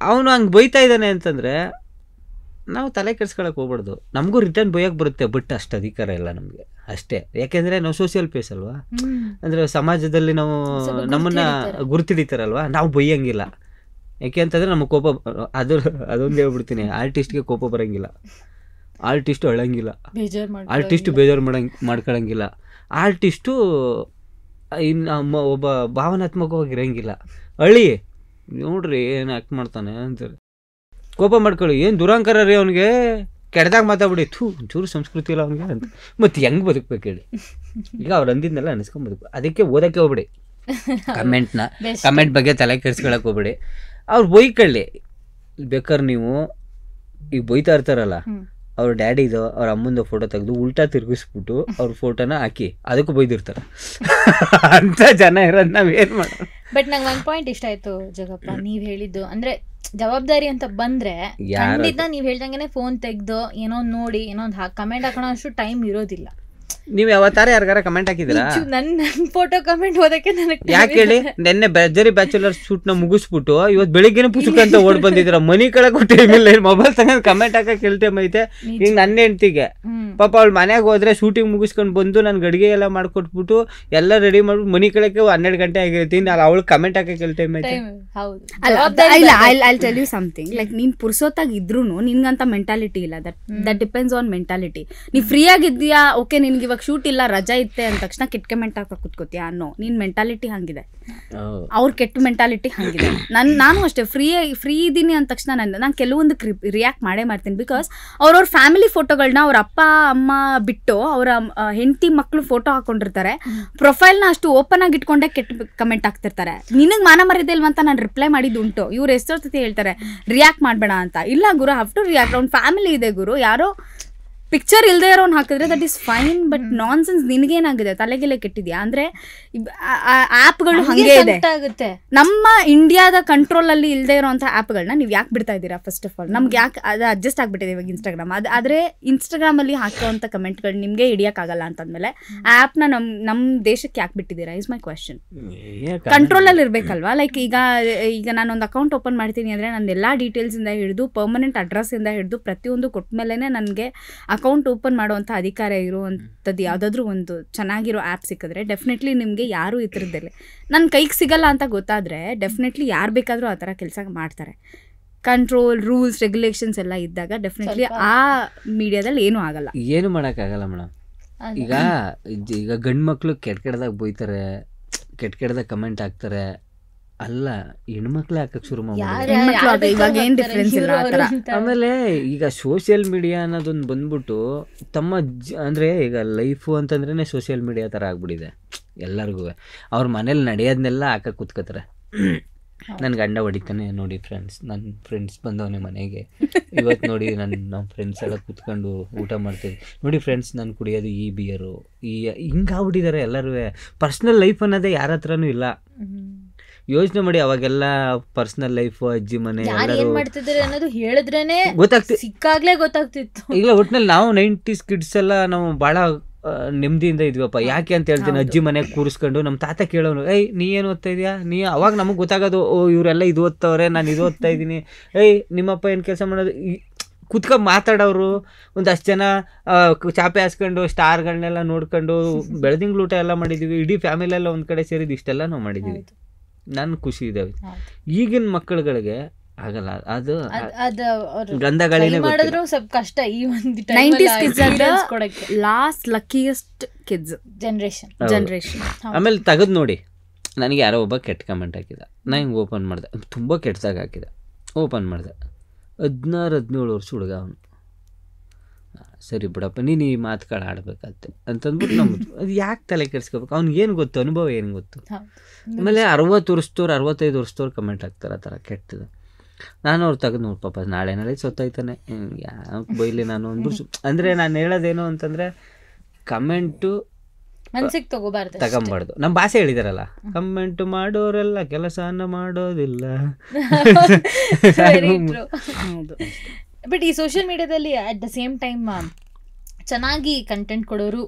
ಅವನು ಹಂಗೆ ಬೈತಾ ಇದ್ದಾನೆ ಅಂತಂದರೆ ನಾವು ತಲೆ ಕೆಡ್ಸ್ಕೊಳಕ್ಕೆ ಹೋಗ್ಬಾರ್ದು. ನಮಗೂ ರಿಟರ್ನ್ ಬೈಯೋಕ್ಕೆ ಬರುತ್ತೆ, ಬಟ್ ಅಷ್ಟು ಅಧಿಕಾರ ಇಲ್ಲ ನಮಗೆ ಅಷ್ಟೇ. ಯಾಕೆಂದರೆ ನಾವು ಸೋಷಿಯಲ್ ಪೇಸ್ ಅಲ್ವಾ, ಅಂದರೆ ಸಮಾಜದಲ್ಲಿ ನಾವು ನಮ್ಮನ್ನು ಗುರುತಿಡಿತಾರಲ್ವ, ನಾವು ಬೈಯಂಗಿಲ್ಲ. ಯಾಕೆ ಅಂತಂದರೆ ನಮಗೆ ಕೋಪ ಅದೊಂದು ಹೇಳ್ಬಿಡ್ತೀನಿ, ಆರ್ಟಿಸ್ಟ್ಗೆ ಕೋಪ ಬರೋಂಗಿಲ್ಲ, ಆರ್ಟಿಸ್ಟು ಅಳಂಗಿಲ್ಲ, ಆರ್ಟಿಸ್ಟು ಬೇಜಾರು ಮಾಡ್ಕೊಳಂಗಿಲ್ಲ, ಆರ್ಟಿಸ್ಟು ಇನ್ನು ಒಬ್ಬ ಭಾವನಾತ್ಮಕವಾಗಿರೋಂಗಿಲ್ಲ. ನೋಡ್ರಿ ಏನು ಆ್ಯಕ್ಟ್ ಮಾಡ್ತಾನೆ ಅಂತಾರೆ, ಕೋಪ ಮಾಡ್ಕೊಳ್ಳಿ, ಏನು ದುರಂಕಾರ ರೀ ಅವ್ನಿಗೆ, ಕೆಡ್ದಾಗ ಮಾತಾಡ್ಬಿಡಿ, ಚೂರು ಸಂಸ್ಕೃತಿ ಇಲ್ಲ ಅವ್ನಿಗೆ ಅಂತ. ಮತ್ತು ಹೆಂಗೆ ಬದುಕ್ಬೇಕು ಹೇಳಿ? ಈಗ ಅವ್ರು ಅಂದಿದ್ನೆಲ್ಲ ಅನಿಸ್ಕೊಂಡು ಬದುಕು. ಅದಕ್ಕೆ ಓದೋಕ್ಕೆ ಹೋಗ್ಬಿಡಿ, ಕಮೆಂಟ್ ಬಗ್ಗೆ ತಲೆ ಕೆಡ್ಸ್ಕೊಳಕ್ಕೆ ಹೋಗ್ಬಿಡಿ. ಅವ್ರು ಬೈಕೊಳ್ಳಿ ಬೇಕಾದ್ರೆ. ನೀವು ಈಗ ಬೈತಾ ಇರ್ತಾರಲ್ಲ, ಅವ್ರ ಡ್ಯಾಡಿದು ಅವ್ರ ಅಮ್ಮಂದು ಫೋಟೋ ತೆಗೆದು ಉಲ್ಟಾ ತಿರುಗಿಸ್ಬಿಟ್ಟು ಅವ್ರ ಫೋಟೋನ ಹಾಕಿ ಅದಕ್ಕೂ ಬೈದಿರ್ತಾರೆ. ಅಂತ ಜನ ಇರೋದು ನಾವೇನು ಮಾಡೋಣ? ಬಟ್ ನಂಗೆ ಒಂದ್ ಪಾಯಿಂಟ್ ಇಷ್ಟ ಆಯ್ತು ಜಗಪ್ಪ, ನೀವ್ ಹೇಳಿದ್ದು ಅಂದ್ರೆ ಜವಾಬ್ದಾರಿ ಅಂತ ಬಂದ್ರೆ ಖಂಡಿತ ನೀವ್ ಹೇಳ್ದಂಗೆನೆ ಫೋನ್ ತೆಗ್ದು ಏನೋ ನೋಡಿ ಏನೋ ಕಮೆಂಟ್ ಹಾಕೋಣ ಅಷ್ಟು ಟೈಮ್ ಇರೋದಿಲ್ಲ. ನೀವ್ ಯಾವತ್ತಾರ ಯಾರಿಗಾರ ಕಮೆಂಟ್ ಹಾಕಿದಿರಾ? ನನ್ನ ಫೋಟೋ ಕಮೆಂಟ್ ಓದಕ್ಕೆ ನನಗೆ ಯಾಕೆ ಹೇಳಿ? ನೆನ್ನೆ ಭರ್ಜರಿ ಬ್ಯಾಚುಲರ್ ಶೂಟ್ ನ ಮುಗಿಸ್ಬಿಟ್ಟು ಇವತ್ತು ಬೆಳಿಗ್ಗೆನೆ ಪುಸ್ತಕ ಅಂತ ಓಡ್ ಬಂದಿದ್ರ. ಮನಿ ಕಳಕ್ ಟೈಮ್ ಇಲ್ಲ, ಮೊಬೈಲ್ ತಗೊಂಡ್ ಕಮೆಂಟ್ ಹಾಕಕ್ ಟೈಮ್ ಐತೆ. ಈಗ ನನ್ನ ಹೆಂಡ್ತಿಗೆ ಪಾಪ ಅವಳು ಮನ್ಯಾಗ ಹೋದ್ರೆ ಶೂಟಿಂಗ್ ಮುಗಿಸ್ಕೊಂಡ್ ಬಂದು ನನ್ಗೆ ಅಡಿಗೆ ಎಲ್ಲ ಮಾಡ್ಕೊಟ್ಬಿಟ್ಟು ಎಲ್ಲ ರೆಡಿ ಮಾಡ್ಬಿಟ್ಟು ಮನಿ ಕಳಕ್ಕೆ 12 ಗಂಟೆ ಆಗಿರುತ್ತೆ. ಇನ್ನು ಅವಳು ಕಮೆಂಟ್ ಹಾಕಕ್ ಟೈಮ್ ಐತೆ. I tell you something, like ನೀನ್ ಪುರ್ಸೋತಾಗ ಇದ್ರು ನಿನ್ಗಂತ ಮೆಂಟಾಲಿಟಿ ಇಲ್ಲ. That depends on mentality. ನೀ ಫ್ರೀ ಆಗಿದ್ಯಾ, ಓಕೆ ನಿನ್ಗೆ ಇವಾಗ ಶೂಟ್ ಇಲ್ಲ ರಜಾ ಇತ್ತೆ ಅಂದ ತಕ್ಷಣ ಕೆಟ್ಟ ಕಮೆಂಟ್ ಹಾಕಕ್ ಕುತ್ಕೋತೀಯ ಅನ್ನೋ ನಿನ್ ಮೆಂಟಾಲಿಟಿ ಹಂಗಿದೆ. ಅವ್ರ ಕೆಟ್ಟ ಮೆಂಟಾಲಿಟಿ ಹಂಗಿದೆ. ನಾನು ಅಷ್ಟೇ ಫ್ರೀ ಇದೀನಿ ಅಂದ ತಕ್ಷಣ ನಾನು ಕೆಲವೊಂದಕ್ಕೆ ರಿಯಾಕ್ಟ್ ಮಾಡೇ ಮಾಡ್ತೀನಿ. ಬಿಕಾಸ್ ಅವ್ರವ್ರ ಫ್ಯಾಮಿಲಿ ಫೋಟೋಗಳನ್ನ ಅವ್ರ ಅಪ್ಪ ಅಮ್ಮ ಬಿಟ್ಟು ಅವರ ಹೆಂಡತಿ ಮಕ್ಳು ಫೋಟೋ ಹಾಕೊಂಡಿರ್ತಾರೆ. ಪ್ರೊಫೈಲ್ನ ಅಷ್ಟು ಓಪನ್ ಆಗಿ ಇಟ್ಕೊಂಡೆ ಕೆಟ್ಟ ಕಮೆಂಟ್ ಹಾಕ್ತಿರ್ತಾರೆ. ನಿನಗ್ ಮಾನ ಮರ್ಯಾದೆ ಇಲ್ವಂತ ನಾನು ರಿಪ್ಲೈ ಮಾಡಿದ್ದು ಉಂಟು. ಇವ್ರು ಎಷ್ಟೊತ್ತಿ ಹೇಳ್ತಾರೆ ರಿಯಾಕ್ಟ್ ಮಾಡ್ಬೇಡ ಅಂತ. ಇಲ್ಲ ಗುರು, ಹ್ಯಾವ್ ಟು ರಿಯಾಕ್ಟ್. ಅವ್ನ ಫ್ಯಾಮಿಲಿ ಇದೆ ಗುರು. ಯಾರೋ ಪಿಕ್ಚರ್ ಇಲ್ದೇ ಇರೋನ್ ಹಾಕಿದ್ರೆ that is fine. But nonsense ನಿನಗೇನಾಗಿದೆ, ತಲೆಗೆಲೆ ಕೆಟ್ಟಿದ್ಯಾ ಅಂದ್ರೆ ಆಪ್ಗಳು ಹಂಗೆ ಇದೆ. ನಮ್ಮ ಇಂಡಿಯಾದ ಕಂಟ್ರೋಲ್ ಅಲ್ಲಿ ಇಲ್ದೇ ಇರೋಂಥ ಆಪ್ಗಳನ್ನ ನೀವು ಯಾಕೆ ಬಿಡ್ತಾ ಇದ್ದೀರಾ? ಫಸ್ಟ್ ಆಫ್ ಆಲ್ ನಮ್ಗೆ ಯಾಕೆ ಅದು ಅಡ್ಜಸ್ಟ್ ಆಗ್ಬಿಟ್ಟಿದೆ ಇವಾಗ ಇನ್ಸ್ಟಾಗ್ರಾಮ್. ಆದ್ರೆ ಇನ್ಸ್ಟಾಗ್ರಾಮ್ ಅಲ್ಲಿ ಹಾಕುವಂಥ ಕಮೆಂಟ್ಗಳು ನಿಮ್ಗೆ ಹಿಡಿಯಕ್ಕಾಗಲ್ಲ ಅಂತಂದ್ಮೇಲೆ ಆ ಆಪ್ನ ನಮ್ಮ ದೇಶಕ್ಕೆ ಯಾಕೆ ಬಿಟ್ಟಿದ್ದೀರಾ ಇಸ್ ಮೈ ಕ್ವೆಶನ್. ಕಂಟ್ರೋಲ್ ಅಲ್ಲಿ ಇರ್ಬೇಕಲ್ವಾ? ಲೈಕ್ ಈಗ ನಾನೊಂದು ಅಕೌಂಟ್ ಓಪನ್ ಮಾಡ್ತೀನಿ ಅಂದ್ರೆ ನನ್ನ ಎಲ್ಲಾ ಡೀಟೇಲ್ಸ್ ಇಂದ ಹಿಡಿದು ಪರ್ಮನೆಂಟ್ ಅಡ್ರೆಸ್ ಇಂದ ಹಿಡಿದು ಪ್ರತಿಯೊಂದು ಕೊಟ್ಟ ಮೇಲೆನೆ ನನಗೆ ಅಕೌಂಟ್ ಓಪನ್ ಮಾಡುವಂಥ ಅಧಿಕಾರ ಇರುವಂಥದ್ದು ಯಾವುದಾದ್ರೂ ಒಂದು ಚೆನ್ನಾಗಿರೋ ಆ್ಯಪ್ ಸಿಕ್ಕಿದ್ರೆ ಡೆಫಿನೆಟ್ಲಿ ನಿಮಗೆ ಯಾರೂ ಈ ಥರದ್ದಲ್ಲಿ ನನ್ನ ಕೈಗೆ ಸಿಗಲ್ಲ ಅಂತ ಗೊತ್ತಾದರೆ ಡೆಫಿನೆಟ್ಲಿ ಯಾರು ಬೇಕಾದರೂ ಆ ಥರ ಕೆಲಸ ಮಾಡ್ತಾರೆ. ಕಂಟ್ರೋಲ್, ರೂಲ್ಸ್, ರೆಗ್ಯುಲೇಷನ್ಸ್ ಎಲ್ಲ ಇದ್ದಾಗ ಡೆಫಿನೆಟ್ಲಿ ಆ ಮೀಡಿಯಾದಲ್ಲಿ ಏನೂ ಆಗಲ್ಲ, ಏನು ಮಾಡೋಕ್ಕಾಗಲ್ಲ ಮೇಡಮ್. ಈಗ ಗಂಡು ಮಕ್ಕಳು ಕೆಟ್ಟದಾಗ ಬೈತಾರೆ, ಕೆಟ್ಟದಾಗ ಕಮೆಂಟ್ ಹಾಕ್ತಾರೆ. ಅಲ್ಲ, ಹೆಣ್ಮಕ್ಳೇ ಹಾಕಕ್ ಶುರು ಮಾಡ್ತಾರೆ. ಇವಾಗ ಏನ್ ಡಿಫ್ರೆನ್ಸ್ ಇಲ್ಲ ಆ ಥರ. ಆಮೇಲೆ ಈಗ ಸೋಷಿಯಲ್ ಮೀಡಿಯಾ ಅನ್ನೋದೊಂದು ಬಂದ್ಬಿಟ್ಟು ತಮ್ಮ ಅಂದ್ರೆ ಈಗ ಲೈಫು ಅಂತಂದ್ರೇನೆ ಸೋಷಿಯಲ್ ಮೀಡಿಯಾ ಥರ ಆಗ್ಬಿಟ್ಟಿದೆ ಎಲ್ಲರಿಗೂ. ಅವ್ರ ಮನೇಲಿ ನಡೆಯೋದನ್ನೆಲ್ಲ ಹಾಕಕ್ಕೆ ಕೂತ್ಕೋತಾರೆ. ನನ್ನ ಗಂಡ ಹೊಡಿತಾನೆ ನೋಡಿ ಫ್ರೆಂಡ್ಸ್, ನನ್ನ ಫ್ರೆಂಡ್ಸ್ ಬಂದವನೇ ಮನೆಗೆ ಇವತ್ತು ನೋಡಿ ನಮ್ಮ ಫ್ರೆಂಡ್ಸ್ ಎಲ್ಲ ಕೂತ್ಕೊಂಡು ಊಟ ಮಾಡ್ತೀವಿ ನೋಡಿ ಫ್ರೆಂಡ್ಸ್, ನಾನು ಕುಡಿಯೋದು ಈ ಬಿಯರು ಹಿಂಗಾಗ್ಬಿಟ್ಟಿದ್ದಾರೆ ಎಲ್ಲರೂ. ಪರ್ಸ್ನಲ್ ಲೈಫ್ ಅನ್ನೋದೇ ಯಾರ ಹತ್ರನೂ ಇಲ್ಲ. ಯೋಚನೆ ಮಾಡಿ, ಅವಾಗೆಲ್ಲ ಪರ್ಸನಲ್ ಲೈಫ್ ಅಜ್ಜಿ ಮನೆ ಏನ್ ಮಾಡ್ತಿದ್ದಾರೆ ಅನ್ನೋದು ಹೇಳಿದ್ರೇನೆ ಸಿಕ್ಕಾಗ್ಲೇ ಗೊತ್ತಾಗ್ತಿತ್ತು. ಈಗ ಒಟ್ನಲ್ಲಿ ನಾವು 90s ಕಿಡ್ಸ್ ಎಲ್ಲ ನಾವು ಭಾಳ ನೆಮ್ಮದಿಯಿಂದ ಇದ್ವಪ್ಪ. ಯಾಕೆ ಅಂತ ಹೇಳ್ತೀನಿ, ಅಜ್ಜಿ ಮನೆಗೆ ಕೂರಿಸ್ಕೊಂಡು ನಮ್ಮ ತಾತ ಕೇಳೋನು, ನೀ ಏನು ಓದ್ತಾ ಇದೆಯಾ, ನೀ ಅವಾಗ ನಮಗೆ ಗೊತ್ತಾಗೋದು, ಓ ಇವರೆಲ್ಲ ಇದು ಓದ್ತವ್ರೆ, ನಾನು ಇದು ಓದ್ತಾ ಇದ್ದೀನಿ, ನಿಮ್ಮಪ್ಪ ಏನು ಕೆಲಸ ಮಾಡೋದು, ಕುತ್ಕೊಂಡು ಮಾತಾಡೋರು. ಒಂದಷ್ಟು ಜನ ಚಾಪೆ ಹಾಸ್ಕೊಂಡು ಸ್ಟಾರ್ಗಳನ್ನೆಲ್ಲ ನೋಡ್ಕೊಂಡು ಬೆಳೆದಿಂಗ್ಳ ಊಟ ಎಲ್ಲ ಮಾಡಿದ್ದೀವಿ. ಇಡೀ ಫ್ಯಾಮಿಲಿ ಎಲ್ಲ ಒಂದು ಕಡೆ ಸೇರಿದ್ದು ಇಷ್ಟೆಲ್ಲ ನಾವು ಮಾಡಿದ್ದೀವಿ. ನನ್ ಖುಷಿ ಇದಾವೆ. ಈಗಿನ ಮಕ್ಕಳುಗಳಿಗೆ ಆಗಲ್ಲ, ಅದು ಗಂಧಗಳಿನೇ ಮಾಡಿದ್ರು ಸ್ವಲ್ಪ ಕಷ್ಟ. ಈ ಒಂದು 90s kids last luckiest kids generation. ಆಮೇಲೆ ತೆಗೆದು ನೋಡಿ, ನನಗೆ ಯಾರೋ ಒಬ್ಬ ಕೆಟ್ಟ ಕಮೆಂಟ್ ಹಾಕಿದ, ನಾನು ಹಿಂಗೆ ಓಪನ್ ಮಾಡಿದೆ, ತುಂಬ ಕೆಟ್ಟದಾಗ ಹಾಕಿದ, ಓಪನ್ ಮಾಡಿದೆ. 16-17 ವರ್ಷ ಹುಡುಗ ಅವನು. ಸರಿ ಬಿಡಪ್ಪ, ನೀನು ಈ ಮಾತುಗಳು ಆಡ್ಬೇಕಾಗ್ತೆ ಅಂತಂದ್ಬಿಟ್ಟು ನಮ್ದು ಅದು ಯಾಕೆ ತಲೆ ಕೆಡಿಸ್ಕೋಬೇಕು? ಅವ್ನಿಗೆ ಏನು ಗೊತ್ತು, ಅನುಭವ ಏನು ಗೊತ್ತು? ಆಮೇಲೆ 60 ವರ್ಷದವ್ರು 65 ವರ್ಷದವ್ರು ಕಮೆಂಟ್ ಹಾಕ್ತಾರೆ ಆ ಥರ ಕೆಟ್ಟದು. ನಾನು ಅವ್ರು ತೆಗೆದು ನೋಡಿ, ಪಾಪ ನಾಳೆ ಸೊತ್ತಾಯ್ತಾನೆ, ಯಾಕೆ ಬೈಲಿ ನಾನು ಅಂದ್ಬಿಟ್ಟು. ಅಂದರೆ ನಾನು ಹೇಳೋದೇನು ಅಂತಂದರೆ, ಕಮೆಂಟು ಮನ್ಸಿಗೆ ತಗೊಂಬಾರ್ದು. ನಮ್ಮ ಭಾಷೆ ಹೇಳಿದಾರಲ್ಲ, ಕಮೆಂಟ್ ಮಾಡೋರೆಲ್ಲ ಕೆಲಸನ ಮಾಡೋದಿಲ್ಲ. ಬಟ್ ಈ ಸೋಷಿಯಲ್ ಮೀಡಿಯಾದಲ್ಲಿ ಅಟ್ ದ ಸೇಮ್ ಟೈಮ್ ಚೆನ್ನಾಗಿ ಕಂಟೆಂಟ್ ಕೊಡೋರು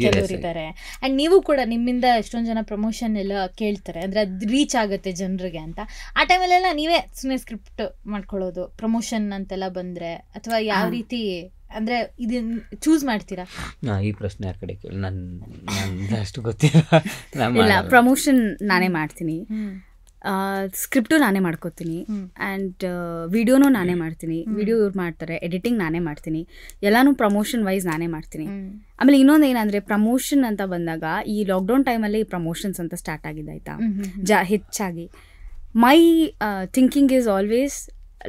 ಕೆಲವರು ಇದ್ದಾರೆ. ಆ್ಯಂಡ್ ನೀವು ಕೂಡ ನಿಮ್ಮಿಂದ ಎಷ್ಟೊಂದು ಜನ ಪ್ರಮೋಷನ್ ಎಲ್ಲ ಕೇಳ್ತಾರೆ, ಅಂದರೆ ಅದು ರೀಚ್ ಆಗುತ್ತೆ ಜನರಿಗೆ ಅಂತ. ಆ ಟೈಮಲ್ಲೆಲ್ಲ ನೀವೇ ಸುಮ್ಮನೆ ಸ್ಕ್ರಿಪ್ಟ್ ಮಾಡ್ಕೊಳ್ಳೋದು, ಪ್ರಮೋಷನ್ ಅಂತೆಲ್ಲ ಬಂದರೆ, ಅಥವಾ ಯಾವ ರೀತಿ ಅಂದರೆ ಇದನ್ನ ಚೂಸ್ ಮಾಡ್ತೀರಾ? ಈ ಪ್ರಶ್ನೆ ಆ ಕಡೆ ಕೇಳಿ, ನಾನು ಅಷ್ಟು ಗೊತ್ತಿಲ್ಲ. ಪ್ರಮೋಷನ್ ನಾನೇ ಮಾಡ್ತೀನಿ, ಸ್ಕ್ರಿಪ್ಟು ನಾನೇ ಮಾಡ್ಕೋತೀನಿ, ಆ್ಯಂಡ್ ವಿಡಿಯೋನೂ ನಾನೇ ಮಾಡ್ತೀನಿ. ವಿಡಿಯೋ ಇವ್ರು ಮಾಡ್ತಾರೆ, ಎಡಿಟಿಂಗ್ ನಾನೇ ಮಾಡ್ತೀನಿ, ಎಲ್ಲನೂ ಪ್ರಮೋಷನ್ ವೈಸ್ ನಾನೇ ಮಾಡ್ತೀನಿ. ಆಮೇಲೆ ಇನ್ನೊಂದು ಏನಂದರೆ, ಪ್ರಮೋಷನ್ ಅಂತ ಬಂದಾಗ ಈ ಲಾಕ್ಡೌನ್ ಟೈಮಲ್ಲಿ ಪ್ರಮೋಷನ್ಸ್ ಅಂತ ಸ್ಟಾರ್ಟ್ ಆಗಿದೆ ಆಯಿತಾ, ಹೆಚ್ಚಾಗಿ. My thinking is always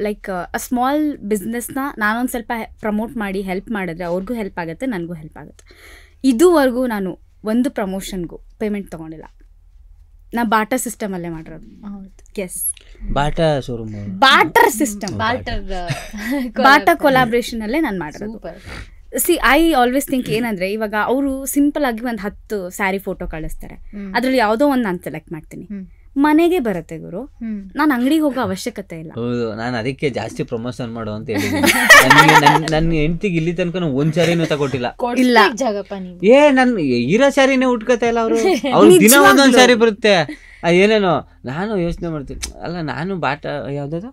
like a small ಬಿಸ್ನೆಸ್ನ ನಾನೊಂದು ಸ್ವಲ್ಪ ಪ್ರಮೋಟ್ ಮಾಡಿ ಹೆಲ್ಪ್ ಮಾಡಿದ್ರೆ ಅವ್ರಿಗೂ ಹೆಲ್ಪ್ ಆಗುತ್ತೆ, ನನಗೂ ಹೆಲ್ಪ್ ಆಗುತ್ತೆ. ಇದುವರೆಗೂ ನಾನು ಒಂದು ಪ್ರಮೋಷನ್ಗೂ ಪೇಮೆಂಟ್ ತೊಗೊಂಡಿಲ್ಲ. ನಾ ಬಾಟರ್ ಸಿಸ್ಟಮ್ ಅಲ್ಲೇ ಮಾಡಿರೋದು. ಎಸ್, ಬಾಟರ್ ಸಿಸ್ಟಮ್, ಬಾಟರ್ ಕೊಲಾಬ್ರೇಷನ್ ಅಲ್ಲೇ ನಾನು ಮಾಡಿರೋದು. ಸಿ, ಐ ಆಲ್ವೇಸ್ ಥಿಂಕ್ ಏನಂದ್ರೆ, ಇವಾಗ ಅವರು ಸಿಂಪಲ್ ಆಗಿ ಒಂದು 10 ಸ್ಯಾರಿ ಫೋಟೋ ಕಳಿಸ್ತಾರೆ, ಅದ್ರಲ್ಲಿ ಯಾವುದೋ ಒಂದು ನಾನು ಸೆಲೆಕ್ಟ್ ಮಾಡ್ತೀನಿ. ಮನೆಗೆ ಬರುತ್ತೆ ಗುರು. ನಾನು ಅಂಗಡಿಗೆ ಹೋಗೋ ಅವಶ್ಯಕತೆ ಇಲ್ಲ. ಹೌದು, ನಾನು ಅದಕ್ಕೆ ಜಾಸ್ತಿ ಪ್ರಮೋಷನ್ ಮಾಡು ಅಂತ ಹೇಳಿದ್ದೀನಿ. ನನ್ನ ಹೆಂಡತಿಗೆ ಇಲ್ಲಿ ತನಕ ಒಂದ್ ಸ್ಯಾರಿನೂ ತಗೊಟ್ಟಿಲ್ಲ. ಇಲ್ಲ ಜಾಗಪ್ಪ ನೀವು ನನ್ ಇರೋ ಸ್ಯಾರಿನೇ ಉಟ್ಕೋತಾ ಇಲ್ಲ ಅವರು. ದಿನ ಒಂದೊಂದ್ ಸ್ಯಾರಿ ಬರುತ್ತೆ. ಏನೇನೋ ನಾನು ಯೋಚನೆ ಮಾಡ್ತೀನಿ, ಅಲ್ಲ ನಾನು ಯಾವ್ದು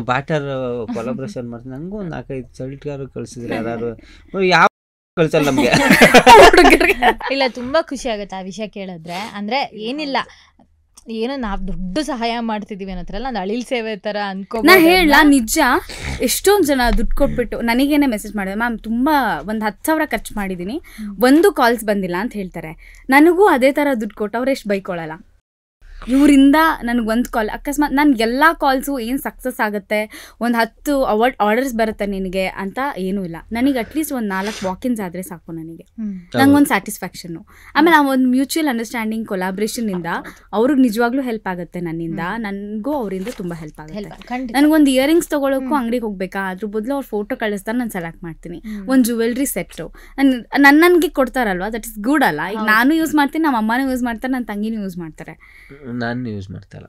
ಬಾಟರ್ ಕೊಲಾಬ್ರೇಷನ್ ಮಾಡ್ತೀನಿ, ನಂಗೂ ಒಂದು 4-5 ಶರ್ಟ್ಗಾರು ಕಳ್ಸಿದ್ರೆ ಯಾರು ಯಾವ ಕಳ್ಸಲ್ಲ ನಮ್ಗೆ. ಇಲ್ಲ, ತುಂಬಾ ಖುಷಿ ಆಗುತ್ತೆ ಆ ವಿಷಯ ಕೇಳಿದ್ರೆ. ಅಂದ್ರೆ ಏನಿಲ್ಲ, ಏನೋ ನಾವ್ ದೊಡ್ಡ ಸಹಾಯ ಮಾಡ್ತಿದೀವಿ ಅನ್ನೋತ್ರಲ್ಲ, ಅದು ಅಳಿಲ್ ಸೇವೆ ತರ ಅನ್ಕೋ. ನಾ ಹೇಳ ನಿಜ, ಎಷ್ಟೊಂದ್ ಜನ ದುಡ್ಡು ಕೊಟ್ಬಿಟ್ಟು ನನಗೇನೆ ಮೆಸೇಜ್ ಮಾಡಿದೆ, ಮ್ಯಾಮ್ ತುಂಬಾ 10,000 ಖರ್ಚು ಮಾಡಿದೀನಿ, 1 ಕಾಲ್ಸ್ ಬಂದಿಲ್ಲ ಅಂತ ಹೇಳ್ತಾರೆ. ನನಗೂ ಅದೇ ತರ ದುಡ್ಡು ಕೊಟ್ಟು ಅವ್ರು ಎಷ್ಟು ಬೈಕೊಳ್ಳಲ್ಲ. ಇವರಿಂದ ನನಗೆ 1 ಕಾಲ್, ಅಕಸ್ಮಾತ್ ನಾನು ಎಲ್ಲ ಕಾಲ್ಸು ಏನು ಸಕ್ಸಸ್ ಆಗುತ್ತೆ, 10 ಆರ್ಡರ್ಸ್ ಬರುತ್ತೆ ನಿನಗೆ ಅಂತ ಏನೂ ಇಲ್ಲ. ನನಗೆ ಅಟ್ಲೀಸ್ಟ್ 4 ವಾಕಿನ್ಸ್ ಆದರೆ ಸಾಕು ನನಗೆ, ನಂಗೊಂದು ಸ್ಯಾಟಿಸ್ಫ್ಯಾಕ್ಷನ್ನು. ಆಮೇಲೆ ಆ ಒಂದು ಮ್ಯೂಚುವಲ್ ಅಂಡರ್ಸ್ಟ್ಯಾಂಡಿಂಗ್ ಕೊಲಾಬ್ರೇಷನಿಂದ ಅವ್ರಿಗೆ ನಿಜವಾಗ್ಲೂ ಹೆಲ್ಪ್ ಆಗುತ್ತೆ ನನ್ನಿಂದ, ನನಗೂ ಅವರಿಂದ ತುಂಬ ಹೆಲ್ಪ್ ಆಗುತ್ತೆ. ನನಗೊಂದು ಇಯರಿಂಗ್ಸ್ ತೊಗೊಳಕ್ಕೂ ಅಂಗಡಿಗೆ ಹೋಗ್ಬೇಕಾ, ಅದ್ರ ಬದಲು ಅವ್ರು ಫೋಟೋ ಕಳಿಸ್ತಾರೆ, ನಾನು ಸೆಲೆಕ್ಟ್ ಮಾಡ್ತೀನಿ. ಒಂದು ಜ್ಯುವೆಲ್ರಿ ಸೆಟ್ಟು ನನಗೆ ಕೊಡ್ತಾರಲ್ವಾ, ದಟ್ ಇಸ್ ಗುಡ್ ಅಲ್ಲ. ಈಗ ನಾನು ಯೂಸ್ ಮಾಡ್ತೀನಿ, ನಮ್ಮ ಅಮ್ಮನೂ ಯೂಸ್ ಮಾಡ್ತಾರೆ, ನನ್ನ ತಂಗಿನೂ ಯೂಸ್ ಮಾಡ್ತಾರೆ. ನಾನು ಯೂಸ್ ಮಾಡ್ತಾಯಿಲ್ಲ.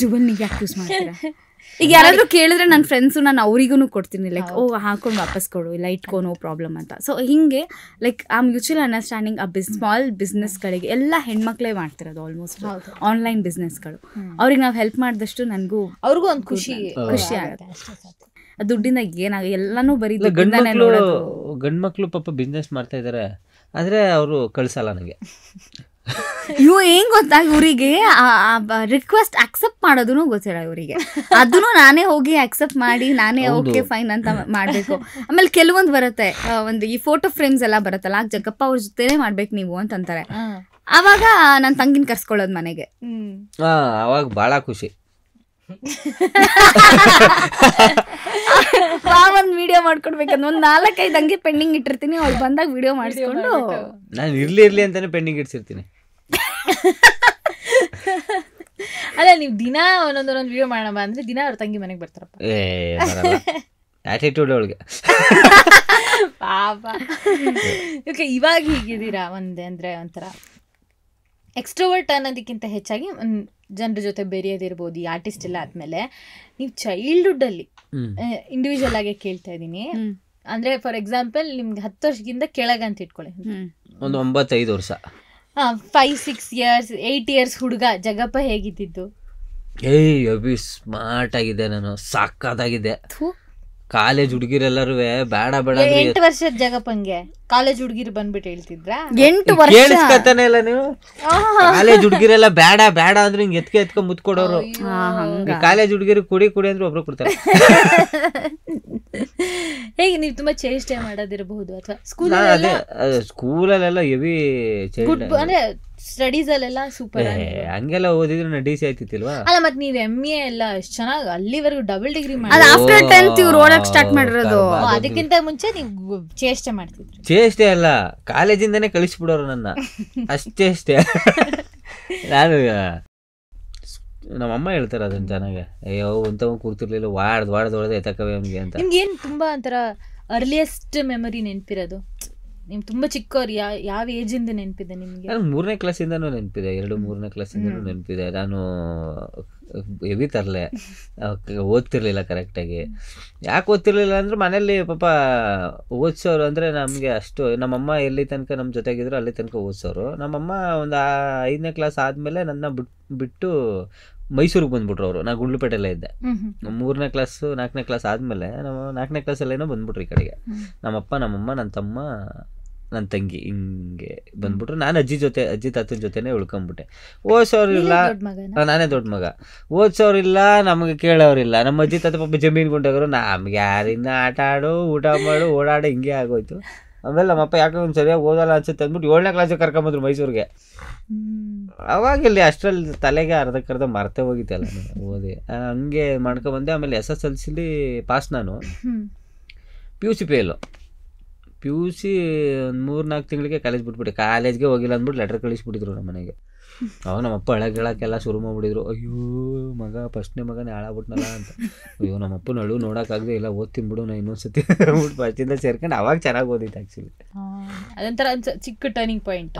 ಜುಬಲ್ ನೀವು ಯಾಕೆ ಯೂಸ್ ಮಾಡ್ತೀರಾ? ಈಗ ಯಾರಾದ್ರೂ ಕೇಳಿದ್ರೆ ನನ್ನ ಫ್ರೆಂಡ್ಸು ನಾನು ಅವರಿಗೂ ಕೊಡ್ತೀನಿ, ಲೈಕ್ ಹಾಕೊಂಡು ವಾಪಸ್ ಕೊಡು, ಇಲ್ಲ ಇಟ್ಕೋ, ನೋ ಪ್ರಾಬ್ಲಮ್ ಅಂತ. ಸೊ ಹಿಂಗೆ ಲೈಕ್ ಆ ಮ್ಯೂಚುವಲ್ ಅಂಡರ್ಸ್ಟ್ಯಾಂಡಿಂಗ್ ಆ ಸ್ಮಾಲ್ ಬಿಸ್ನೆಸ್ಗಳಿಗೆ ಎಲ್ಲ ಹೆಣ್ಮಕ್ಳೇ ಮಾಡ್ತಿರೋದು ಆಲ್ಮೋಸ್ಟ್, ಆನ್ಲೈನ್ ಬಿಸ್ನೆಸ್ಗಳು. ಅವ್ರಿಗೆ ನಾವು ಹೆಲ್ಪ್ ಮಾಡಿದಷ್ಟು ನನಗೂ ಅವ್ರಿಗೂ ಒಂದು ಖುಷಿ ಆಗುತ್ತೆ. ದುಡ್ಡಿಂದ ಏನಾಗ ಎಲ್ಲಾನು ಬರೀ ಗಂಡ್ಮಕ್ಳು ಪಾಪ ಬಿಸ್ನೆಸ್ ಮಾಡ್ತಾ ಇದಾರೆ, ಆದ್ರೆ ಅವರು ಕಳ್ಸಲ್ಲ ನನಗೆ. ಇವು ಏನ್ ಗೊತ್ತಾ, ಇವರಿಗೆ ರಿಕ್ವೆಸ್ಟ್ ಅಕ್ಸೆಪ್ಟ್ ಮಾಡೋದೂ ಗೊತ್ತಿಲ್ಲ ಇವರಿಗೆ. ಅದನ್ನು ನಾನೇ ಹೋಗಿ ಅಕ್ಸೆಪ್ಟ್ ಮಾಡಿ ನಾನೇ ಓಕೆ ಫೈನ್ ಅಂತ ಮಾಡ್ಬೇಕು. ಆಮೇಲೆ ಕೆಲವೊಂದು ಬರುತ್ತೆ, ಒಂದು ಈ ಫೋಟೋ ಫ್ರೇಮ್ಸ್ ಎಲ್ಲ ಬರುತ್ತಲ್ಲ, ಜಗಪ್ಪ ಅವ್ರ ಜೊತೆನೇ ಮಾಡ್ಬೇಕು ನೀವು ಅಂತಂತಾರೆ. ಅವಾಗ ನಾನು ತಂಗಿನ ಕರ್ಸ್ಕೊಳ್ಳೋದು ಮನೆಗೆ. ಅವಾಗ ಬಹಳ ಖುಷಿ. ಒಂದ್ ವಿಡಿಯೋ ಮಾಡ್ಕೊಡ್ಬೇಕಂದ್ರೆ 1-4-5 ಹಂಗೆ ಪೆಂಡಿಂಗ್ ಇಟ್ಟಿರ್ತೀನಿ, ಅವ್ರು ಬಂದಾಗ ವಿಡಿಯೋ ಮಾಡಿಸ್ಕೊಂಡು. ನಾನು ಇರ್ಲಿ ಅಂತಾನೆ ಪೆಂಡಿಂಗ್ ಇಡ್ಸಿರ್ತೀನಿ. ಅಲ್ಲ, ನೀವು ದಿನ ಒಂದೊಂದು ವಿಡಿಯೋ ಮಾಡೋಣ ಅಂದ್ರೆ ದಿನ ಅವ್ರ ತಂಗಿ ಮನೆಗೆ ಬರ್ತಾರಪ್ಪ. ಆಟಿಟ್ಯೂಡ್ ಅವಳಿಗೆ ಪಾಪ. ಓಕೆ, ಇವಾಗ ಹೀಗಿದ್ದೀರಾ ಅಂದ್ರೆ ಒಂಥರ ಎಕ್ಸ್ಟ್ರೋವರ್ಟ್ ಅನ್ನೋದಕ್ಕಿಂತ ಹೆಚ್ಚಾಗಿ ಜನರ ಜೊತೆ ಬೆರೆಯೋದಿರ್ಬೋದು, ಈ ಆರ್ಟಿಸ್ಟ್ ಎಲ್ಲ ಆದ್ಮೇಲೆ ನೀವು ಚೈಲ್ಡ್ಹುಡ್ ಅಲ್ಲಿ ಇಂಡಿವಿಜುವಲ್ ಆಗಿ ಕೇಳ್ತಾ ಇದ್ದೀನಿ, ಅಂದ್ರೆ ಫಾರ್ ಎಕ್ಸಾಂಪಲ್ ನಿಮ್ಗೆ 10 ವರ್ಷಕ್ಕಿಂತ ಕೆಳಗಂತ ಇಟ್ಕೊಳ್ಳಿ, ಒಂದು 9-5 ವರ್ಷ, 5-6 ಇಯರ್ಸ್ 8 ಇಯರ್ಸ್ ಹುಡುಗ ಜಗಪ್ಪ ಹೇಗಿದ್ದು? ಅಭಿ ಸ್ಮಾರ್ಟ್ ಆಗಿದೆ, ನಾನು ಸಾಕಾಗಿದೆ. ಕಾಲೇಜ್ ಹುಡುಗಿರೆಲ್ಲರೂ ಬೇಡ 8 ವರ್ಷದ ಜಗಪ್ಪಂಗೆ ಕಾಲೇಜ್ ಹುಡುಗಿರು ಬಂದ್ಬಿಟ್ಟು ಹೇಳ್ತಿದ್ರ? 8 ವರ್ಷ ಕೇಳಿಸ್ಕತಾನೆ ಇಲ್ಲ ನೀವು? ಕಾಲೇಜ್ ಹುಡುಗಿರೆಲ್ಲ ಬೇಡ ಅಂದ್ರೆ ಹಿಂಗ್ ಎತ್ಕೊಂಡ್ ಮುತ್ಕೊಡೋರು. ಕಾಲೇಜ್ ಹುಡುಗಿರು ಕುಡಿ ಅಂದ್ರೆ ಒಬ್ರು ಕೊಡ್ತಾರೆ. ಹೇಗೆ ನೀವು ತುಂಬಾ ಚೇಷ್ಟೆ ಮಾಡೋದಿರಬಹುದು ಅಥವಾ ಸ್ಕೂಲಲ್ಲೆಲ್ಲ ಹೆವಿ ಅಂದ್ರೆ ಸ್ಟಡೀಸ್ ಅಲ್ಲೆಲ್ಲ ಸೂಪರ್? ಹಂಗೆಲ್ಲ ಓದಿದ್ರೆ ನಾ DC ಆಯ್ತಿಲ್ವಾ? ಅಲ್ಲ, ಮತ್ತೆ ನೀವು MA ಎಲ್ಲ ಎಷ್ಟು ಚೆನ್ನಾಗಿ ಅಲ್ಲಿವರೆಗೂ ಡಬಲ್ ಡಿಗ್ರಿ ಆಫ್ಟರ್ 10th ಇವ್ರು ಓಡಕ್ ಸ್ಟಾರ್ಟ್ ಮಾಡಿರೋದು. ಅದಕ್ಕಿಂತ ಮುಂಚೆ ನೀವು ಚೇಷ್ಟೆ ಮಾಡ್ತಿದ್ರು? ಚೇಷ್ಟೆ ಅಲ್ಲ, ಕಾಲೇಜಿಂದಾನೇ ಕಳಿಸ್ಬಿಡೋರು ನನ್ನ, ಅಷ್ಟೇ. ನಾನು ನಮ್ಮಮ್ಮ ಹೇಳ್ತಾರೆ ಅದನ್ನ ಚೆನ್ನಾಗೆ, ಅಯ್ಯೋ ಅಂತ ಕೂರ್ತಿರ್ಲಿಲ್ಲ, ವಾಡ್ದು ಎತ್ತಕವೇ ಅವ್ನಿಗೆ ಅಂತ. ನಿಮ್ಗೆ ಏನು ತುಂಬಾ ಒಂಥರ ಅರ್ಲಿಯೆಸ್ಟ್ ಮೆಮೊರಿ ನೆನಪಿರೋದು? ನಿಮ್ ತುಂಬಾ ಚಿಕ್ಕವ್ರು ಯಾವ ಏಜ್ ಇಂದ ನೆನಪಿದೆ ನಿಮ್ಗೆ? ನಾನು 3ನೇ ಕ್ಲಾಸಿಂದನೂ ನೆನಪಿದೆ, 2-3ನೇ ಕ್ಲಾಸಿಂದನೂ ನೆನಪಿದೆ. ನಾನು ಹೆವಿ ತರಲೆ, ಓದ್ತಿರ್ಲಿಲ್ಲ ಕರೆಕ್ಟಾಗಿ. ಯಾಕೆ ಓದ್ತಿರ್ಲಿಲ್ಲ ಅಂದ್ರೆ ಮನೇಲಿ ಪಾಪ ಓದಿಸೋರು ಅಂದರೆ ನಮಗೆ ಅಷ್ಟು, ನಮ್ಮಮ್ಮ ಎಲ್ಲಿ ತನಕ ನಮ್ಮ ಜೊತೆಗಿದ್ರು ಅಲ್ಲಿ ತನಕ ಓದಿಸೋರು. ನಮ್ಮಮ್ಮ ಒಂದು 5ನೇ ಕ್ಲಾಸ್ ಆದಮೇಲೆ ನನ್ನ ಬಿಟ್ಟು ಮೈಸೂರಿಗೆ ಬಂದ್ಬಿಟ್ರು ಅವರು. ನಾನು ಗುಂಡ್ಲುಪೇಟೆಲ್ಲೇ ಇದ್ದೆ. 3ನೇ ಕ್ಲಾಸ್ 4ನೇ ಕ್ಲಾಸ್ ಆದಮೇಲೆ ನಾವು 4ನೇ ಕ್ಲಾಸಲ್ಲೇನೋ ಬಂದ್ಬಿಟ್ರು ಈ ಕಡೆಗೆ. ನಮ್ಮಪ್ಪ, ನಮ್ಮಮ್ಮ, ನನ್ನ ತಮ್ಮ, ನನ್ನ ತಂಗಿ ಹಿಂಗೆ ಬಂದ್ಬಿಟ್ರು. ನಾನು ಅಜ್ಜಿ ತಾತನ ಜೊತೆನೇ ಉಳ್ಕೊಂಡ್ಬಿಟ್ಟೆ. ಓದಿಸೋರಿಲ್ಲ, ನಾನೇ ದೊಡ್ಡ ಮಗ. ಓದಿಸೋರಿಲ್ಲ, ನಮಗೆ ಕೇಳೋರಿಲ್ಲ. ನಮ್ಮ ಅಜ್ಜಿ ತಾತ ಪಾಪ ಜಮೀನು ಗುಂಡಾಗರು, ನಮ್ಗೆ ಯಾರಿನ್ನ ಆಟ ಆಡು, ಊಟ ಮಾಡು, ಓಡಾಡು, ಹಿಂಗೆ ಆಗೋಯ್ತು. ಆಮೇಲೆ ನಮ್ಮಪ್ಪ ಯಾಕೆ ಒಂದು ಸರಿಯಾಗಿ ಓದಲ್ಲ ಅನ್ಸುತ್ತೆ ಅಂದ್ಬಿಟ್ಟು 7ನೇ ಕ್ಲಾಸಿಗೆ ಕರ್ಕೊಂಬಂದ್ರು ಮೈಸೂರಿಗೆ. ಅವಾಗೆಲ್ಲಿ ಅಷ್ಟರಲ್ಲಿ ತಲೆಗೆ ಅರ್ಧಕ್ಕರ್ಧ ಮರ್ತೇ ಹೋಗಿತ್ತಲ್ಲ ಓದಿ. ಹಂಗೆ ಮಾಡ್ಕೊಬಂದೆ. ಆಮೇಲೆ SSLCಲಿ ಪಾಸ್ ನಾನು. PUC PUC ಒಂದು 3-4 ತಿಂಗಳಿಗೆ ಕಾಲೇಜ್ ಬಿಟ್ಬಿಟ್ಟೆ, ಕಾಲೇಜ್ಗೆ ಹೋಗಿಲ್ಲ ಅಂದ್ಬಿಟ್ಟು ಲೆಟರ್ ಕಳಿಸ್ಬಿಟ್ಟಿದ್ರು ನಮ್ಮ ಮನೆಗೆ. ಅವಾಗ ನಮ್ಮಪ್ಪ ಅಳಗೆಳಕ್ಕೆಲ್ಲ ಶುರು ಮಾಡ್ಬಿಟ್ಟಿದ್ರು, ಅಯ್ಯೋ ಮಗ ಫಸ್ಟ್ನೇ ಮಗನೇ ಹಾಳಾಗ್ಬಿಟ್ನಲ್ಲ ಅಂತ. ಅಯ್ಯೋ ನಮ್ಮಪ್ಪನ ಅಳು ನೋಡೋಕ್ಕಾಗದೆ, ಇಲ್ಲ ಓದ್ತೀನಿ ಬಿಡು ನಾ ಇನ್ನೊಂದ್ಸತಿ ಅಂದ್ಬಿಟ್ಟು ಫಸ್ಟಿಂದ ಸೇರ್ಕೊಂಡು ಅವಾಗ ಚೆನ್ನಾಗಿ ಓದಿತ್ತು ಆ್ಯಕ್ಚುಲಿ. ಅದೊಂಥರ ಚಿಕ್ಕ ಟರ್ನಿಂಗ್ ಪಾಯಿಂಟ್.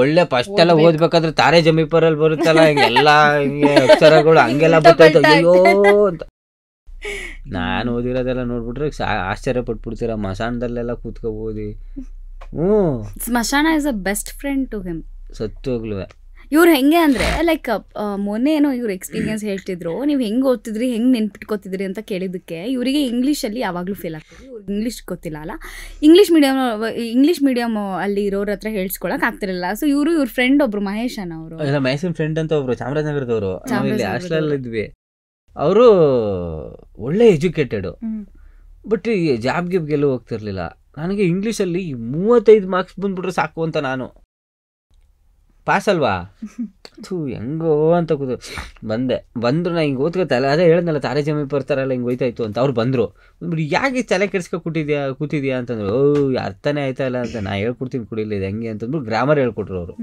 ಒಳ್ಳೆ ಫಸ್ಟ್ ಎಲ್ಲ ಓದ್ಬೇಕಾದ್ರೆ ತಾರೆ ಜಮೀಪರಲ್ಲಿ ಬರುತ್ತಲ್ಲ ಹಿಂಗೆಲ್ಲ ಹಿಂಗೆ ಅಕ್ಷರಗಳು ಹಂಗೆಲ್ಲ ಬರ್ತಾಯಿತ್ತು, ಅಯ್ಯೋ ಅಂತ. ನಾನು ಓದಿರೋದೆಲ್ಲ ನೋಡ್ಬಿಟ್ರೆ ಆಶ್ಚರ್ಯ ಪಟ್ಬಿಡ್ತೀರ, ಮಸಾಣದಲ್ಲೆಲ್ಲ ಕೂತ್ಕೊ ಓದಿ. ಸ್ಮಶಾನ is a best friend to him. ಸತ್ತೋಗ್ಲುವೆ ಇವ್ರು ಹೆಂಗೆ ಅಂದರೆ ಲೈಕ್ ಮೊನ್ನೆ ಏನೋ ಇವ್ರು ಎಕ್ಸ್ಪೀರಿಯನ್ಸ್ ಹೇಳ್ತಿದ್ರು, ನೀವು ಹೆಂಗೆ ಓದ್ತಿದ್ರಿ, ಹೆಂಗೆ ನೆನ್ಪಿಟ್ಕೋತಿದ್ರಿ ಅಂತ ಕೇಳಿದ್ದಕ್ಕೆ ಇವರಿಗೆ ಇಂಗ್ಲೀಷಲ್ಲಿ ಯಾವಾಗಲೂ ಫೇಲ್ ಆಗ್ತದೆ. ಇವ್ರಿಗೆ ಇಂಗ್ಲೀಷ್ ಗೊತ್ತಿಲ್ಲ ಅಲ್ಲ, ಇಂಗ್ಲೀಷ್ ಮೀಡಿಯಮ್ ಅಲ್ಲಿ ಇರೋರ ಹತ್ರ ಹೇಳ್ಸ್ಕೊಳಕ್ ಆಗ್ತಿರಲಿಲ್ಲ. ಸೊ ಇವ್ರ ಫ್ರೆಂಡ್ ಒಬ್ರು ಮಹೇಶ್ ಅವರು, ಮಹೇಶನ್ ಫ್ರೆಂಡ್ ಅಂತ ಒಬ್ರು ಚಾಮರಾಜನಗರದವರು, ನಾವಿಲ್ಲಿ ಹಾಸ್ಟೆಲ್ ಇದ್ವಿ. ಅವರು ಒಳ್ಳೆ ಎಜುಕೇಟೆಡು, ಬಟ್ ಜಾಬ್ ಗಿಬ್ಗೆಲ್ಲೂ ಹೋಗ್ತಿರ್ಲಿಲ್ಲ. ನನಗೆ ಇಂಗ್ಲೀಷಲ್ಲಿ 35 ಮಾರ್ಕ್ಸ್ ಬಂದ್ಬಿಟ್ರೆ ಸಾಕು ಅಂತ, ನಾನು ಪಾಸ್ ಅಲ್ವಾ ಹೆಂಗೋ ಅಂತ ಬಂದರು. ನಾ ಹಿಂಗೆ ಓದ್ಕೋತಲ್ಲ, ಅದೇ ಹೇಳಿದ್ನಲ್ಲ ತಾರೆ ಜಮಿ ಬರ್ತಾರಲ್ಲ ಹಿಂಗೆ ಹೋಯ್ತಾಯಿತ್ತು ಅಂತ. ಅವ್ರು ಬಂದರು, ಯಾಕೆ ತಲೆ ಕೆಡ್ಸ್ಕೊ ಕೂತಿದ್ಯಾ ಅಂತಂದ್ರು. ಅರ್ಥನೇ ಆಯ್ತಾ ಇಲ್ಲ ಅಂತ. ನಾ ಹೇಳ್ಕೊಡ್ತೀನಿ ಕುಡಿಲಿ ಇದು ಹೆಂಗೆ ಅಂತಂದ್ಬಿಟ್ಟು ಗ್ರಾಮರ್ ಹೇಳ್ಕೊಟ್ರು ಅವರು.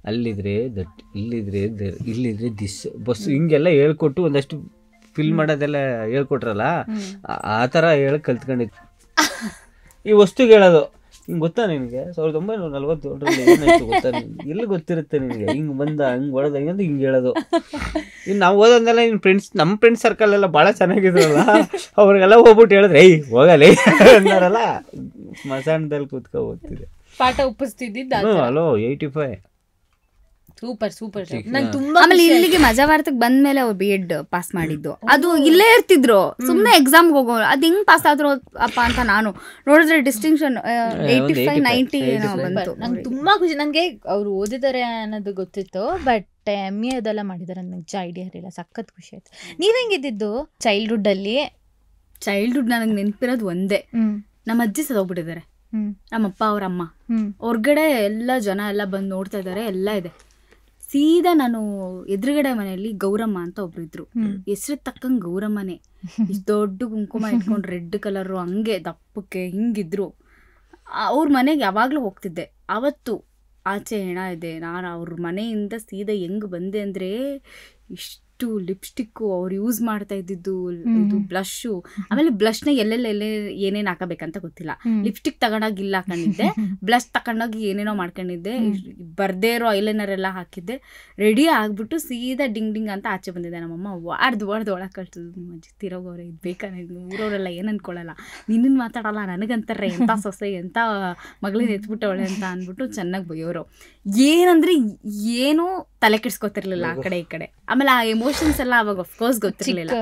ಅಲ್ಲಿದ್ರೆ ದಟ್, ಇಲ್ಲಿದ್ರೆ ದಿಸ್, ಬಸ್ ಹಿಂಗೆಲ್ಲ ಹೇಳ್ಕೊಟ್ಟು ಒಂದಷ್ಟು ಫಿಲ್ ಮಾಡೋದೆಲ್ಲ ಹೇಳ್ಕೊಟ್ರಲ್ಲ, ಆ ಥರ ಹೇಳಿ ಕಲ್ತ್ಕೊಂಡಿತ್ತು. ಈ ವಸ್ತುಗೆ ಹೇಳೋದು ಹಿಂಗೆ ಗೊತ್ತಾ ನಿನಗೆ 1947ರಲ್ಲಿ ಏನಾಯ್ತು ಗೊತ್ತಾ ನಿನ್ಗೆ, ಎಲ್ಲಿ ಗೊತ್ತಿರುತ್ತೆ ನಿನಗೆ, ಹಿಂಗೆ ಬಂದ ಹಂಗೆ ಹೊಡೆದ ಹಿಂಗಂದು ಹಿಂಗೆ ಹೇಳೋದು. ಇನ್ನು ನಾವು ಓದೋದೆಲ್ಲ ನಮ್ಮ ಫ್ರೆಂಡ್ಸ್ ಸರ್ಕಲ್ ಎಲ್ಲ ಭಾಳ ಚೆನ್ನಾಗಿದ್ರಲ್ಲ, ಅವ್ರಿಗೆಲ್ಲ ಹೋಗ್ಬಿಟ್ಟು ಹೇಳಿದ್ರೆ ಏಯ್ ಹೋಗಲಿ ಅಂದಾರಲ್ಲ, ಸ್ಮಶಾನದಲ್ಲಿ ಕೂತ್ಕೊ ಓದ್ತಿದೆ. ಪಾಠ ಒಪ್ಪಿಸ್ತಿದ್ದ. ಹಲೋ 85. ಸೂಪರ್. ನಂಗೆ ತುಂಬಾ ಆಮೇಲೆ ಇಲ್ಲಿಗೆ ಮಜಾವಾರ್ತಕ್ಕೆ ಬಂದ್ಮೇಲೆ ಅವ್ರು B.Ed ಪಾಸ್ ಮಾಡಿದ್ದು. ಅದು ಇಲ್ಲೇ ಇರ್ತಿದ್ರು, ಸುಮ್ಮನೆ ಎಕ್ಸಾಮ್ಗೆ ಹೋಗೋ. ಅದು ಹೆಂಗ್ ಪಾಸ್ ಆದ್ರು ಅಪ್ಪ ಅಂತ ನಾನು ನೋಡಿದ್ರೆ ಡಿಸ್ಟಿಂಕ್ಷನ್ 85, 90 ಏನೋ ಬಂತು. ನಂಗೆ ತುಂಬಾ ಖುಷಿ. ನನಗೆ ಅವ್ರು ಓದಿದ್ದಾರೆ ಅನ್ನೋದು ಗೊತ್ತಿತ್ತು, ಬಟ್ MA ಅದೆಲ್ಲ ಮಾಡಿದಾರೆ ನಂಗೆ ಐಡಿಯಾ ಇರಲಿಲ್ಲ. ಸಖತ್ ಖುಷಿ ಆಯ್ತು. ನೀವ್ ಹೆಂಗಿದ್ದು ಚೈಲ್ಡ್ಹುಡ್ ನನಗೆ ನೆನಪಿರೋದು ಒಂದೇ, ನಮ್ಮ ಅಜ್ಜಿ ಸತ್ತೋಗ್ಬಿಟ್ಟಿದ್ದಾರೆ, ನಮ್ಮಪ್ಪ ಅವ್ರ ಅಮ್ಮ ಹೊರ್ಗಡೆ ಎಲ್ಲ ಜನ ಎಲ್ಲ ಬಂದು ನೋಡ್ತಾ ಇದ್ದಾರೆ, ಎಲ್ಲ ಇದೆ. ಸೀದಾ ನಾನು ಎದುರುಗಡೆ ಮನೆಯಲ್ಲಿ ಗೌರಮ್ಮ ಅಂತ ಒಬ್ರು ಇದ್ರು, ಹೆಸರು ತಕ್ಕಂಗೆ ಗೌರಮ್ಮನೇ, ಇಷ್ಟು ದೊಡ್ಡ ಕುಂಕುಮ ಇಟ್ಕೊಂಡು ರೆಡ್ ಕಲರು ಹಂಗೆ ದಪ್ಪಕ್ಕೆ ಹಿಂಗಿದ್ರು. ಅವ್ರ ಮನೆಗೆ ಯಾವಾಗಲೂ ಹೋಗ್ತಿದ್ದೆ. ಅವತ್ತು ಆಚೆ ಹೆಣ ಇದೆ, ನಾನು ಅವ್ರ ಮನೆಯಿಂದ ಸೀದಾ ಹೆಂಗೆ ಬಂದೆ ಅಂದರೆ ಇಷ್ಟು ಲಿಪ್ಸ್ಟಿಕ್ಕು ಅವ್ರು ಯೂಸ್ ಮಾಡ್ತಾ ಇದ್ದಿದ್ದು, ಇದು ಬ್ಲಷು. ಆಮೇಲೆ ಬ್ಲಷ್ನ ಎಲ್ಲೆಲ್ಲೇ ಏನೇನು ಹಾಕಬೇಕಂತ ಗೊತ್ತಿಲ್ಲ, ಲಿಪ್ಸ್ಟಿಕ್ ತಗೊಂಡಾಗ ಇಲ್ಲ ಹಾಕೊಂಡಿದ್ದೆ, ಬ್ಲಷ್ ತಗೊಂಡಾಗ ಏನೇನೋ ಮಾಡ್ಕೊಂಡಿದ್ದೆ, ಬರ್ದೇ ಇರೋ ಐಲೈನರ್ ಎಲ್ಲ ಹಾಕಿದ್ದೆ, ರೆಡಿ ಆಗ್ಬಿಟ್ಟು ಸೀದಾ ಡಿಂಗ್ ಅಂತ ಆಚೆ ಬಂದಿದ್ದೆ. ನಮ್ಮಮ್ಮ ವಾಡ್ದು ಒಳಗೆ ಕಳ್ತದ್ದು, ನಿಮ್ಮ ಅಜ್ಜಿ ತಿರೋಗವ್ರೆ, ಇದು ಬೇಕಾ, ಊರವರೆಲ್ಲ ಏನು ಅನ್ಕೊಳ್ಳಲ್ಲ, ನಿನ್ನ ಮಾತಾಡಲ್ಲ, ನನಗಂತಾರೆ ಎಂಥ ಸೊಸೆ ಎಂಥ ಮಗಳನ್ನ ಎತ್ಬಿಟ್ಟವಳೆ ಅಂತ ಅಂದ್ಬಿಟ್ಟು ಚೆನ್ನಾಗಿ ಬೈಯೋರು. ಏನಂದರೆ ಏನೂ ತಲೆ ಕೆಡ್ಸ್ಕೊತಿರ್ಲಿಲ್ಲ ಆ ಕಡೆ ಈ ಕಡೆ. ಆಮೇಲೆ ಆ ಎಮೋಷನ್ಸ್ ಎಲ್ಲ ಅವಾಗ ಅಫ್ಕೋರ್ಸ್ ಗೊತ್ತಿರಲಿಲ್ಲ.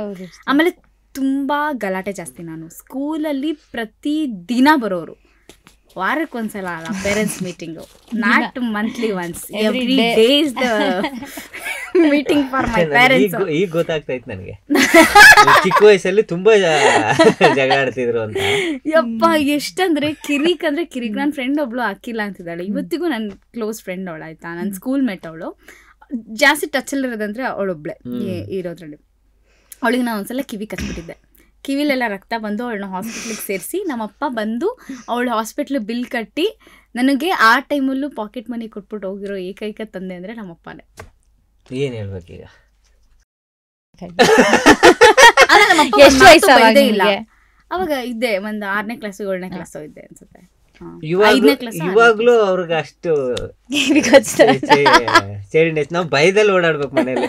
ಆಮೇಲೆ ತುಂಬ ಗಲಾಟೆ ಜಾಸ್ತಿ. ನಾನು ಸ್ಕೂಲಲ್ಲಿ ಪ್ರತಿ ದಿನ ಬರೋರು, ವಾರಕ್ಕೊಂದ್ಸಲ ಅಲ್ಲ parents meeting, not monthly once, every day is the meeting for my parents. ಈಗ ಗೊತ್ತಾಗ್ತೈತೆ ನನಗೆ, ಚಿಕ್ಕ ವಯಸ್ಸಲ್ಲಿ ತುಂಬಾ ಜಗಳ ಆಡ್ತಿದ್ರು ಅಂತ. ಯಪ್ಪ ಎಷ್ಟಂದ್ರೆ ಕಿರಿಕ್ ಅಂದ್ರೆ ಕಿರಿಕ್. ನನ್ನ ಫ್ರೆಂಡ್ ಒಬ್ಳು ಅಕ್ಕಿಲ್ಲ ಅಂತಿದ್ದಾಳೆ, ಇವತ್ತಿಗೂ ನನ್ನ ಕ್ಲೋಸ್ ಫ್ರೆಂಡ್ ಅವಳು, ಆಯ್ತಾ, ನನ್ನ ಸ್ಕೂಲ್ ಮೇಟ್ ಅವಳು. ಜಾಸ್ತಿ ಟಚಲ್ಲಿರೋದಂದ್ರೆ ಅವಳೊಬ್ಳೆ ಇರೋದ್ರಲ್ಲಿ. ಅವಳಿಗೆ ನಾನು ಒಂದ್ಸಲ ಕಿವಿ ಕಚ್ಬಿಟ್ಟಿದ್ದೆ, ಕಿವಿಲೆಲ್ಲ ರಕ್ತ ಬಂದು ಅವಳನ್ನ ಹಾಸ್ಪಿಟ್ಲಿಗೆ ಸೇರಿಸಿ, ನಮ್ಮಪ್ಪ ಬಂದು ಅವಳು ಹಾಸ್ಪಿಟ್ಲ್ ಬಿಲ್ ಕಟ್ಟಿ ನನಗೆ ಆ ಟೈಮಲ್ಲೂ ಪಾಕೆಟ್ ಮನಿ ಕೊಟ್ಬಿಟ್ಟು ಹೋಗಿರೋ ಏಕೈಕ ತಂದೆ ಅಂದರೆ ನಮ್ಮಪ್ಪನೇ. ಏನು ಹೇಳ್ಬೇಕೀಗ? ಇಲ್ಲ ಅವಾಗ ಇದ್ದೆ, ಒಂದು 6ನೇ ಕ್ಲಾಸು 7ನೇ ಕ್ಲಾಸು ಇದ್ದೆ ಅನ್ಸುತ್ತೆ. ಇವಾಗ್ಲೂ ಅವ್ರಿಗೆ ಅಷ್ಟು ಸೇರಿನೆಸ್. ನಾವು ಭಯದಲ್ಲಿ ಓಡಾಡ್ಬೇಕು ಮನೇಲಿ.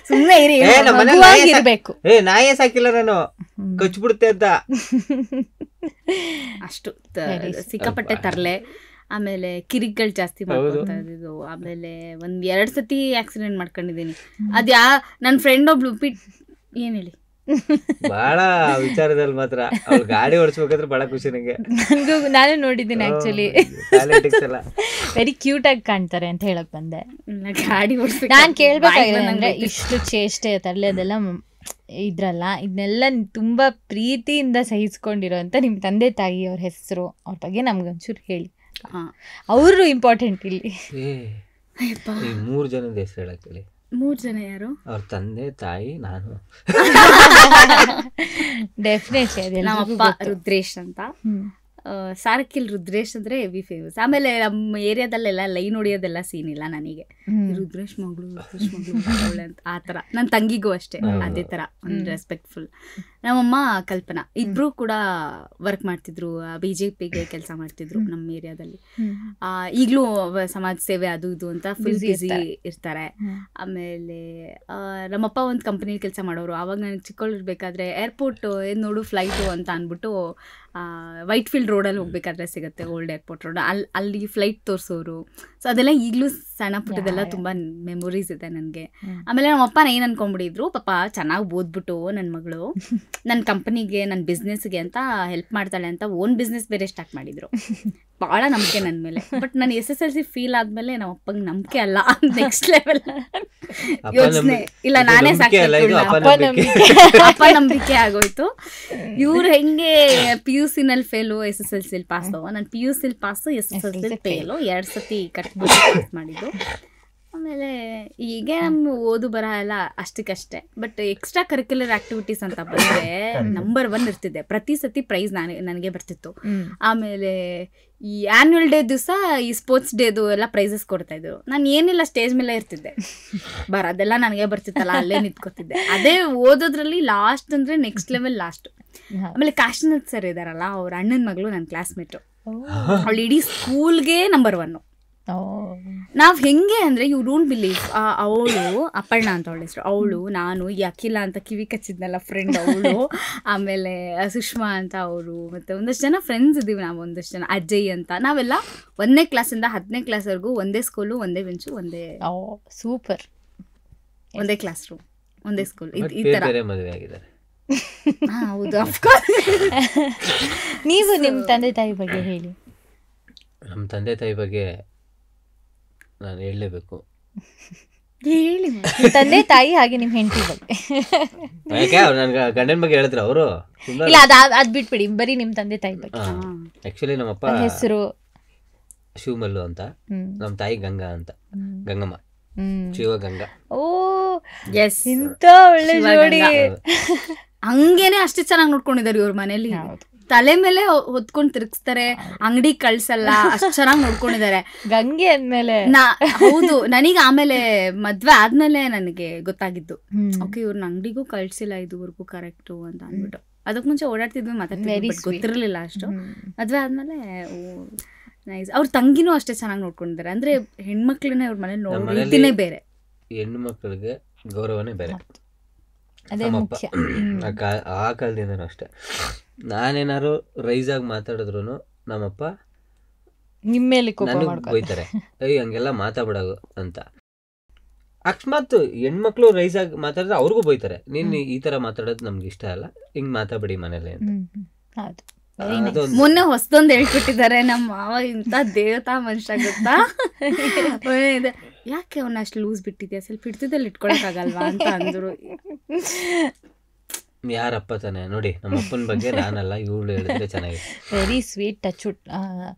ಸುಮ್ಮನೆ ಇರಬೇಕು. ನಾಯೇ ಸಾಕಿಲ್ಲ ನಾನು, ಕಚ್ಬಿಡುತ್ತೆ ಅಂತ ಅಷ್ಟು ಸಿಕ್ಕಾಪಟ್ಟೆ ತರಲೆ. ಆಮೇಲೆ ಕಿರಿಕ್ಗಳು ಜಾಸ್ತಿ ಮಾಡ್ಕೊತಾ ಇದ್ದು. ಆಮೇಲೆ 1-2 ಸತಿ ಆಕ್ಸಿಡೆಂಟ್ ಮಾಡ್ಕೊಂಡಿದ್ದೀನಿ. ನನ್ನ ಫ್ರೆಂಡ್ ಒಬ್ಳು ಏನ್ ಹೇಳಿ, ಬಹಳ ವಿಚಾರದಲ್ಲಿ ಮಾತ್ರ ಅವ್ಳು ಗಾಡಿ ಓಡಿಸ್ಬೇಕಾದ್ರೆ ಬಹಳ ಖುಷಿ ನಂಗೆ. ನಾನು ನೋಡಿದ್ದೀನಿ ಆಕ್ಚುಲಿ, ವೆರಿ ಕ್ಯೂಟ್ ಆಗಿ ಕಾಣ್ತಾರೆ ಅಂತ ಹೇಳಕ್ ಬಂದೆ. ಗಾಡಿ ಓಡಿಸ್ಬೇಕು. ನಾನ್ ಕೇಳ್ಬೇಕಾಗಿದ್ರೆ ಇಷ್ಟು ಚೇಷ್ಟೆ ತರಲೆ ಅದೆಲ್ಲ ಇದ್ರಲ್ಲ, ಇದನ್ನೆಲ್ಲ ತುಂಬಾ ಪ್ರೀತಿಯಿಂದ ಸಹಿಸ್ಕೊಂಡಿರೋ ಅಂತ ನಿಮ್ ತಂದೆ ತಾಯಿ ಅವ್ರ ಹೆಸರು, ಅವ್ರ ಬಗ್ಗೆ ನಮ್ಗೊಂಚೂರು ಹೇಳಿ. ಅವರು ಇಂಪಾರ್ಟೆಂಟ್ ಇಲ್ಲಿ. 3 ಜನದ ಹೆಸರು ಹೇಳಕ್ಕೆ. 3 ಜನ ಯಾರು? ಅವ್ರ ತಂದೆ ತಾಯಿ, ನಾನು. ಡೆಫಿನೆಟ್ಲಿ ನಮ್ಮಪ್ಪ ರುದ್ರೇಶ್ ಅಂತ, ಸಾರಕ್ಕಿಲ್ ರುದ್ರೇಶ್ ಅಂದ್ರೆ ಹೆವಿ ಫೇಮಸ್. ಆಮೇಲೆ ನಮ್ಮ ಏರಿಯಾದಲ್ಲೆಲ್ಲ ಲೈನ್ ಹೊಡಿಯೋದೆಲ್ಲ ಸೀನ್ ಇಲ್ಲ ನನಗೆ. ರುದ್ರೇಶ್ ಮಗಳು ಒಳ್ಳೆ ಅಂತ ಆ ಥರ. ನನ್ನ ತಂಗಿಗೂ ಅಷ್ಟೇ ಅದೇ ಥರ ಒಂದು ರೆಸ್ಪೆಕ್ಟ್ಫುಲ್. ನಮ್ಮಮ್ಮ ಕಲ್ಪನಾ ಇಬ್ರು ಕೂಡ ವರ್ಕ್ ಮಾಡ್ತಿದ್ರು, BJPಗೆ ಕೆಲಸ ಮಾಡ್ತಿದ್ರು ನಮ್ಮ ಏರಿಯಾದಲ್ಲಿ. ಈಗಲೂ ಸಮಾಜ ಸೇವೆ ಅದು ಇದು ಅಂತ ಫುಲ್ ಬ್ಯುಸಿ ಇರ್ತಾರೆ. ಆಮೇಲೆ ನಮ್ಮಪ್ಪ ಒಂದು ಕಂಪನಿಲಿ ಕೆಲಸ ಮಾಡೋರು. ಆವಾಗ ನನಗೆ ಚಿಕ್ಕವಳಿರ್ಬೇಕಾದ್ರೆ ಏರ್ಪೋರ್ಟ್ ಏನು ನೋಡು ಫ್ಲೈಟು ಅಂತ ಅಂದ್ಬಿಟ್ಟು ವೈಟ್ ಫೀಲ್ಡ್ ರೋಡಲ್ಲಿ ಹೋಗ್ಬೇಕಾದ್ರೆ ಸಿಗುತ್ತೆ ಓಲ್ಡ್ ಏರ್ಪೋರ್ಟ್ ರೋಡ್, ಅಲ್ಲಿ ಫ್ಲೈಟ್ ತೋರಿಸೋರು. ಸೊ ಅದೆಲ್ಲ ಈಗಲೂ ಸಣ್ಣ ಪುಟ್ಟದೆಲ್ಲ ತುಂಬ ಮೆಮೊರೀಸ್ ಇದೆ ನನಗೆ. ಆಮೇಲೆ ನಮ್ಮಪ್ಪ ಏನು ಅನ್ಕೊಂಡ್ಬಿಟ್ಟಿದ್ರು, ಪಾಪ ಚೆನ್ನಾಗಿ ಓದ್ಬಿಟ್ಟು ನನ್ನ ಮಗಳು ನನ್ನ ಕಂಪನಿಗೆ ನನ್ನ ಬಿಸ್ನೆಸ್ಗೆ ಅಂತ ಹೆಲ್ಪ್ ಮಾಡ್ತಾಳೆ ಅಂತ ಓನ್ ಬಿಸ್ನೆಸ್ ಬೇರೆ ಸ್ಟಾರ್ಟ್ ಮಾಡಿದ್ರು. ಭಾಳ ನಂಬಿಕೆ ನನ್ನ ಮೇಲೆ. ಬಟ್ ನಾನು SSLC ಫೀಲ್ ಆದ್ಮೇಲೆ ನಮ್ಮ ಅಪ್ಪಂಗೆ ನಂಬಿಕೆ ಅಲ್ಲ, ನೆಕ್ಸ್ಟ್ ಲೆವೆಲ್ ಯೋಚನೆ ಇಲ್ಲ, ನಾನೇ ಅಪ್ಪ ನಂಬಿಕೆ ಆಗೋಯ್ತು. ಇವ್ರು ಹೆಂಗೆ PUC ನಲ್ಲಿ ಫೇಲು, SSLC ಪಾಸು. ನಾನು PUC ಪಾಸು, SSLC ಫೇಲು 2 ಸತಿ ಕಟ್ಬಿಟ್ಟು ಪಾಸ್ ಮಾಡಿದ್ದು. ಆಮೇಲೆ ಈಗ ನಮ್ಮ ಓದು ಬರಹ ಎಲ್ಲ ಅಷ್ಟಕ್ಕಷ್ಟೇ. ಬಟ್ ಎಕ್ಸ್ಟ್ರಾ ಕರಿಕ್ಯುಲರ್ ಆಕ್ಟಿವಿಟೀಸ್ ಅಂತ ಬಂದರೆ ನಂಬರ್ 1 ಇರ್ತಿದ್ದೆ. ಪ್ರತಿ ಸತಿ ಪ್ರೈಸ್ ನನಗೆ ಬರ್ತಿತ್ತು. ಆಮೇಲೆ ಈ ಆ್ಯನ್ಯುವಲ್ ಡೇ ದಿವಸ ಈ ಸ್ಪೋರ್ಟ್ಸ್ ಡೇದು ಎಲ್ಲ ಪ್ರೈಸಸ್ ಕೊಡ್ತಾಯಿದ್ರು. ನಾನು ಏನಿಲ್ಲ ಸ್ಟೇಜ್ ಮೇಲೆ ಇರ್ತಿದ್ದೆ, ಬರೋದೆಲ್ಲ ನನಗೆ ಬರ್ತಿತ್ತಲ್ಲ, ಅಲ್ಲೇ ನಿಂತ್ಕೊತಿದ್ದೆ. ಅದೇ ಓದೋದ್ರಲ್ಲಿ ಲಾಸ್ಟ್ ಅಂದರೆ ನೆಕ್ಸ್ಟ್ ಲೆವೆಲ್ ಲಾಸ್ಟು. ಆಮೇಲೆ ಕಾಶಿನಾಥ್ ಸರ್ ಇದ್ದಾರಲ್ಲ, ಅವ್ರ ಅಣ್ಣನ ಮಗಳು ನನ್ನ ಕ್ಲಾಸ್ಮೇಟು. ಅವಳು ಇಡೀ ಸ್ಕೂಲ್ಗೆ ನಂಬರ್ 1. ನಾವು ಹೆಂಗೆ ಅಂದರೆ ಯು ಡೋಂಟ್ ಬಿಲೀವ್, ಅವಳು ಅಪರ್ಣ ಅಂತ ಅವಳ ಹೆಸರು, ಅವಳು, ನಾನು, ಈ ಅಖಿಲ ಅಂತ ಕಿವಿ ಕಚ್ಚಿದ್ನಲ್ಲ ಫ್ರೆಂಡ್ ಅವಳು, ಆಮೇಲೆ ಸುಷ್ಮಾ ಅಂತ ಅವರು, ಮತ್ತು ಒಂದಷ್ಟು ಜನ ಫ್ರೆಂಡ್ಸ್ ಇದ್ದೀವಿ ನಾವು, ಒಂದಷ್ಟು ಜನ ಅಜಯ್ ಅಂತ. ನಾವೆಲ್ಲ 1ನೇ ಕ್ಲಾಸಿಂದ 10ನೇ ಕ್ಲಾಸ್ವರೆಗೂ ಒಂದೇ ಸ್ಕೂಲು, ಒಂದೇ ಬೆಂಚು, ಒಂದೇ ಸೂಪರ್, ಒಂದೇ ಕ್ಲಾಸ್ ರೂಮ್, ಒಂದೇ ಸ್ಕೂಲ್, ಈ ಥರ. ಹೌದು, ಅಫ್ಕೋರ್ಸ್. ನೀವು ನಿಮ್ಮ ತಂದೆ ತಾಯಿ ಬಗ್ಗೆ ಹೇಳಿ. ನಮ್ಮ ತಂದೆ ತಾಯಿ ಬಗ್ಗೆ ನಾನು ಹೇಳಲೇಬೇಕು. ಹೇಳಿ, ತಂದೆ ತಾಯಿ ಹಾಗೆ ನಿಮ್ಮ ಹೆಂಡತಿ ಬಗ್ಗೆ. ಯಾಕೆ ನನ್ಗೆ ಗಂಡನ ಬಗ್ಗೆ ಹೇಳಿದ್ರು ಅವರು? ಇಲ್ಲ, ಅದ್ ಬಿಟ್ಬಿಡಿ, ಬರೀ ನಿಮ್ಮ ತಂದೆ ತಾಯಿ ಬಗ್ಗೆ. ಆಕ್ಚುಲಿ ನಮ್ಮಪ್ಪ ಹೆಸರು ಶಿವಮಲ್ಲು ಅಂತ, ನಮ್ಮ ತಾಯಿ ಗಂಗಾ ಅಂತ, ಗಂಗಮ್ಮ, ಶಿವಗಂಗಾ. ಓ ಎಸ್, ಇಂತ ಒಳ್ಳೆ ಜೋಡಿ. ಹಂಗೇನೆ ಅಷ್ಟು ಚೆನ್ನಾಗಿ ನೋಡ್ಕೊಂಡಿದ್ದಾರೆ ಇವ್ರ ಮನೇಲಿ. ತಲೆ ಮೇಲೆ ಹೊತ್ಕೊಂಡು ತಿರುಗಿಸ್ತಾರೆ, ಅಂಗಡಿ ಕಳ್ಸಲ್ಲ, ಅಷ್ಟು ಚೆನ್ನಾಗಿ ನೋಡ್ಕೊಂಡಿದ್ದಾರೆ. ಗಂಗೆ ಅಂದ್ಮೇಲೆ ಹೌದು, ನನಗೆ ಆಮೇಲೆ ಮದ್ವೆ ಆದ್ಮೇಲೆ ನನಗೆ ಗೊತ್ತಾಗಿದ್ದು, ಓಕೆ ಇವ್ರನ್ನ ಅಂಗಡಿಗೂ ಕಳ್ಸಿಲ್ಲ ಇದುವರೆಗೂ ಕರೆಕ್ಟು ಅಂತ ಅಂದ್ಬಿಟ್ಟು. ಅದಕ್ಕೆ ಮುಂಚೆ ಓಡಾಡ್ತಿದ್ವಿ, ಮಾತಾಡ್ತಿದ್ವಿ, ಗೊತ್ತಿರಲಿಲ್ಲ ಅಷ್ಟು. ಮದ್ವೆ ಆದ್ಮೇಲೆ ನೈಸ್. ಅವ್ರ ತಂಗಿನೂ ಅಷ್ಟೇ ಚೆನ್ನಾಗಿ ನೋಡ್ಕೊಂಡಿದ್ದಾರೆ. ಅಂದ್ರೆ ಹೆಣ್ಮಕ್ಳನ್ನ ಇವ್ರ ಮನೇಲಿ ನೋಡ್ತಿನೇ ಬೇರೆ, ಹೆಣ್ಣು ಮಕ್ಕಳಿಗೆ ಗೌರವನೇ ಬೇರೆ. ಅದೇ ಮುಖ್ಯ. ಆ ಕಾಲದಿಂದನೂ ಅಷ್ಟೇ, ನಾನೇನಾದ್ರು ರೈಸ್ ಆಗಿ ಮಾತಾಡಿದ್ರು ನಮ್ಮಪ್ಪ ನಿಮ್ಮೇಲೆ ನನಗೆ ಬೈತಾರೆ, ಹಂಗೆಲ್ಲ ಮಾತಾಡ್ಬಿಡೋದು ಅಂತ. ಅಕಸ್ಮಾತ್ ಹೆಣ್ಮಕ್ಳು ರೈಸ್ ಆಗಿ ಮಾತಾಡಿದ್ರೆ ಅವ್ರಿಗೂ ಬೈತಾರೆ, ನೀನು ಈ ತರ ಮಾತಾಡೋದು ನಮ್ಗೆ ಇಷ್ಟ ಅಲ್ಲ, ಹಿಂಗ್ ಮಾತಾಡ್ಬಿಡಿ ಮನೇಲಿ ಅಂತ. ಮೊನ್ನೆ ಹೊಸದೊಂದು ಹೇಳ್ಕೊಟ್ಟಿದ್ದಾರೆ ನಮ್ಮ ಮಾವ, ಇಂಥ ದೇವತಾ ಮನುಷ್ಯ ಗೊತ್ತಾ. ಯಾಕೆ ಅವನ್ನ ಅಷ್ಟು ಲೂಸ್ ಬಿಟ್ಟಿದ್ಯಾ, ಸ್ವಲ್ಪ ಹಿಡ್ತಿದ್ದಲ್ಲಿ ಇಟ್ಕೊಳಕ್ಕಾಗಲ್ವಾ ಅಂತ ಅಂದ್ರು. ಯಾರಪ್ಪ ತಾನೆ ನೋಡಿ, ನಮ್ಮ ಅಪ್ಪನ ಬಗ್ಗೆ ನಾನಲ್ಲ, ಇವಳು ಹೇಳಿದ್ರೆ ಚೆನ್ನಾಗಿದೆ. Very sweet touch.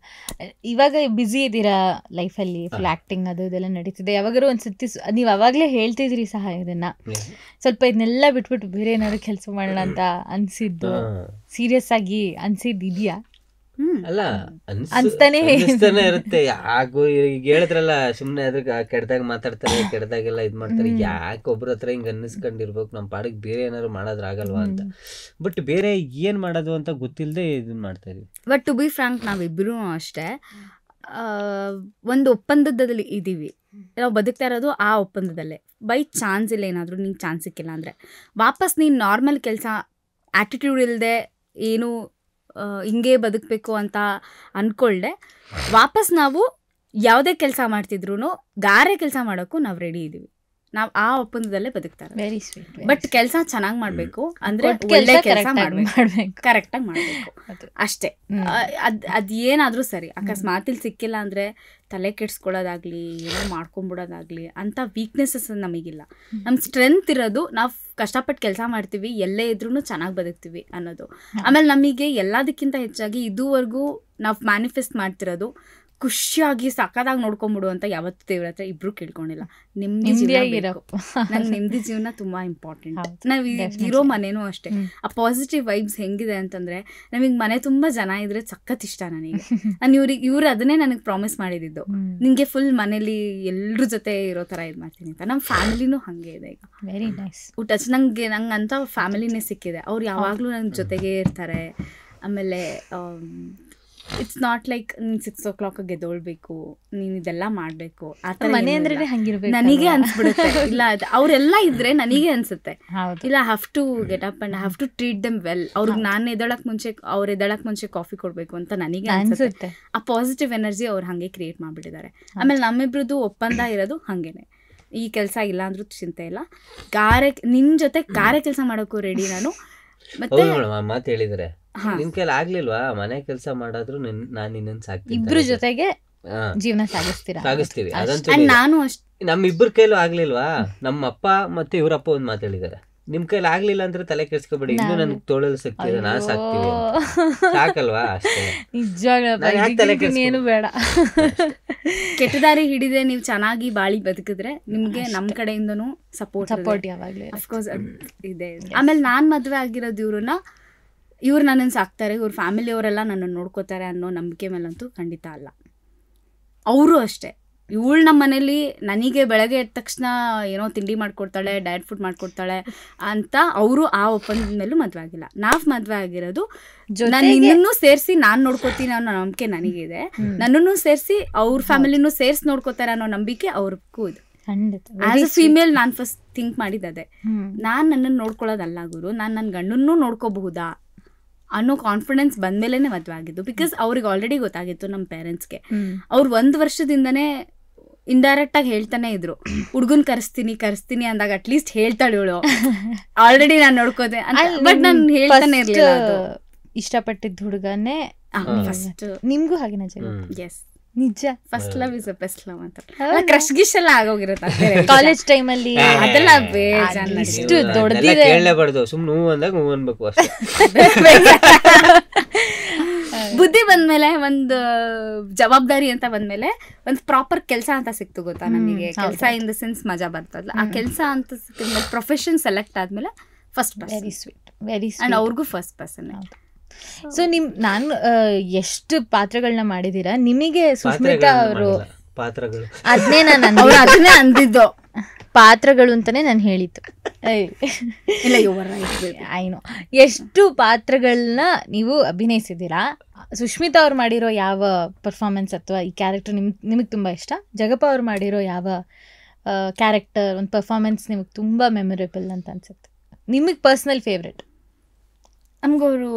ಇವಾಗ ಬ್ಯುಸಿ ಇದ್ದೀರಾ ಲೈಫಲ್ಲಿ, ಫುಲ್ ಆ್ಯಕ್ಟಿಂಗ್ ಅದು ಇದೆಲ್ಲ ನಡೀತಿದೆ. ಯಾವಾಗಾರು ಒಂದ್ಸತಿ ನೀವು ಅವಾಗಲೇ ಹೇಳ್ತಿದ್ರಿ ಸಹ ಇದನ್ನ, ಸ್ವಲ್ಪ ಇದನ್ನೆಲ್ಲ ಬಿಟ್ಬಿಟ್ಟು ಬೇರೆ ಏನಾದ್ರು ಕೆಲಸ ಮಾಡೋಣ ಅಂತ ಅನ್ಸಿದ್ದು, ಸೀರಿಯಸ್ ಆಗಿ ಅನ್ಸಿದ್ದು ಇದೆಯಾ? ಅಲ್ಲ ಅನ್ಸ್ತಾನೆ ಇರುತ್ತೆ. ಯಾಕೋ ಈಗ ಹೇಳಿದ್ರಲ್ಲ, ಸುಮ್ನೆ ಅದಕ್ಕೆ ಕೆಡ್ದಾಗ ಮಾತಾಡ್ತಾರೆ, ಕೆಡ್ದಾಗೆಲ್ಲ ಇದ್ ಮಾಡ್ತಾರೆ. ಯಾಕೆ ಒಬ್ರ ಹತ್ರ ಹಿಂಗ್ ಅನ್ನಿಸ್ಕೊಂಡಿರ್ಬೇಕು, ನಮ್ಮ ಪಾಡಿಗೆ ಬೇರೆ ಏನಾದ್ರು ಮಾಡೋದ್ರ ಆಗಲ್ವಾ ಅಂತ. ಬಟ್ ಬೇರೆ ಏನ್ ಮಾಡೋದು ಅಂತ ಗೊತ್ತಿಲ್ಲದೆ ಇದನ್ನ ಮಾಡ್ತಾ ಇದೀವಿ. ಬಟ್ ಟು ಬಿ ಫ್ರಾಂಕ್, ನಾವಿಬ್ರು ಅಷ್ಟೇ ಒಂದು ಒಪ್ಪಂದದಲ್ಲಿ ಇದ್ದೀವಿ. ನಾವು ಬದುಕ್ತಾ ಇರೋದು ಆ ಒಪ್ಪಂದದಲ್ಲೇ. ಬೈ ಚಾನ್ಸ್ ಇಲ್ಲ, ಏನಾದರೂ ನಿಂಗೆ ಚಾನ್ಸ್ ಸಿಕ್ಕಿಲ್ಲ ಅಂದರೆ ವಾಪಸ್ ನೀನು ನಾರ್ಮಲ್ ಕೆಲಸ, ಆ್ಯಟಿಟ್ಯೂಡ್ ಇಲ್ಲದೆ ಏನು ಹಿಂಗೆ ಬದುಕಬೇಕು ಅಂತ ಅಂದ್ಕೊಳ್ಳೆ ವಾಪಸ್ ನಾವು ಯಾವುದೇ ಕೆಲಸ ಮಾಡ್ತಿದ್ರು ಗಾರೆ ಕೆಲಸ ಮಾಡೋಕ್ಕೂ ನಾವು ರೆಡಿ ಇದ್ದೀವಿ. ನಾವು ಆ ಒಪ್ಪಂದದಲ್ಲೇ ಬದುಕ್ತಾರೆ. Very sweet. ಬಟ್ ಕೆಲಸ ಚೆನ್ನಾಗಿ ಮಾಡಬೇಕು, ಅಂದರೆ ಒಳ್ಳೆ ಕೆಲಸ ಮಾಡಬೇಕು, ಕರೆಕ್ಟಾಗಿ ಮಾಡಬೇಕು ಅಷ್ಟೇ. ಅದು ಏನಾದರೂ ಸರಿ. ಅಕಸ್ಮಾತ್ ಇಲ್ಲಿ ಸಿಕ್ಕಿಲ್ಲ ಅಂದರೆ ತಲೆ ಕೆಡ್ಸ್ಕೊಳ್ಳೋದಾಗಲಿ, ಏನೋ ಮಾಡ್ಕೊಂಬಿಡೋದಾಗಲಿ ಅಂತ ವೀಕ್ನೆಸಸ್ ನಮಗಿಲ್ಲ. ನಮ್ಮ ಸ್ಟ್ರೆಂತ್ ಇರೋದು ನಾವು ಕಷ್ಟಪಟ್ಟು ಕೆಲಸ ಮಾಡ್ತೀವಿ, ಎಲ್ಲೇ ಇದ್ರೂ ಚೆನ್ನಾಗಿ ಬದುಕ್ತೀವಿ ಅನ್ನೋದು. ಆಮೇಲೆ ನಮಗೆ ಎಲ್ಲದಕ್ಕಿಂತ ಹೆಚ್ಚಾಗಿ ಇದುವರೆಗೂ ನಾವು ಮ್ಯಾನಿಫೆಸ್ಟ್ ಮಾಡ್ತಿರೋದು ಖುಷಿಯಾಗಿ ಸಕ್ಕದಾಗಿ ನೋಡ್ಕೊಂಬಿಡು ಅಂತ ಯಾವತ್ತೂ ದೇವ್ರ ಹತ್ರ ಇಬ್ರು ಕೇಳ್ಕೊಂಡಿಲ್ಲ. ನೆಮ್ಮದಿಯಾಗಿರಪ್ಪ. ನಂಗೆ ನೆಮ್ಮದಿ ಜೀವನ ತುಂಬಾ ಇಂಪಾರ್ಟೆಂಟ್. ನಾವ್ ಇರೋ ಮನೇನೂ ಅಷ್ಟೇ. ಆ ಪಾಸಿಟಿವ್ ವೈಬ್ಸ್ ಹೆಂಗಿದೆ ಅಂತಂದ್ರೆ, ನಮಗ್ ಮನೆ ತುಂಬಾ ಜನ ಇದ್ರೆ ಸಖತ್ ಇಷ್ಟ ನನಗೆ. ನಾನು ಇವ್ರು ಅದನ್ನೇ ನನಗೆ ಪ್ರಾಮಿಸ್ ಮಾಡಿದ್ದು, ನಿಂಗೆ ಫುಲ್ ಮನೇಲಿ ಎಲ್ರ ಜೊತೆ ಇರೋ ತರ ಇದ್ ಮಾಡ್ತೀನಿ ಅಂತ. ನಮ್ಮ ಫ್ಯಾಮಿಲಿನೂ ಹಂಗೆ ಇದೆ ಈಗ. Very nice. ನಂಗೆ ಅಂತ ಫ್ಯಾಮಿಲಿನೇ ಸಿಕ್ಕಿದೆ. ಅವ್ರು ಯಾವಾಗ್ಲೂ ನನ್ನ ಜೊತೆಗೆ ಇರ್ತಾರೆ. ಆಮೇಲೆ ಇಟ್ಸ್ ನಾಟ್ ಲೈಕ್ ನೀನ್ 6 o'clock ಎದ್ದೊಳ್ಬೇಕು, ನೀನ್ ಇದೆಲ್ಲ ಮಾಡ್ಬೇಕು ಆ ತರ ಮನೆ ಅಂದ್ರೆ ಹಂಗಿರ್ಬೇಕು ನನಗೆ ಅನ್ಸ್ಬಿಡುತ್ತೆ. ಇಲ್ಲ ಅವರೆಲ್ಲ ಇದ್ರೆ ನನಗೆ ಅನ್ಸುತ್ತೆ, ಇಲ್ಲ have to get up and have to treat them well. ಅವ್ರಿಗೆ ನಾನು ಎದ್ದಳಕ್ ಮುಂಚೆ ಕಾಫಿ ಕೊಡ್ಬೇಕು ಅಂತ ನನಗೆ ಅನ್ಸುತ್ತೆ. ಆ ಪಾಸಿಟಿವ್ ಎನರ್ಜಿ ಅವ್ರು ಹಂಗೆ ಕ್ರಿಯೇಟ್ ಮಾಡ್ಬಿಟ್ಟಿದ್ದಾರೆ. ಆಮೇಲೆ ನಮ್ಮಿಬ್ರದ್ದು ಒಪ್ಪಂದ ಇರೋದು ಹಂಗೇನೆ, ಈ ಕೆಲಸ ಇಲ್ಲ ಅಂದ್ರೂ ಚಿಂತೆ ಇಲ್ಲ, ನಿನ್ ಜೊತೆ ಕೆಲಸ ಮಾಡೋಕ್ಕೂ ರೆಡಿ ನಾನು. ಮತ್ತೆ ಮಾತು ಹೇಳಿದ್ರೆ ನಿನ್ ಕೈಲಿ ಆಗ್ಲಿಲ್ವಾ ಮನೆ ಕೆಲಸ ಮಾಡಾದ್ರು ನಾನ್ ನಿನ್ನನ್ ಸಾಕ್ತೀನಿ, ಇಬ್ರು ಜೊತೆಗೆ ಜೀವನ ಸಾಗಿಸ್ತೀವಿ. ಅದಂತೂ ನಾನು ಅಷ್ಟೇ. ನಮ್ಮಿಬ್ಬರ ಕೈಲೂ ಆಗ್ಲಿಲ್ವಾ, ನಮ್ಮ ಅಪ್ಪ ಮತ್ತೆ ಇವ್ರಪ್ಪ ಒಂದ್ ಮಾತು ಹೇಳಿದಾರೆ, ನಿಮ್ ಕೈಲಿ ಆಗ್ಲಿಲ್ಲ ಅಂದ್ರೆ ತಲೆ ಕೆಡ್ಸ್ಕೊಬೇಡಿ, ಇನ್ನು ನನ್ಗೆ ತೋಳಲ್ ಶಕ್ತಿ ಇದೆ, ನಾ ಸಾಕ್ತೀವಿ. ಸಾಕಲ್ವಾ ಅಷ್ಟೇ. ನಿಜವಾಗ್ಲೂ ಬೇಡ. ಕೆಟ್ಟ ದಾರಿ ಹಿಡಿದೆ ನೀವು ಚೆನ್ನಾಗಿ ಬಾಳಿ ಬದುಕಿದ್ರೆ ನಿಮ್ಗೆ ನಮ್ ಕಡೆಯಿಂದನೂ ಸಪೋರ್ಟ್ ಯಾವಾಗ್ಲೂ ಅಫ್ಕೋರ್ಸ್ ಇದೆ. ಆಮೇಲೆ ನಾನ್ ಮದ್ವೆ ಆಗಿರೋದು ಇವ್ರು ನನ್ನನ್ನು ಸಾಕ್ತಾರೆ, ಇವ್ರ ಫ್ಯಾಮಿಲಿ ಅವರೆಲ್ಲ ನನ್ನನ್ನು ನೋಡ್ಕೋತಾರೆ ಅನ್ನೋ ನಂಬಿಕೆ ಮೇಲಂತೂ ಖಂಡಿತ ಅಲ್ಲ. ಅವರು ಅಷ್ಟೇ. ಇವಳು ನಮ್ಮ ಮನೇಲಿ ನನಗೆ ಬೆಳಗ್ಗೆ ಎದ್ದ ತಕ್ಷಣ ಏನೋ ತಿಂಡಿ ಮಾಡ್ಕೊಡ್ತಾಳೆ, ಡಯಟ್ ಫುಡ್ ಮಾಡ್ಕೊಡ್ತಾಳೆ ಅಂತ ಅವರು ಆ ಒಪ್ಪಂದದ ಮೇಲೂ ಮದುವೆ ಆಗಿಲ್ಲ. ನಾವು ಮದುವೆ ಆಗಿರೋದು ನಿನ್ನೂ ಸೇರಿಸಿ ನಾನು ನೋಡ್ಕೋತೀನಿ ಅನ್ನೋ ನಂಬಿಕೆ ನನಗಿದೆ, ನನ್ನನ್ನು ಸೇರಿಸಿ ಅವ್ರ ಫ್ಯಾಮಿಲಿನೂ ಸೇರಿಸಿ ನೋಡ್ಕೋತಾರೆ ಅನ್ನೋ ನಂಬಿಕೆ ಅವ್ರಿಗೂ ಇದೆ. ಆಸ್ ಅ ಫೀಮೇಲ್ ನಾನು ಫಸ್ಟ್ ಥಿಂಕ್ ಮಾಡಿದ್ದೆ, ನಾನು ನನ್ನನ್ನು ನೋಡ್ಕೊಳ್ಳೋದಲ್ಲ ಗುರು, ನಾನು ನನ್ನ ಗಂಡನ್ನೂ ನೋಡ್ಕೋಬಹುದಾ ಅನ್ನೋ ಕಾನ್ಫಿಡೆನ್ಸ್ ಬಂದ್ಮೇಲೆ ಮದುವೆ ಆಗಿದ್ದು. ಬಿಕಾಸ್ ಅವ್ರಿಗೆ ಆಲ್ರೆಡಿ ಗೊತ್ತಾಗಿತ್ತು ನಮ್ಮ ಪೇರೆಂಟ್ಸ್ಗೆ. ಅವ್ರು 1 ವರ್ಷದಿಂದನೇ ಇಂಡೈರೆಕ್ಟ್ ಆಗಿ ಹೇಳ್ತಾನೆ ಇದ್ರು, ಹುಡ್ಗನ್ ಕರೆಸ್ತೀನಿ ಅಂದಾಗ ಅಟ್ಲೀಸ್ಟ್ ಹೇಳ್ತಾಳೆ ಇವಳು ಆಲ್ರೆಡಿ ನಾನು ನೋಡ್ಕೋದೆ, ಬಟ್ ನಾನು ಹೇಳ್ತಾನೆ ಇರ್ಲಿಲ್ಲ. ಇಷ್ಟಪಟ್ಟಿದ್ದ ಹುಡುಗನೇ ಫಸ್ಟ್. ನಿಮ್ಗೂ ಹಾಗೆ ಎಸ್ ನಿಜ. First love is a best love ಅಂತ ಕ್ರಶ್ ಗಿಶ್ ಎಲ್ಲ ಆಗೋಗಿರುತ್ತೆ ಕಾಲೇಜ್ ಟೈಮ್ ಅಲ್ಲಿ. ಅದೆಲ್ಲ ಇಷ್ಟು ದೊಡ್ಡದಿದೆ, ಕೇಳಲೇಬಾರ್ದು, ಸುಮ್ನೆ ಹೂ ಅಂದಾಗ ಹೂ ಅನ್ಬೇಕು ಅಷ್ಟೇ. ಬುದ್ಧಿ ಬಂದ್ಮೇಲೆ ಒಂದು ಜವಾಬ್ದಾರಿ ಅಂತ ಬಂದ್ಮೇಲೆ ಒಂದು ಪ್ರಾಪರ್ ಕೆಲಸ ಅಂತ ಸಿಕ್ತು ಗೊತ್ತಾ ನಮಗೆ. ಕೆಲಸ ಇನ್ ದ ಸೆನ್ಸ್ ಮಜಾ ಬರ್ತದಲ್ಲ, ಆ ಕೆಲಸ ಅಂತ ಸಿಕ್ಕಿದ್ಮೇಲೆ ಪ್ರೊಫೆಷನ್ ಸೆಲೆಕ್ಟ್ ಆದ್ಮೇಲೆ first very sweet, very and ಅವ್ರಿಗೂ ಫಸ್ಟ್ ಪರ್ಸನ್. ಸೊ ನಾನು ಎಷ್ಟು ಪಾತ್ರಗಳನ್ನ ಮಾಡಿದೀರಾ, ನಿಮಗೆ ಸುಷ್ಮಿತಾ ಅವರು ಪಾತ್ರಗಳು ಅದನ್ನೇ ಅಂದಿದ್ದು ಪಾತ್ರಗಳು ಅಂತಾನೆ ನಾನು ಹೇಳಿದ್ದು. ಇಲ್ಲ ಐನೋ ಎಷ್ಟು ಪಾತ್ರಗಳನ್ನ ನೀವು ಅಭಿನಯಿಸಿದ್ದೀರಾ. ಸುಷ್ಮಿತಾ ಅವ್ರು ಮಾಡಿರೋ ಯಾವ ಪರ್ಫಾರ್ಮೆನ್ಸ್ ಅಥವಾ ಈ ಕ್ಯಾರೆಕ್ಟರ್ ನಿಮಗೆ ತುಂಬ ಇಷ್ಟ? ಜಗಪ್ಪ ಅವ್ರು ಮಾಡಿರೋ ಯಾವ ಕ್ಯಾರೆಕ್ಟರ್ ಒಂದು ಪರ್ಫಾರ್ಮೆನ್ಸ್ ನಿಮಗೆ ತುಂಬ ಮೆಮೊರೇಬಲ್ ಅಂತ ಅನ್ಸುತ್ತೆ? ನಿಮಗೆ ಪರ್ಸ್ನಲ್ ಫೇವ್ರೆಟ್? ನಮ್ಗವರು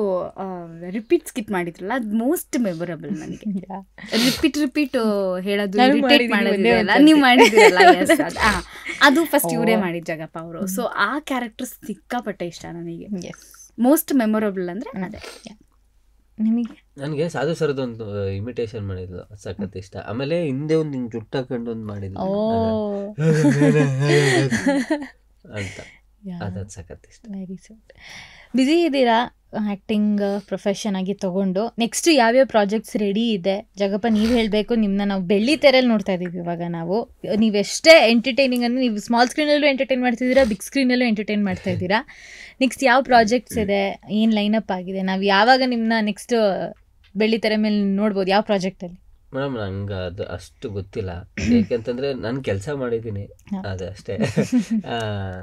ರಿಪೀಟ್ ಸ್ಕಿಟ್ ಮಾಡಿದ್ರಲ್ಲ, ಅದು ಮೋಸ್ಟ್ ಮೆಮೊರಬಲ್ ನನಗೆ. ರಿಪೀಟ್ ಹೇಳೋದು ನೀವು ಮಾಡಿದಿರಲ್ಲ, ಅದು ಫಸ್ಟ್ ಇವರೇ ಮಾಡಿದ ಜಗಪ್ಪ ಅವರು. ಸೊ ಆ ಕ್ಯಾರೆಕ್ಟರ್ ಸಿಕ್ಕಾಪಟ್ಟೆ ಇಷ್ಟ ನನಗೆ. ಮೋಸ್ಟ್ ಮೆಮೊರಬಲ್ ಅಂದ್ರೆ ಅದೇ. ನಿಮಗೆ? ನನಗೆ ಸಾಧು ಸರ್ದೊಂದು ಇಮಿಟೇಷನ್ ಮಾಡಿದ್ಲು, ಸಖತ್ ಇಷ್ಟ. ಆಮೇಲೆ ಹಿಂದೆ ಒಂದು ಹಿಂಗೆ ಜುಟ್ಟ ಹಾಕೊಂಡು ಒಂದು ಮಾಡಿದ್ಲು ಅಂತ, ಅದು ಸಖತ್ ಇಷ್ಟ. Very sweet. ಬ್ಯುಸಿ ಇದ್ದೀರಾ ಆ್ಯಕ್ಟಿಂಗ್ ಪ್ರೊಫೆಷನ್ ಆಗಿ ತೊಗೊಂಡು? ನೆಕ್ಸ್ಟ್ ಯಾವ್ಯಾವ ಪ್ರಾಜೆಕ್ಟ್ಸ್ ರೆಡಿ ಇದೆ? ಜಗಪ್ಪ ನೀವು ಹೇಳಬೇಕು. ನಿಮ್ಮನ್ನ ನಾವು ಬೆಳ್ಳಿ ತೆರೆಯಲ್ಲಿ ನೋಡ್ತಾ ಇದ್ದೀವಿ ಇವಾಗ. ನೀವೆಷ್ಟೇ ಎಂಟರ್ಟೈನಿಂಗ್ ಅಂದರೆ ನೀವು ಸ್ಮಾಲ್ ಸ್ಕ್ರೀನಲ್ಲೂ ಎಂಟರ್ಟೈನ್ ಮಾಡ್ತಿದ್ದೀರಾ, ಬಿಗ್ ಸ್ಕ್ರೀನಲ್ಲೂ ಎಂಟರ್ಟೈನ್ ಮಾಡ್ತಾ ಇದ್ದೀರಾ. ನೆಕ್ಸ್ಟ್ ಯಾವ ಪ್ರಾಜೆಕ್ಟ್ಸ್ ಇದೆ, ಏನು ಲೈನಪ್ ಆಗಿದೆ? ನಾವು ಯಾವಾಗ ನಿಮ್ಮನ್ನ ನೆಕ್ಸ್ಟ್ ಬೆಳ್ಳಿ ತೆರೆ ಮೇಲೆ ನೋಡ್ಬೋದು, ಯಾವ ಪ್ರಾಜೆಕ್ಟಲ್ಲಿ? ಮೇಡಮ್ ನಂಗೆ ಅದು ಅಷ್ಟು ಗೊತ್ತಿಲ್ಲ, ಯಾಕೆಂತಂದ್ರೆ ನಾನು ಕೆಲಸ ಮಾಡಿದ್ದೀನಿ ಅದು ಅಷ್ಟೇ.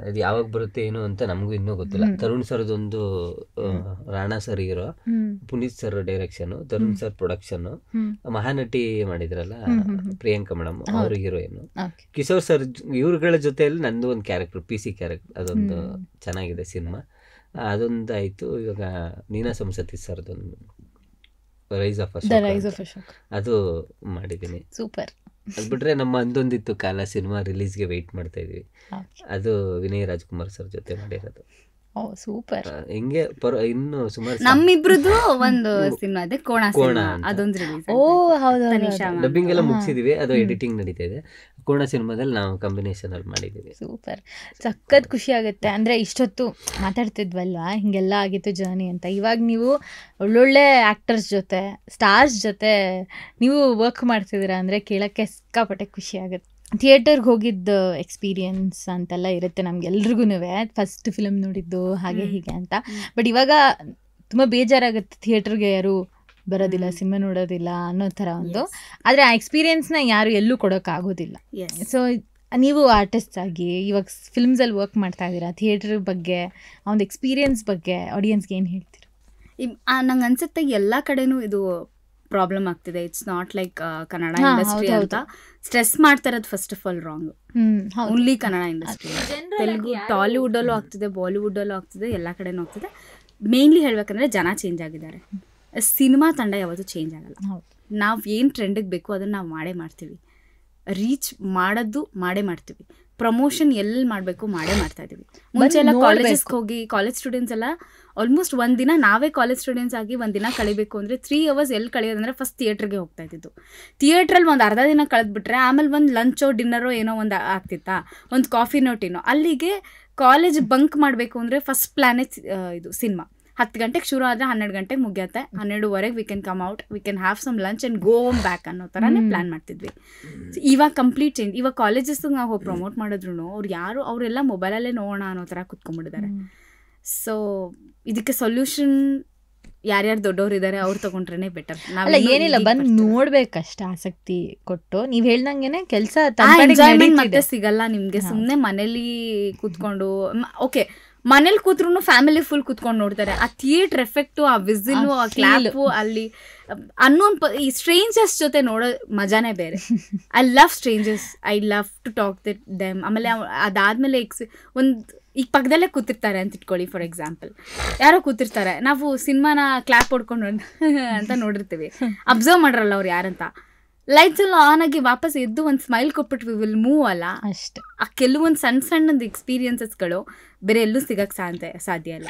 ಇದು ಯಾವಾಗ ಬರುತ್ತೆ ಏನು ಅಂತ ನಮಗೂ ಇನ್ನೂ ಗೊತ್ತಿಲ್ಲ. ತರುಣ್ ಸರ್ದೊಂದು Rana sir hero, Puneeth sir direction, Tarun sir production, Mahanati ಮಾಡಿದ್ರಲ್ಲ ಪ್ರಿಯಾಂಕಾ ಮೇಡಮ್ ಅವರು ಹೀರೋಯಿನ್, ಕಿಶೋರ್ ಸರ್ ಇವ್ರಗಳ ಜೊತೆಯಲ್ಲಿ ನಂದು ಒಂದು ಕ್ಯಾರೆಕ್ಟರ್ PC ಕ್ಯಾರೆಕ್ಟರ್, ಅದೊಂದು ಚೆನ್ನಾಗಿದೆ ಸಿನಿಮಾ. ಅದೊಂದು ಆಯಿತು. ಇವಾಗ ನೀನಾ ಸಂಸತಿ ಸರ್ದೊಂದು ರೈಸ್ ಆಫ್ ಅಶೋಕ್ ಅದು ಮಾಡಿದ್ದೀನಿ. ಸೂಪರ್. ಅದು ಬಿಟ್ರೆ ನಮ್ಮ ಅಂದೊಂದಿತ್ತು ಕಾಲ ಸಿನಿಮಾ ರಿಲೀಸ್ಗೆ ವೆಯ್ಟ್ ಮಾಡ್ತಾ ಇದ್ವಿ, ಅದು ವಿನಯ್ ರಾಜ್ಕುಮಾರ್ ಸರ್ ಜೊತೆ ಮಾಡಿರೋದು. ಓ ಸೂಪರ್. ಹಿಂಗೆ ಇನ್ನು ಸುಮಾರು ನಮ್ಮಿಬ್ರದ್ದು ಒಂದು ಸಿನಿಮಾ ಇದೆ ಕೋಣ ಕೋಣ ಸಿನಿಮಾ, ಅಂತ. ಅದೊಂದು ರಿಲೀಸ್. ಓ ಹೌದು ಡಬ್ಬಿಂಗ್ ಎಲ್ಲ ಮುಗಿಸಿದೀವಿ, ಅದು ಎಡಿಟಿಂಗ್ ನಡೀತಾ ಇದೆ. ಕೋಣ ಸಿನಿಮಾದಲ್ಲಿ ನಾವು ಕಾಂಬಿನೇಷನ್ ಅಲ್ಲಿ ಮಾಡಿದೀವಿ. ಸೂಪರ್. ಸಖತ್ ಖುಷಿ ಆಗುತ್ತೆ. ಅಂದರೆ ಇಷ್ಟೊತ್ತು ಮಾತಾಡ್ತಿದ್ವಲ್ವಾ ಹಿಂಗೆಲ್ಲ ಆಗಿತ್ತು ಜರ್ನಿ ಅಂತ. ಇವಾಗ ನೀವು ಒಳ್ಳೊಳ್ಳೆ ಆ್ಯಕ್ಟರ್ಸ್ ಜೊತೆ, ಸ್ಟಾರ್ಸ್ ಜೊತೆ ನೀವು ವರ್ಕ್ ಮಾಡ್ತಿದ್ದೀರಾ ಅಂದರೆ ಕೇಳೋಕ್ಕೆ ಸಿಕ್ಕಾಪಟ್ಟೆ ಖುಷಿ ಆಗುತ್ತೆ. ಥಿಯೇಟರ್ಗೆ ಹೋಗಿದ್ದು ಎಕ್ಸ್ಪೀರಿಯನ್ಸ್ ಅಂತೆಲ್ಲ ಇರುತ್ತೆ ನಮ್ಗೆಲ್ರಿಗೂ, ಫಸ್ಟ್ ಫಿಲಮ್ ನೋಡಿದ್ದು ಹಾಗೆ ಹೀಗೆ ಅಂತ. ಬಟ್ ಇವಾಗ ತುಂಬ ಬೇಜಾರಾಗುತ್ತೆ ಥಿಯೇಟರ್ಗೆ ಯಾರು ಬರೋದಿಲ್ಲ, ಸಿನಿಮಾ ನೋಡೋದಿಲ್ಲ ಅನ್ನೋ ಥರ ಒಂದು. ಆದರೆ ಆ ಎಕ್ಸ್ಪೀರಿಯನ್ಸ್ನ ಯಾರು ಎಲ್ಲೂ ಕೊಡೋಕ್ಕಾಗೋದಿಲ್ಲ. ಸೊ ನೀವು ಆರ್ಟಿಸ್ಟ್ ಆಗಿ ಇವಾಗ ಫಿಲ್ಮ್ಸಲ್ಲಿ ವರ್ಕ್ ಮಾಡ್ತಾ ಇದ್ದೀರಾ, ಥಿಯೇಟರ್ ಬಗ್ಗೆ ಆ ಒಂದು ಎಕ್ಸ್ಪೀರಿಯನ್ಸ್ ಬಗ್ಗೆ ಆಡಿಯನ್ಸ್ಗೆ ಏನು ಹೇಳ್ತೀರಾ? ನಂಗೆ ಅನ್ಸುತ್ತೆ ಎಲ್ಲ ಕಡೆನೂ ಇದು ಪ್ರಾಬ್ಲಮ್ ಆಗ್ತಿದೆ. It's not like Kannada industry ಅಂತ ಸ್ಟ್ರೆಸ್ ಮಾಡ್ತಾ ಇರೋದು first of all wrong. Only Kannada industry, Telugu Tollywood ಅಲ್ಲೂ ಆಗ್ತಿದೆ, ಬಾಲಿವುಡ್ ಅಲ್ಲೂ ಆಗ್ತಿದೆ, ಎಲ್ಲ ಕಡೆನೂ ಆಗ್ತಿದೆ. ಮೇನ್ಲಿ ಹೇಳ್ಬೇಕಂದ್ರೆ ಜನ ಚೇಂಜ್ ಆಗಿದ್ದಾರೆ, ಸಿನಿಮಾ ತಂಡ ಯಾವತ್ತೂ ಚೇಂಜ್ ಆಗಲ್ಲ. ನಾವು ಏನು ಟ್ರೆಂಡಿಗೆ ಬೇಕು ಅದನ್ನು ನಾವು ಮಾಡೇ ಮಾಡ್ತೀವಿ, ರೀಚ್ ಮಾಡೋದು ಮಾಡೇ ಮಾಡ್ತೀವಿ, ಪ್ರಮೋಷನ್ ಎಲ್ಲಿ ಮಾಡಬೇಕು ಮಾಡೇ ಮಾಡ್ತಾ ಇದ್ದೀವಿ. ಮುಂಚೆ ಎಲ್ಲ ಕಾಲೇಜಸ್ಗೆ ಹೋಗಿ ಕಾಲೇಜ್ ಸ್ಟೂಡೆಂಟ್ಸ್ ಎಲ್ಲ ಆಲ್ಮೋಸ್ಟ್ ಒಂದಿನ ನಾವೇ ಕಾಲೇಜ್ ಸ್ಟೂಡೆಂಟ್ಸ್ ಆಗಿ ಒಂದಿನ ಕಳಿಬೇಕು ಅಂದರೆ 3 hours ಎಲ್ಲಿ ಕಳೆಯೋದಂದರೆ ಫಸ್ಟ್ ಥಿಯೇಟ್ರಿಗೆ ಹೋಗ್ತಾ ಇದ್ದಿದ್ದು. ಥಿಯೇಟ್ರಲ್ಲಿ ಒಂದು ಅರ್ಧ ದಿನ ಕಳೆದ್ಬಿಟ್ರೆ ಆಮೇಲೆ ಒಂದು ಲಂಚೋ ಡಿನ್ನರೋ ಏನೋ ಒಂದು ಆಗ್ತಿತ್ತಾ, ಒಂದು ಕಾಫಿನೋ ಟೀನೋ. ಅಲ್ಲಿಗೆ ಕಾಲೇಜ್ ಬಂಕ್ ಮಾಡಬೇಕು ಅಂದರೆ ಫಸ್ಟ್ ಪ್ಲ್ಯಾನೇ ಇದು ಸಿನಿಮಾ. 10 ಗಂಟೆಗೆ ಶುರು ಆದರೆ 12 ಗಂಟೆಗೆ ಮುಗಿಯುತ್ತೆ, 12:15 we can come out, we can have some lunch and go home back ಅನ್ನೋ ಥರನೇ ಪ್ಲ್ಯಾನ್ ಮಾಡ್ತಿದ್ವಿ. ಇವಾಗ ಕಂಪ್ಲೀಟ್ ಚೇಂಜ್. ಇವಾಗ ಕಾಲೇಜಸ್ಗೆ ನಾವು ಹೋಗಿ ಪ್ರಮೋಟ್ ಮಾಡಿದ್ರು ಅವರೆಲ್ಲ ಮೊಬೈಲಲ್ಲೇ ನೋಡೋಣ ಅನ್ನೋ ಥರ ಕುತ್ಕೊಂಡ್ಬಿಟ್ಟಿದ್ದಾರೆ. ಸೊ ಇದಕ್ಕೆ ಸೊಲ್ಯೂಷನ್ ಯಾರ್ಯಾರು ದೊಡ್ಡವ್ರು ಇದ್ದಾರೆ ಅವ್ರು ತಗೊಂಡ್ರೆ ಬೆಟರ್. ಅಲ್ಲ ಏನಿಲ್ಲ, ಬಂದು ನೋಡ್ಬೇಕಷ್ಟ ಆಸಕ್ತಿ ಕೊಟ್ಟು. ನೀವ್ ಹೇಳ್ದಂಗೆನೆ ಕೆಲಸ ಮತ್ತೆ ಸಿಗಲ್ಲ ನಿಮ್ಗೆ. ಸುಮ್ಮನೆ ಮನೇಲಿ ಕೂತ್ಕೊಂಡು ಓಕೆ, ಮನೇಲಿ ಕೂತ್ರು ಫ್ಯಾಮಿಲಿ ಫುಲ್ ಕೂತ್ಕೊಂಡು ನೋಡ್ತಾರೆ. ಆ ಥಿಯೇಟರ್ ಎಫೆಕ್ಟು, ಆ ವಿಸಿಲು, ಆ ಕ್ಲಾಪು, ಅಲ್ಲಿ ಈ ಸ್ಟ್ರೇಂಜರ್ಸ್ ಜೊತೆ ನೋಡೋ ಮಜಾನೇ ಬೇರೆ. I love strangers, I love to talk them. ಆಮೇಲೆ ಅದಾದ್ಮೇಲೆ ಒಂದು ಈಗ ಪಕ್ಕದಲ್ಲೇ ಕೂತಿರ್ತಾರೆ ಅಂತ ಇಟ್ಕೊಳ್ಳಿ, ಫಾರ್ ಎಕ್ಸಾಂಪಲ್ ಯಾರೋ ಕೂತಿರ್ತಾರೆ, ನಾವು ಸಿನಿಮಾನ ಕ್ಲಾಪ್ ಹೊಡ್ಕೊಂಡು ಅಂತ ನೋಡಿರ್ತೀವಿ, ಅಬ್ಸರ್ವ್ ಮಾಡ್ರಲ್ಲ ಅವ್ರು ಯಾರಂತ. ಲೈಟ್ಸ್ ಎಲ್ಲ ಆನ್ ಆಗಿ ವಾಪಸ್ ಎದ್ದು ಒಂದು ಸ್ಮೈಲ್ ಕೊಟ್ಬಿಟ್ಟು ವಿ ವಿಲ್ ಮೂವ್ ಅಲ್ಲ ಅಷ್ಟೇ. ಆ ಕೆಲವೊಂದು ಸಣ್ಣದು ಎಕ್ಸ್ಪೀರಿಯನ್ಸಸ್ಗಳು ಬೇರೆ ಎಲ್ಲೂ ಸಿಗಕ್ಕೆ ಸಾಧ್ಯ ಇಲ್ಲ.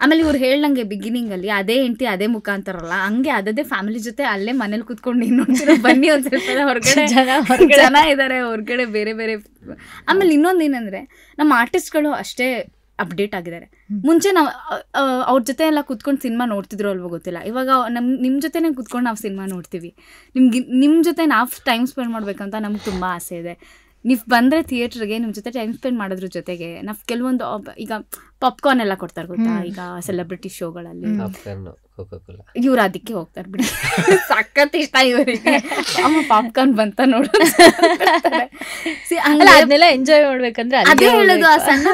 ಆಮೇಲೆ ಇವ್ರು ಹೇಳ್ದಂಗೆ ಬಿಗಿನಿಂಗ್ ಅಲ್ಲಿ ಅದೇ ಹೆಂಡತಿ ಅದೇ ಮುಖ ಅಂತಾರಲ್ಲ, ಹಂಗೆ ಅದೇ ಫ್ಯಾಮಿಲಿ ಜೊತೆ ಅಲ್ಲೇ ಮನೇಲಿ ಕೂತ್ಕೊಂಡು ಇನ್ನೊಂದು ಬನ್ನಿ ಒಂದ್ ಸ್ವಲ್ಪ ಹೊರಗಡೆ ಜನ ಇದ್ದಾರೆ, ಹೊರಗಡೆ ಬೇರೆ ಬೇರೆ. ಆಮೇಲೆ ಇನ್ನೊಂದು ಏನಂದ್ರೆ ನಮ್ಮ ಆರ್ಟಿಸ್ಟ್ಗಳು ಅಷ್ಟೇ ಅಪ್ಡೇಟ್ ಆಗಿದ್ದಾರೆ. ಮುಂಚೆ ನಾವು ಅವ್ರ ಜೊತೆ ಎಲ್ಲ ಕೂತ್ಕೊಂಡು ಸಿನಿಮಾ ನೋಡ್ತಿದ್ರು ಅಲ್ವೋ ಗೊತ್ತಿಲ್ಲ. ಇವಾಗ ನಿಮ್ಮ ಜೊತೆನೇ ಕೂತ್ಕೊಂಡು ನಾವು ಸಿನಿಮಾ ನೋಡ್ತೀವಿ. ನಿಮ್ಮ ಜೊತೆ ನಾವು ಟೈಮ್ ಸ್ಪೆಂಡ್ ಮಾಡ್ಬೇಕಂತ ನಮ್ಗೆ ತುಂಬ ಆಸೆ ಇದೆ. ನೀವು ಬಂದರೆ ಥಿಯೇಟ್ರಿಗೆ ನಿಮ್ಮ ಜೊತೆ ಟೈಮ್ ಸ್ಪೆಂಡ್ ಮಾಡೋದ್ರ ಜೊತೆಗೆ ನಾವು ಕೆಲವೊಂದು ಈಗ ಪಾಪ್ಕಾರ್ನ್ ಎಲ್ಲ ಕೊಡ್ತಾರೆ ಗೊತ್ತಾ, ಈಗ ಸೆಲೆಬ್ರಿಟಿ ಶೋಗಳಲ್ಲಿ ಇವ್ರು ಅದಕ್ಕೆ ಹೋಗ್ತಾರೆ ಬಿಡಿ, ಸಖತ್ ಇಷ್ಟ ಇವರಿಗೆ. ಅಮ್ಮ ಪಾಪ್ಕಾರ್ನ್ ಬಂತ ನೋಡೋದು, ಅದನ್ನೆಲ್ಲ ಎಂಜಾಯ್ ಮಾಡ್ಬೇಕಂದ್ರೆ ಅದೇ ಹೇಳೋದು. ಆ ಸಣ್ಣ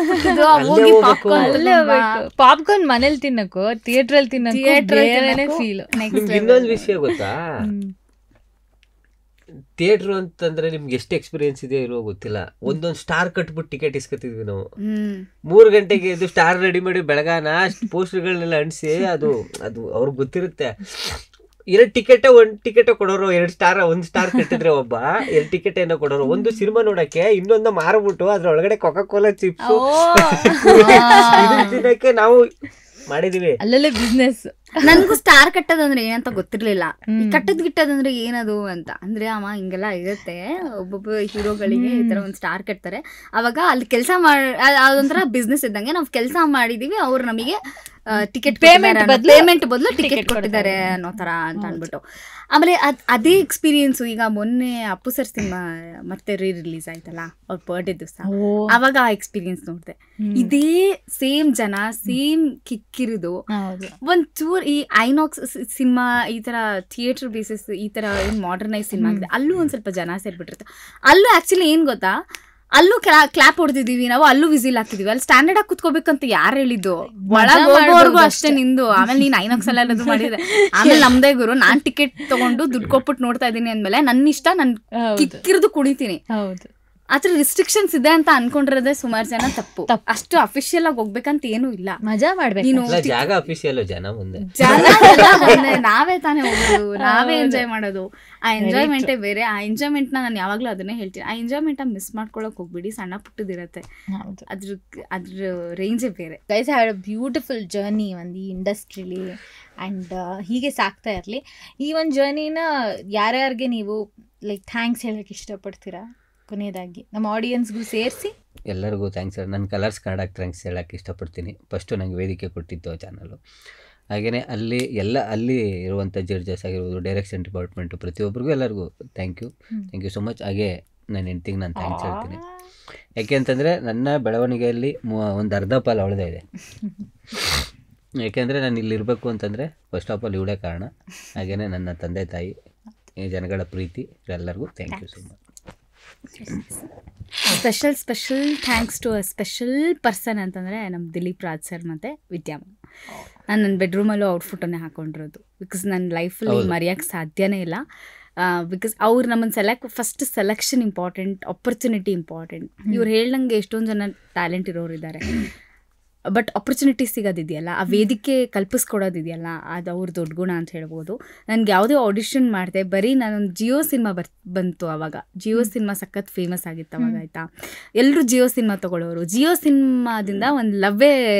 ಹೋಗಿ ಪಾಪ್ಕಾರ್ನ್ ಮನೇಲಿ ತಿನ್ನಕ್ಕೋ ಥಿಯೇಟ್ರಲ್ಲಿ ತಿನ್ನಕ್ಕೋ ಫೀಲ್. ಇನ್ನೊಂದು ವಿಷಯ ಗೊತ್ತಾ, ಥಿಯೇಟ್ರು ಅಂತಂದ್ರೆ ನಿಮ್ಗೆ ಎಷ್ಟು ಎಕ್ಸ್ಪೀರಿಯನ್ಸ್ ಇದೆ ಇರೋ ಗೊತ್ತಿಲ್ಲ. ಒಂದೊಂದು ಸ್ಟಾರ್ ಕಟ್ಬಿಟ್ಟು ಟಿಕೆಟ್ ಇಸ್ಕೊತಿದ್ವಿ ನಾವು. 3 ಗಂಟೆಗೆ ಇದು ಸ್ಟಾರ್ ರೆಡಿ ಮಾಡಿ ಬೆಳಗಾನ ಪೋಸ್ಟರ್ಗಳನ್ನೆಲ್ಲ ಅಂಟಿಸಿ, ಅದು ಅವ್ರಿಗೆ ಗೊತ್ತಿರುತ್ತೆ. 2 ಟಿಕೆಟ್ 1 ಟಿಕೆಟ್ ಕೊಡೋರು, 2 ಸ್ಟಾರ್ 1 ಸ್ಟಾರ್ ಕಟ್ಟಿದ್ರೆ ಒಬ್ಬ 2 ಟಿಕೆಟ್ ಏನೋ ಕೊಡೋರು. ಒಂದು ಸಿನಿಮಾ ನೋಡಕ್ಕೆ ಇನ್ನೊಂದು ಮಾರ್ಬಿಟ್ಟು ಅದ್ರೊಳಗಡೆ ಕೊಕಾ ಕೋಲಾ ಚಿಪ್ಸ್ ತಿನ್ನಕ್ಕೆ ನಾವು ಮಾಡಿದೀವಿ. ಅಲ್ಲಲ್ಲೇ ಬಿಸ್ನೆಸ್. ನನ್ಗೂ ಸ್ಟಾರ್ ಕಟ್ಟೋದಂದ್ರೆ ಏನಂತ ಗೊತ್ತಿರ್ಲಿಲ್ಲ. ಗಿಟ್ಟೋದಂದ್ರೆ ಏನದು ಅಂತ ಅಂದ್ರೆ ಅಮ್ಮ ಹಿಂಗೆಲ್ಲ ಇರುತ್ತೆ, ಒಬ್ಬೊಬ್ಬ ಹೀರೋಗಳಿಗೆ ಈ ತರ ಒಂದು ಸ್ಟಾರ್ ಕಟ್ತಾರೆ. ಅವಾಗ ಅಲ್ಲಿ ಕೆಲಸ ಅದೊಂಥರ ಬಿಸ್ನೆಸ್ ಇದ್ದಂಗೆ ನಾವು ಕೆಲಸ ಮಾಡಿದೀವಿ, ಅವ್ರು ನಮಗೆ ಟಿಕೆಟ್ ಪೇಮೆಂಟ್ ಬದಲು ಟಿಕೆಟ್ ಕೊಟ್ಟಿದ್ದಾರೆ ಅನ್ನೋ ತರ ಅಂತ ಅನ್ಬಿಟ್ಟು. ಆಮೇಲೆ ಅದೇ ಎಕ್ಸ್ಪೀರಿಯನ್ಸು ಈಗ ಮೊನ್ನೆ ಅಪ್ಪು ಸರ್ ಸಿನಿಮಾ ಮತ್ತೆ ರಿಲೀಸ್ ಆಯ್ತಲ್ಲ ಅವ್ರ ಬರ್ಡೇ ದಿವಸ, ಅವಾಗ ಆ ಎಕ್ಸ್ಪೀರಿಯನ್ಸ್ ನೋಡಿದೆ. ಇದೇ ಸೇಮ್ ಜನ, ಸೇಮ್ ಕಿಕ್ಕಿರಿದು ಒಂಚೂರು ಈ ಐನಾಕ್ಸ್ ಸಿನಿಮಾ ಈ ತರ ಥಿಯೇಟರ್ ಬೇಸಿಸ್ ಈ ತರ ಏನ್ ಮಾಡರ್ನೈಸ್ ಸಿನಿಮಾ ಆಗಿದೆ, ಅಲ್ಲೂ ಒಂದ್ ಸ್ವಲ್ಪ ಜನ ಸೇರ್ಬಿಟ್ಟಿರುತ್ತೆ. ಅಲ್ಲೂ ಆಕ್ಚುಲಿ ಏನ್ ಗೊತ್ತಾ, ಅಲ್ಲೂ ಕ್ಲಾಪ್ ಹೊಡೆದಿದೀವಿ ನಾವು, ಅಲ್ಲೂ ವಿಸಿಲ್ ಹಾಕಿದೀವಿ. ಅಲ್ಲಿ ಸ್ಟ್ಯಾಂಡರ್ಡ್ ಆಗಿ ಕುತ್ಕೋಬೇಕಂತ ಯಾರು ಹೇಳಿದ್ದು? ಒಳಗೋರ್ಗು ಅಷ್ಟೇ ನಿಂದು. ಆಮೇಲೆ ನೀನ್ ಐನಾಕ್ಸ್ ಎಲ್ಲ ಅದು ಮಾಡಿದ್ರೆ ಆಮೇಲೆ ನಮ್ದೇ ಗುರು, ನಾನ್ ಟಿಕೆಟ್ ತಗೊಂಡು ದುಡ್ಡು ಕೊಟ್ಬಿಟ್ಟು ನೋಡ್ತಾ ಇದೀನಿ ಅಂದ್ಮೇಲೆ ನನ್ನ ಇಷ್ಟ, ನನ್ ಕಿಕ್ಕಿರಿದು ಕುಣಿತೀನಿ. ಆತರ ರಿಸ್ಟ್ರಿಕ್ಷನ್ಸ್ ಇದೆ ಅಂತ ಅನ್ಕೊಂಡಿರೋದೇ ಸುಮಾರು ಜನ ತಪ್ಪು. ಅಷ್ಟು ಅಫಿಷಿಯಲ್ ಆಗಿ ಹೋಗ್ಬೇಕಂತ ಏನೂ ಇಲ್ಲ. ಮಜಾ ಮಾಡ್ಬೇಕು. ನೀನು ಜಾಗ ಅಫಿಷಿಯಲ್ ಜನ ಮುಂದೆ ನಾವೇ ತಾನೇ ಹೋಗೋದು, ನಾವೇ ಎಂಜಾಯ್ ಮಾಡೋದು. ಆ ಎಂಜಾಯ್ಮೆಂಟೇ ಬೇರೆ. ಆ ಎಂಜಾಯ್ಮೆಂಟ್ ನಾನು ಯಾವಾಗ್ಲೂ ಅದನ್ನೇ ಹೇಳ್ತೀನಿ, ಆ ಎಂಜಾಯ್ಮೆಂಟ್ ಮಿಸ್ ಮಾಡ್ಕೊಳಕ್ ಹೋಗ್ಬಿಡಿ. ಸಣ್ಣ ಪುಟ್ಟದಿರತ್ತೆ, ಅದ್ರ ರೇಂಜೇ ಬೇರೆ. Guys had a beautiful journey ಒಂದು ಈ ಇಂಡಸ್ಟ್ರಿಲಿ ಆ್ಯಂಡ್ ಹೀಗೆ ಸಾಕ್ತಾ ಇರಲಿ. ಈ ಒಂದು ಜರ್ನಿನ ಯಾರ್ಯಾರಿಗೆ ನೀವು ಲೈಕ್ ಥ್ಯಾಂಕ್ಸ್ ಹೇಳಕ್ಕೆ ಇಷ್ಟಪಡ್ತೀರಾ ಕೊನೆಯದಾಗಿ ನಮ್ಮ ಆಡಿಯನ್ಸ್ಗೂ ಸೇರಿಸಿ? ಎಲ್ಲರಿಗೂ ಥ್ಯಾಂಕ್ಸ್. ನನ್ನ ಕಲರ್ಸ್ ಕನ್ನಡಕ್ಕೆ ಥ್ಯಾಂಕ್ಸ್ ಹೇಳಕ್ಕೆ ಇಷ್ಟಪಡ್ತೀನಿ. ಫಸ್ಟು ನಂಗೆ ವೇದಿಕೆ ಕೊಟ್ಟಿದ್ದು ಚಾನಲು. ಹಾಗೆಯೇ ಅಲ್ಲಿ ಇರುವಂಥ ಜಡ್ಜಸ್ ಆಗಿರ್ಬೋದು, ಡೈರೆಕ್ಷನ್ ಡಿಪಾರ್ಟ್ಮೆಂಟು, ಪ್ರತಿಯೊಬ್ಬರಿಗೂ ಎಲ್ಲರಿಗೂ ಥ್ಯಾಂಕ್ ಯು ಸೊ ಮಚ್. ಹಾಗೆ ನನ್ನ ಹೆಂಡ್ತಿಗೆ ನಾನು ಥ್ಯಾಂಕ್ಸ್ ಹೇಳ್ತೀನಿ. ಯಾಕೆ ಅಂತಂದರೆ ನನ್ನ ಬೆಳವಣಿಗೆಯಲ್ಲಿ ಒಂದು ಅರ್ಧ ಪಾಲು ಅವಳದೇ ಇದೆ. ಯಾಕೆಂದರೆ ನಾನು ಇಲ್ಲಿರಬೇಕು ಅಂತಂದರೆ ಫಸ್ಟ್ ಆಫ್ ಆಲ್ ಇವಳೇ ಕಾರಣ. ಹಾಗೆಯೇ ನನ್ನ ತಂದೆ ತಾಯಿ, ಜನಗಳ ಪ್ರೀತಿ, ಎಲ್ಲರಿಗೂ thank you so much. Special thanks to a special person ಅಂತಂದರೆ ನಮ್ಮ ದಿಲೀಪ್ ರಾಜ್ ಸರ್ ಮತ್ತು ವಿದ್ಯಾ ಮ್ಯಾಮ್. ನಾನು ನನ್ನ ಬೆಡ್ರೂಮಲ್ಲೂ ಔಟ್ಫುಟನ್ನೇ ಹಾಕ್ಕೊಂಡಿರೋದು. ಬಿಕಾಸ್ ನನ್ನ ಲೈಫಲ್ಲಿ ಮರೆಯೋಕ್ಕೆ ಸಾಧ್ಯನೇ ಇಲ್ಲ. ಬಿಕಾಸ್ ಅವ್ರು ನಮ್ಮನ್ನು first selection important, opportunity important. ಇವ್ರು ಹೇಳ್ದಂಗೆ ಎಷ್ಟೊಂದು ಜನ ಟ್ಯಾಲೆಂಟ್ ಇರೋರು ಇದ್ದಾರೆ, ಬಟ್ ಆಪರ್ಚುನಿಟಿ ಸಿಗೋದಿದೆಯಲ್ಲ, ಆ ವೇದಿಕೆ ಕಲ್ಪಿಸ್ಕೊಡೋದಿದೆಯಲ್ಲ, ಅದು ಅವ್ರ ದೊಡ್ಡ ಗುಣ ಅಂತ ಹೇಳ್ಬೋದು. ನನಗೆ ಯಾವುದೇ ಆಡಿಷನ್ ಮಾಡಿದೆ, ಬರೀ ನಾನೊಂದು ಜಿಯೋ ಸಿನಿಮಾ ಬಂತು ಆವಾಗ. ಜಿಯೋ ಸಿನಿಮಾ ಸಖತ್ ಫೇಮಸ್ ಆಗಿತ್ತು ಅವಾಗ, ಆಯಿತಾ. ಎಲ್ಲರೂ ಜಿಯೋ ಸಿನಿಮಾ ತೊಗೊಳ್ಳೋರು. ಜಿಯೋ ಸಿನಿಮಾದಿಂದ ಒಂದು ಲವ್ವೇ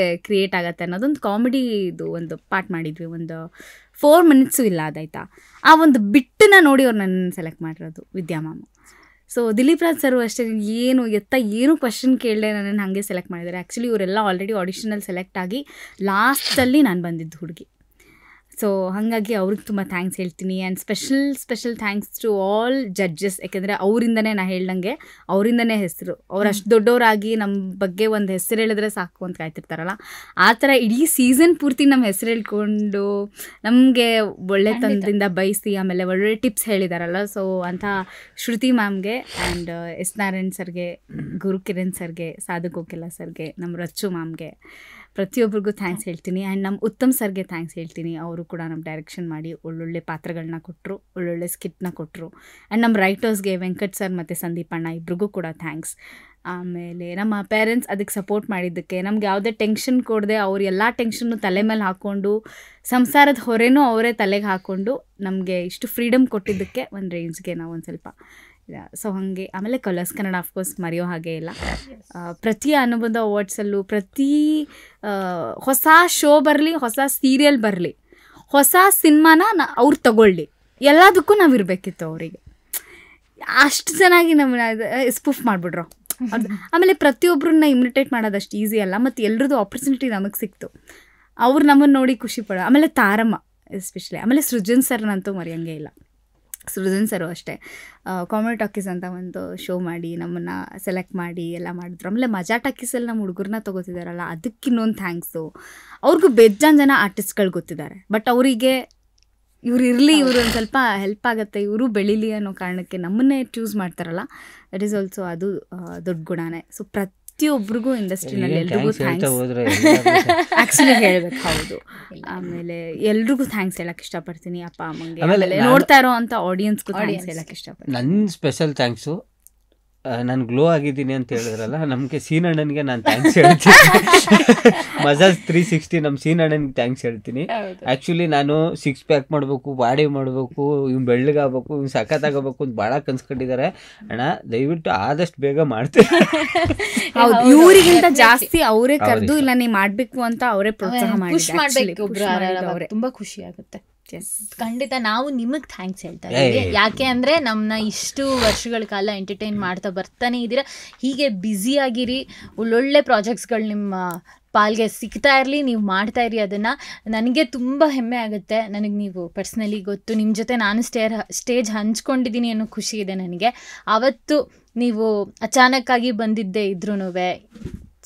ಕ್ರಿಯೇಟ್ ಆಗುತ್ತೆ ಅನ್ನೋದೊಂದು ಕಾಮಿಡಿದು ಒಂದು ಪಾರ್ಟ್ ಮಾಡಿದ್ವಿ, ಒಂದು 4 minutes ಇಲ್ಲ ಅದಾಯ್ತಾ. ಆ ಒಂದು ಬಿಟ್ಟನ್ನ ನೋಡಿ ಅವ್ರು ನನ್ನ ಸೆಲೆಕ್ಟ್ ಮಾಡಿರೋದು ವಿದ್ಯಾ ಮ್ಯಾಮ್. ಸೊ ದಿಲೀಪ್ ರಾಜ್ ಸರು ಅಷ್ಟೇ, ಏನು ಕ್ವಶನ್ ಕೇಳದೆ ನನ್ನನ್ನು ಹಾಗೆ ಸೆಲೆಕ್ಟ್ ಮಾಡಿದ್ದಾರೆ. ಆ್ಯಕ್ಚುಲಿ ಇವರೆಲ್ಲ ಆಲ್ರೆಡಿ ಆಡಿಷನಲ್ಲಿ ಸೆಲೆಕ್ಟ್ ಆಗಿ ಲಾಸ್ಟಲ್ಲಿ ನಾನು ಬಂದಿದ್ದು ಹುಡುಗಿ. ಸೊ ಹಾಗಾಗಿ ಅವ್ರಿಗೆ ತುಂಬ ಥ್ಯಾಂಕ್ಸ್ ಹೇಳ್ತೀನಿ. And special thanks to all judges. ಯಾಕೆಂದರೆ ಅವರಿಂದನೇ ನಾ ಹೇಳ್ದಂಗೆ, ಅವರಿಂದನೇ ಹೆಸರು. ಅವ್ರು ಅಷ್ಟು ದೊಡ್ಡವರಾಗಿ ನಮ್ಮ ಬಗ್ಗೆ ಒಂದು ಹೆಸರು ಹೇಳಿದ್ರೆ ಸಾಕು ಅಂತ ಕಾಯ್ತಿರ್ತಾರಲ್ಲ, ಆ ಥರ ಇಡೀ ಸೀಸನ್ ಪೂರ್ತಿ ನಮ್ಮ ಹೆಸರು ಹೇಳ್ಕೊಂಡು ನಮಗೆ ಒಳ್ಳೆತನದಿಂದ ಬಯಸಿ ಆಮೇಲೆ ಒಳ್ಳೆ ಟಿಪ್ಸ್ ಹೇಳಿದಾರಲ್ಲ. ಸೊ ಅಂಥ ಶ್ರುತಿ ಮ್ಯಾಮ್ಗೆ ಆ್ಯಂಡ್ ಎಸ್ ನಾರಾಯಣ್ ಸರ್ಗೆ, ಗುರು ಕಿರಣ್ ಸರ್ಗೆ, ಸಾಧು ಕೋಕಿಲ ಸರ್ಗೆ, ನಮ್ಮ ರಚ್ಚು ಮ್ಯಾಮ್ಗೆ, ಪ್ರತಿಯೊಬ್ಬರಿಗೂ ಥ್ಯಾಂಕ್ಸ್ ಹೇಳ್ತೀನಿ. ಆ್ಯಂಡ್ ನಮ್ಮ ಉತ್ತಮ್ ಸರ್ಗೆ ಥ್ಯಾಂಕ್ಸ್ ಹೇಳ್ತೀನಿ. ಅವರು ಕೂಡ ನಮ್ಮ ಡೈರೆಕ್ಷನ್ ಮಾಡಿ ಒಳ್ಳೊಳ್ಳೆ ಪಾತ್ರಗಳನ್ನ ಕೊಟ್ಟರು, ಒಳ್ಳೊಳ್ಳೆ ಸ್ಕಿಟ್ನ ಕೊಟ್ಟರು. ಆ್ಯಂಡ್ ನಮ್ಮ ರೈಟರ್ಸ್ಗೆ ವೆಂಕಟ್ ಸರ್ ಮತ್ತು ಸಂದೀಪ್ ಅಣ್ಣ ಇಬ್ರಿಗೂ ಕೂಡ ಥ್ಯಾಂಕ್ಸ್. ಆಮೇಲೆ ನಮ್ಮ ಪೇರೆಂಟ್ಸ್ ಅದಕ್ಕೆ ಸಪೋರ್ಟ್ ಮಾಡಿದ್ದಕ್ಕೆ, ನಮ್ಗೆ ಯಾವುದೇ ಟೆನ್ಷನ್ ಕೊಡದೆ ಅವ್ರು ಎಲ್ಲ ಟೆನ್ಷನ್ನು ತಲೆ ಮೇಲೆ ಹಾಕ್ಕೊಂಡು, ಸಂಸಾರದ ಹೊರೆನೂ ಅವರೇ ತಲೆಗೆ ಹಾಕ್ಕೊಂಡು ನಮಗೆ ಇಷ್ಟು ಫ್ರೀಡಮ್ ಕೊಟ್ಟಿದ್ದಕ್ಕೆ ಒಂದು ರೇಂಜ್ಗೆ ನಾವು ಒಂದು ಸ್ವಲ್ಪ. ಸೊ ಹಾಗೆ ಆಮೇಲೆ ಕಲರ್ಸ್ ಕನ್ನಡ ಆಫ್ಕೋರ್ಸ್ ಮರೆಯೋ ಹಾಗೆ ಇಲ್ಲ. ಪ್ರತಿ ಅನುಬಂಧ ಅವಾರ್ಡ್ಸಲ್ಲೂ, ಪ್ರತಿ ಹೊಸ ಶೋ ಬರಲಿ, ಹೊಸ ಸೀರಿಯಲ್ ಬರಲಿ, ಹೊಸ ಸಿನಿಮಾನ ಅವ್ರು ತಗೊಳ್ಳಿ, ಎಲ್ಲದಕ್ಕೂ ನಾವು ಇರಬೇಕಿತ್ತು ಅವರಿಗೆ. ಅಷ್ಟು ಚೆನ್ನಾಗಿ ನಮ್ಮನ್ನ ಸ್ಪೂಫ್ ಮಾಡಿಬಿಡ್ರು. ಆಮೇಲೆ ಪ್ರತಿಯೊಬ್ಬರನ್ನ ಇಮಿಟೇಟ್ ಮಾಡೋದಷ್ಟು ಈಸಿ ಅಲ್ಲ, ಮತ್ತು ಎಲ್ರದ್ದು ಆಪರ್ಚುನಿಟಿ ನಮಗೆ ಸಿಕ್ತು. ಅವ್ರು ನಮ್ಮನ್ನು ನೋಡಿ ಖುಷಿ ಪಡೋ. ಆಮೇಲೆ ತಾರಮ್ಮ ಎಸ್ಪೆಷಲಿ, ಆಮೇಲೆ ಸೃಜನ್ ಸರ್ನಂತೂ ಮರೆಯೋಂಗೇ ಇಲ್ಲ. ಸೃಜನ್ ಸರು ಅಷ್ಟೇ ಕಾಮಿಡಿ ಟಾಕೀಸ್ ಅಂತ ಒಂದು ಶೋ ಮಾಡಿ ನಮ್ಮನ್ನು ಸೆಲೆಕ್ಟ್ ಮಾಡಿ ಎಲ್ಲ ಮಾಡಿದ್ರು. ಆಮೇಲೆ ಮಜಾ ಟಾಕೀಸಲ್ಲಿ ನಮ್ಮ ಹುಡುಗರನ್ನ ತೊಗೋತಿದ್ದಾರಲ್ಲ, ಅದಕ್ಕೆ ಇನ್ನೊಂದು ಥ್ಯಾಂಕ್ಸು. ಅವ್ರಿಗೂ ಬೇಜಾನ್ ಜನ ಆರ್ಟಿಸ್ಟ್ಗಳು ಗೊತ್ತಿದ್ದಾರೆ, ಬಟ್ ಅವರಿಗೆ ಇವ್ರು ಇರಲಿ, ಇವರು ಒಂದು ಸ್ವಲ್ಪ ಹೆಲ್ಪ್ ಆಗುತ್ತೆ, ಇವರು ಬೆಳೀಲಿ ಅನ್ನೋ ಕಾರಣಕ್ಕೆ ನಮ್ಮನ್ನೇ ಚೂಸ್ ಮಾಡ್ತಾರಲ್ಲ, ದಟ್ ಈಸ್ ಆಲ್ಸೋ ಅದು ದೊಡ್ಡ ಗುಣನೇ. ಸೊ ಪ್ರತಿಯೊಬ್ಬರಿಗೂ ಇಂಡಸ್ಟ್ರಿನಲ್ಲಿ ಎಲ್ರಿಗೂ ಥ್ಯಾಂಕ್ಸ್ ಆ್ಯಕ್ಚುಲಿ ಹೇಳ್ಬೇಕು. ಹೌದು. ಆಮೇಲೆ ಎಲ್ರಿಗೂ ಥ್ಯಾಂಕ್ಸ್ ಹೇಳಕ್ಕೆ ಇಷ್ಟಪಡ್ತೀನಿ, ಅಪ್ಪ ಅಮ್ಮಂಗೆ, ಆಮೇಲೆ ನೋಡ್ತಾ ಇರೋ ಅಂಥ ಆಡಿಯನ್ಸ್ಗೂ ಥ್ಯಾಂಕ್ಸ್ ಹೇಳಕ್ಕೆ ಇಷ್ಟಪಡ್ತೀನಿ. ನನ್ನ ಸ್ಪೆಷಲ್ ಥ್ಯಾಂಕ್ಸು, ನಾನು ಗ್ಲೋ ಆಗಿದ್ದೀನಿ ಅಂತ ಹೇಳಿದ್ರಲ್ಲ, ನಮಗೆ ಸೀನಣ್ಣನಿಗೆ ನಾನು ಥ್ಯಾಂಕ್ಸ್ ಹೇಳ್ತೀನಿ. ಮಜಾಸ್ 360 ನಮ್ಮ ಸೀನಣ್ಣನಿಗೆ ಥ್ಯಾಂಕ್ಸ್ ಹೇಳ್ತೀನಿ. ಆ್ಯಕ್ಚುಲಿ ನಾನು 6 ಪ್ಯಾಕ್ ಮಾಡಬೇಕು, ಬಾಡಿ ಮಾಡಬೇಕು, ಇವ್ನು ಬೆಳ್ಳಗಾಗಬೇಕು, ಇವ್ನು ಸಖತ್ತಾಗಬೇಕು ಅಂತ ಭಾಳ ಕನ್ಸ್ಕೊಂಡಿದ್ದಾರೆ. ಅಣ್ಣ ದಯವಿಟ್ಟು ಆದಷ್ಟು ಬೇಗ ಮಾಡ್ತೀನಿ. ಹೌದು, ಇವರಿಗಿಂತ ಜಾಸ್ತಿ ಅವರೇ ಕರೆದು ಇಲ್ಲ ನೀವು ಮಾಡಬೇಕು ಅಂತ ಅವರೇ ಪ್ರೋತ್ಸಾಹ ಮಾಡಿ, ತುಂಬ ಖುಷಿ ಆಗುತ್ತೆ. ಖಂಡಿತ ನಾವು ನಿಮಗೆ ಥ್ಯಾಂಕ್ಸ್ ಹೇಳ್ತಾ ಇದ್ದೀವಿ. ಯಾಕೆ ಅಂದರೆ ನಮ್ಮನ್ನ ಇಷ್ಟು ವರ್ಷಗಳ ಕಾಲ ಎಂಟರ್ಟೈನ್ ಮಾಡ್ತಾ ಬರ್ತಾನೆ ಇದ್ದೀರಾ. ಹೀಗೆ ಬ್ಯುಸಿ ಆಗಿರಿ, ಒಳ್ಳೊಳ್ಳೆ ಪ್ರಾಜೆಕ್ಟ್ಸ್ಗಳು ನಿಮ್ಮ ಪಾಲ್ಗೆ ಸಿಗ್ತಾ ಇರಲಿ, ನೀವು ಮಾಡ್ತಾ ಇರಿ. ಅದನ್ನು ನನಗೆ ತುಂಬ ಹೆಮ್ಮೆ ಆಗುತ್ತೆ. ನನಗೆ ನೀವು ಪರ್ಸ್ನಲಿ ಗೊತ್ತು, ನಿಮ್ಮ ಜೊತೆ ನಾನು ಸ್ಟೇಜ್ ಹಂಚ್ಕೊಂಡಿದ್ದೀನಿ ಅನ್ನೋ ಖುಷಿ ಇದೆ ನನಗೆ. ಆವತ್ತು ನೀವು ಅಚಾನಕ್ಕಾಗಿ ಬಂದಿದ್ದೇ ಇದ್ರೂ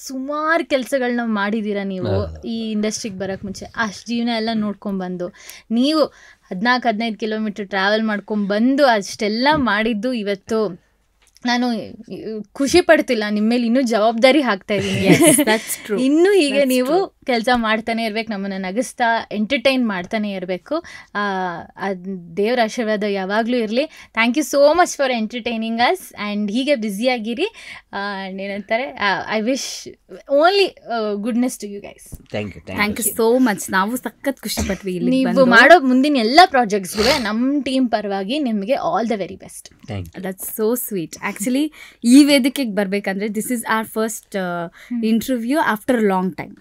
ಸುಮಾರು ಕೆಲಸಗಳನ್ನ ಮಾಡಿದ್ದೀರಾ ನೀವು ಈ ಇಂಡಸ್ಟ್ರಿಗೆ ಬರೋಕ್ಕೆ ಮುಂಚೆ. ಅಷ್ಟು ಜೀವನ ಎಲ್ಲ ನೋಡ್ಕೊಂಡ್ಬಂದು ನೀವು 14-15 ಕಿಲೋಮೀಟ್ರ್ ಟ್ರಾವೆಲ್ ಮಾಡ್ಕೊಂಡ್ಬಂದು ಅಷ್ಟೆಲ್ಲ ಮಾಡಿದ್ದು ಇವತ್ತು ನಾನು ಖುಷಿ ಪಡ್ತಿಲ್ಲ. ನಿಮ್ಮ ಮೇಲೆ ಇನ್ನೂ ಜವಾಬ್ದಾರಿ ಹಾಕ್ತಾ ಇದ್ದೀನಿ. ಇನ್ನೂ ಹೀಗೆ ನೀವು ಕೆಲಸ ಮಾಡ್ತಾನೆ ಇರ್ಬೇಕು, ನಮ್ಮನ್ನು ನಗಿಸ್ತಾ ಎಂಟರ್ಟೈನ್ ಮಾಡ್ತಾನೆ ಇರಬೇಕು. ದೇವ್ರ ಆಶೀರ್ವಾದ ಯಾವಾಗಲೂ ಇರಲಿ. Thank you so much for entertaining us and ಹೀಗೆ ಬ್ಯುಸಿಯಾಗಿರಿ. ಏನಂತಾರೆ, I wish only goodness to you guys. Thank you so much. ನಾವು ಸಖತ್ ಖುಷಿ ಪಟ್ವಿ. ನೀವು ಮಾಡೋ ಮುಂದಿನ ಎಲ್ಲ ಪ್ರಾಜೆಕ್ಟ್ಸ್ಗೂ ನಮ್ಮ ಟೀಮ್ ಪರವಾಗಿ ನಿಮಗೆ all the very best. That's so sweet. Actually ಈ ವೇದಿಕೆಗೆ ಬರಬೇಕಂದ್ರೆ this is our first interview after long time.